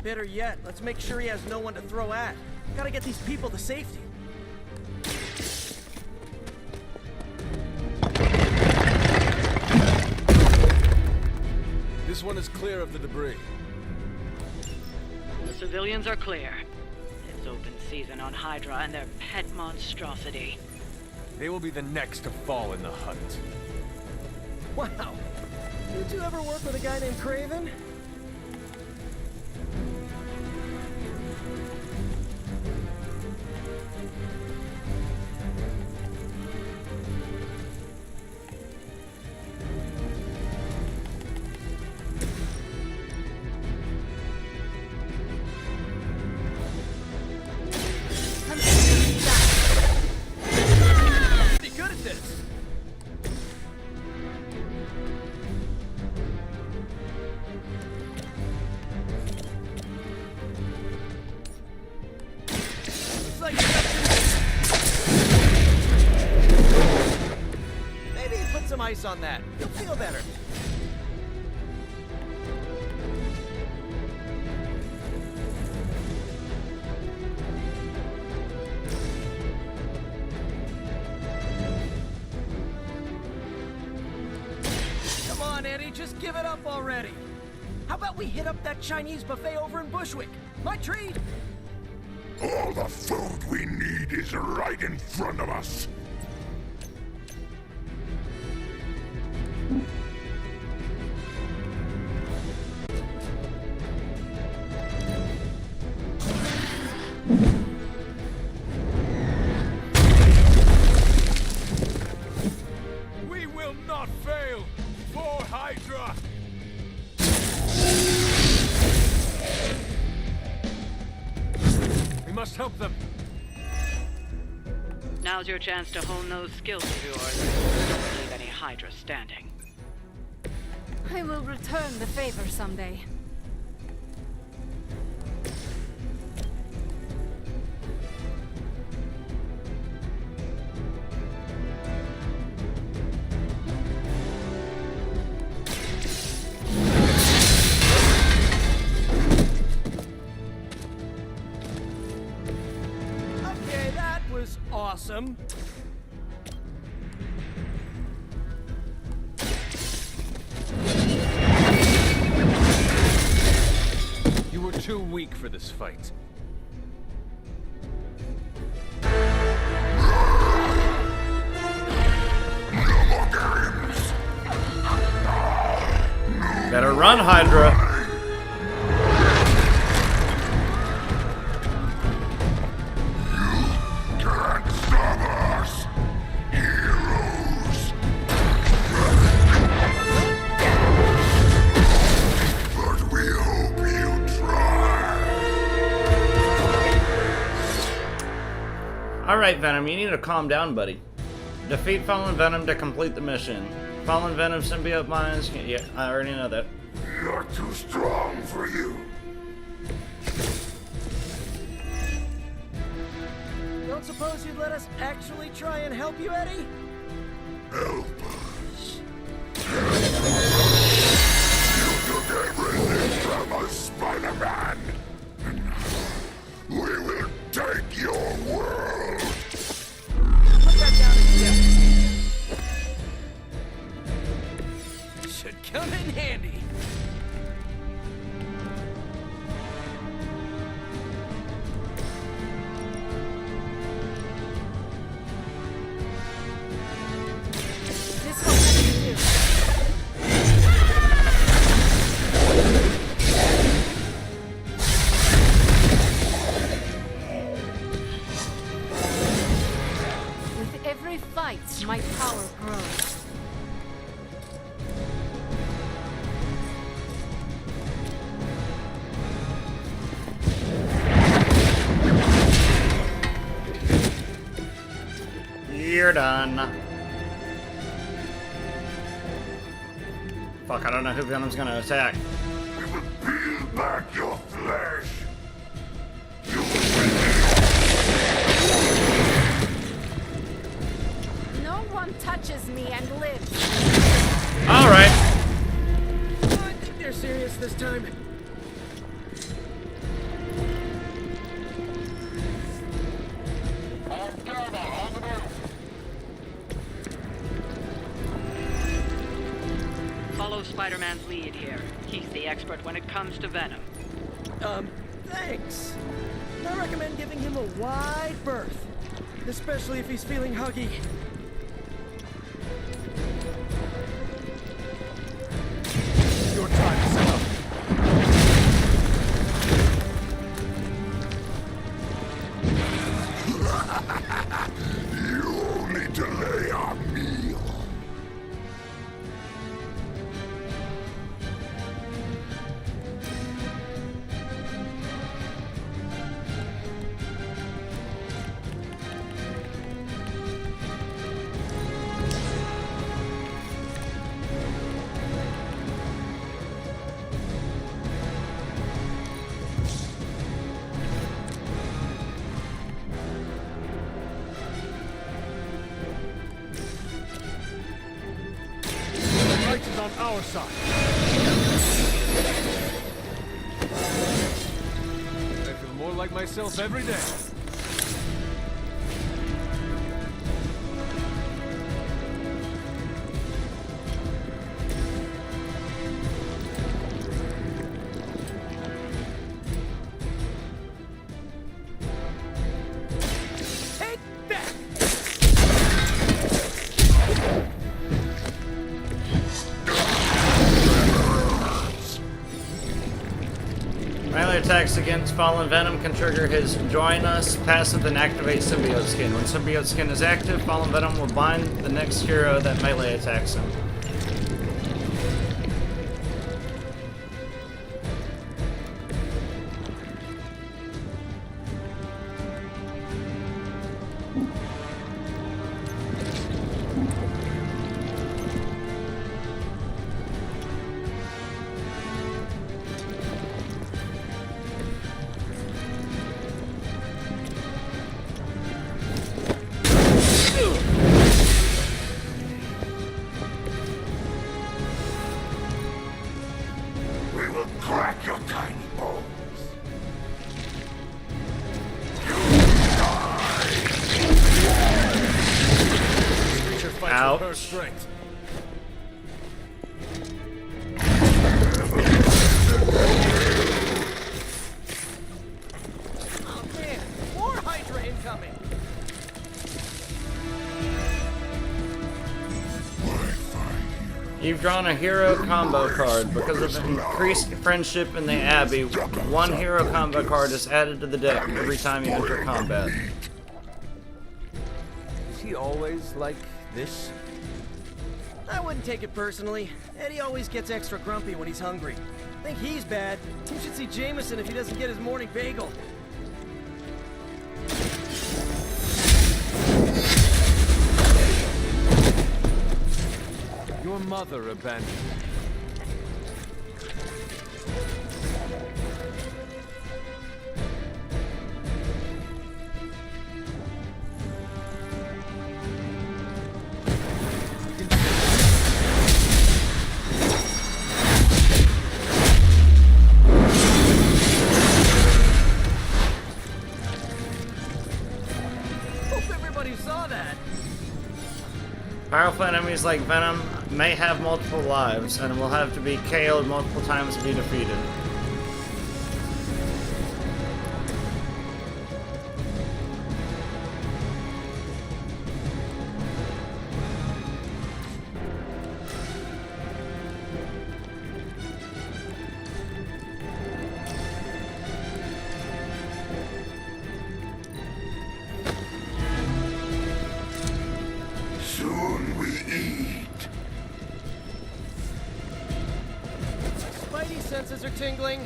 Better yet, let's make sure he has no one to throw at. Gotta get these people to safety. This one is clear of the debris. The civilians are clear. It's open season on Hydra and their pet monstrosity. They will be the next to fall in the hunt. Wow. Did you ever work with a guy named Craven? Pretty good at this. Looks like maybe put some ice on that. You'll feel better. Come on, Eddie, just give it up already. How about we hit up that Chinese buffet over in Bushwick? My treat! All the food we need is right in front of us. We will not fail. For Hydra. We must help them. Now's your chance to hone those skills of yours. Don't leave any Hydra standing. I will return the favor someday. Okay, that was awesome. You were too weak for this fight. Better run, Hydra. Alright, Venom, you need to calm down, buddy. Defeat Fallen Venom to complete the mission. Fallen Venom symbiote minds. Yeah, I already know that. You're too strong for you. Don't suppose you'd let us actually try and help you, Eddie? Help us. You took everything from us, Spider-Man. We will take your world. Put that down again. Should come in handy. With every fight, my power grows. You're done. Fuck, I don't know who Venom's gonna attack. We will peel back your flesh. No one touches me and lives. Alright. I think they're serious this time. Follow Spider-Man's lead here. He's the expert when it comes to Venom. Thanks. I recommend giving him a wide berth. Especially if he's feeling huggy. Your time is up. You only delay our meal. Right is on our side. I feel more like myself every day. Take that! Melee attacks against Fallen Venom can trigger his Join Us passive and activate Symbiote Skin. When Symbiote Skin is active, Fallen Venom will bind the next hero that melee attacks him. We will crack your tiny bones. Creature fights Ouch. with her strength. Oh man, more Hydra incoming! You've drawn a hero combo card. Because of increased friendship in the Abbey, one hero combo card is added to the deck every time you enter combat. Is he always like this? I wouldn't take it personally. Eddie always gets extra grumpy when he's hungry. Think he's bad. You should see Jameson if he doesn't get his morning bagel. your mother abandoned you? Powerful enemies like Venom may have multiple lives and will have to be KO'd multiple times to be defeated. Senses are tingling.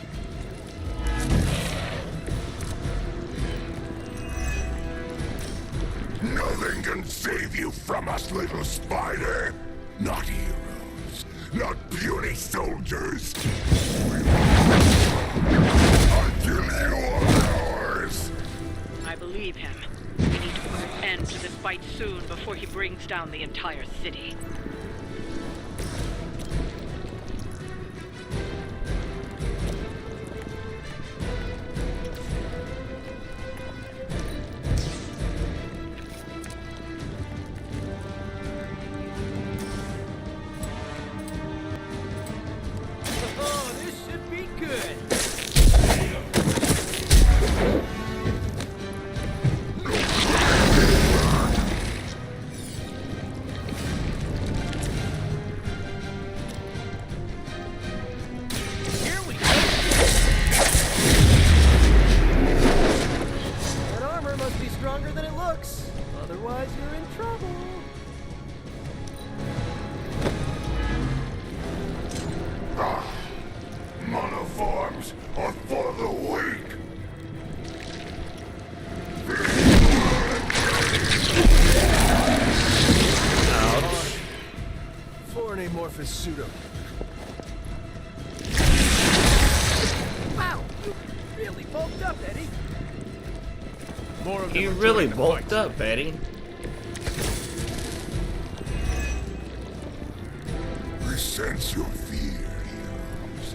Nothing can save you from us, little spider. Not heroes, not puny soldiers. Until you are ours. I believe him. We need to put an end to this fight soon before he brings down the entire city. Otherwise, you're in trouble. Monoforms are for the weak. Ouch. For an amorphous pseudo. Wow, you really bulked up, Eddie. More of you really bulked up, Eddie. We sense your fear, heroes.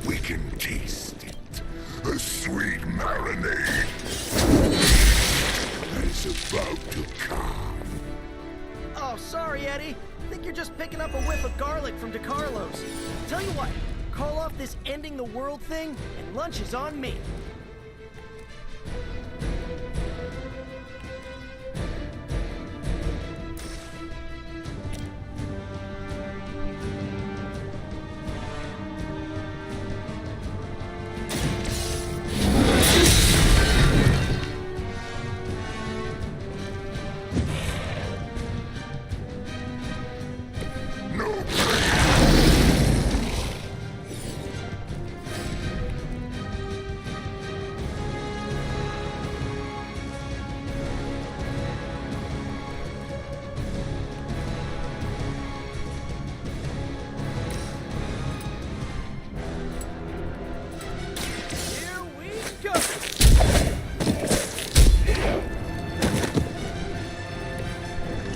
We can taste it. A sweet marinade that is about to come. Oh, sorry, Eddie. I think you're just picking up a whiff of garlic from DeCarlo's. Tell you what, call off this ending the world thing, and lunch is on me.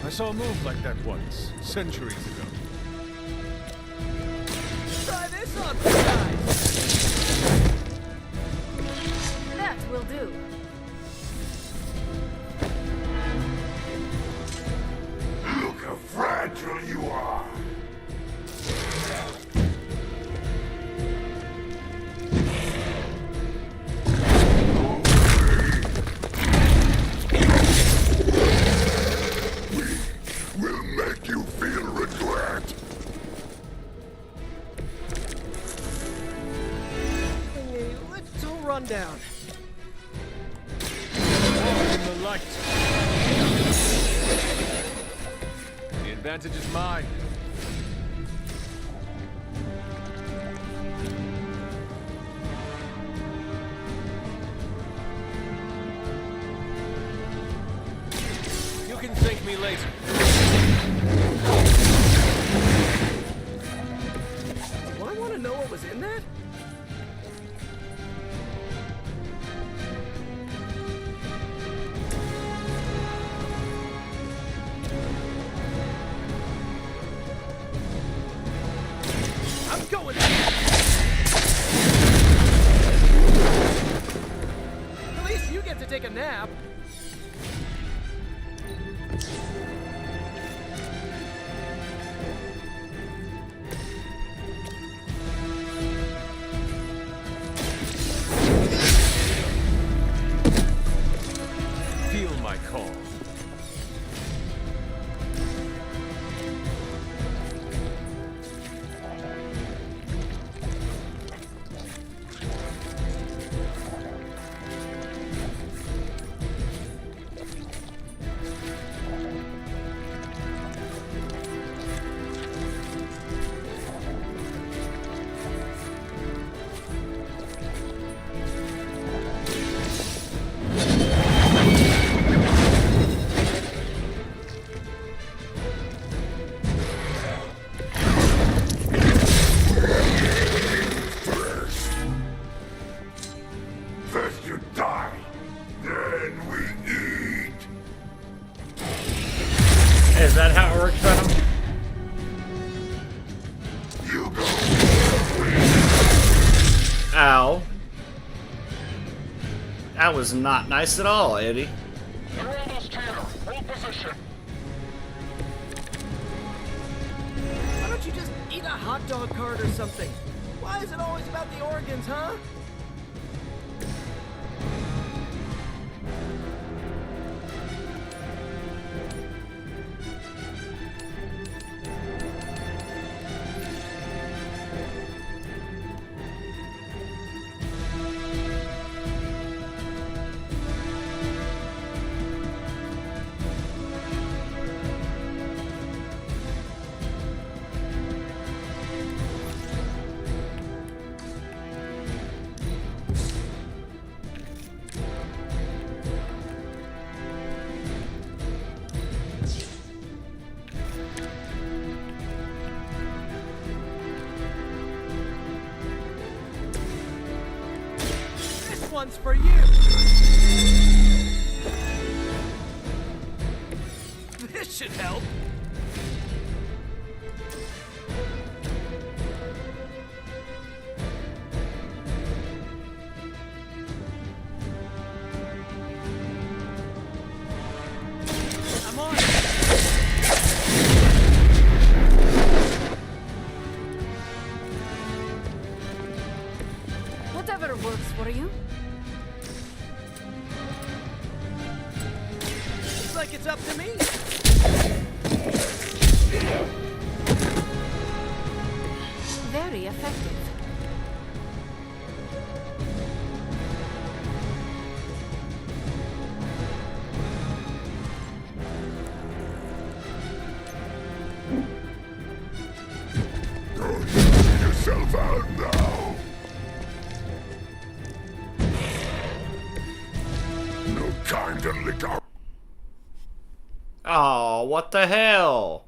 I saw a move like that once, centuries ago. Try this on for size. That will do. Look how fragile you are. We'll make you feel regret. Hey, let's do a rundown. In the light. The advantage is mine. You can thank me later. was in that? I'm going. At least you get to take a nap. Feel my call. First you die, then we eat. Is that how it works, Venom? You go. Ow. That was not nice at all, Eddie. You're almost here. Hold position. Why don't you just eat a hot dog cart or something? Why is it always about the organs, huh? One's for you. This should help. I'm on. Whatever works for you. Like it's up to me. Very effective. Don't put yourself out now. No time to lick out. Oh, what the hell?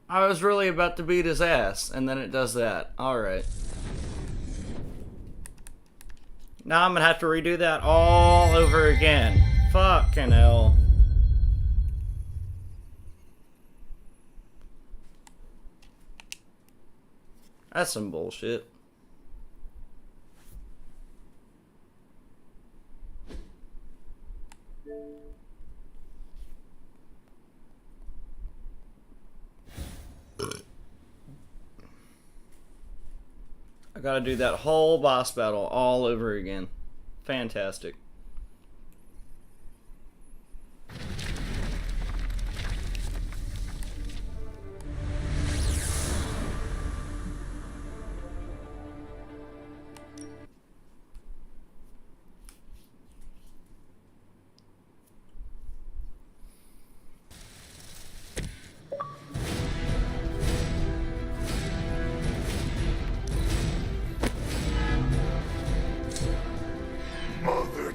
I was really about to beat his ass, and then it does that. Alright. Now I'm gonna have to redo that all over again. Fucking hell. That's some bullshit. I gotta do that whole boss battle all over again. Fantastic. Mother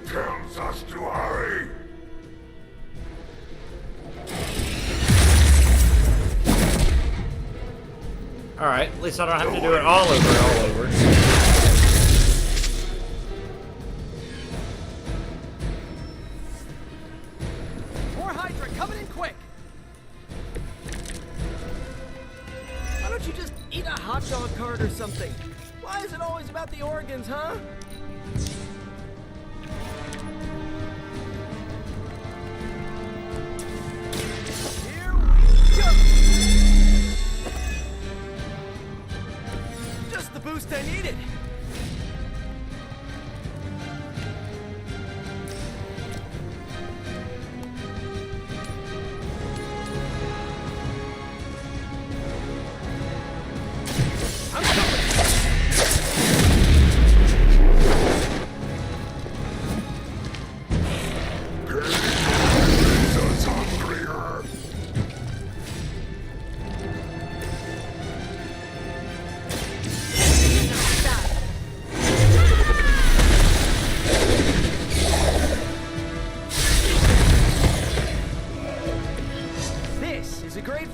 Alright, at least I don't have to do it all over. More Hydra coming in quick! Why don't you just eat a hot dog cart or something? Why is it always about the organs, huh? Here we go! Just the boost I needed.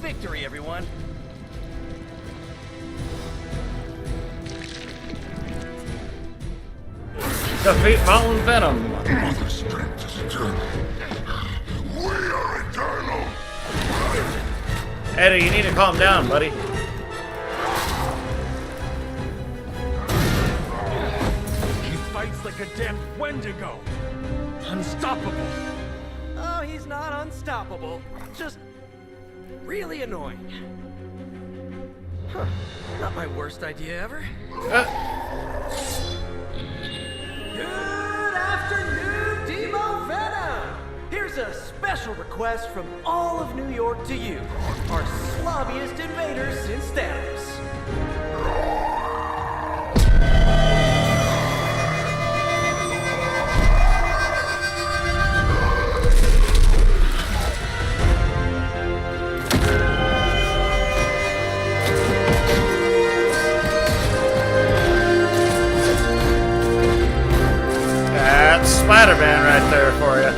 Victory, everyone. Defeat Mountain Venom. Mother strength is eternal. We are eternal. Eddie, you need to calm down, buddy. He fights like a damn Wendigo. Unstoppable. Oh, he's not unstoppable. Just really annoying. Huh. Not my worst idea ever. Good afternoon, Demo Venom! Here's a special request from all of New York to you, our slobbiest invaders since Thanos. That's Spider-Man right there for you.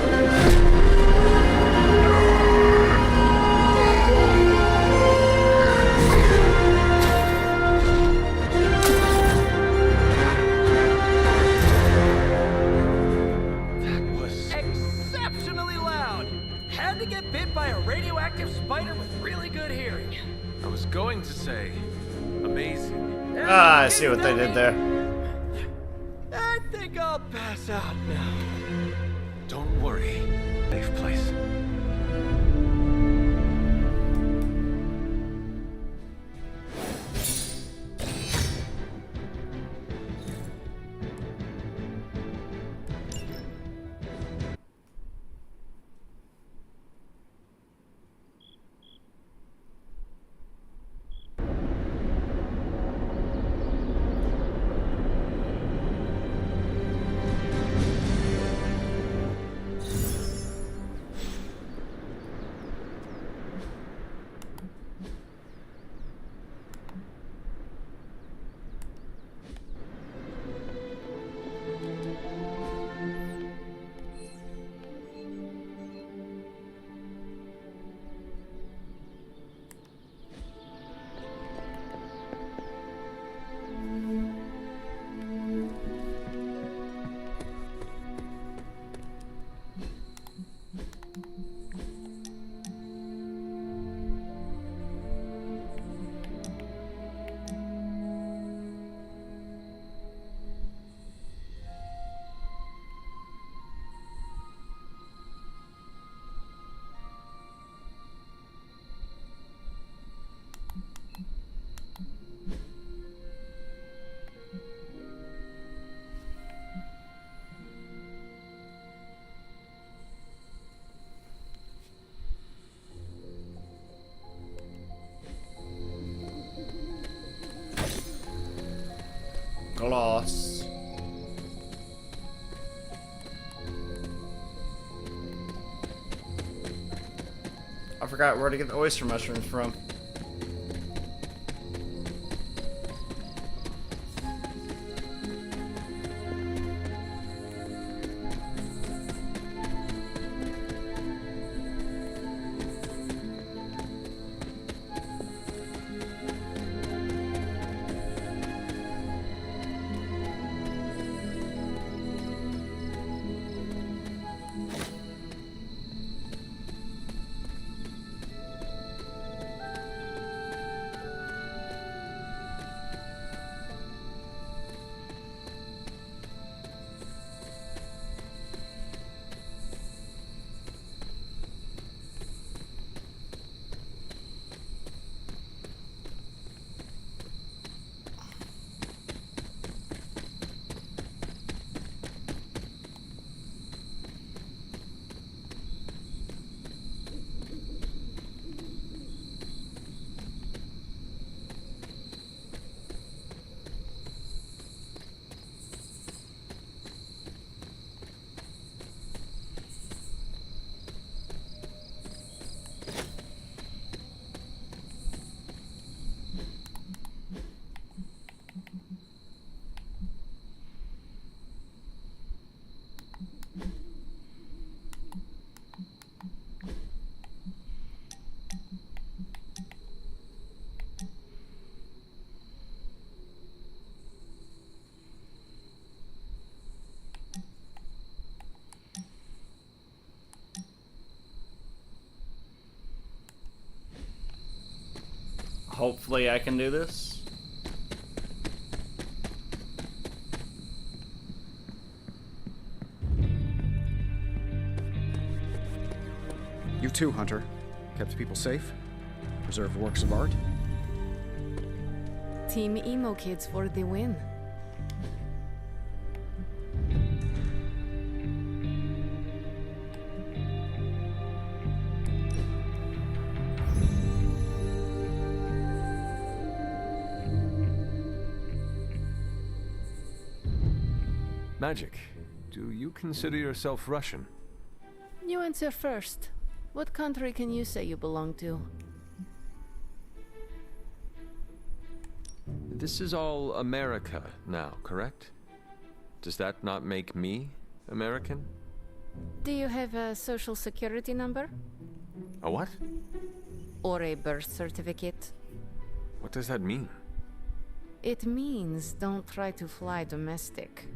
That was exceptionally loud. Had to get bit by a radioactive spider with really good hearing. I was going to say, amazing. Ah, I see what they did there. I think I'll pass out now. Don't worry. Safe place. Gloss. I forgot where to get the oyster mushrooms from. Hopefully I can do this. You too, Hunter. Kept people safe? Preserved works of art? Team Emo Kids for the win. Magic, do you consider yourself Russian? You answer first. What country can you say you belong to? This is all America now, correct? Does that not make me American? Do you have a social security number? A what? Or a birth certificate? What does that mean? It means don't try to fly domestic.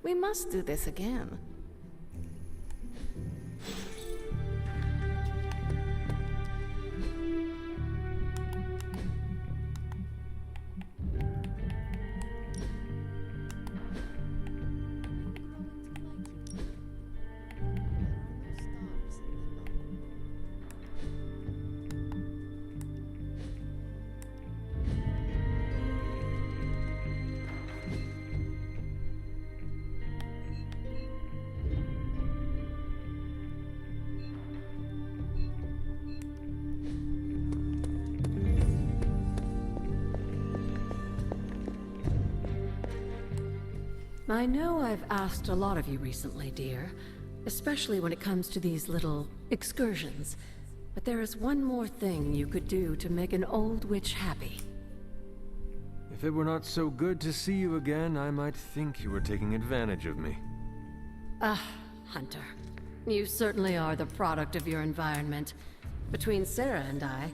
We must do this again. I know I've asked a lot of you recently, dear, especially when it comes to these little excursions. But there is one more thing you could do to make an old witch happy. If it were not so good to see you again, I might think you were taking advantage of me. Hunter. You certainly are the product of your environment. Between Sarah and I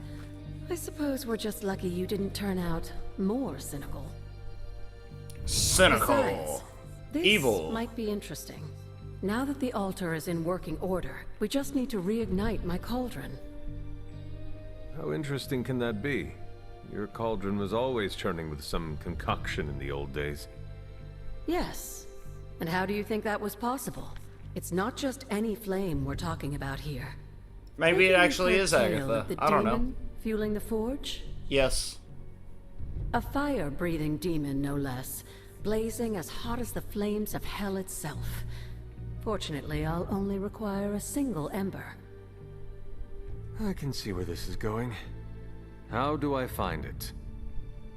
suppose we're just lucky you didn't turn out more cynical. Cynical. Besides, this evil. Might be interesting. Now that the altar is in working order, we just need to reignite my cauldron. How interesting can that be? Your cauldron was always churning with some concoction in the old days. Yes. And how do you think that was possible? It's not just any flame we're talking about here. Maybe it actually is Agatha. I don't know. Fueling the forge? Yes. A fire-breathing demon, no less, blazing as hot as the flames of hell itself. Fortunately, I'll only require a single ember. I can see where this is going. How do I find it?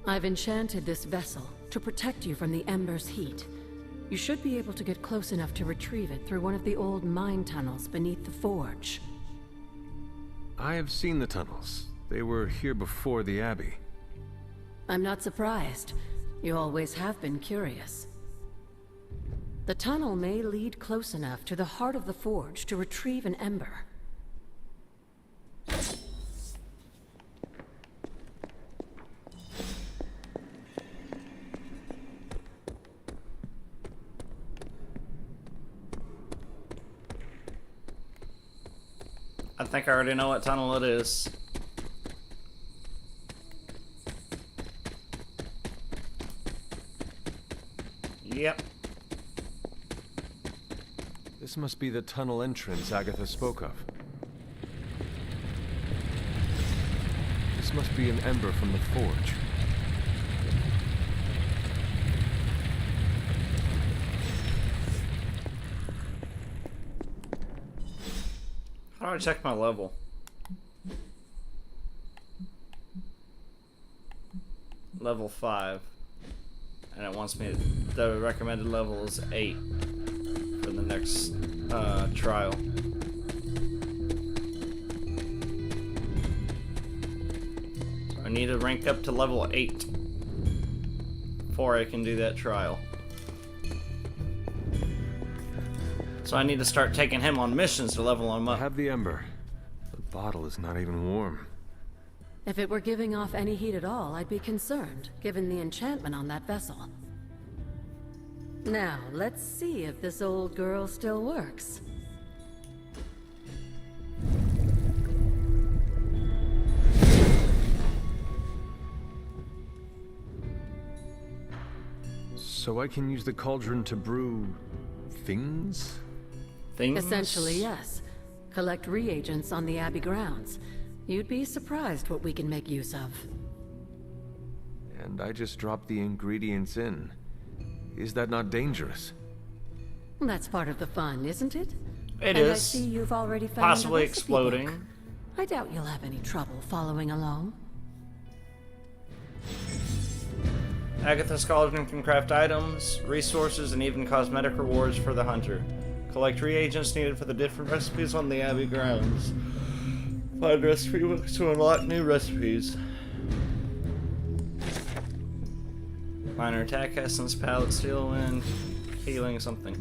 I've enchanted this vessel to protect you from the ember's heat. You should be able to get close enough to retrieve it through one of the old mine tunnels beneath the forge. I have seen the tunnels. They were here before the Abbey. I'm not surprised. You always have been curious. The tunnel may lead close enough to the heart of the forge to retrieve an ember. I think I already know what tunnel it is. Yep. This must be the tunnel entrance Agatha spoke of. This must be an ember from the forge. How do I check my level? Level 5. And it wants me to, the recommended level is 8 for the next trial. So I need to rank up to level 8 before I can do that trial. So I need to start taking him on missions to level him up. I have the ember. The bottle is not even warm. If it were giving off any heat at all, I'd be concerned, given the enchantment on that vessel. Now, let's see if this old girl still works. So I can use the cauldron to brew... things? Things? Essentially, yes. Collect reagents on the Abbey grounds. You'd be surprised what we can make use of. And I just drop the ingredients in. Is that not dangerous? That's part of the fun, isn't it? It and is. I see you've already found possibly a recipe exploding. book. I doubt you'll have any trouble following along. Agatha's cauldron can craft items, resources, and even cosmetic rewards for the hunter. Collect reagents needed for the different recipes on the Abbey grounds. Find recipe books to unlock new recipes. Minor attack essence, pallet steel wind, healing something.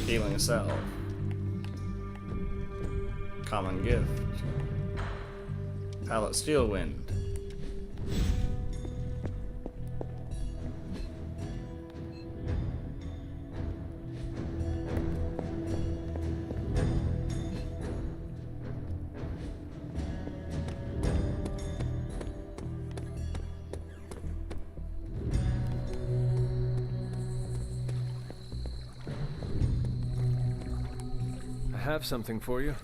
Healing a salve. Common gift. Pallet steel wind. I have something for you.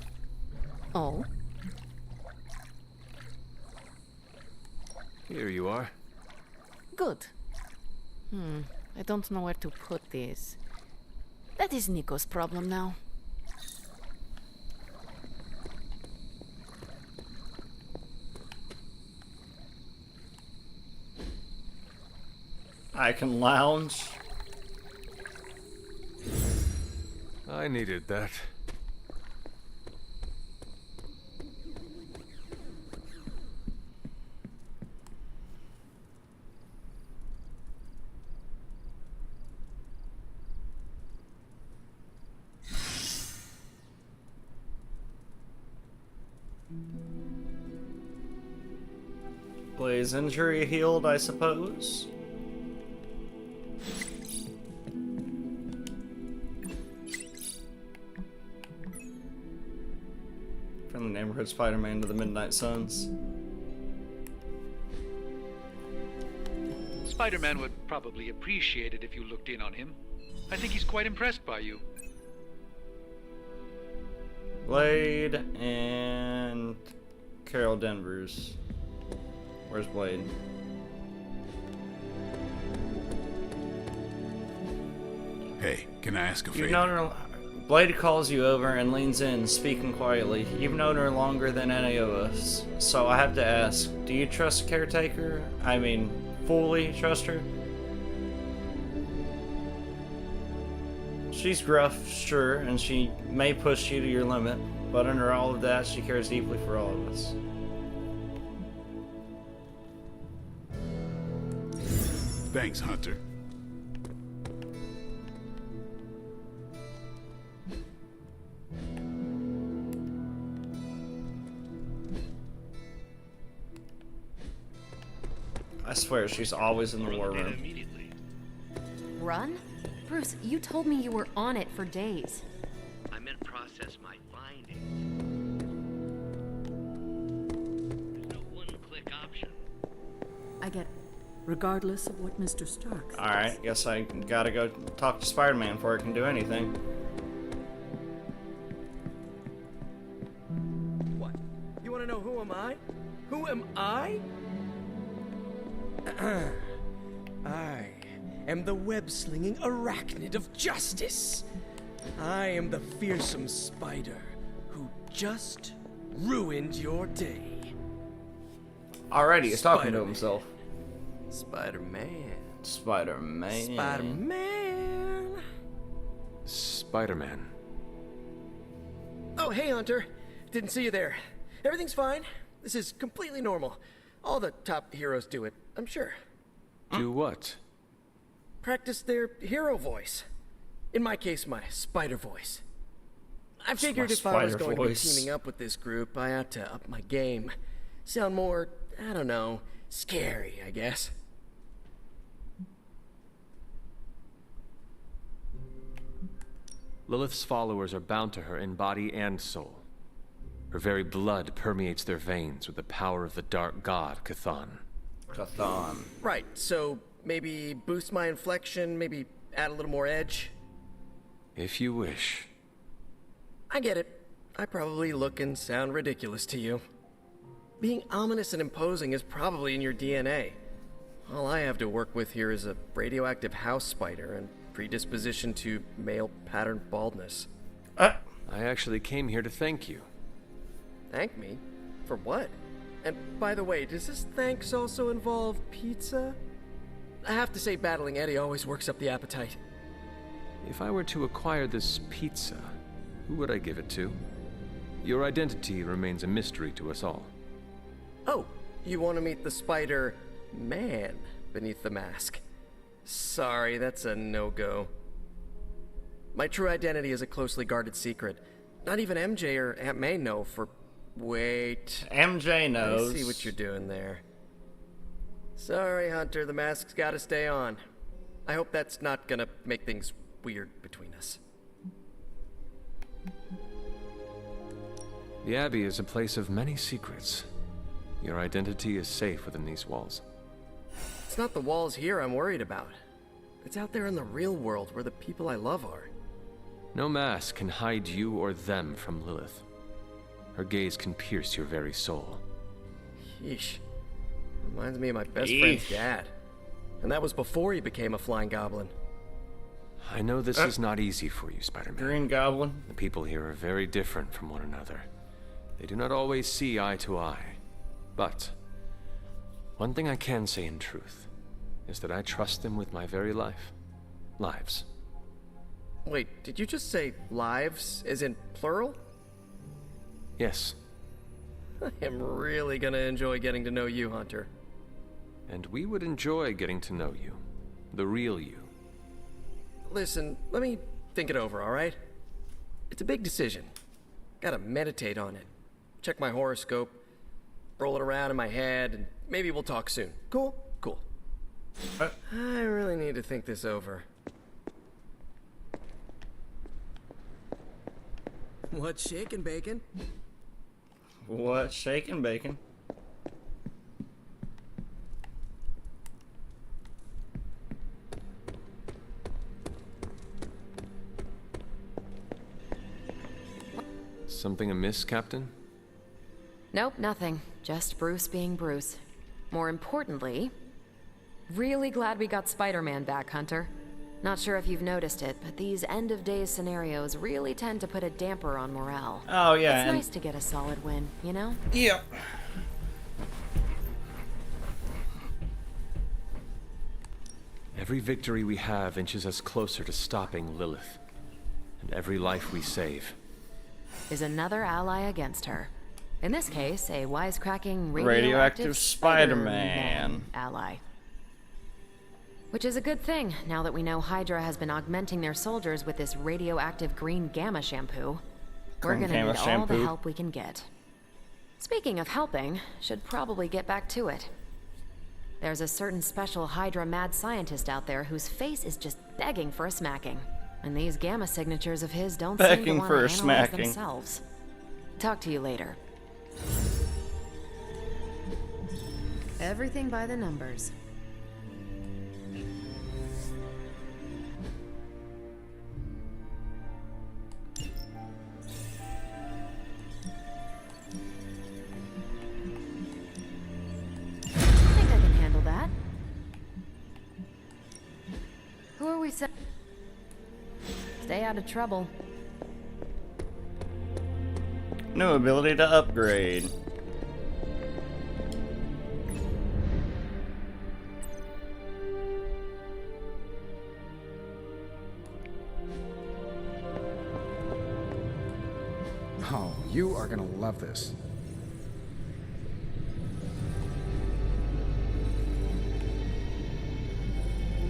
Oh? Here you are. Good. I don't know where to put these. That is Nico's problem now. I can lounge. I needed that. Blaze injury healed, I suppose. From the neighborhood Spider-Man to the Midnight Suns. Spider-Man would probably appreciate it if you looked in on him. I think he's quite impressed by you. Blade and Carol Danvers. Where's Blade? Hey, can I ask a favor? You've known her. Blade calls you over and leans in, speaking quietly. You've known her longer than any of us, so I have to ask: do you trust Caretaker? I mean, fully trust her? She's gruff, sure, and she may push you to your limit, but under all of that, she cares deeply for all of us. Thanks, Hunter. I swear, she's always in the war room. Run? Bruce, you told me you were on it for days. I meant process my findings. There's no one-click option. I get it. Regardless of what Mr. Stark says. Alright, guess I gotta go talk to Spider-Man before I can do anything. What? You wanna know who am I? Who am I? I am the web-slinging arachnid of justice. I am the fearsome spider who just ruined your day. Alrighty, he's talking to himself. Spider-Man. Spider-Man. Spider-Man. Spider-Man. Oh, hey, Hunter. Didn't see you there. Everything's fine. This is completely normal. All the top heroes do it, I'm sure. Do what? Practice their hero voice. In my case, my spider voice. I figured if I was going to be teaming up with this group, I ought to up my game. Sound more, I don't know, scary, I guess. Lilith's followers are bound to her in body and soul. Her very blood permeates their veins with the power of the dark god, Chthon. Chthon. Right, so Maybe boost my inflection, maybe add a little more edge? If you wish. I get it. I probably look and sound ridiculous to you. Being ominous and imposing is probably in your DNA. All I have to work with here is a radioactive house spider and predisposition to male pattern baldness. I actually came here to thank you. Thank me? For what? And by the way, does this thanks also involve pizza? I have to say battling Eddie always works up the appetite. If I were to acquire this pizza, who would I give it to? Your identity remains a mystery to us all. Oh, you want to meet the spider man beneath the mask? Sorry, that's a no-go. My true identity is a closely guarded secret. Not even MJ or Aunt May know for... Wait. MJ knows. I see what you're doing there. Sorry, Hunter, the mask's gotta stay on. I hope that's not gonna make things weird between us. The Abbey is a place of many secrets. Your identity is safe within these walls. It's not the walls here I'm worried about. It's out there in the real world where the people I love are. No mask can hide you or them from Lilith. Her gaze can pierce your very soul. Yeesh. Reminds me of my best friend's dad. And that was before he became a flying goblin. I know this is not easy for you, Spider-Man. Green Goblin. The people here are very different from one another. They do not always see eye to eye. But one thing I can say in truth is that I trust them with my very life. Lives. Wait, did you just say lives, as in plural? Yes. I am really gonna enjoy getting to know you, Hunter. And we would enjoy getting to know you. The real you. Listen, let me think it over, alright? It's a big decision. Gotta meditate on it. Check my horoscope, roll it around in my head, and maybe we'll talk soon. Cool? Cool. I really need to think this over. What's shaking, Bacon? What's shaking, Bacon? Something amiss, Captain? Nope, nothing. Just Bruce being Bruce. More importantly, really glad we got Spider-Man back, Hunter. Not sure if you've noticed it, but these end-of-days scenarios really tend to put a damper on morale. Oh, yeah. It's nice to get a solid win, you know? Yeah. Every victory we have inches us closer to stopping Lilith. And every life we save is another ally against her. In this case, a wisecracking radioactive Spider-Man ally. Which is a good thing, now that we know Hydra has been augmenting their soldiers with this radioactive green gamma shampoo. We're gonna need all the help we can get. Speaking of helping, should probably get back to it. There's a certain special Hydra mad scientist out there whose face is just begging for a smacking. And these gamma signatures of his don't seem to want to analyze themselves. Talk to you later. Everything by the numbers. I think I can handle that. Who are we Stay out of trouble. New ability to upgrade. Oh, you are gonna love this.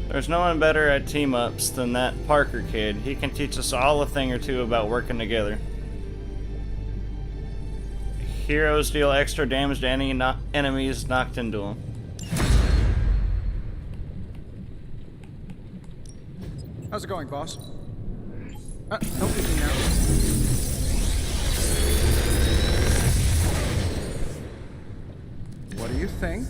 There's no one better at team-ups than that Parker kid. He can teach us all a thing or two about working together. Heroes deal extra damage to any enemies knocked into them. How's it going, boss? Don't leave me now. What do you think?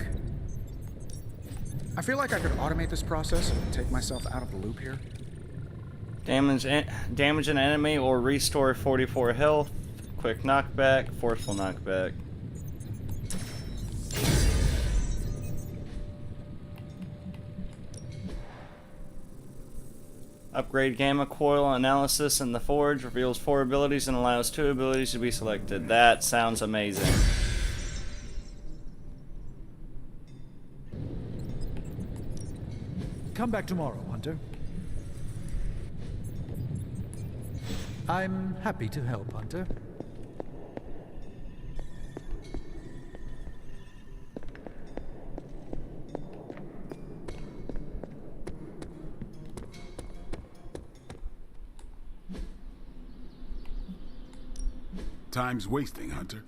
I feel like I could automate this process and take myself out of the loop here. Damage an enemy or restore 44 health. Quick knockback, forceful knockback. Upgrade gamma coil analysis in the forge. Reveals 4 abilities and allows 2 abilities to be selected. That sounds amazing. Come back tomorrow, Hunter. I'm happy to help, Hunter. Time's wasting, Hunter.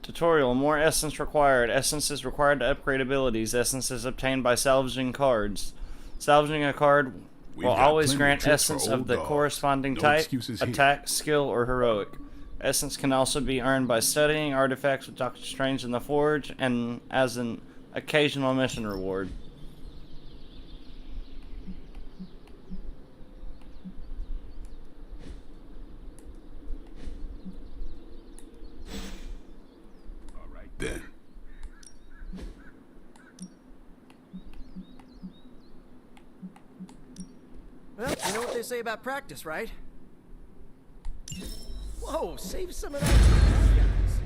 Tutorial. More essence required. Essence is required to upgrade abilities. Essence is obtained by salvaging cards. Salvaging a card will always grant essence of the corresponding type, attack, skill, or heroic. Essence can also be earned by studying artifacts with Doctor Strange in the Forge and as an occasional mission reward. Then. Well, you know what they say about practice, right? Whoa, save some of that for the bad guys.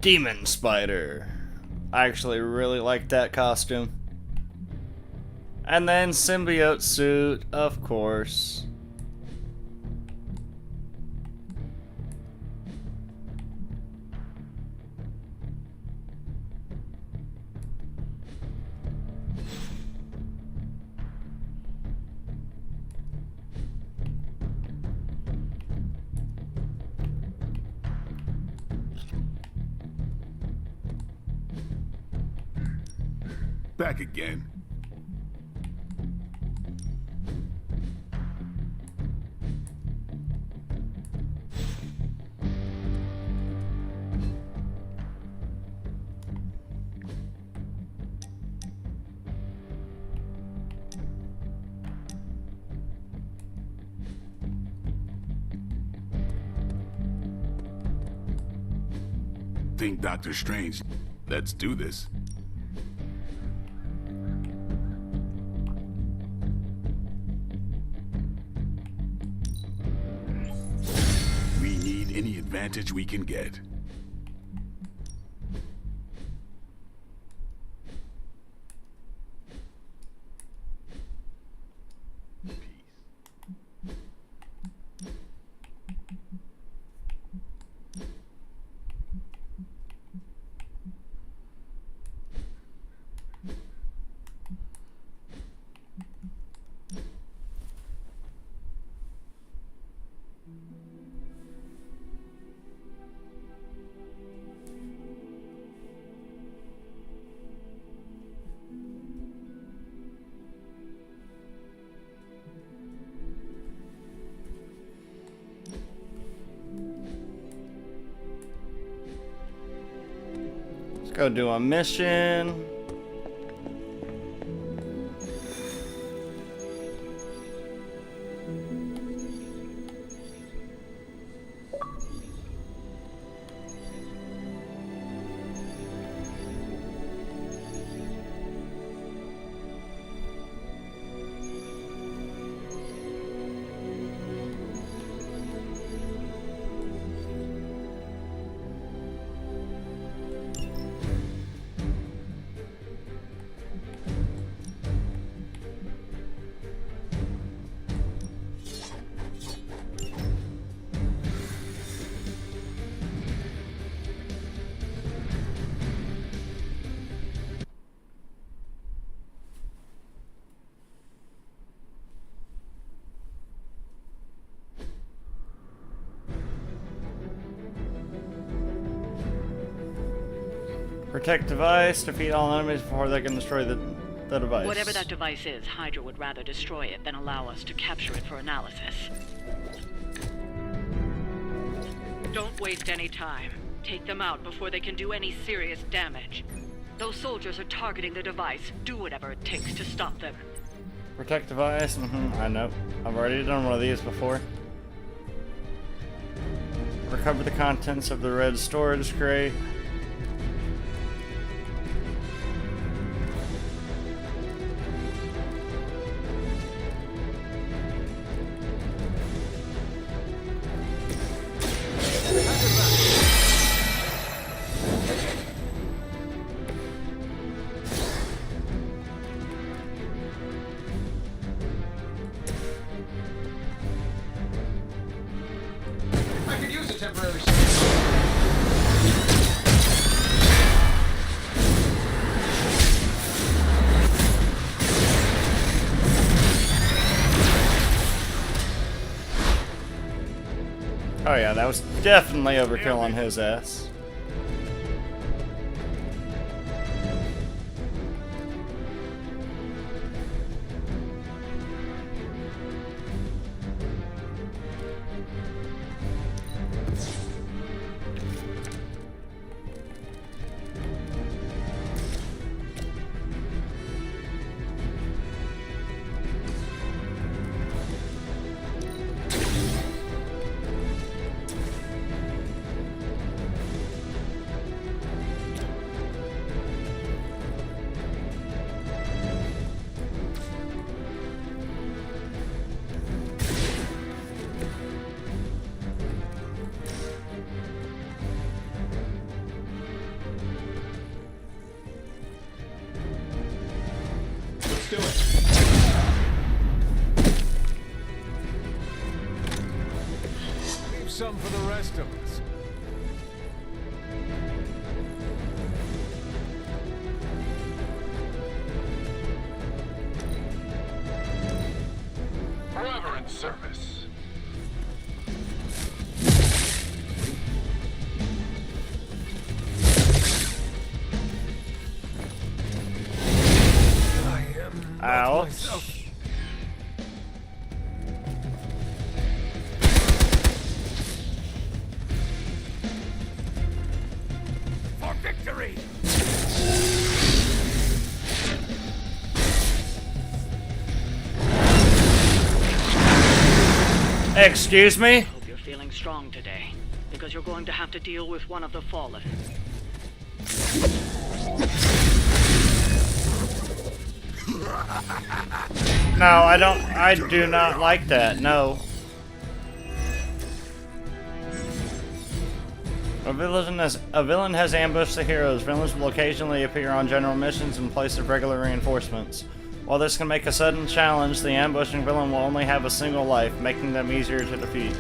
Demon Spider. I actually really like that costume. And then symbiote suit, of course. Back again. Think Doctor Strange. Let's do this. any advantage we can get. Go do a mission. Protect device, defeat all enemies before they can destroy the device. Whatever that device is, Hydra would rather destroy it than allow us to capture it for analysis. Don't waste any time. Take them out before they can do any serious damage. Those soldiers are targeting the device. Do whatever it takes to stop them. Protect device, I know. I've already done one of these before. Recover the contents of the red storage crate. Oh yeah, that was definitely overkill on his ass. do it. Leave some for the rest of us. Forever in service. Ouch. For victory! Excuse me? I hope you're feeling strong today, because you're going to have to deal with one of the Fallen. No, I do not like that, no. A villain has ambushed the heroes. Villains will occasionally appear on general missions in place of regular reinforcements. While this can make a sudden challenge, the ambushing villain will only have a single life, making them easier to defeat.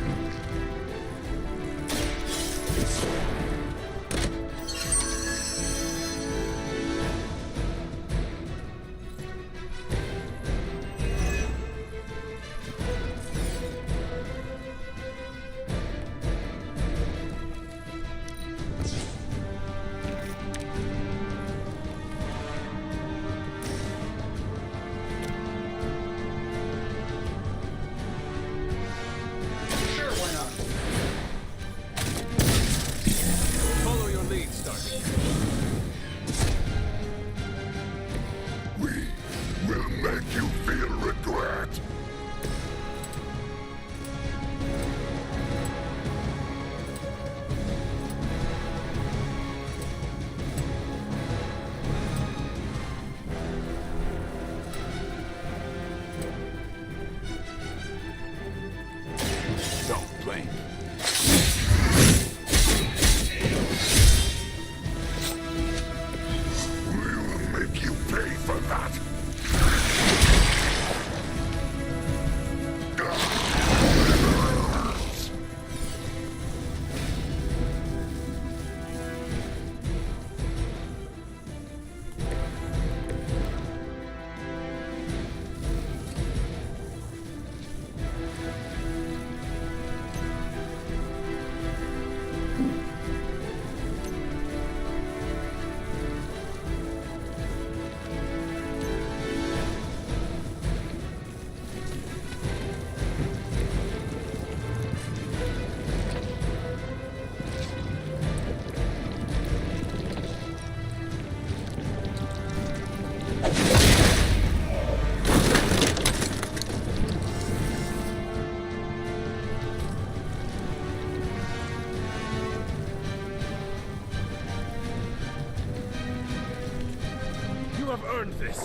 have earned this.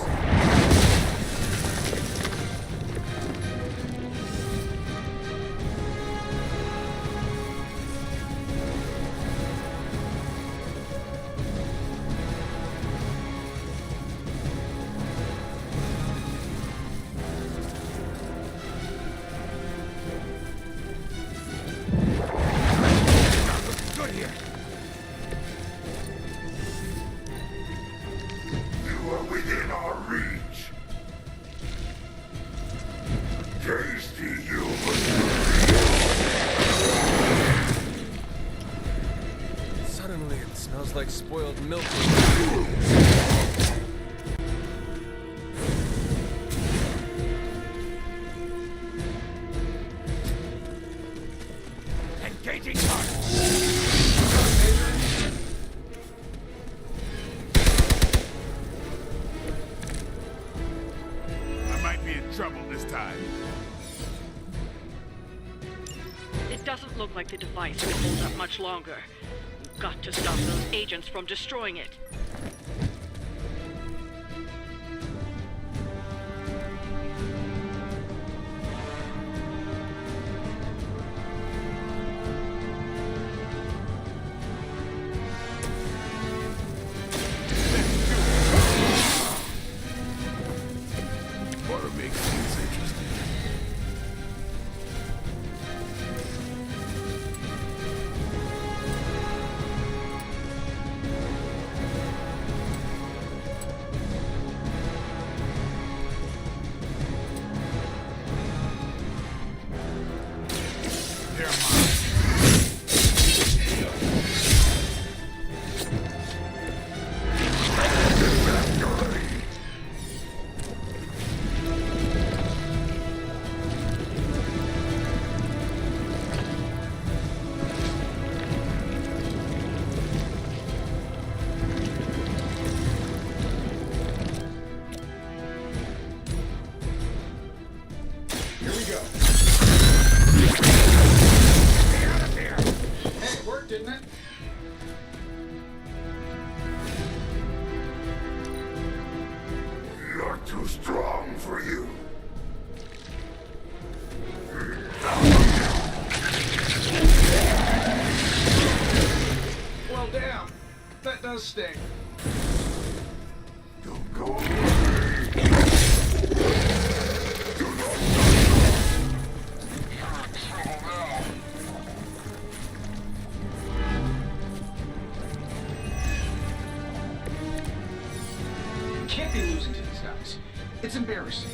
Good here. You are within our reach. Tasty human. Suddenly it smells like spoiled milk. Engaging target. I might be in trouble this time. It doesn't look like the device will hold up much longer. We've got to stop those agents from destroying it. Ought to make things interesting. They're mine. Here we go. Get out of here! Hey, it worked, didn't it? You're too strong for you. does sting. Don't go Can't be losing to these guys. It's embarrassing.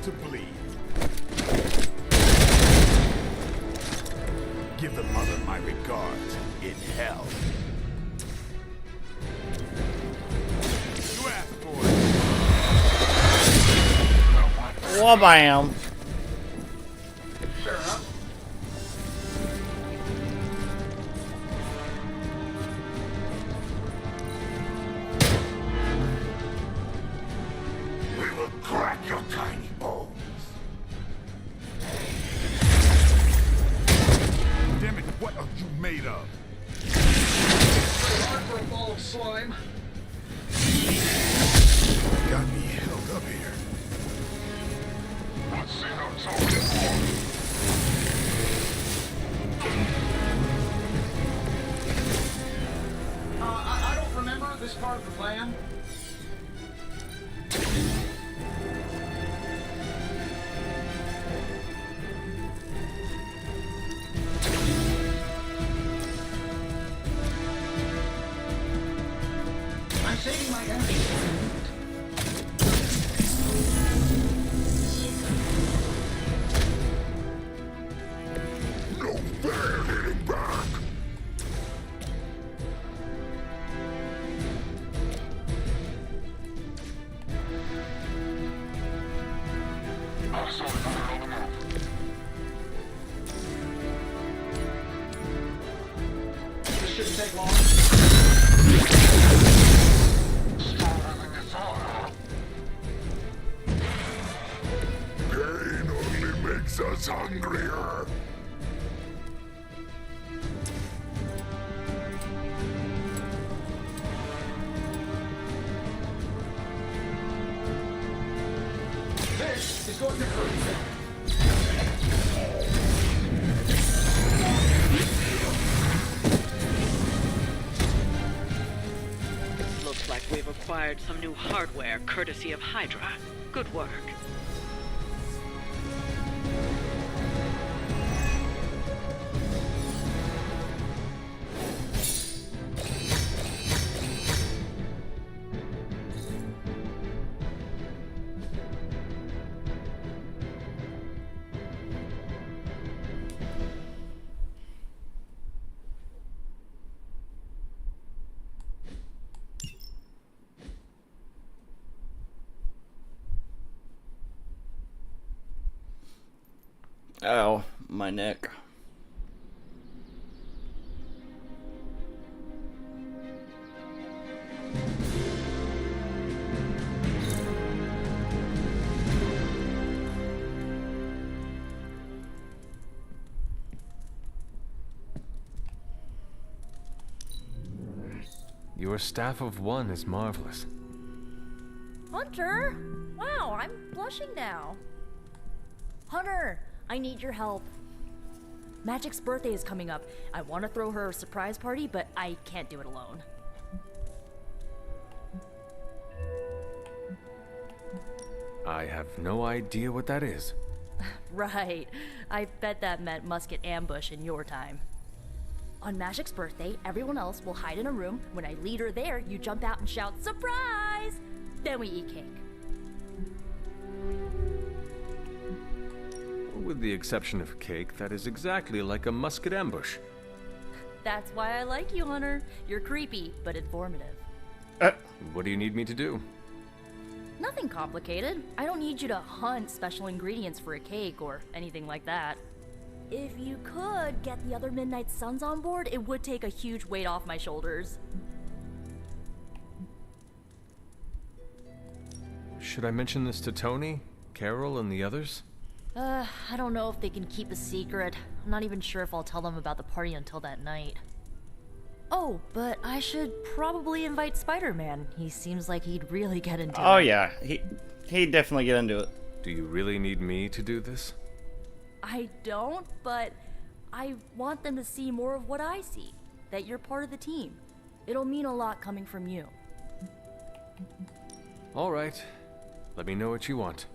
To bleed. Give the mother my regards in hell. You asked for it. Wabam. Fair enough. We will crack your tiny bones. Damn it, what are you made of? Pretty hard for a ball of slime. Got me held up here. Let's see how tough you I don't remember this part of the plan. I'm saving my energy. No fair hitting back. I saw it coming on the move. This shouldn't take long. Stronger than you thought, huh? Pain only makes us hungrier. This is going to hurt. Looks like we've acquired some new hardware courtesy of Hydra. Good work. Oh, my neck. Your staff of one is marvelous. Hunter! Wow, I'm blushing now. Hunter, I need your help. Magic's birthday is coming up. I want to throw her a surprise party, but I can't do it alone. I have no idea what that is. Right. I bet that meant musket ambush in your time. On Magic's birthday, everyone else will hide in a room. When I lead her there, you jump out and shout, "Surprise!" Then we eat cake. With the exception of cake, that is exactly like a musket ambush. That's why I like you, Hunter. You're creepy, but informative. What do you need me to do? Nothing complicated. I don't need you to hunt special ingredients for a cake or anything like that. If you could get the other Midnight Suns on board, it would take a huge weight off my shoulders. Should I mention this to Tony, Carol, and the others? I don't know if they can keep a secret. I'm not even sure if I'll tell them about the party until that night. Oh, but I should probably invite Spider-Man. He seems like he'd really get into it. Oh yeah, he'd definitely get into it. Do you really need me to do this? I don't, but I want them to see more of what I see. That you're part of the team. It'll mean a lot coming from you. All right. Let me know what you want.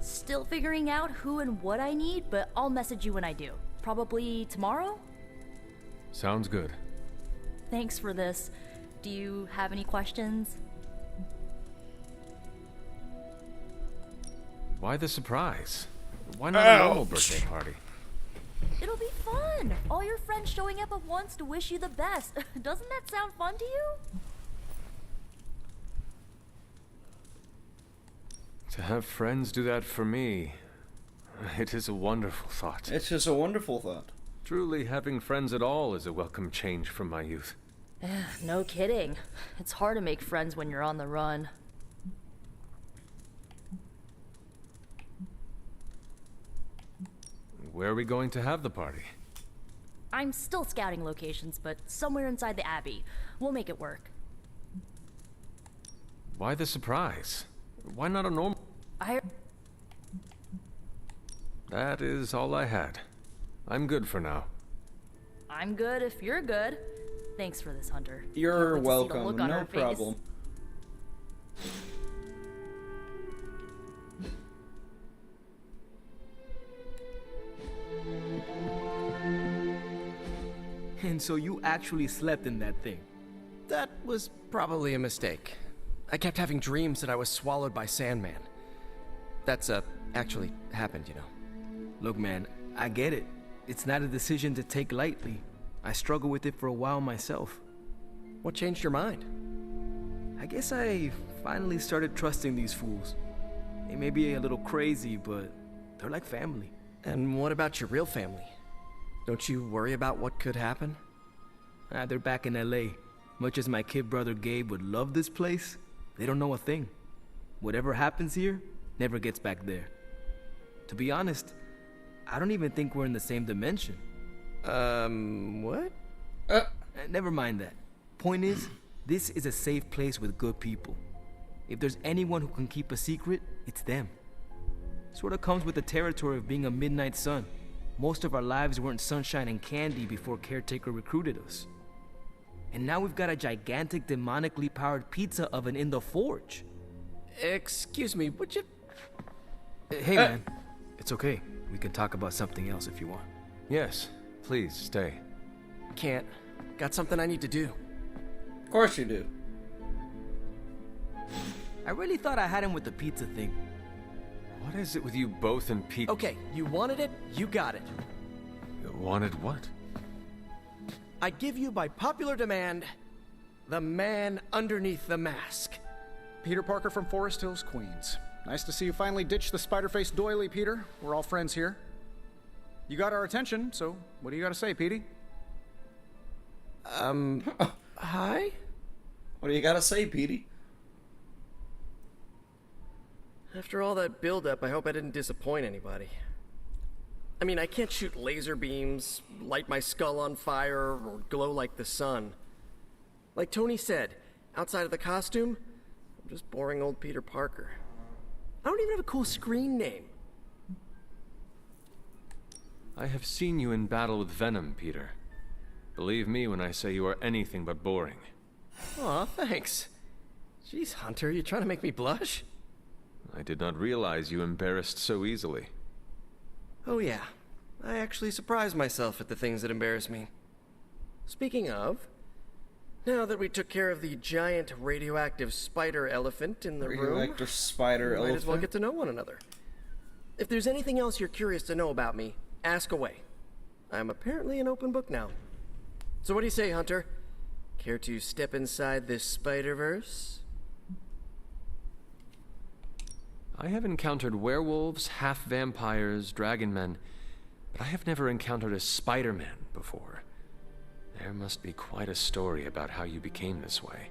Still figuring out who and what I need, but I'll message you when I do. Probably tomorrow? Sounds good. Thanks for this. Do you have any questions? Why the surprise? Why not a normal birthday party? It'll be fun! All your friends showing up at once to wish you the best. Doesn't that sound fun to you? To have friends do that for me, it is a wonderful thought. It's just a wonderful thought. Truly, having friends at all is a welcome change from my youth. No kidding. It's hard to make friends when you're on the run. Where are we going to have the party? I'm still scouting locations, but somewhere inside the Abbey. We'll make it work. Why the surprise? Why not a normal... That is all I had. I'm good for now. I'm good if you're good. Thanks for this, Hunter. You're welcome. No problem. And so you actually slept in that thing? That was probably a mistake. I kept having dreams that I was swallowed by Sandman. That's, actually happened, you know. Look, man, I get it. It's not a decision to take lightly. I struggled with it for a while myself. What changed your mind? I guess I finally started trusting these fools. They may be a little crazy, but they're like family. And what about your real family? Don't you worry about what could happen? They're back in LA. Much as my kid brother Gabe would love this place, they don't know a thing. Whatever happens here never gets back there. To be honest, I don't even think we're in the same dimension. What? Never mind that. Point is, this is a safe place with good people. If there's anyone who can keep a secret, it's them. Sort of comes with the territory of being a Midnight Sun. Most of our lives weren't sunshine and candy before Caretaker recruited us. And now we've got a gigantic demonically powered pizza oven in the forge. Excuse me, would you... Hey man, it's okay. We can talk about something else if you want. Yes, please stay. Can't. Got something I need to do. Of course you do. I really thought I had him with the pizza thing. What is it with you both and Pete? Okay, you wanted it, you got it. You wanted what? I give you by popular demand, the man underneath the mask. Peter Parker from Forest Hills, Queens. Nice to see you finally ditched the spider-faced doily, Peter. We're all friends here. You got our attention, so what do you got to say, Petey? Hi? What do you got to say, Petey? After all that build-up, I hope I didn't disappoint anybody. I mean, I can't shoot laser beams, light my skull on fire, or glow like the sun. Like Tony said, outside of the costume, I'm just boring old Peter Parker. I don't even have a cool screen name. I have seen you in battle with Venom, Peter. Believe me when I say you are anything but boring. Aw, thanks. Jeez, Hunter, you trying to make me blush? I did not realize you embarrassed so easily. Oh yeah, I actually surprise myself at the things that embarrass me. Speaking of, now that we took care of the giant radioactive spider elephant in the room, Radioactive spider we might elephant. as well get to know one another. If there's anything else you're curious to know about me, ask away. I'm apparently an open book now. So what do you say, Hunter? Care to step inside this Spider-Verse? I have encountered werewolves, half-vampires, dragon men, but I have never encountered a Spider-Man before. There must be quite a story about how you became this way.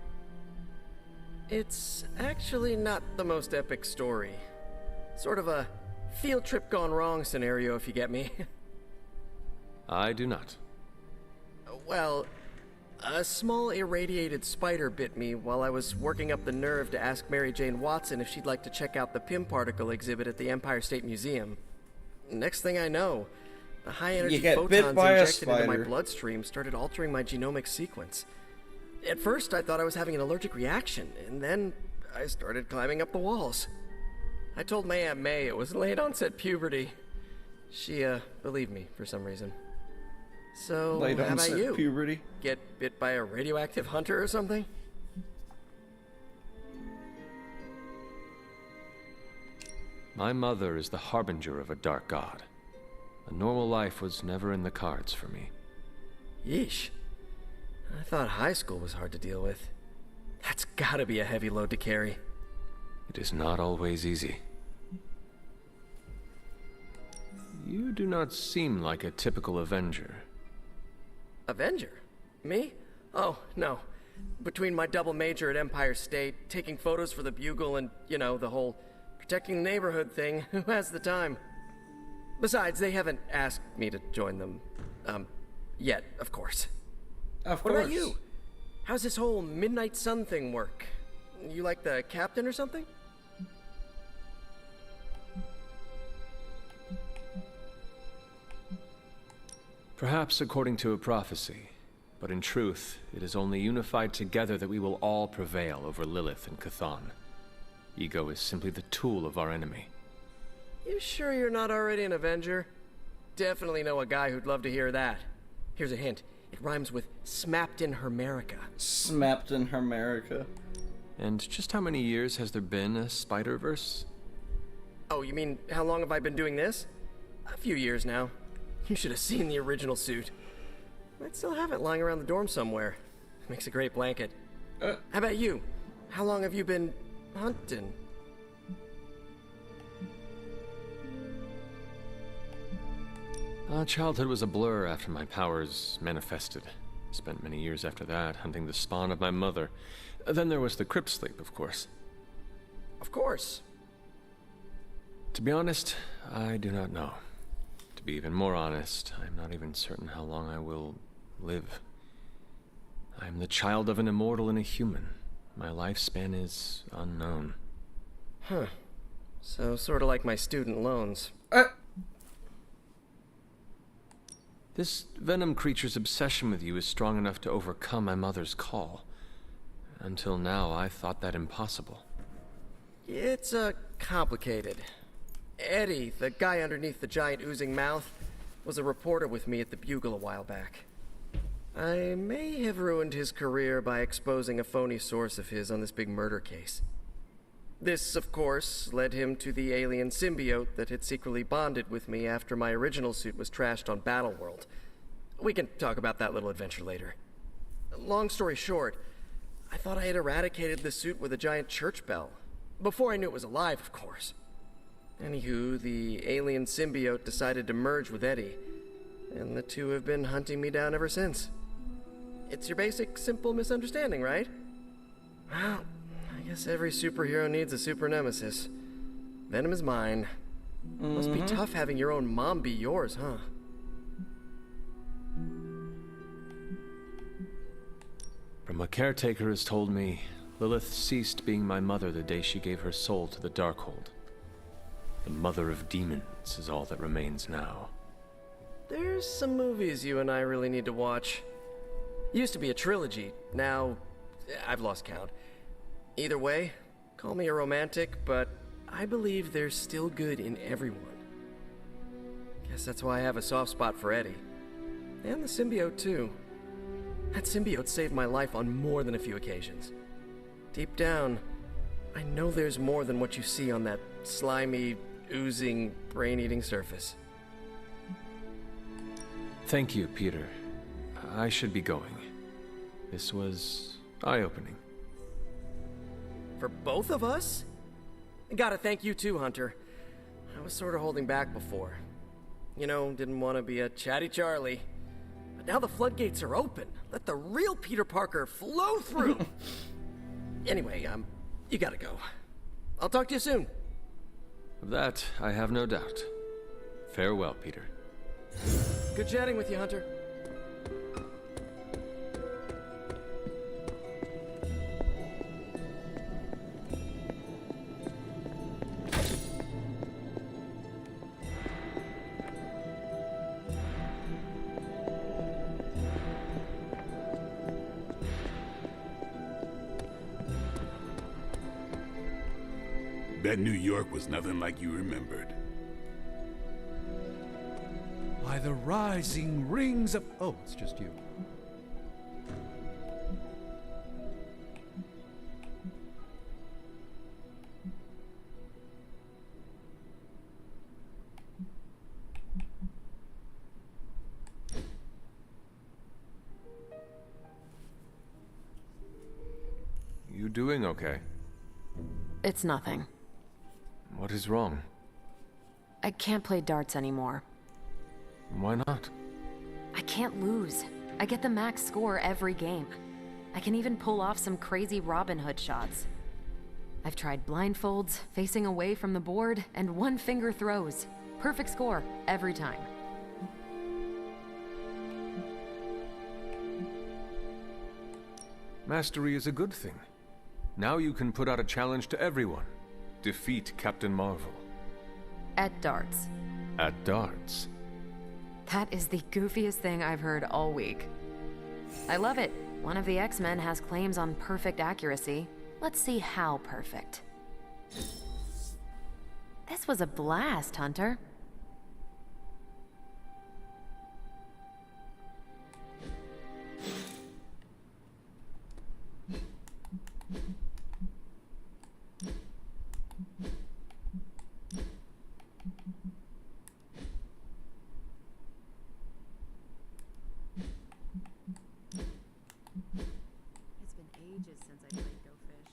It's actually not the most epic story. Sort of a field trip gone wrong scenario, if you get me. I do not. Well, a small irradiated spider bit me while I was working up the nerve to ask Mary Jane Watson if she'd like to check out the Pym particle exhibit at the Empire State Museum. Next thing I know, the high-energy photons injected into my bloodstream started altering my genomic sequence. At first, I thought I was having an allergic reaction, and then I started climbing up the walls. I told my Aunt May it was late-onset puberty. She, believed me for some reason. So, how about you? Puberty? Get bit by a radioactive hunter or something? My mother is the harbinger of a dark god. A normal life was never in the cards for me. Yeesh. I thought high school was hard to deal with. That's gotta be a heavy load to carry. It is not always easy. You do not seem like a typical Avenger. Avenger? Me? Oh, no. Between my double major at Empire State, taking photos for the Bugle, and, you know, the whole protecting the neighborhood thing, who has the time? Besides, they haven't asked me to join them. Yet, of course. Of course. course. What about you? How's this whole Midnight Sun thing work? You like the captain or something? Perhaps according to a prophecy, but in truth, it is only unified together that we will all prevail over Lilith and Chthon. Ego is simply the tool of our enemy. You sure you're not already an Avenger? Definitely know a guy who'd love to hear that. Here's a hint. It rhymes with smapped in Hermerica. Smapped in Hermerica. And just how many years has there been a Spider-Verse? Oh, you mean how long have I been doing this? A few years now. You should have seen the original suit. I'd still have it lying around the dorm somewhere. Makes a great blanket. How about you? How long have you been hunting? Childhood was a blur after my powers manifested. Spent many years after that hunting the spawn of my mother. Then there was the crypt sleep, of course. Of course. To be honest, I do not know. To be even more honest, I'm not even certain how long I will live. I am the child of an immortal and a human. My lifespan is unknown. Huh. So sort of like my student loans. This venom creature's obsession with you is strong enough to overcome my mother's call. Until now, I thought that impossible. It's, complicated. Eddie, the guy underneath the giant oozing mouth, was a reporter with me at the Bugle a while back. I may have ruined his career by exposing a phony source of his on this big murder case. This, of course, led him to the alien symbiote that had secretly bonded with me after my original suit was trashed on Battleworld. We can talk about that little adventure later. Long story short, I thought I had eradicated the suit with a giant church bell. Before I knew it was alive, of course. Anywho, the alien symbiote decided to merge with Eddie, and the two have been hunting me down ever since. It's your basic, simple misunderstanding, right? Well, I guess every superhero needs a super nemesis. Venom is mine. Must be tough having your own mom be yours, huh? From what Caretaker has told me, Lilith ceased being my mother the day she gave her soul to the Darkhold. The mother of demons is all that remains now. There's some movies you and I really need to watch. Used to be a trilogy, now I've lost count. Either way, call me a romantic, but I believe there's still good in everyone. Guess that's why I have a soft spot for Eddie. And the symbiote, too. That symbiote saved my life on more than a few occasions. Deep down, I know there's more than what you see on that slimy, oozing, brain-eating surface. Thank you, Peter. I should be going. This was eye-opening. For both of us? Gotta thank you too, Hunter. I was sort of holding back before. You know, didn't want to be a chatty Charlie. But now the floodgates are open. Let the real Peter Parker flow through. Anyway, you gotta go. I'll talk to you soon. Of that, I have no doubt. Farewell, Peter. Good chatting with you, Hunter. Bet New York was nothing like you remembered. By the rising rings of... Oh, it's just you. You doing okay? It's nothing. What is wrong? I can't play darts anymore. Why not? I can't lose. I get the max score every game. I can even pull off some crazy Robin Hood shots. I've tried blindfolds, facing away from the board, and one-finger throws. Perfect score, every time. Mastery is a good thing. Now you can put out a challenge to everyone. Defeat Captain Marvel. At darts. At darts. That is the goofiest thing I've heard all week. I love it. One of the X-Men has claims on perfect accuracy. Let's see how perfect. This was a blast, Hunter. It's been ages since I played Go Fish.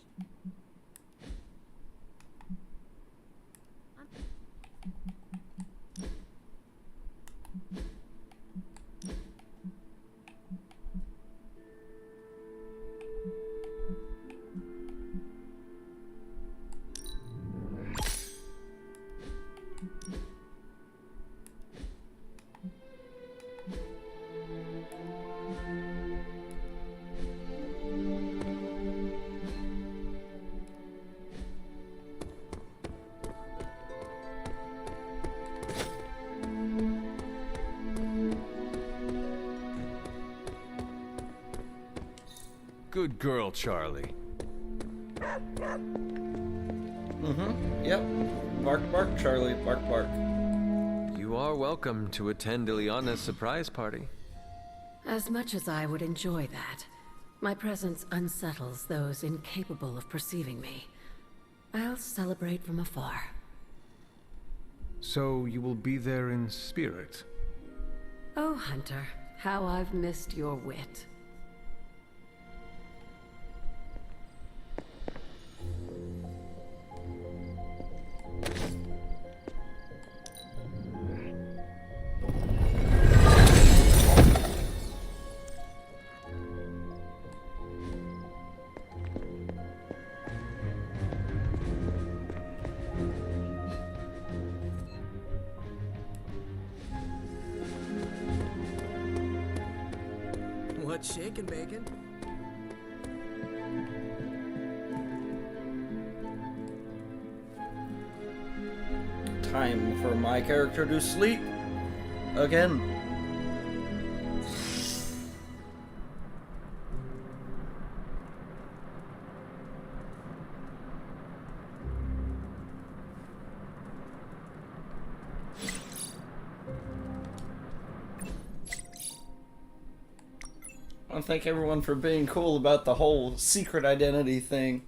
Good girl, Charlie. Yep. Bark, bark, Charlie. Bark, bark. You are welcome to attend Ileana's surprise party. As much as I would enjoy that, my presence unsettles those incapable of perceiving me. I'll celebrate from afar. So you will be there in spirit? Oh, Hunter, how I've missed your wit. What's shaking, Bacon? Time for my character to sleep again. I thank everyone for being cool about the whole secret identity thing.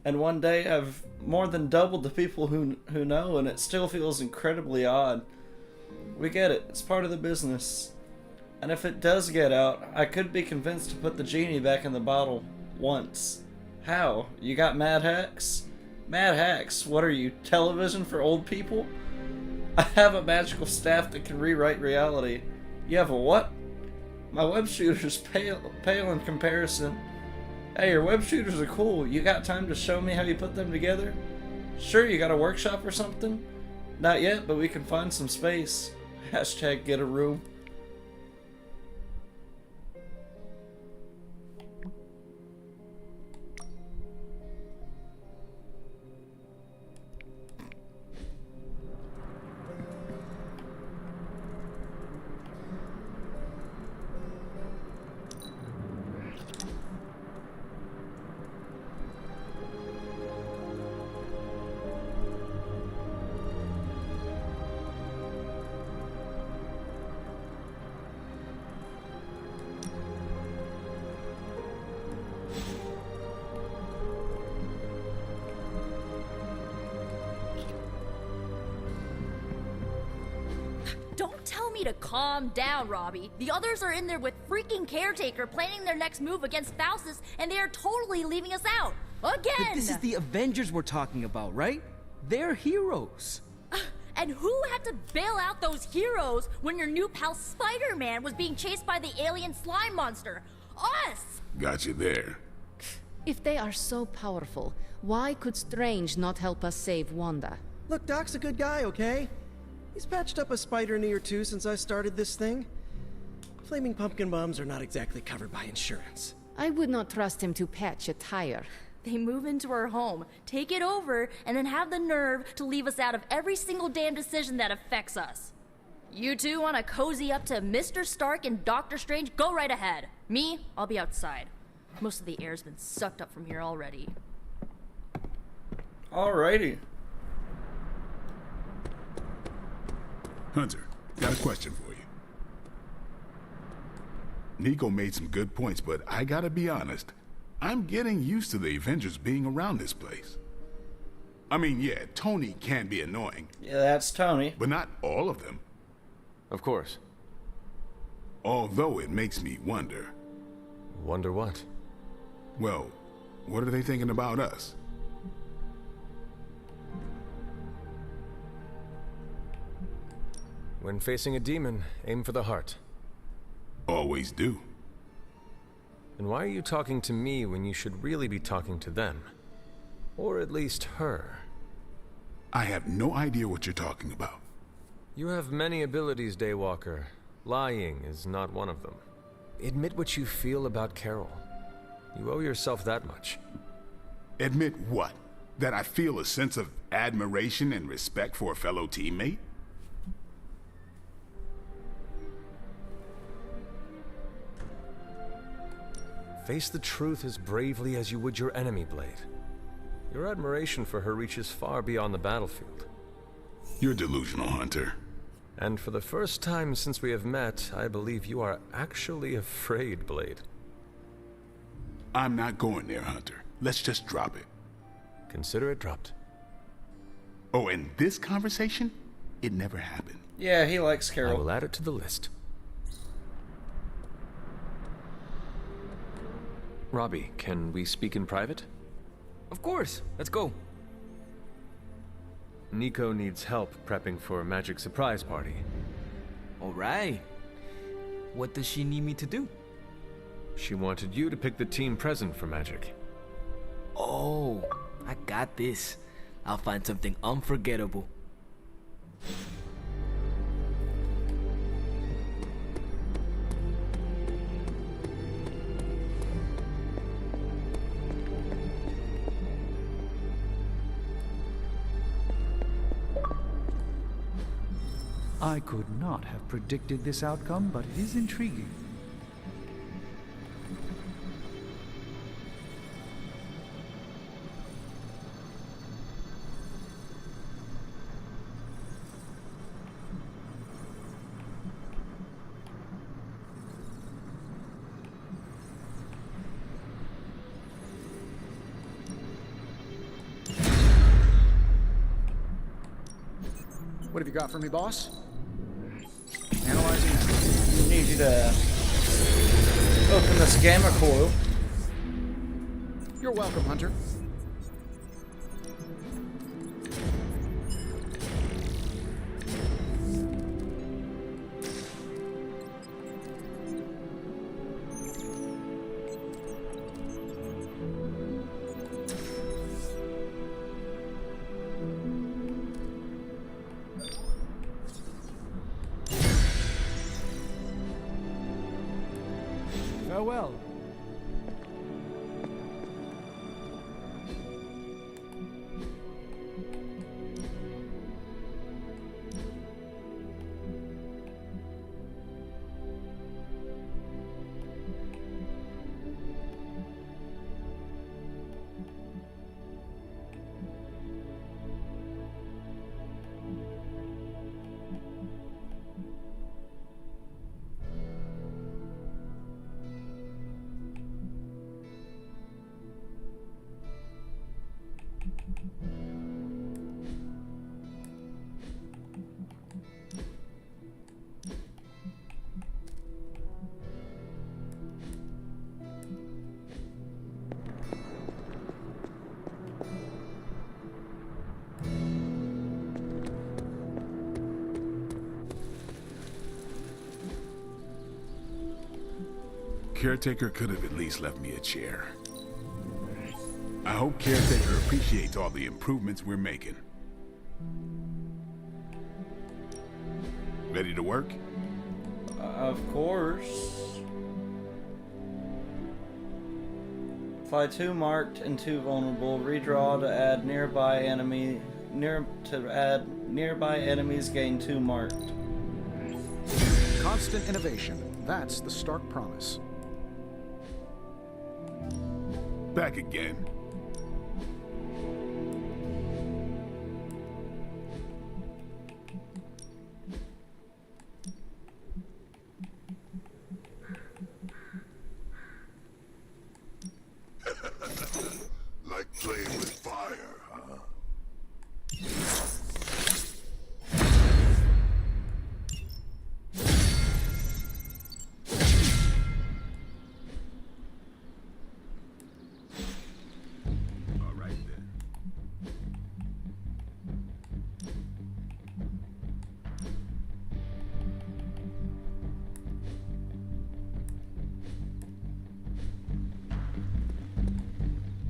And one day I've more than doubled the people who know, and it still feels incredibly odd. We get it. It's part of the business. And if it does get out, I could be convinced to put the genie back in the bottle once. How? You got mad hacks? Mad hacks? What are you, television for old people? I have a magical staff that can rewrite reality. You have a what? My web shooter's pale in comparison. Hey, your web shooters are cool. You got time to show me how you put them together? Sure, you got a workshop or something? Not yet, but we can find some space. Hashtag get a room. To calm down, Robbie. The others are in there with freaking Caretaker planning their next move against Faustus, and they are totally leaving us out. Again! But this is the Avengers we're talking about, right? They're heroes. And who had to bail out those heroes when your new pal Spider-Man was being chased by the alien slime monster? Us! Got you there. If they are so powerful, why could Strange not help us save Wanda? Look, Doc's a good guy, okay? He's patched up a spider knee or two since I started this thing. Flaming pumpkin bombs are not exactly covered by insurance. I would not trust him to patch a tire. They move into our home, take it over, and then have the nerve to leave us out of every single damn decision that affects us. You two want to cozy up to Mr. Stark and Doctor Strange? Go right ahead. Me, I'll be outside. Most of the air's been sucked up from here already. Alrighty. Hunter, got a question for you. Nico made some good points, but I gotta be honest. I'm getting used to the Avengers being around this place. I mean, yeah, Tony can be annoying. Yeah, that's Tony. But not all of them. Of course. Although it makes me wonder. Wonder what? Well, what are they thinking about us? When facing a demon, aim for the heart. Always do. And why are you talking to me when you should really be talking to them? Or at least her? I have no idea what you're talking about. You have many abilities, Daywalker. Lying is not one of them. Admit what you feel about Carol. You owe yourself that much. Admit what? That I feel a sense of admiration and respect for a fellow teammate? Face the truth as bravely as you would your enemy, Blade. Your admiration for her reaches far beyond the battlefield. You're delusional, Hunter. And for the first time since we have met, I believe you are actually afraid, Blade. I'm not going there, Hunter. Let's just drop it. Consider it dropped. Oh, and this conversation? It never happened. Yeah, he likes Carol. I will add it to the list. Robbie, can we speak in private? Of course. Let's go. Nico needs help prepping for a magic surprise party. All right. What does she need me to do? She wanted you to pick the team present for magic. Oh, I got this. I'll find something unforgettable. I could not have predicted this outcome, but it is intriguing. What have you got for me, boss? Analyzing that. I need you to open this gamma coil. You're welcome, Hunter. Farewell. Caretaker could have at least left me a chair. I hope Caretaker appreciates all the improvements we're making. Ready to work? Of course. Fly 2 marked and 2 vulnerable. Redraw to add nearby enemy. Nearby enemies gain 2 marked. Constant innovation. That's the stark promise. Back again. Like playing with fire, huh?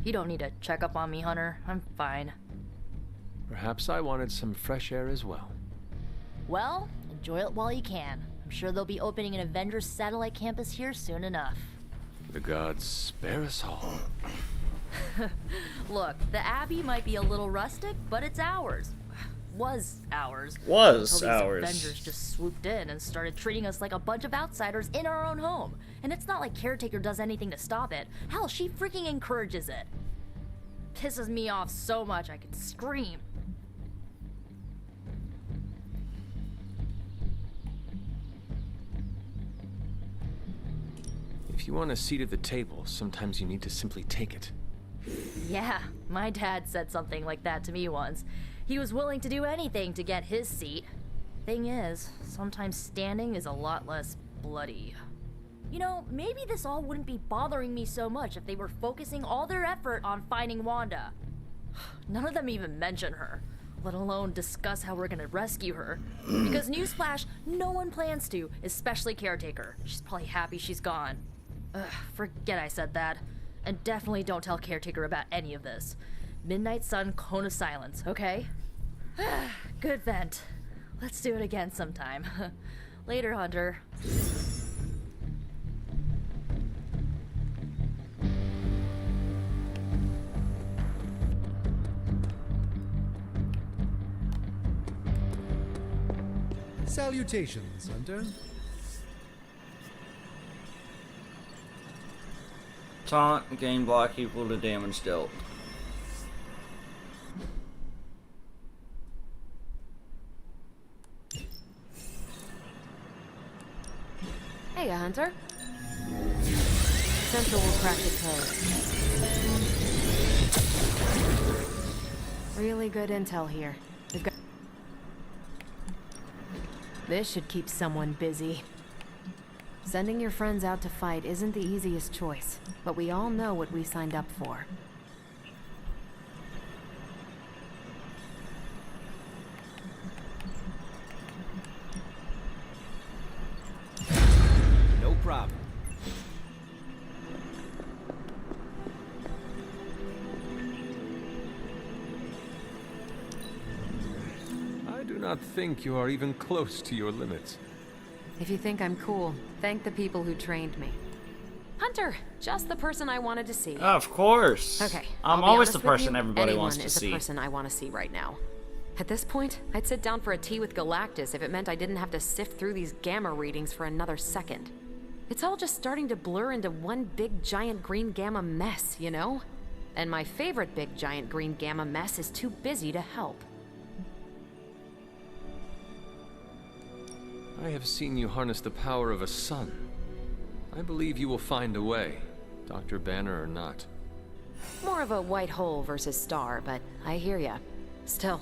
You don't need to check up on me, Hunter. I'm fine. Perhaps I wanted some fresh air as well. Well, enjoy it while you can. I'm sure they'll be opening an Avengers satellite campus here soon enough. The gods spare us all. Look, the Abbey might be a little rustic, but it's ours. Was ours. Was until ours. These Avengers just swooped in and started treating us like a bunch of outsiders in our own home. And it's not like Caretaker does anything to stop it. Hell, she freaking encourages it. Pisses me off so much I could scream. If you want a seat at the table, sometimes you need to simply take it. Yeah, my dad said something like that to me once. He was willing to do anything to get his seat. Thing is, sometimes standing is a lot less bloody. You know, maybe this all wouldn't be bothering me so much if they were focusing all their effort on finding Wanda. None of them even mention her, let alone discuss how we're gonna rescue her. Because newsflash, no one plans to, especially Caretaker. She's probably happy she's gone. Ugh, forget I said that. And definitely don't tell Caretaker about any of this. Midnight Sun, Cone of Silence, okay? Good vent. Let's do it again sometime. Later, Hunter. Salutations, Hunter. Taunt, gain block equal to damage dealt. Hey, Hunter. Central will crack the code. Really good intel here. We've got... This should keep someone busy. Sending your friends out to fight isn't the easiest choice, but we all know what we signed up for. No problem. I do not think you are even close to your limits. If you think I'm cool, thank the people who trained me. Hunter, just the person I wanted to see. Of course. Okay. I'm always the person everybody wants to Anyone is see. the person I want to see right now. At this point, I'd sit down for a tea with Galactus if it meant I didn't have to sift through these gamma readings for another second. It's all just starting to blur into one big giant green gamma mess, you know? And my favorite big giant green gamma mess is too busy to help. I have seen you harness the power of a sun. I believe you will find a way, Dr. Banner or not. More of a white hole versus star, but I hear ya. Still,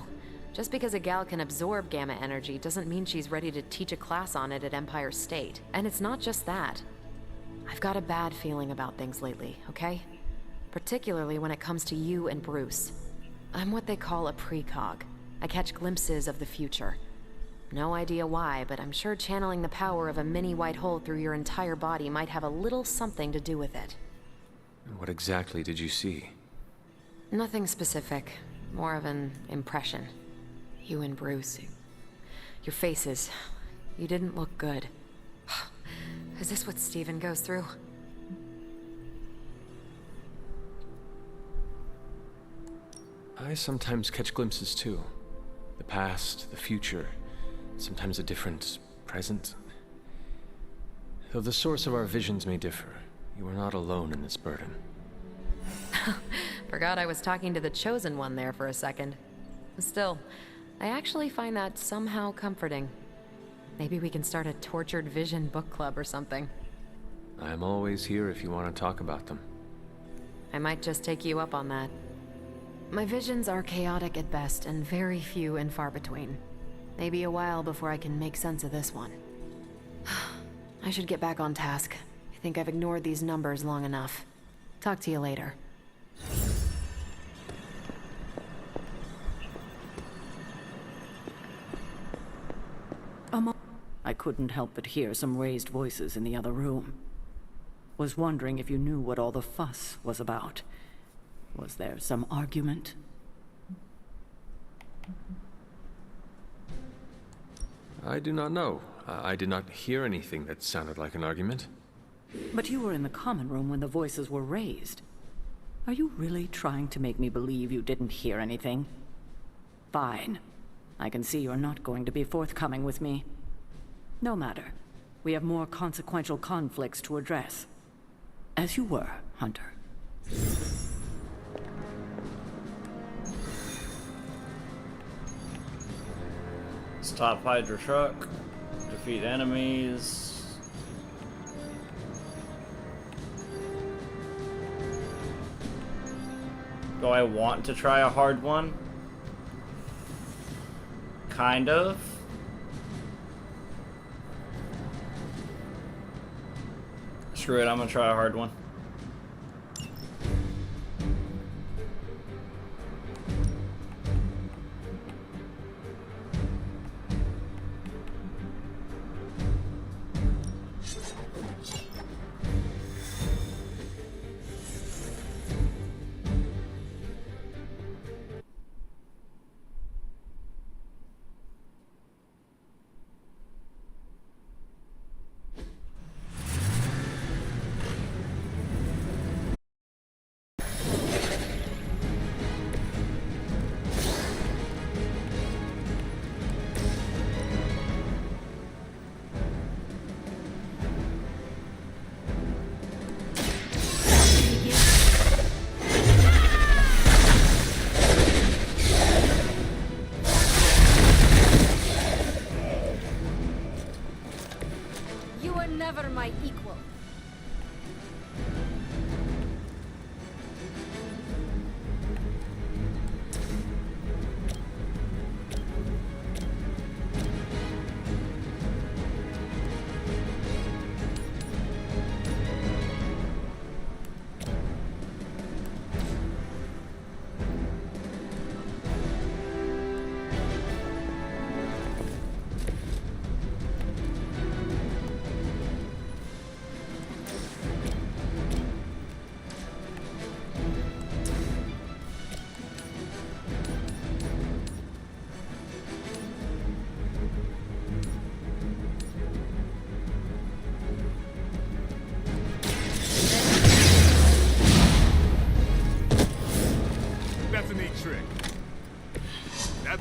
just because a gal can absorb gamma energy doesn't mean she's ready to teach a class on it at Empire State. And it's not just that. I've got a bad feeling about things lately, okay? Particularly when it comes to you and Bruce. I'm what they call a precog. I catch glimpses of the future. No idea why, but I'm sure channeling the power of a mini white hole through your entire body might have a little something to do with it. What exactly did you see? Nothing specific. More of an impression. You and Bruce. Your faces. You didn't look good. Is this what Steven goes through? I sometimes catch glimpses too. The past, the future, sometimes a different present. Though the source of our visions may differ, you are not alone in this burden. Forgot I was talking to the Chosen One there for a second. Still, I actually find that somehow comforting. Maybe we can start a Tortured Vision book club or something. I am always here if you want to talk about them. I might just take you up on that. My visions are chaotic at best and very few and far between. Maybe a while before I can make sense of this one. I should get back on task. I think I've ignored these numbers long enough. Talk to you later. I couldn't help but hear some raised voices in the other room. Was wondering if you knew what all the fuss was about. Was there some argument? I do not know. I did not hear anything that sounded like an argument. But you were in the common room when the voices were raised. Are you really trying to make me believe you didn't hear anything? Fine. I can see you're not going to be forthcoming with me. No matter. We have more consequential conflicts to address. As you were, Hunter. Stop Hydra truck. Defeat enemies. Do I want to try a hard one? Kind of. Screw it, I'm gonna try a hard one. Never my equal.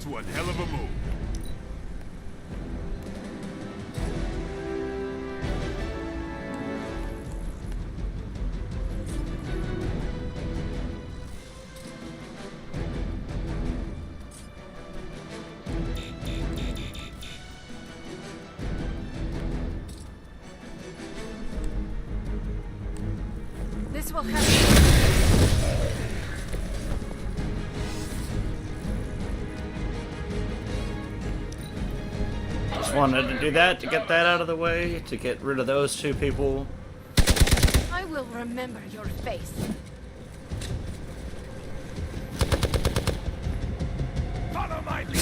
That's one hell of a move. This will help. Just wanted to do that to get that out of the way, to get rid of those two people. I will remember your face. Follow my lead.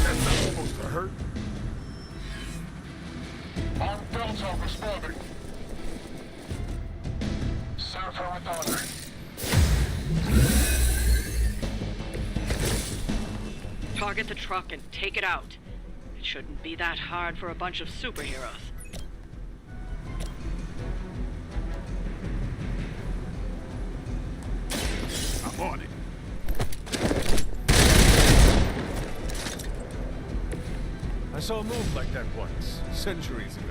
That's not supposed to hurt. On Beltalk responding. Serve her with honor. Target the truck and take it out. It shouldn't be that hard for a bunch of superheroes. I'm on it. I saw a move like that once, centuries ago.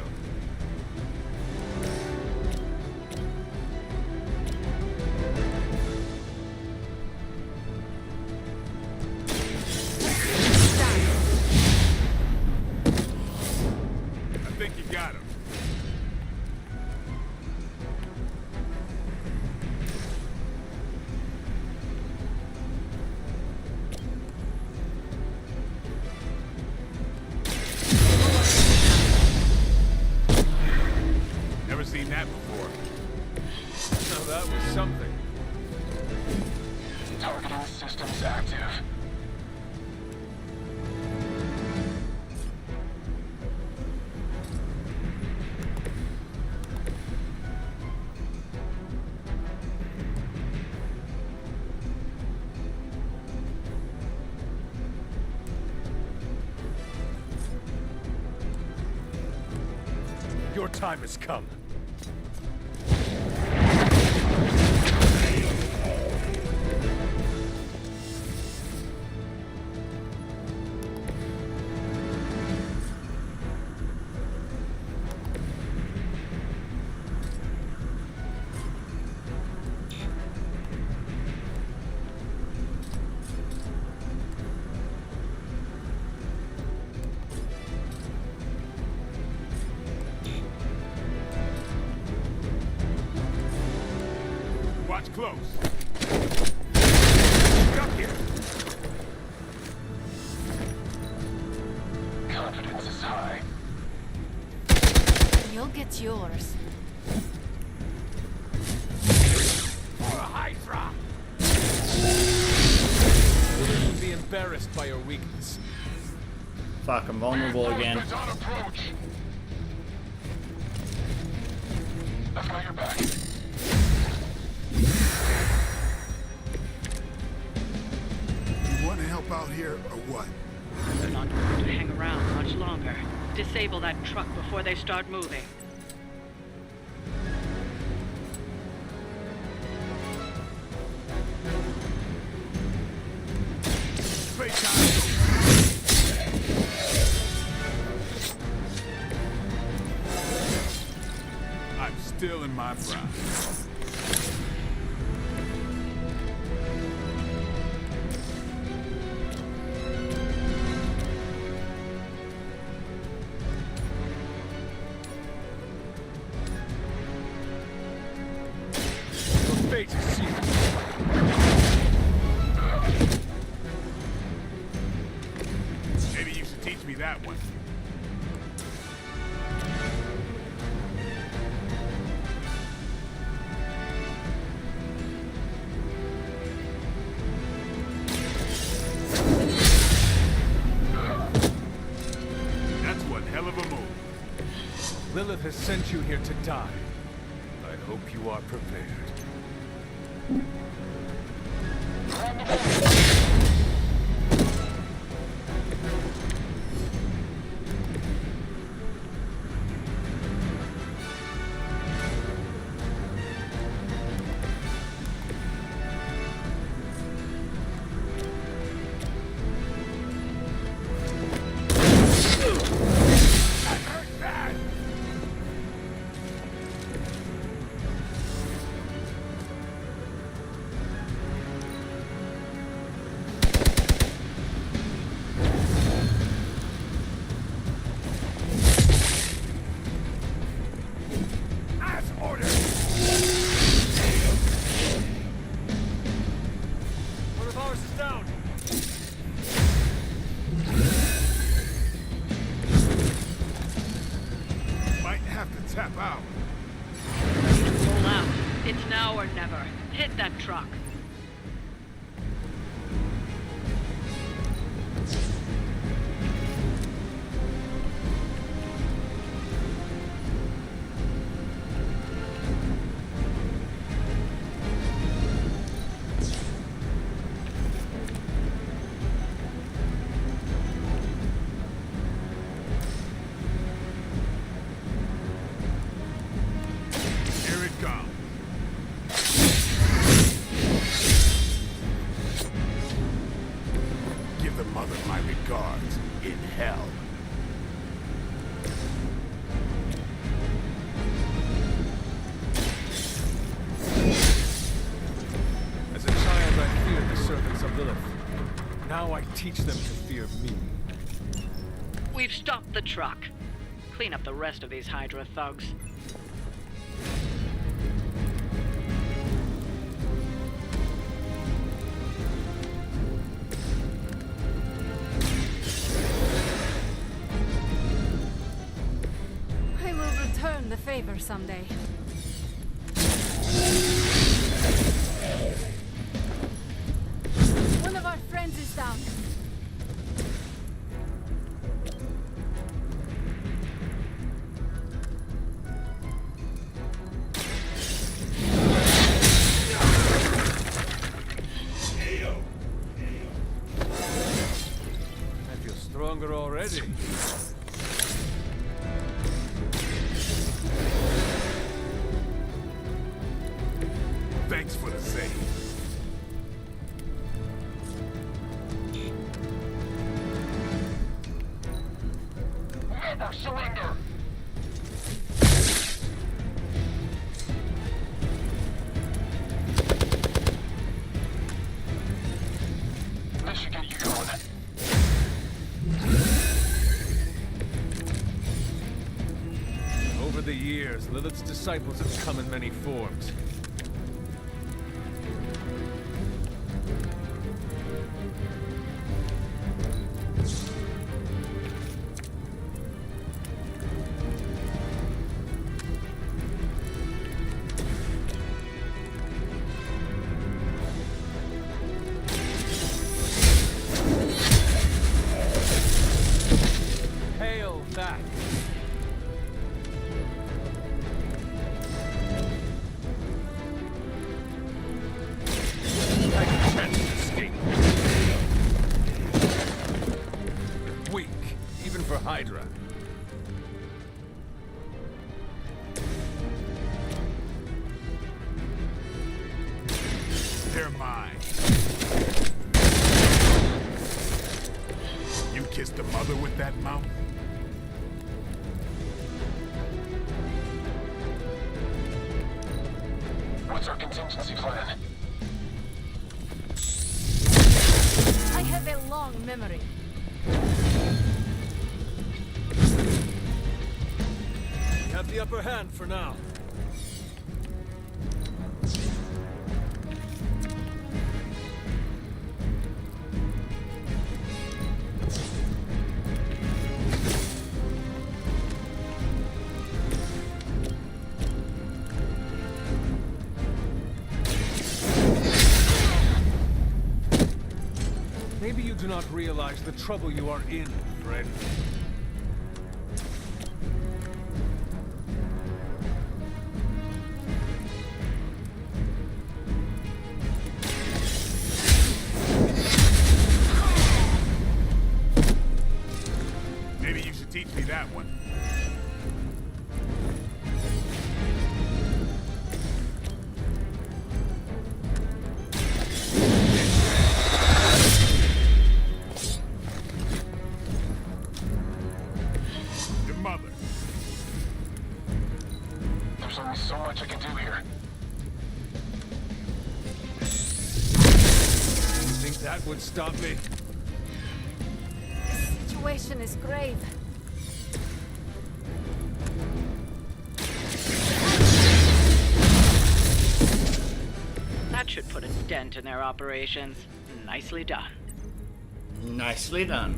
I think you got him. Never seen that before. Now that was something. Targeting systems active. Your time has come. Watch close. Stuck here. Confidence is high. You'll get yours. For a Hydra. Others would be embarrassed by your weakness. Fuck, I'm vulnerable again. Reinforcements on approach. I've got your back. You want to help out here, or what? They're not going to hang around much longer. Disable that truck before they start moving. I'm still in my prime. Your fate is sealed. Maybe you should teach me that one. That's one hell of a move. Lilith has sent you here to die. I hope you are prepared. Order! One of ours is down. Might have to tap out. Pull out. It's now or never. Hit that truck. Here it comes. Give the mother my regards in hell. As a child, I feared the servants of Lilith. Now I teach them to fear me. We've stopped the truck. Clean up the rest of these Hydra thugs. I will return the favor someday. One of our friends is down. I feel stronger already. Thanks for the save. Never surrender! This should get you going. Over the years, Lilith's disciples have come in many forms. Hail back! I can't escape. Weak, even for Hydra. They're mine. You kissed the mother with that mouth? What's our contingency plan? I have a long memory. We have the upper hand for now. Maybe you do not realize the trouble you are in, friend. Maybe you should teach me that one. Your mother. There's only so much I can do here. You think that would stop me? The situation is grave. should put a dent in their operations. Nicely done. Nicely done.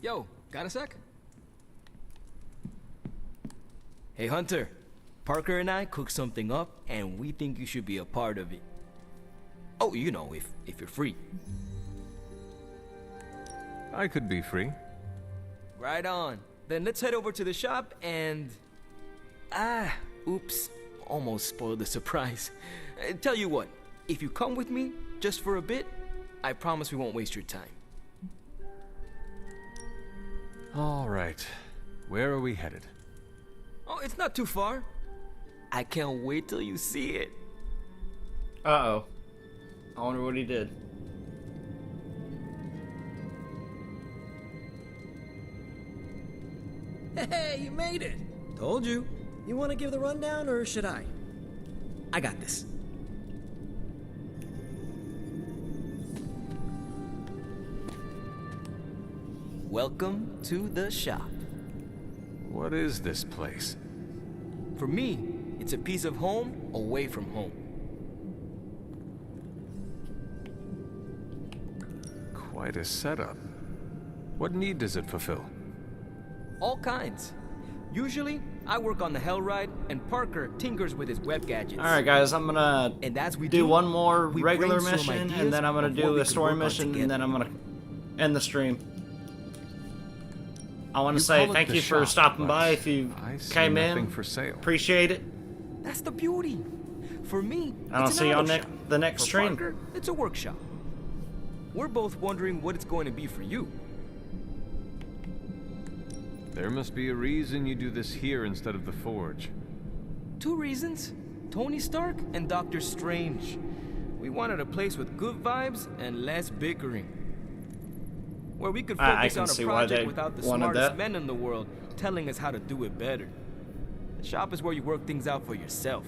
Yo, got a sec? Hey Hunter, Parker and I cooked something up and we think you should be a part of it. Oh, you know, if you're free. I could be free. Right on. Then let's head over to the shop and... oops. Almost spoiled the surprise. Tell you what, if you come with me, just for a bit, I promise we won't waste your time. All right. Where are we headed? Oh, it's not too far. I can't wait till you see it. Uh-oh. I wonder what he did. Hey, you made it! Told you. You want to give the rundown, or should I? I got this. Welcome to the shop. What is this place? For me, it's a piece of home away from home. Quite a setup. What need does it fulfill? All kinds. Usually, I work on the Hellride, and Parker tinkers with his web gadgets. Alright guys, I'm gonna do one more regular mission, and then I'm gonna do a story mission, and then I'm gonna end the stream. I want to say thank you for stopping by. If you came in, appreciate it. That's the beauty. For me, and I'll see you on the next stream. Parker, it's a workshop. We're both wondering what it's going to be for you. There must be a reason you do this here instead of the Forge. 2 reasons. Tony Stark and Doctor Strange. We wanted a place with good vibes and less bickering. Where we could focus on a project without the smartest men in the world telling us how to do it better. The shop is where you work things out for yourself.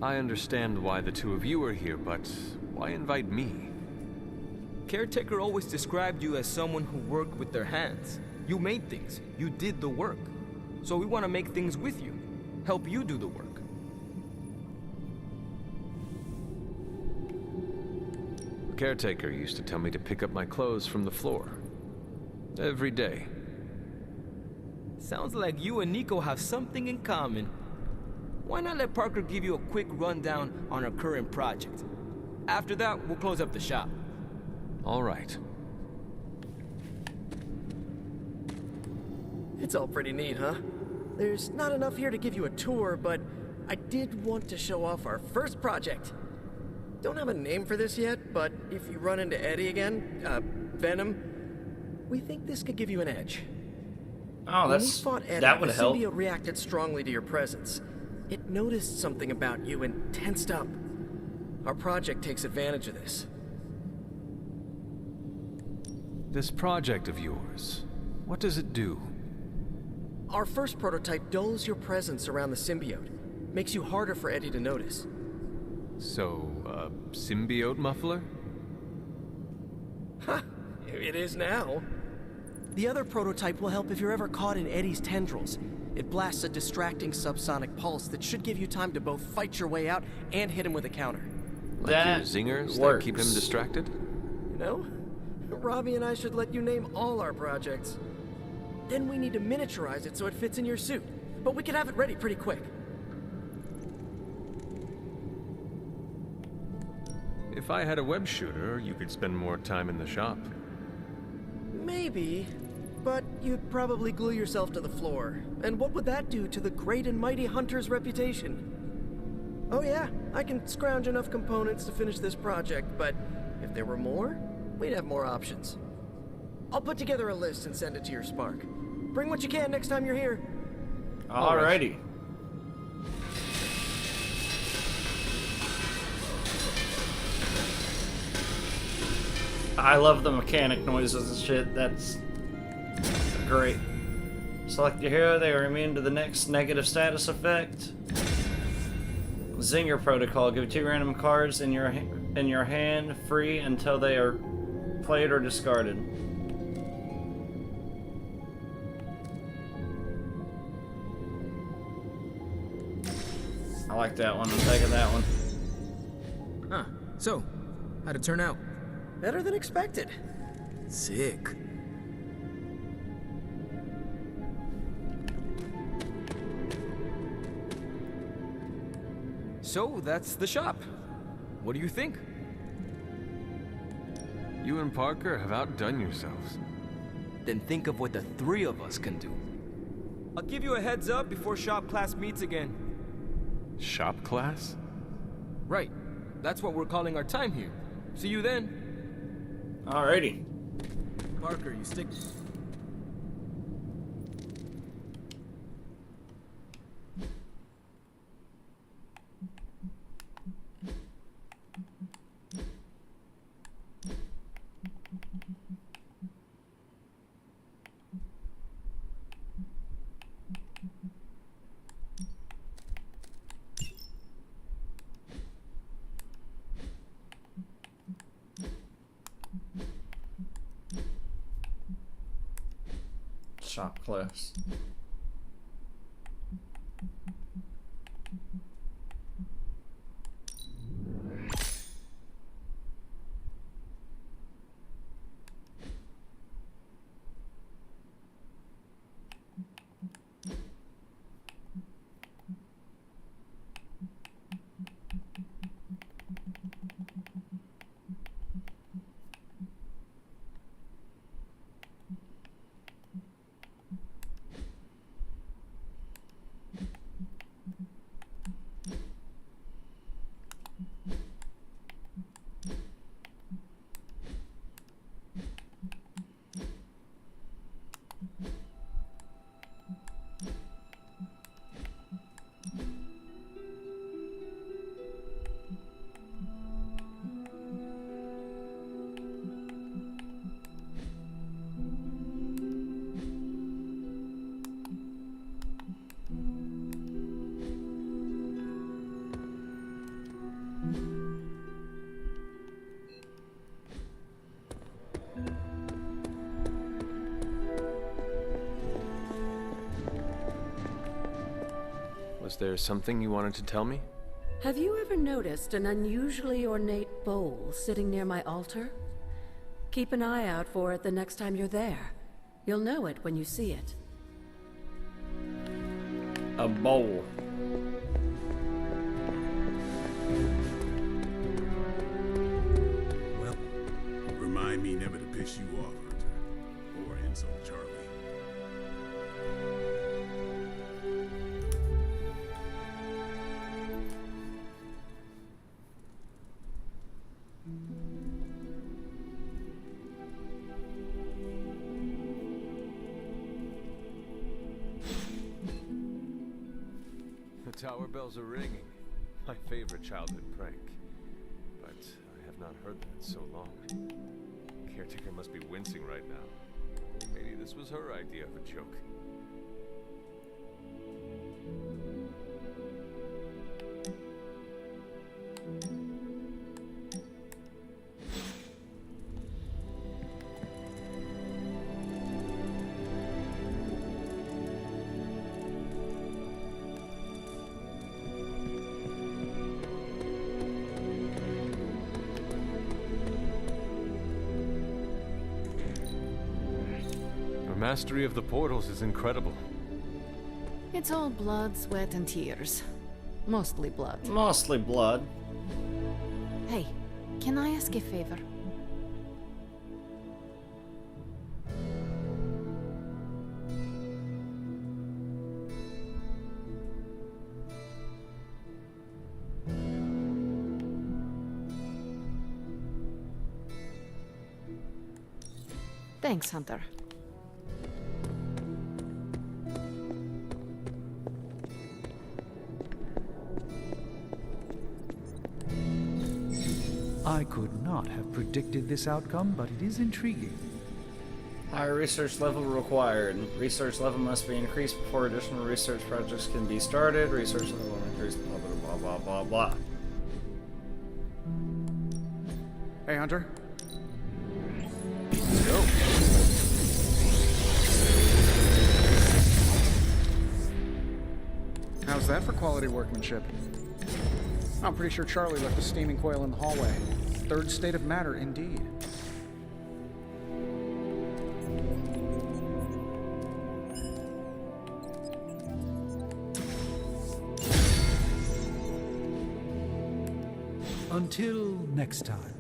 I understand why the two of you are here, but why invite me? Caretaker always described you as someone who worked with their hands. You made things. You did the work. So we want to make things with you. Help you do the work. Caretaker used to tell me to pick up my clothes from the floor. Every day. Sounds like you and Nico have something in common. Why not let Parker give you a quick rundown on our current project? After that, we'll close up the shop. All right. It's all pretty neat, huh? There's not enough here to give you a tour, but I did want to show off our first project. Don't have a name for this yet, but if you run into Eddie again, Venom, we think this could give you an edge. Oh, when we fought Eddie, that would help. The symbiote reacted strongly to your presence. It noticed something about you and tensed up. Our project takes advantage of this. This project of yours, what does it do? Our first prototype dulls your presence around the symbiote. Makes you harder for Eddie to notice. So, symbiote muffler? Ha! It is now. The other prototype will help if you're ever caught in Eddie's tendrils. It blasts a distracting subsonic pulse that should give you time to both fight your way out and hit him with a counter. Like your zingers that keep him distracted? You know, Robbie and I should let you name all our projects. Then we need to miniaturize it so it fits in your suit. But we can have it ready pretty quick. If I had a web shooter, you could spend more time in the shop. Maybe, but you'd probably glue yourself to the floor. And what would that do to the great and mighty Hunter's reputation? Oh yeah, I can scrounge enough components to finish this project, but if there were more, we'd have more options. I'll put together a list and send it to your Spark. Bring what you can next time you're here. Alrighty. I love the mechanic noises and shit. That's great. Select your hero, they are immune to the next negative status effect. Zinger Protocol. Give 2 random cards in your hand free until they are played or discarded. I like that one. I'm taking that one. Huh. So, how'd it turn out? Better than expected. Sick. So, that's the shop. What do you think? You and Parker have outdone yourselves. Then think of what the 3 of us can do. I'll give you a heads up before shop class meets again. Shop class? Right. That's what we're calling our time here. See you then. Alrighty. Parker, you stick... Shop class. Was there something you wanted to tell me? Have you ever noticed an unusually ornate bowl sitting near my altar? Keep an eye out for it the next time you're there. You'll know it when you see it. A bowl. Well, remind me never to piss you off, Hunter. Or insult Charlie. The tower bells are ringing. My favorite childhood prank. But I have not heard that in so long. Caretaker must be wincing right now. Maybe this was her idea of a joke. Mastery of the portals is incredible. It's all blood, sweat, and tears. Mostly blood. Mostly blood. Hey, can I ask a favor? Thanks, Hunter. I could not have predicted this outcome, but it is intriguing. Higher research level required. Research level must be increased before additional research projects can be started. Research level increased, blah, blah, blah, blah, blah, blah. Hey, Hunter. Let's go. How's that for quality workmanship? I'm pretty sure Charlie left a steaming coil in the hallway. Third state of matter, indeed. Until next time.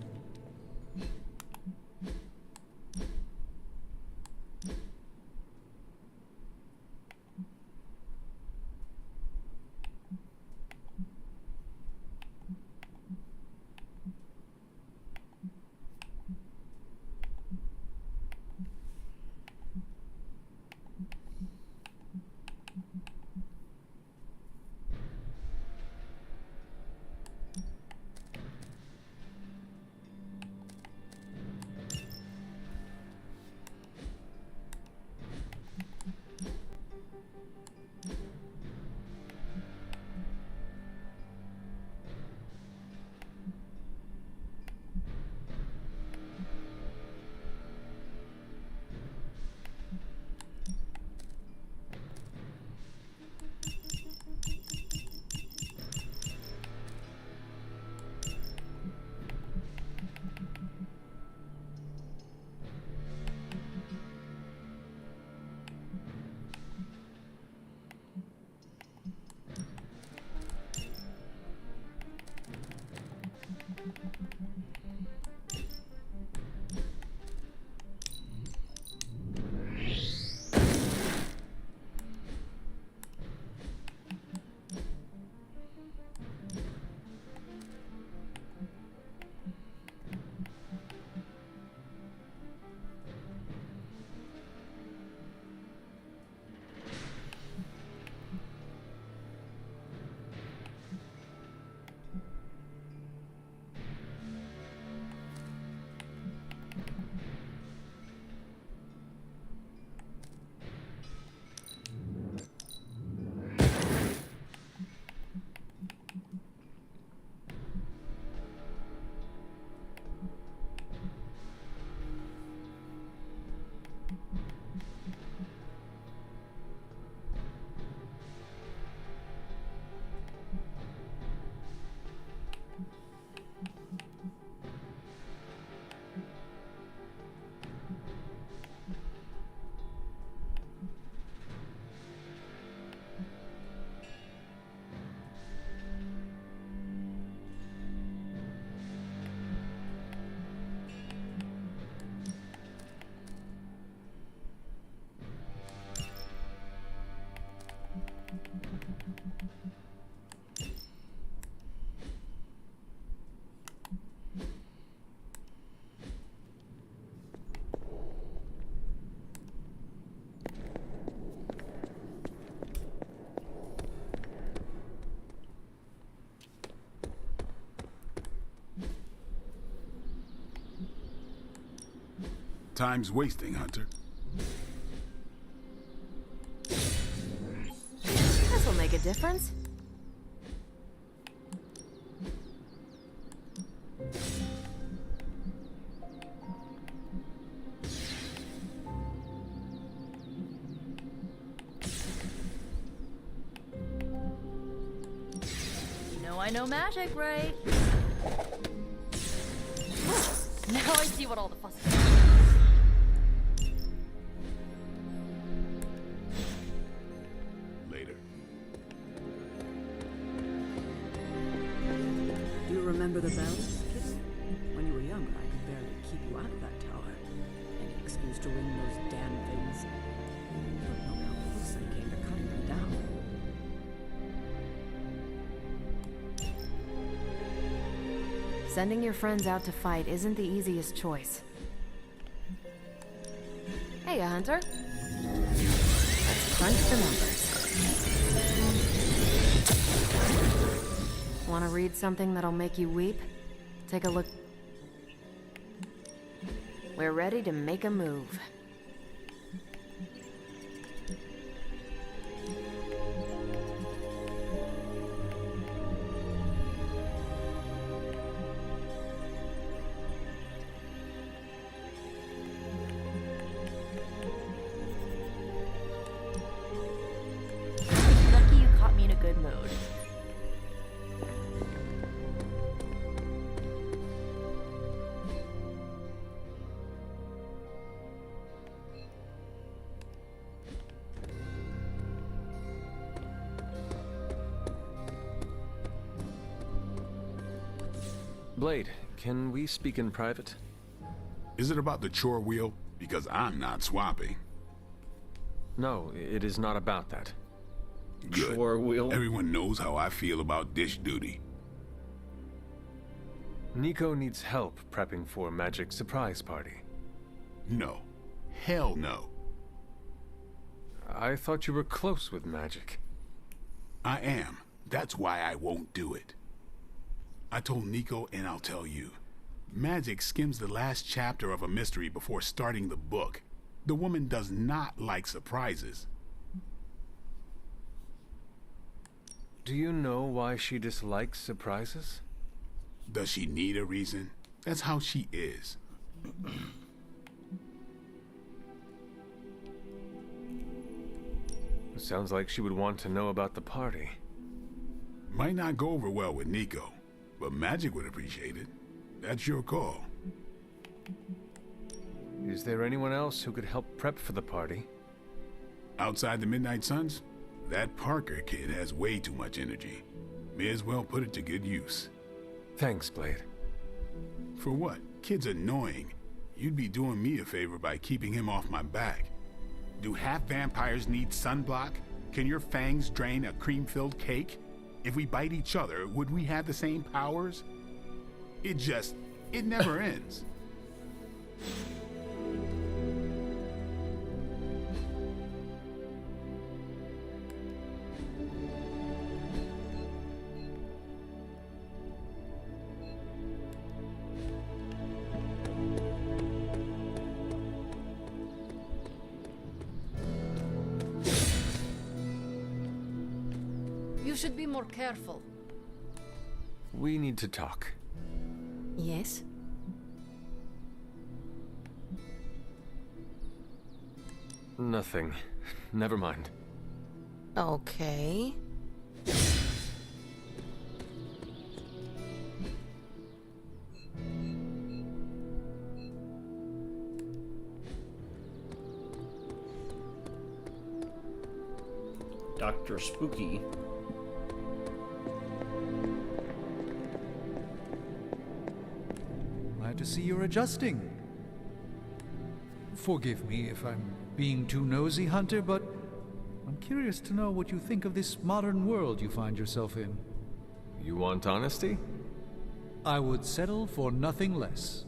Time's wasting, Hunter. This will make a difference. You know I know magic, right? Now I see what all the fuss is. Remember the bells, kid? When you were younger, I could barely keep you out of that tower. Any excuse to ring those damn things. You don't know how close I came to cutting them down. Sending your friends out to fight isn't the easiest choice. Hey, Hunter. Let's crunch the numbers. Want to read something that'll make you weep? Take a look. We're ready to make a move. Lucky you caught me in a good mood. Blade, can we speak in private? Is it about the chore wheel? Because I'm not swapping. No, it is not about that. Good. Chore wheel? Everyone knows how I feel about dish duty. Nico needs help prepping for Magic's surprise party. No. Hell no. I thought you were close with Magic. I am. That's why I won't do it. I told Nico, and I'll tell you. Magic skims the last chapter of a mystery before starting the book. The woman does not like surprises. Do you know why she dislikes surprises? Does she need a reason? That's how she is. It sounds like she would want to know about the party. Might not go over well with Nico, but Magic would appreciate it. That's your call. Is there anyone else who could help prep for the party? Outside the Midnight Suns, that Parker kid has way too much energy. May as well put it to good use. Thanks, Blade. For what? Kid's annoying. You'd be doing me a favor by keeping him off my back. Do half vampires need sunblock? Can your fangs drain a cream-filled cake? If we bite each other, would we have the same powers? It never ends. You should be more careful. We need to talk. Yes? Nothing. Never mind. Okay. Dr. Spooky. Glad to see you're adjusting. Forgive me if I'm being too nosy, Hunter, but I'm curious to know what you think of this modern world you find yourself in. You want honesty? I would settle for nothing less.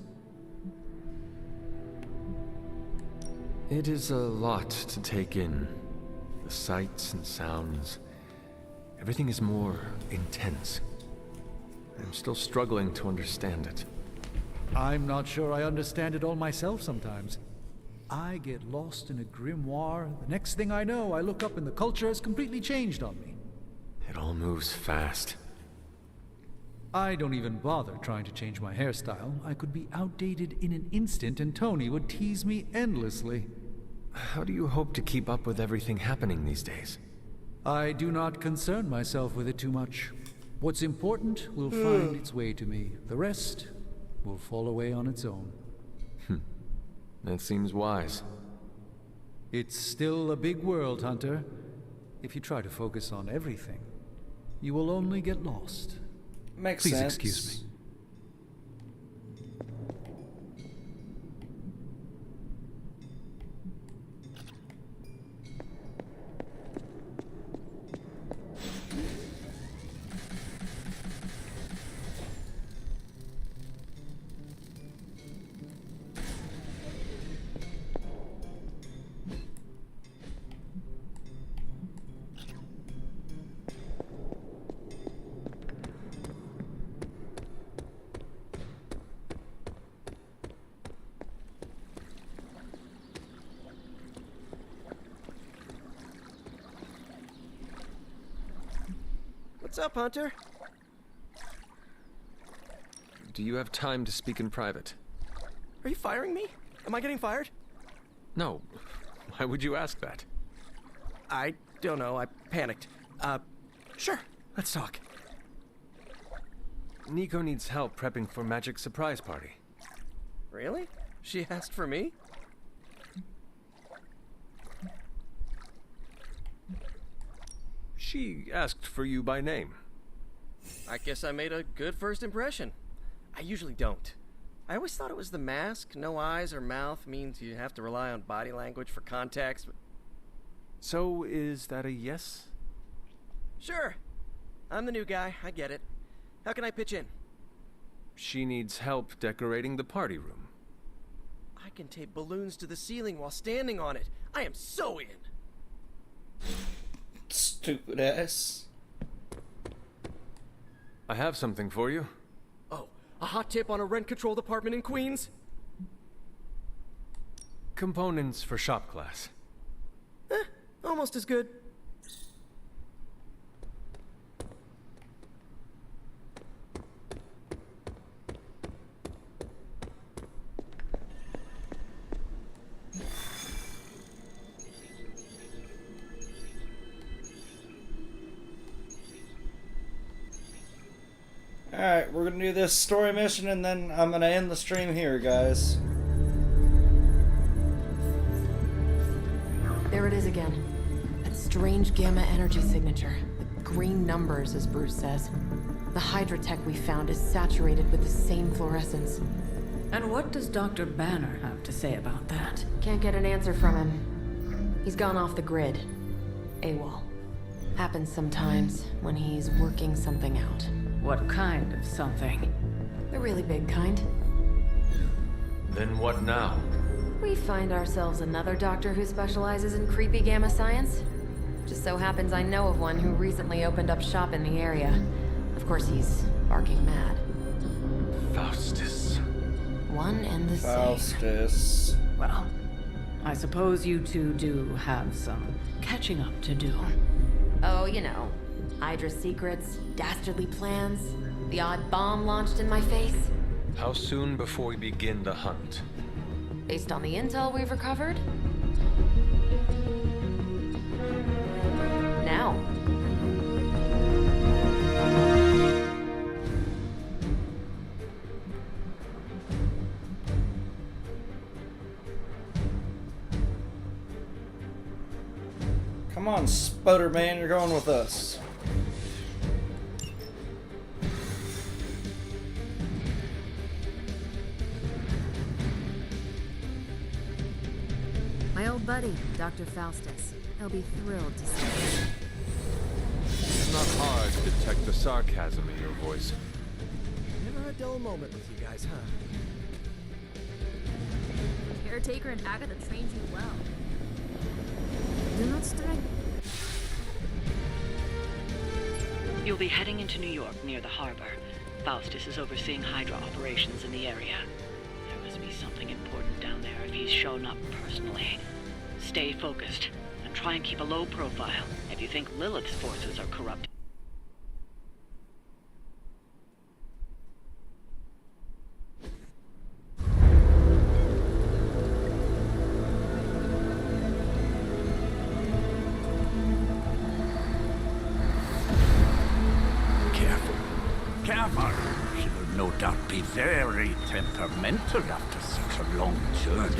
It is a lot to take in. The sights and sounds. Everything is more intense. I'm still struggling to understand it. I'm not sure I understand it all myself sometimes. I get lost in a grimoire. The next thing I know, I look up and the culture has completely changed on me. It all moves fast. I don't even bother trying to change my hairstyle. I could be outdated in an instant and Tony would tease me endlessly. How do you hope to keep up with everything happening these days? I do not concern myself with it too much. What's important will find its way to me. The rest will fall away on its own. That seems wise. It's still a big world, Hunter. If you try to focus on everything, you will only get lost. Makes Please sense. excuse me. What's up, Hunter? Do you have time to speak in private? Are you firing me? Am I getting fired? No. Why would you ask that? I don't know. I panicked. Sure. Let's talk. Nico needs help prepping for Magic's surprise party. Really? She asked for me? She asked for you by name. I guess I made a good first impression. I usually don't. I always thought it was the mask. No eyes or mouth means you have to rely on body language for context. So, is that a yes? Sure. I'm the new guy. I get it. How can I pitch in? She needs help decorating the party room. I can tape balloons to the ceiling while standing on it. I am so in. Stupid ass. I have something for you. Oh, a hot tip on a rent-controlled apartment in Queens? Components for shop class. Almost as good. Alright, we're gonna do this story mission and then I'm gonna end the stream here, guys. There it is again. That strange gamma energy signature. The green numbers, as Bruce says. The Hydra tech we found is saturated with the same fluorescence. And what does Dr. Banner have to say about that? Can't get an answer from him. He's gone off the grid. AWOL. Happens sometimes when he's working something out. What kind of something? The really big kind. Then what now? We find ourselves another doctor who specializes in creepy gamma science. Just so happens I know of one who recently opened up shop in the area. Of course, he's barking mad. Faustus. One and the Faustus. same. Well, I suppose you two do have some catching up to do. Oh, you know. Hydra secrets, dastardly plans, the odd bomb launched in my face. How soon before we begin the hunt? Based on the intel we've recovered? Now. Come on, Sputter Man, you're going with us. My old buddy, Dr. Faustus. He'll be thrilled to see you. It's not hard to detect the sarcasm in your voice. Never a dull moment with you guys, huh? Caretaker and Agatha trained you well. Do not strike. You'll be heading into New York near the harbor. Faustus is overseeing Hydra operations in the area. There must be something important down there if he's shown up personally. Stay focused, and try and keep a low profile if you think Lilith's forces are corrupt. Careful. She will no doubt be very temperamental after such a long journey.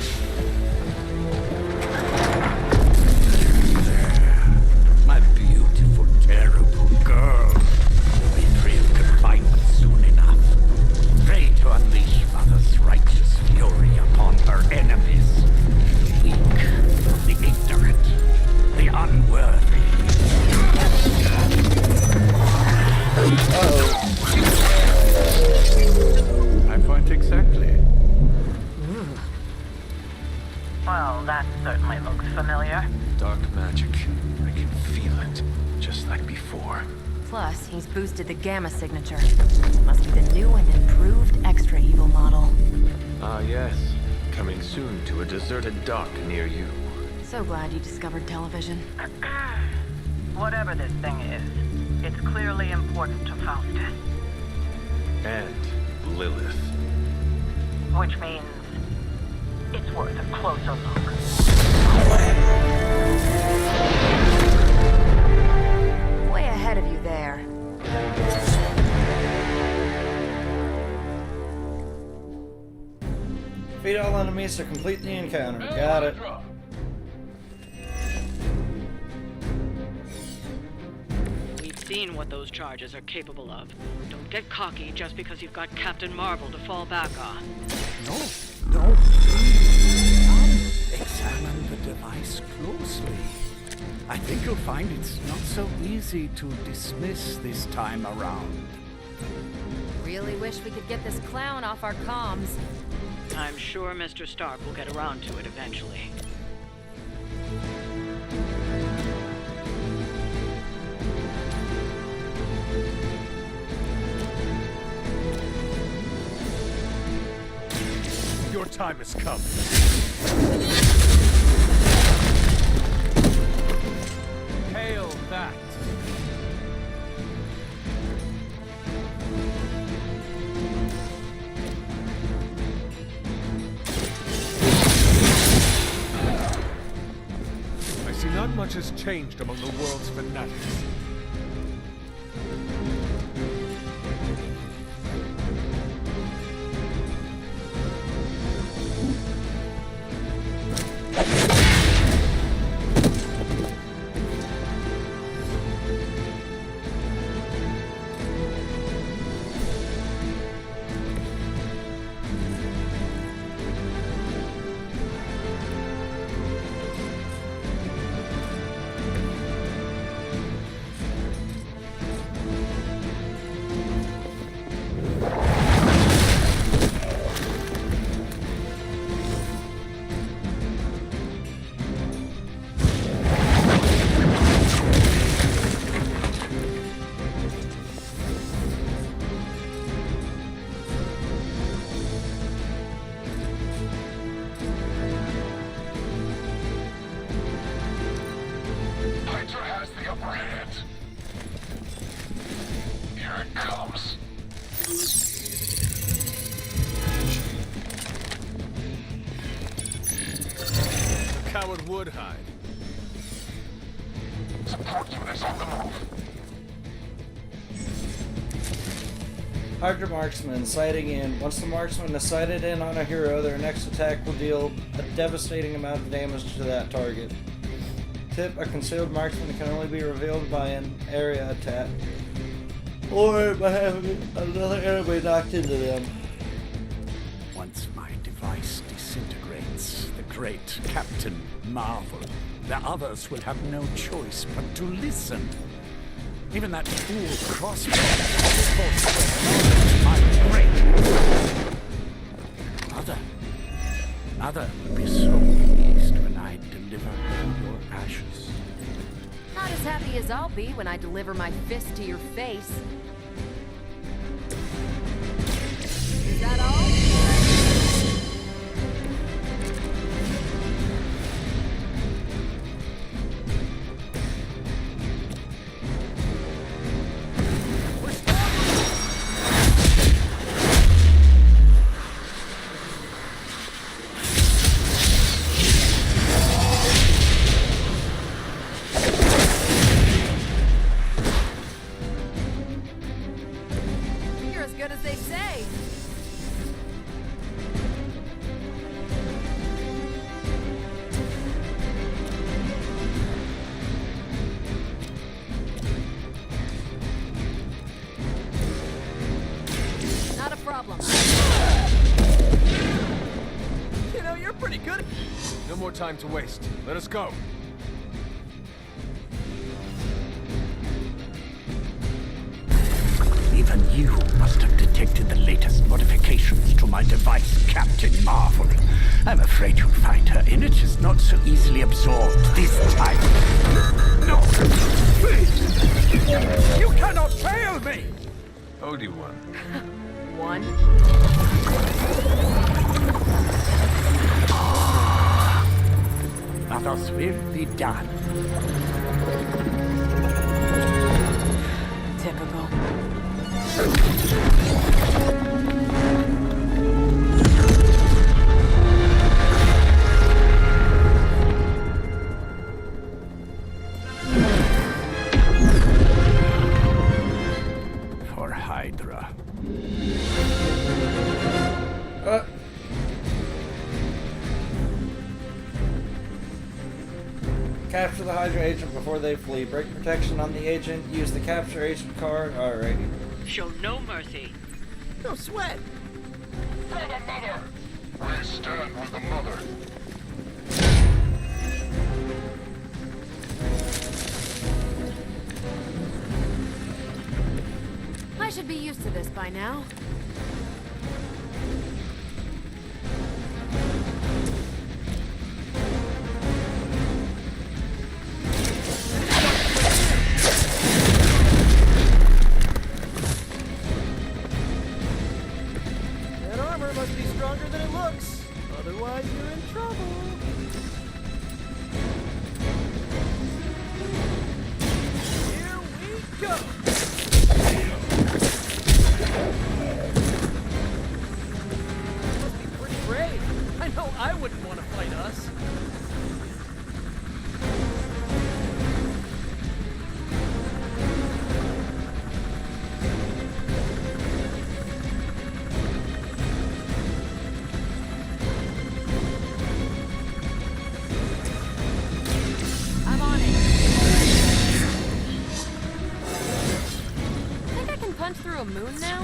There. My beautiful, terrible girl. You'll be free of confinement soon enough. Pray to unleash Mother's righteous fury upon her enemies. The weak, the ignorant, the unworthy. My point exactly. Well, that certainly looks familiar. Dark magic. I can feel it. Just like before. Plus, he's boosted the gamma signature. Must be the new and improved extra evil model. Ah, yes. Coming soon to a deserted dock near you. So glad you discovered television. Whatever this thing is, It's clearly important to Faustus. And Lilith. Which means it's worth a closer look. Way ahead of you there. Defeat all enemies to complete the encounter. Got it. We've seen what those charges are capable of. Don't get cocky just because you've got Captain Marvel to fall back on. No. Examine the device closely. I think you'll find it's not so easy to dismiss this time around. Really wish we could get this clown off our comms. I'm sure Mr. Stark will get around to it eventually. Your time has come. Hail that! I see not much has changed among the world's fanatics. Would hide. Support units on the move. Hydra Marksman sighting in. Once the marksman is sighted in on a hero, their next attack will deal a devastating amount of damage to that target. Tip: a concealed marksman can only be revealed by an area attack, or by having another enemy knocked into them. Once my device disintegrates, the great Captain Marvel, the others will have no choice but to listen. Even that fool Crossbow my great Mother will be so pleased when I deliver your ashes. Not as happy as I'll be when I deliver my fist to your face. Is that all? Time to waste. Let us go. Even you must have detected the latest modifications to my device, Captain Marvel. I'm afraid you'll find her energies not so easily absorbed this time. No! Please! You cannot fail me! Obi-Wan. One. Others will be done. Hydra. Capture the Hydra agent before they flee. Break protection on the agent. Use the capture agent card. Alrighty. Show no mercy. No sweat. For the mother! We stand with the mother. I should be used to this by now. That armor must be stronger than it looks. Otherwise, you're in trouble. Here we go. Must be pretty brave. I know I wouldn't want to fight us. I'm on it. Think I can punch through a moon now?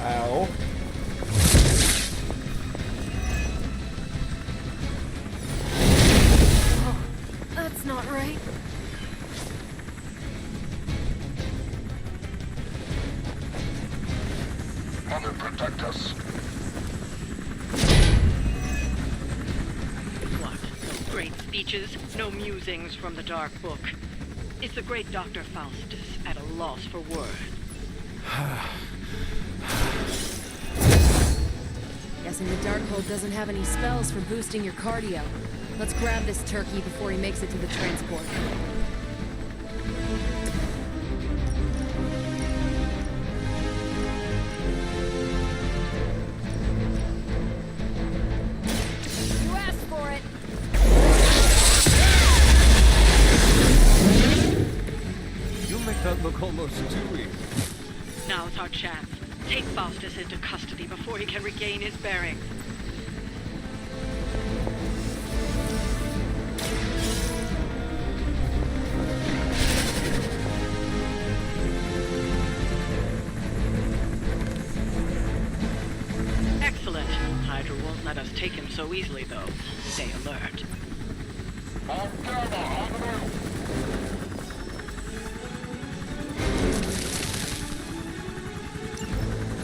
Ow. Oh, that's not right. Mother, protect us. What? No great speeches, no musings from the Dark Book. Is the great Dr. Faustus at a loss for words? Guessing the Darkhold doesn't have any spells for boosting your cardio. Let's grab this turkey before he makes it to the transport. You asked for it. You make that look almost too easy. Now's our chance. Take Faustus into custody before he can regain his bearings. Excellent. Hydra won't let us take him so easily, though. Stay alert.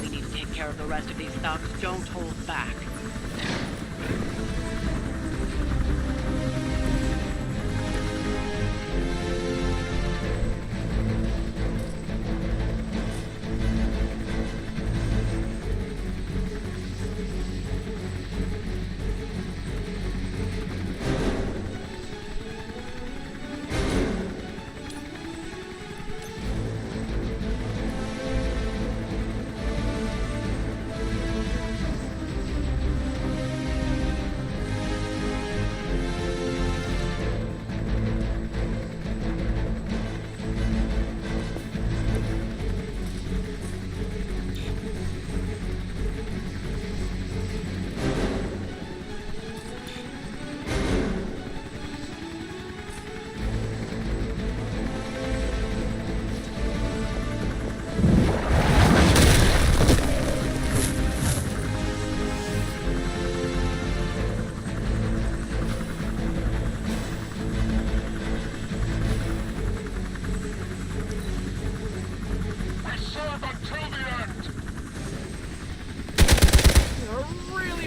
We need to take care of the rest of these thugs. Don't hold back.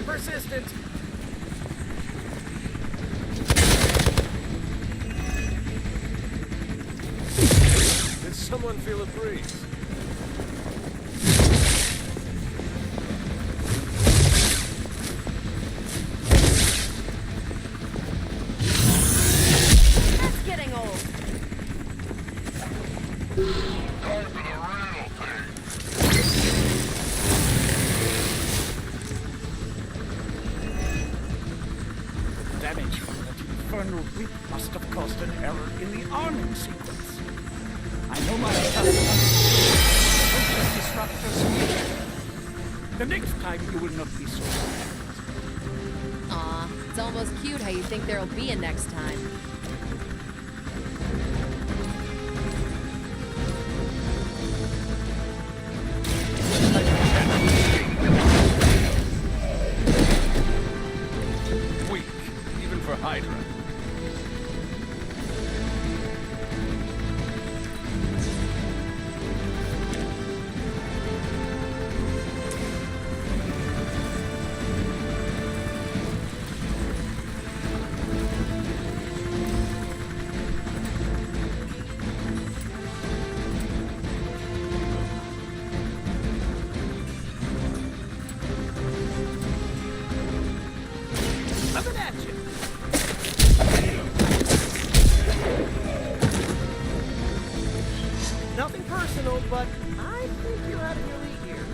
persistent. Did someone feel a breeze? damage from that infernal whip must have caused an error in the arming sequence. I know my process disruptors. The next time you will not be so bad. Aw, it's almost cute how you think there'll be a next time. Weak, even for Hydra. Coming at you. Nothing personal, but I think you're out of your league here.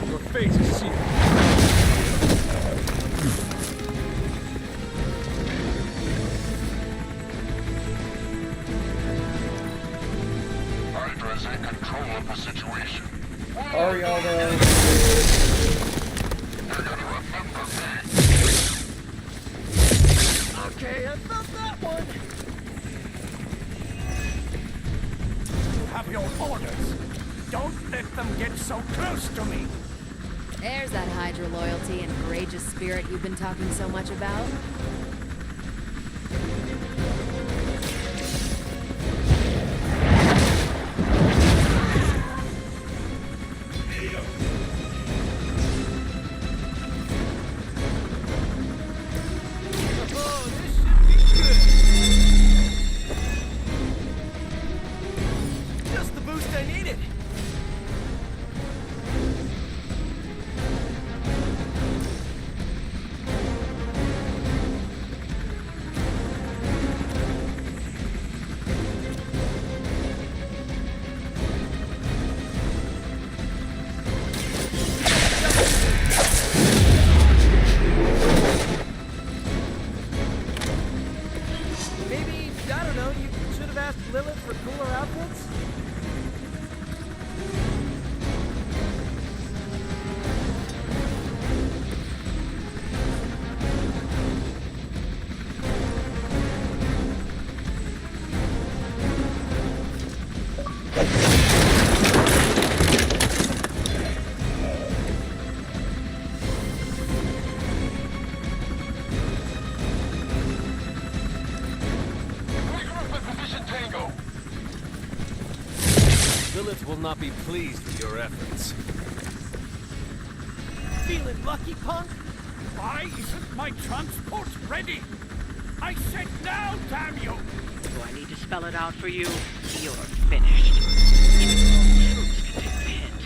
Your fate is sealed. Hydra's in control of the situation. Are y'all though? You're gonna remember me. Okay, I felt that one. You have your orders. Don't let them get so close to me. There's that Hydra loyalty and courageous spirit you've been talking so much about. Oh, this should be good. Just the boost I needed. Maybe, I don't know, you should have asked Lilith for cooler outfits? Lilith will not be pleased with your efforts. Feeling lucky, punk? Why isn't my transport ready? I said now, damn you! Do I need to spell it out for you? You're finished. Even your troops can take the hint.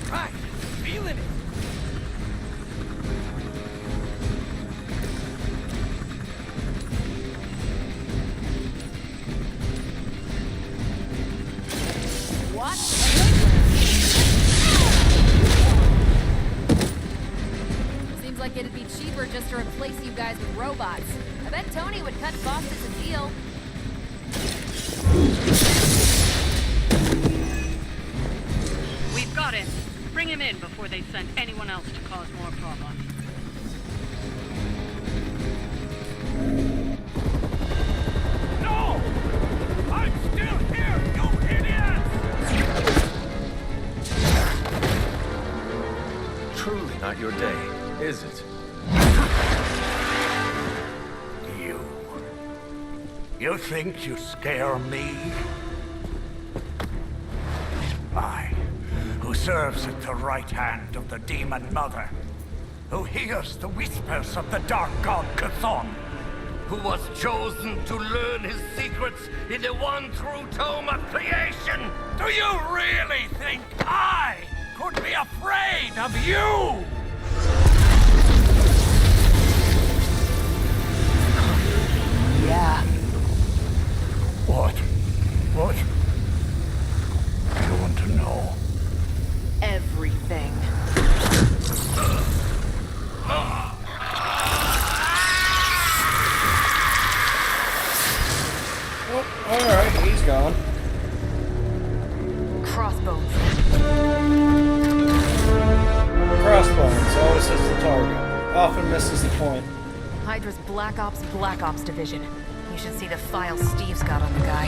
Right, feeling it. What? Seems like it'd be cheaper just to replace you guys with robots. I bet Tony would cut costs as a deal. We've got him. Bring him in before they send anyone else to cause more problems. No! I'm still here, you idiots! Truly not your day, is it? You think you scare me? I, who serves at the right hand of the Demon Mother, who hears the whispers of the dark god Chthon, who was chosen to learn his secrets in the one true tome of creation. Do you really think I could be afraid of you? Yeah. What? What? I don't want to know. Everything. Oh, alright, he's gone. Crossbones. Crossbones always hits the target. Often misses the point. Hydra's Black Ops division. You should see the file Steve's got on the guy.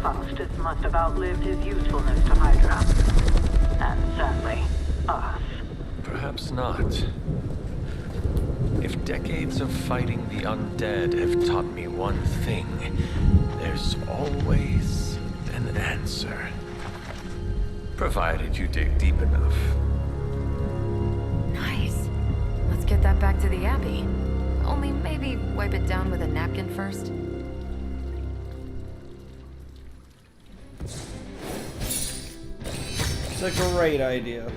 Faustus must have outlived his usefulness to Hydra. And sadly, us. Perhaps not. If decades of fighting the undead have taught me one thing, there's always an answer. Provided you dig deep enough. Nice. Let's get that back to the Abbey. Only maybe wipe it down with a napkin first. It's a great idea.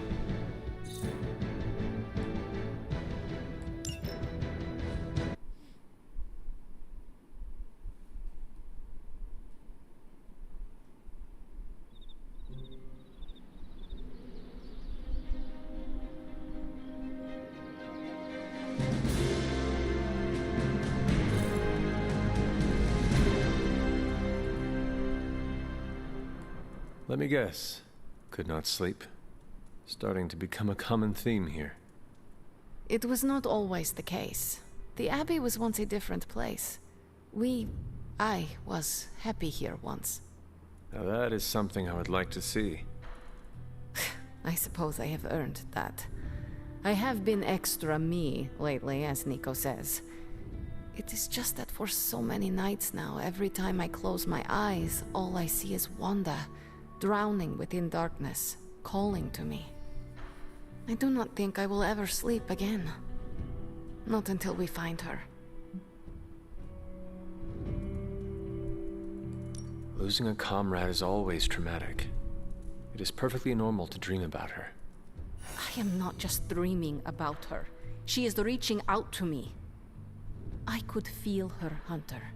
Let me guess. Could not sleep. Starting to become a common theme here. It was not always the case. The Abbey was once a different place. I was happy here once. Now that is something I would like to see. I suppose I have earned that. I have been extra me lately, as Nico says. It is just that for so many nights now, every time I close my eyes, all I see is Wanda, drowning within darkness, calling to me. I do not think I will ever sleep again. Not until we find her. Losing a comrade is always traumatic. It is perfectly normal to dream about her. I am not just dreaming about her. She is reaching out to me. I could feel her, Hunter.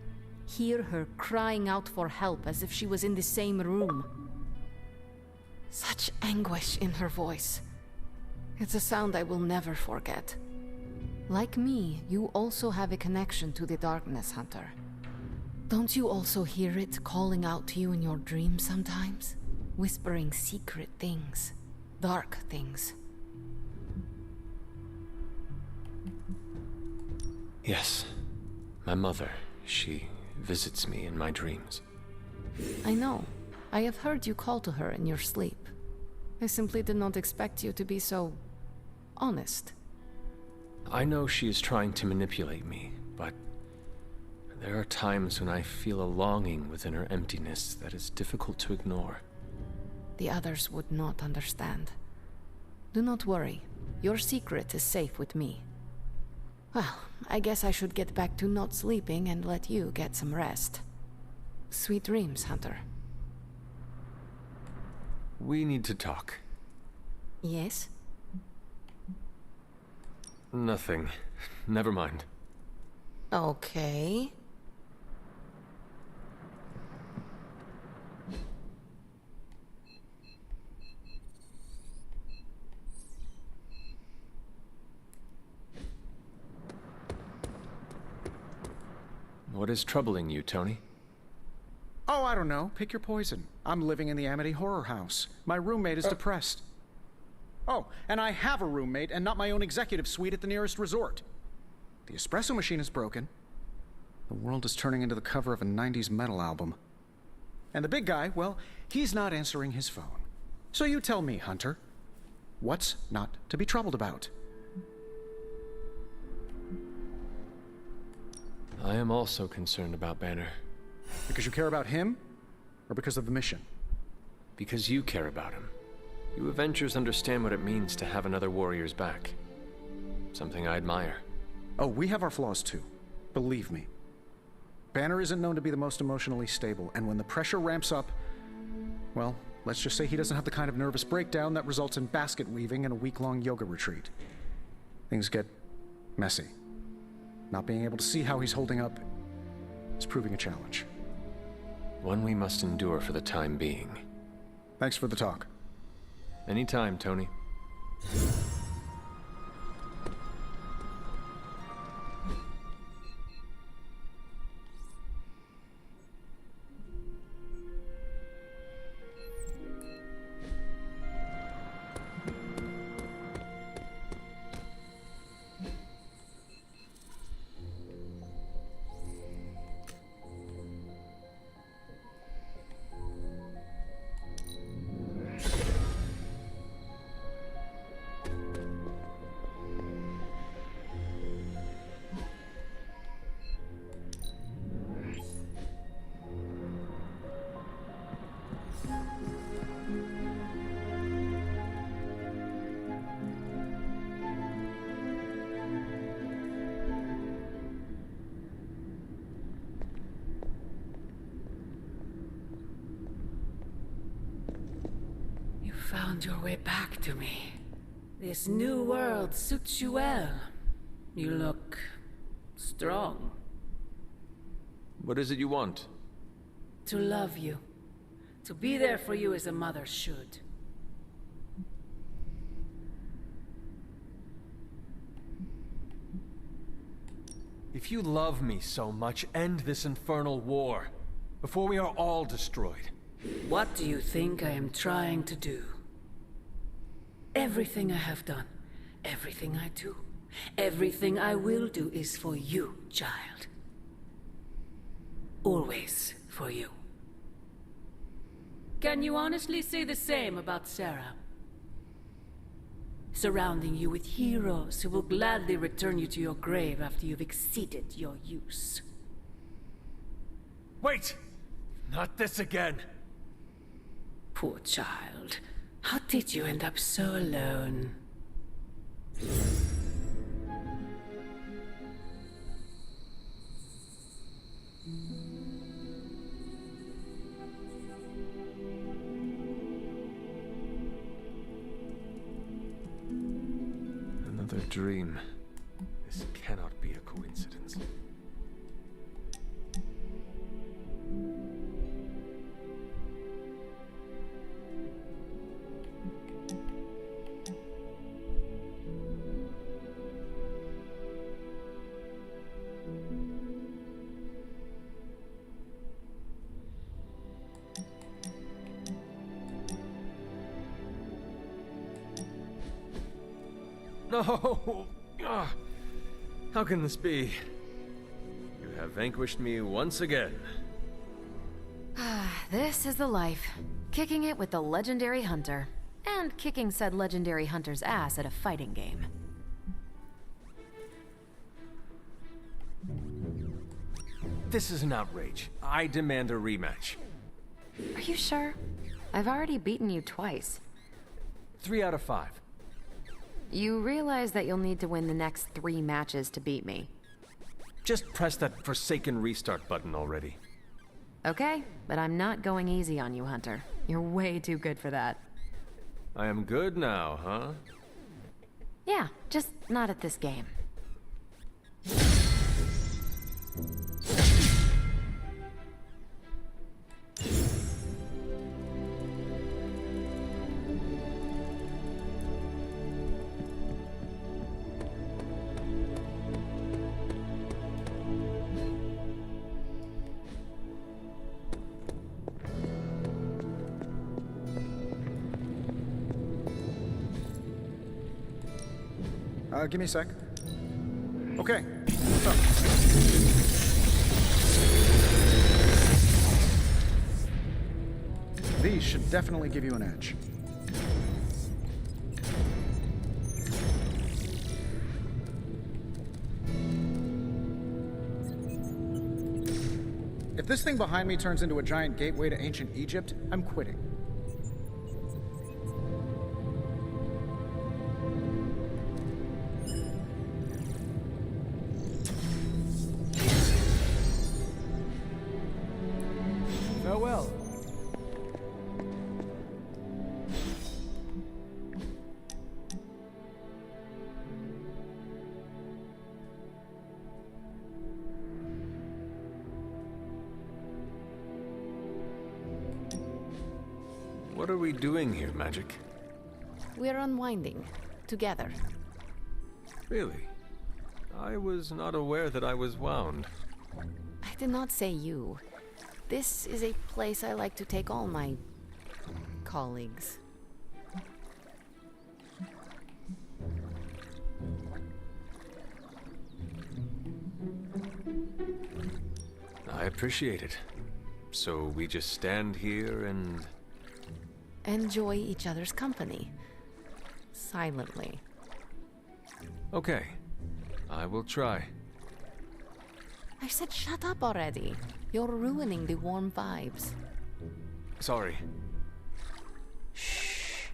Hear her crying out for help as if she was in the same room. Such anguish in her voice. It's a sound I will never forget. Like me, you also have a connection to the darkness, Hunter. Don't you also hear it calling out to you in your dreams sometimes? Whispering secret things, dark things. Yes. My mother, she visits me in my dreams. I know. I have heard you call to her in your sleep. I simply did not expect you to be so honest. I know she is trying to manipulate me, but there are times when I feel a longing within her emptiness that is difficult to ignore. The others would not understand. Do not worry. Your secret is safe with me. Well, I guess I should get back to not sleeping and let you get some rest. Sweet dreams, Hunter. We need to talk. Yes? Nothing. Never mind. Okay. What is troubling you, Tony? Oh, I don't know. Pick your poison. I'm living in the Amity Horror House. My roommate is depressed. Oh, and I have a roommate and not my own executive suite at the nearest resort. The espresso machine is broken. The world is turning into the cover of a 90s metal album. And the big guy, well, he's not answering his phone. So you tell me, Hunter, what's not to be troubled about? I am also concerned about Banner. Because you care about him? Or because of the mission? Because you care about him. You Avengers understand what it means to have another warrior's back. Something I admire. Oh, we have our flaws too. Believe me. Banner isn't known to be the most emotionally stable, and when the pressure ramps up, well, let's just say he doesn't have the kind of nervous breakdown that results in basket weaving and a week-long yoga retreat. Things get messy. Not being able to see how he's holding up is proving a challenge. One we must endure for the time being. Thanks for the talk. Anytime, Tony. Found your way back to me. This new world suits you well. You look strong. What is it you want? To love you. To be there for you as a mother should. If you love me so much, end this infernal war, before we are all destroyed. What do you think I am trying to do? Everything I have done, everything I do, everything I will do is for you, child. Always for you. Can you honestly say the same about Sarah? Surrounding you with heroes who will gladly return you to your grave after you've exceeded your use. Wait! Not this again! Poor child. How did you end up so alone? Another dream. This cannot be a coincidence. No! How can this be? You have vanquished me once again. This is the life. Kicking it with the legendary hunter. And kicking said legendary hunter's ass at a fighting game. This is an outrage. I demand a rematch. Are you sure? I've already beaten you twice. 3 out of 5. You realize that you'll need to win the next 3 matches to beat me. Just press that forsaken restart button already. Okay, but I'm not going easy on you, Hunter. You're way too good for that. I am good now, huh? Yeah, just not at this game. Give me a sec. Okay, what's up? These should definitely give you an edge. If this thing behind me turns into a giant gateway to ancient Egypt, I'm quitting. What are we doing here, Magic? We're unwinding. Together. Really? I was not aware that I was wound. I did not say you. This is a place I like to take all my colleagues. I appreciate it. So we just stand here and... enjoy each other's company. Silently. Okay. I will try. I said shut up already. You're ruining the warm vibes. Sorry. Shh.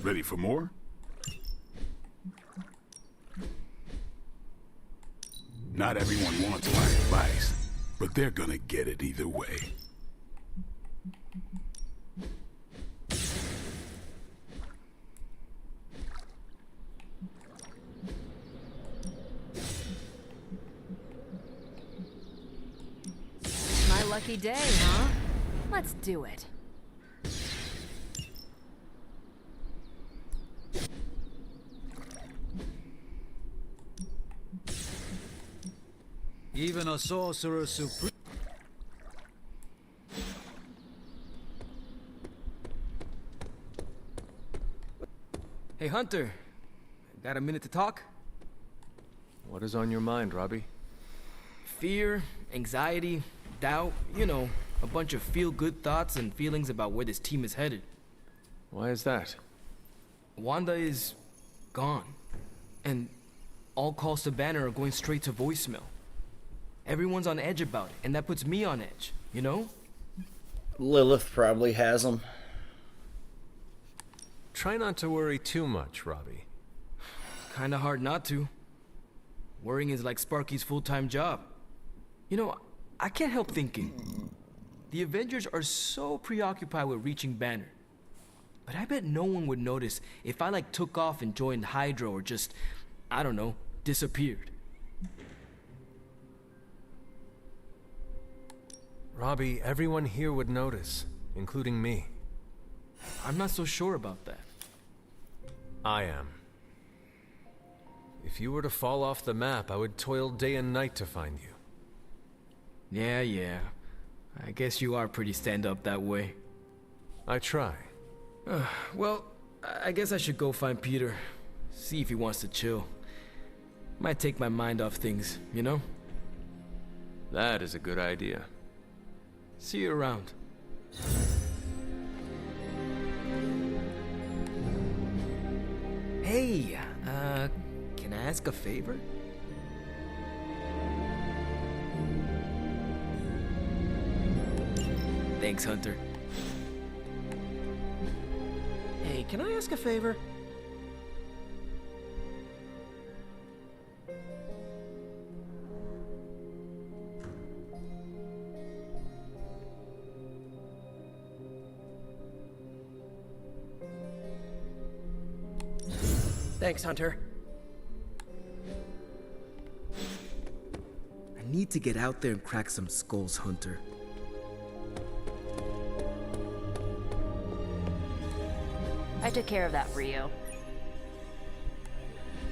Ready for more? Not everyone wants my advice, but they're gonna get it either way. My lucky day, huh? Let's do it. Even a sorcerer supreme. Hey, Hunter. Got a minute to talk? What is on your mind, Robbie? Fear, anxiety, doubt, you know, a bunch of feel-good thoughts and feelings about where this team is headed. Why is that? Wanda is gone. And all calls to Banner are going straight to voicemail. Everyone's on edge about it, and that puts me on edge, you know? Lilith probably has them. Try not to worry too much, Robbie. Kinda hard not to. Worrying is like Sparky's full-time job. You know, I can't help thinking. The Avengers are so preoccupied with reaching Banner. But I bet no one would notice if I like took off and joined Hydra or just, I don't know, disappeared. Robbie, everyone here would notice, including me. I'm not so sure about that. I am. If you were to fall off the map, I would toil day and night to find you. Yeah. I guess you are pretty stand-up that way. I try. Well, I guess I should go find Peter. See if he wants to chill. Might take my mind off things, you know? That is a good idea. See you around. Hey, can I ask a favor? Thanks, Hunter. Hey, can I ask a favor? Thanks, Hunter. I need to get out there and crack some skulls, Hunter. I took care of that for you.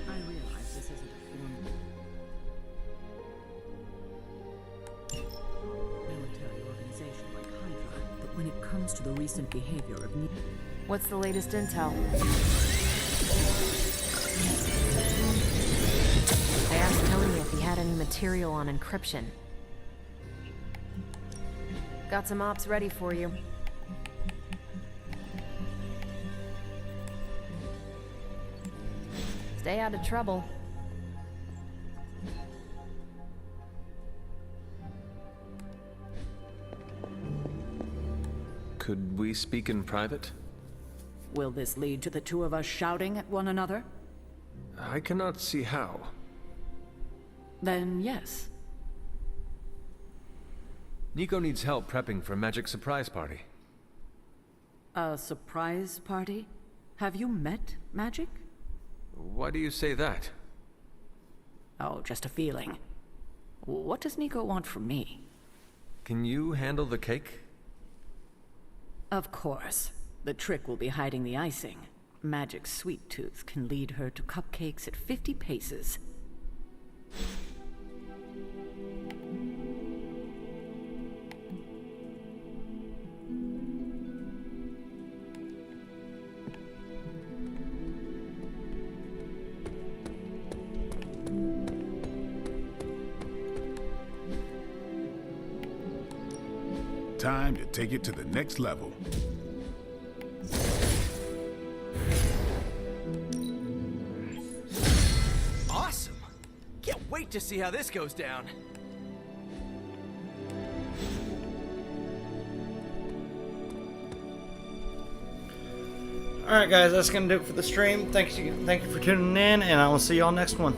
I realize this isn't a formal military organization like Hydra, but when it comes to the recent behavior of What's the latest intel? I asked Tony if he had any material on encryption. Got some ops ready for you. Stay out of trouble. Could we speak in private? Will this lead to the two of us shouting at one another? I cannot see how. Then yes. Nico needs help prepping for a magic surprise party. A surprise party? Have you met Magic? Why do you say that? Oh, just a feeling. What does Nico want from me? Can you handle the cake? Of course. The trick will be hiding the icing. Magic's sweet tooth can lead her to cupcakes at 50 paces. Time to take it to the next level. Awesome! Can't wait to see how this goes down. Alright guys, that's gonna do it for the stream. Thank you for tuning in, and I will see y'all next one.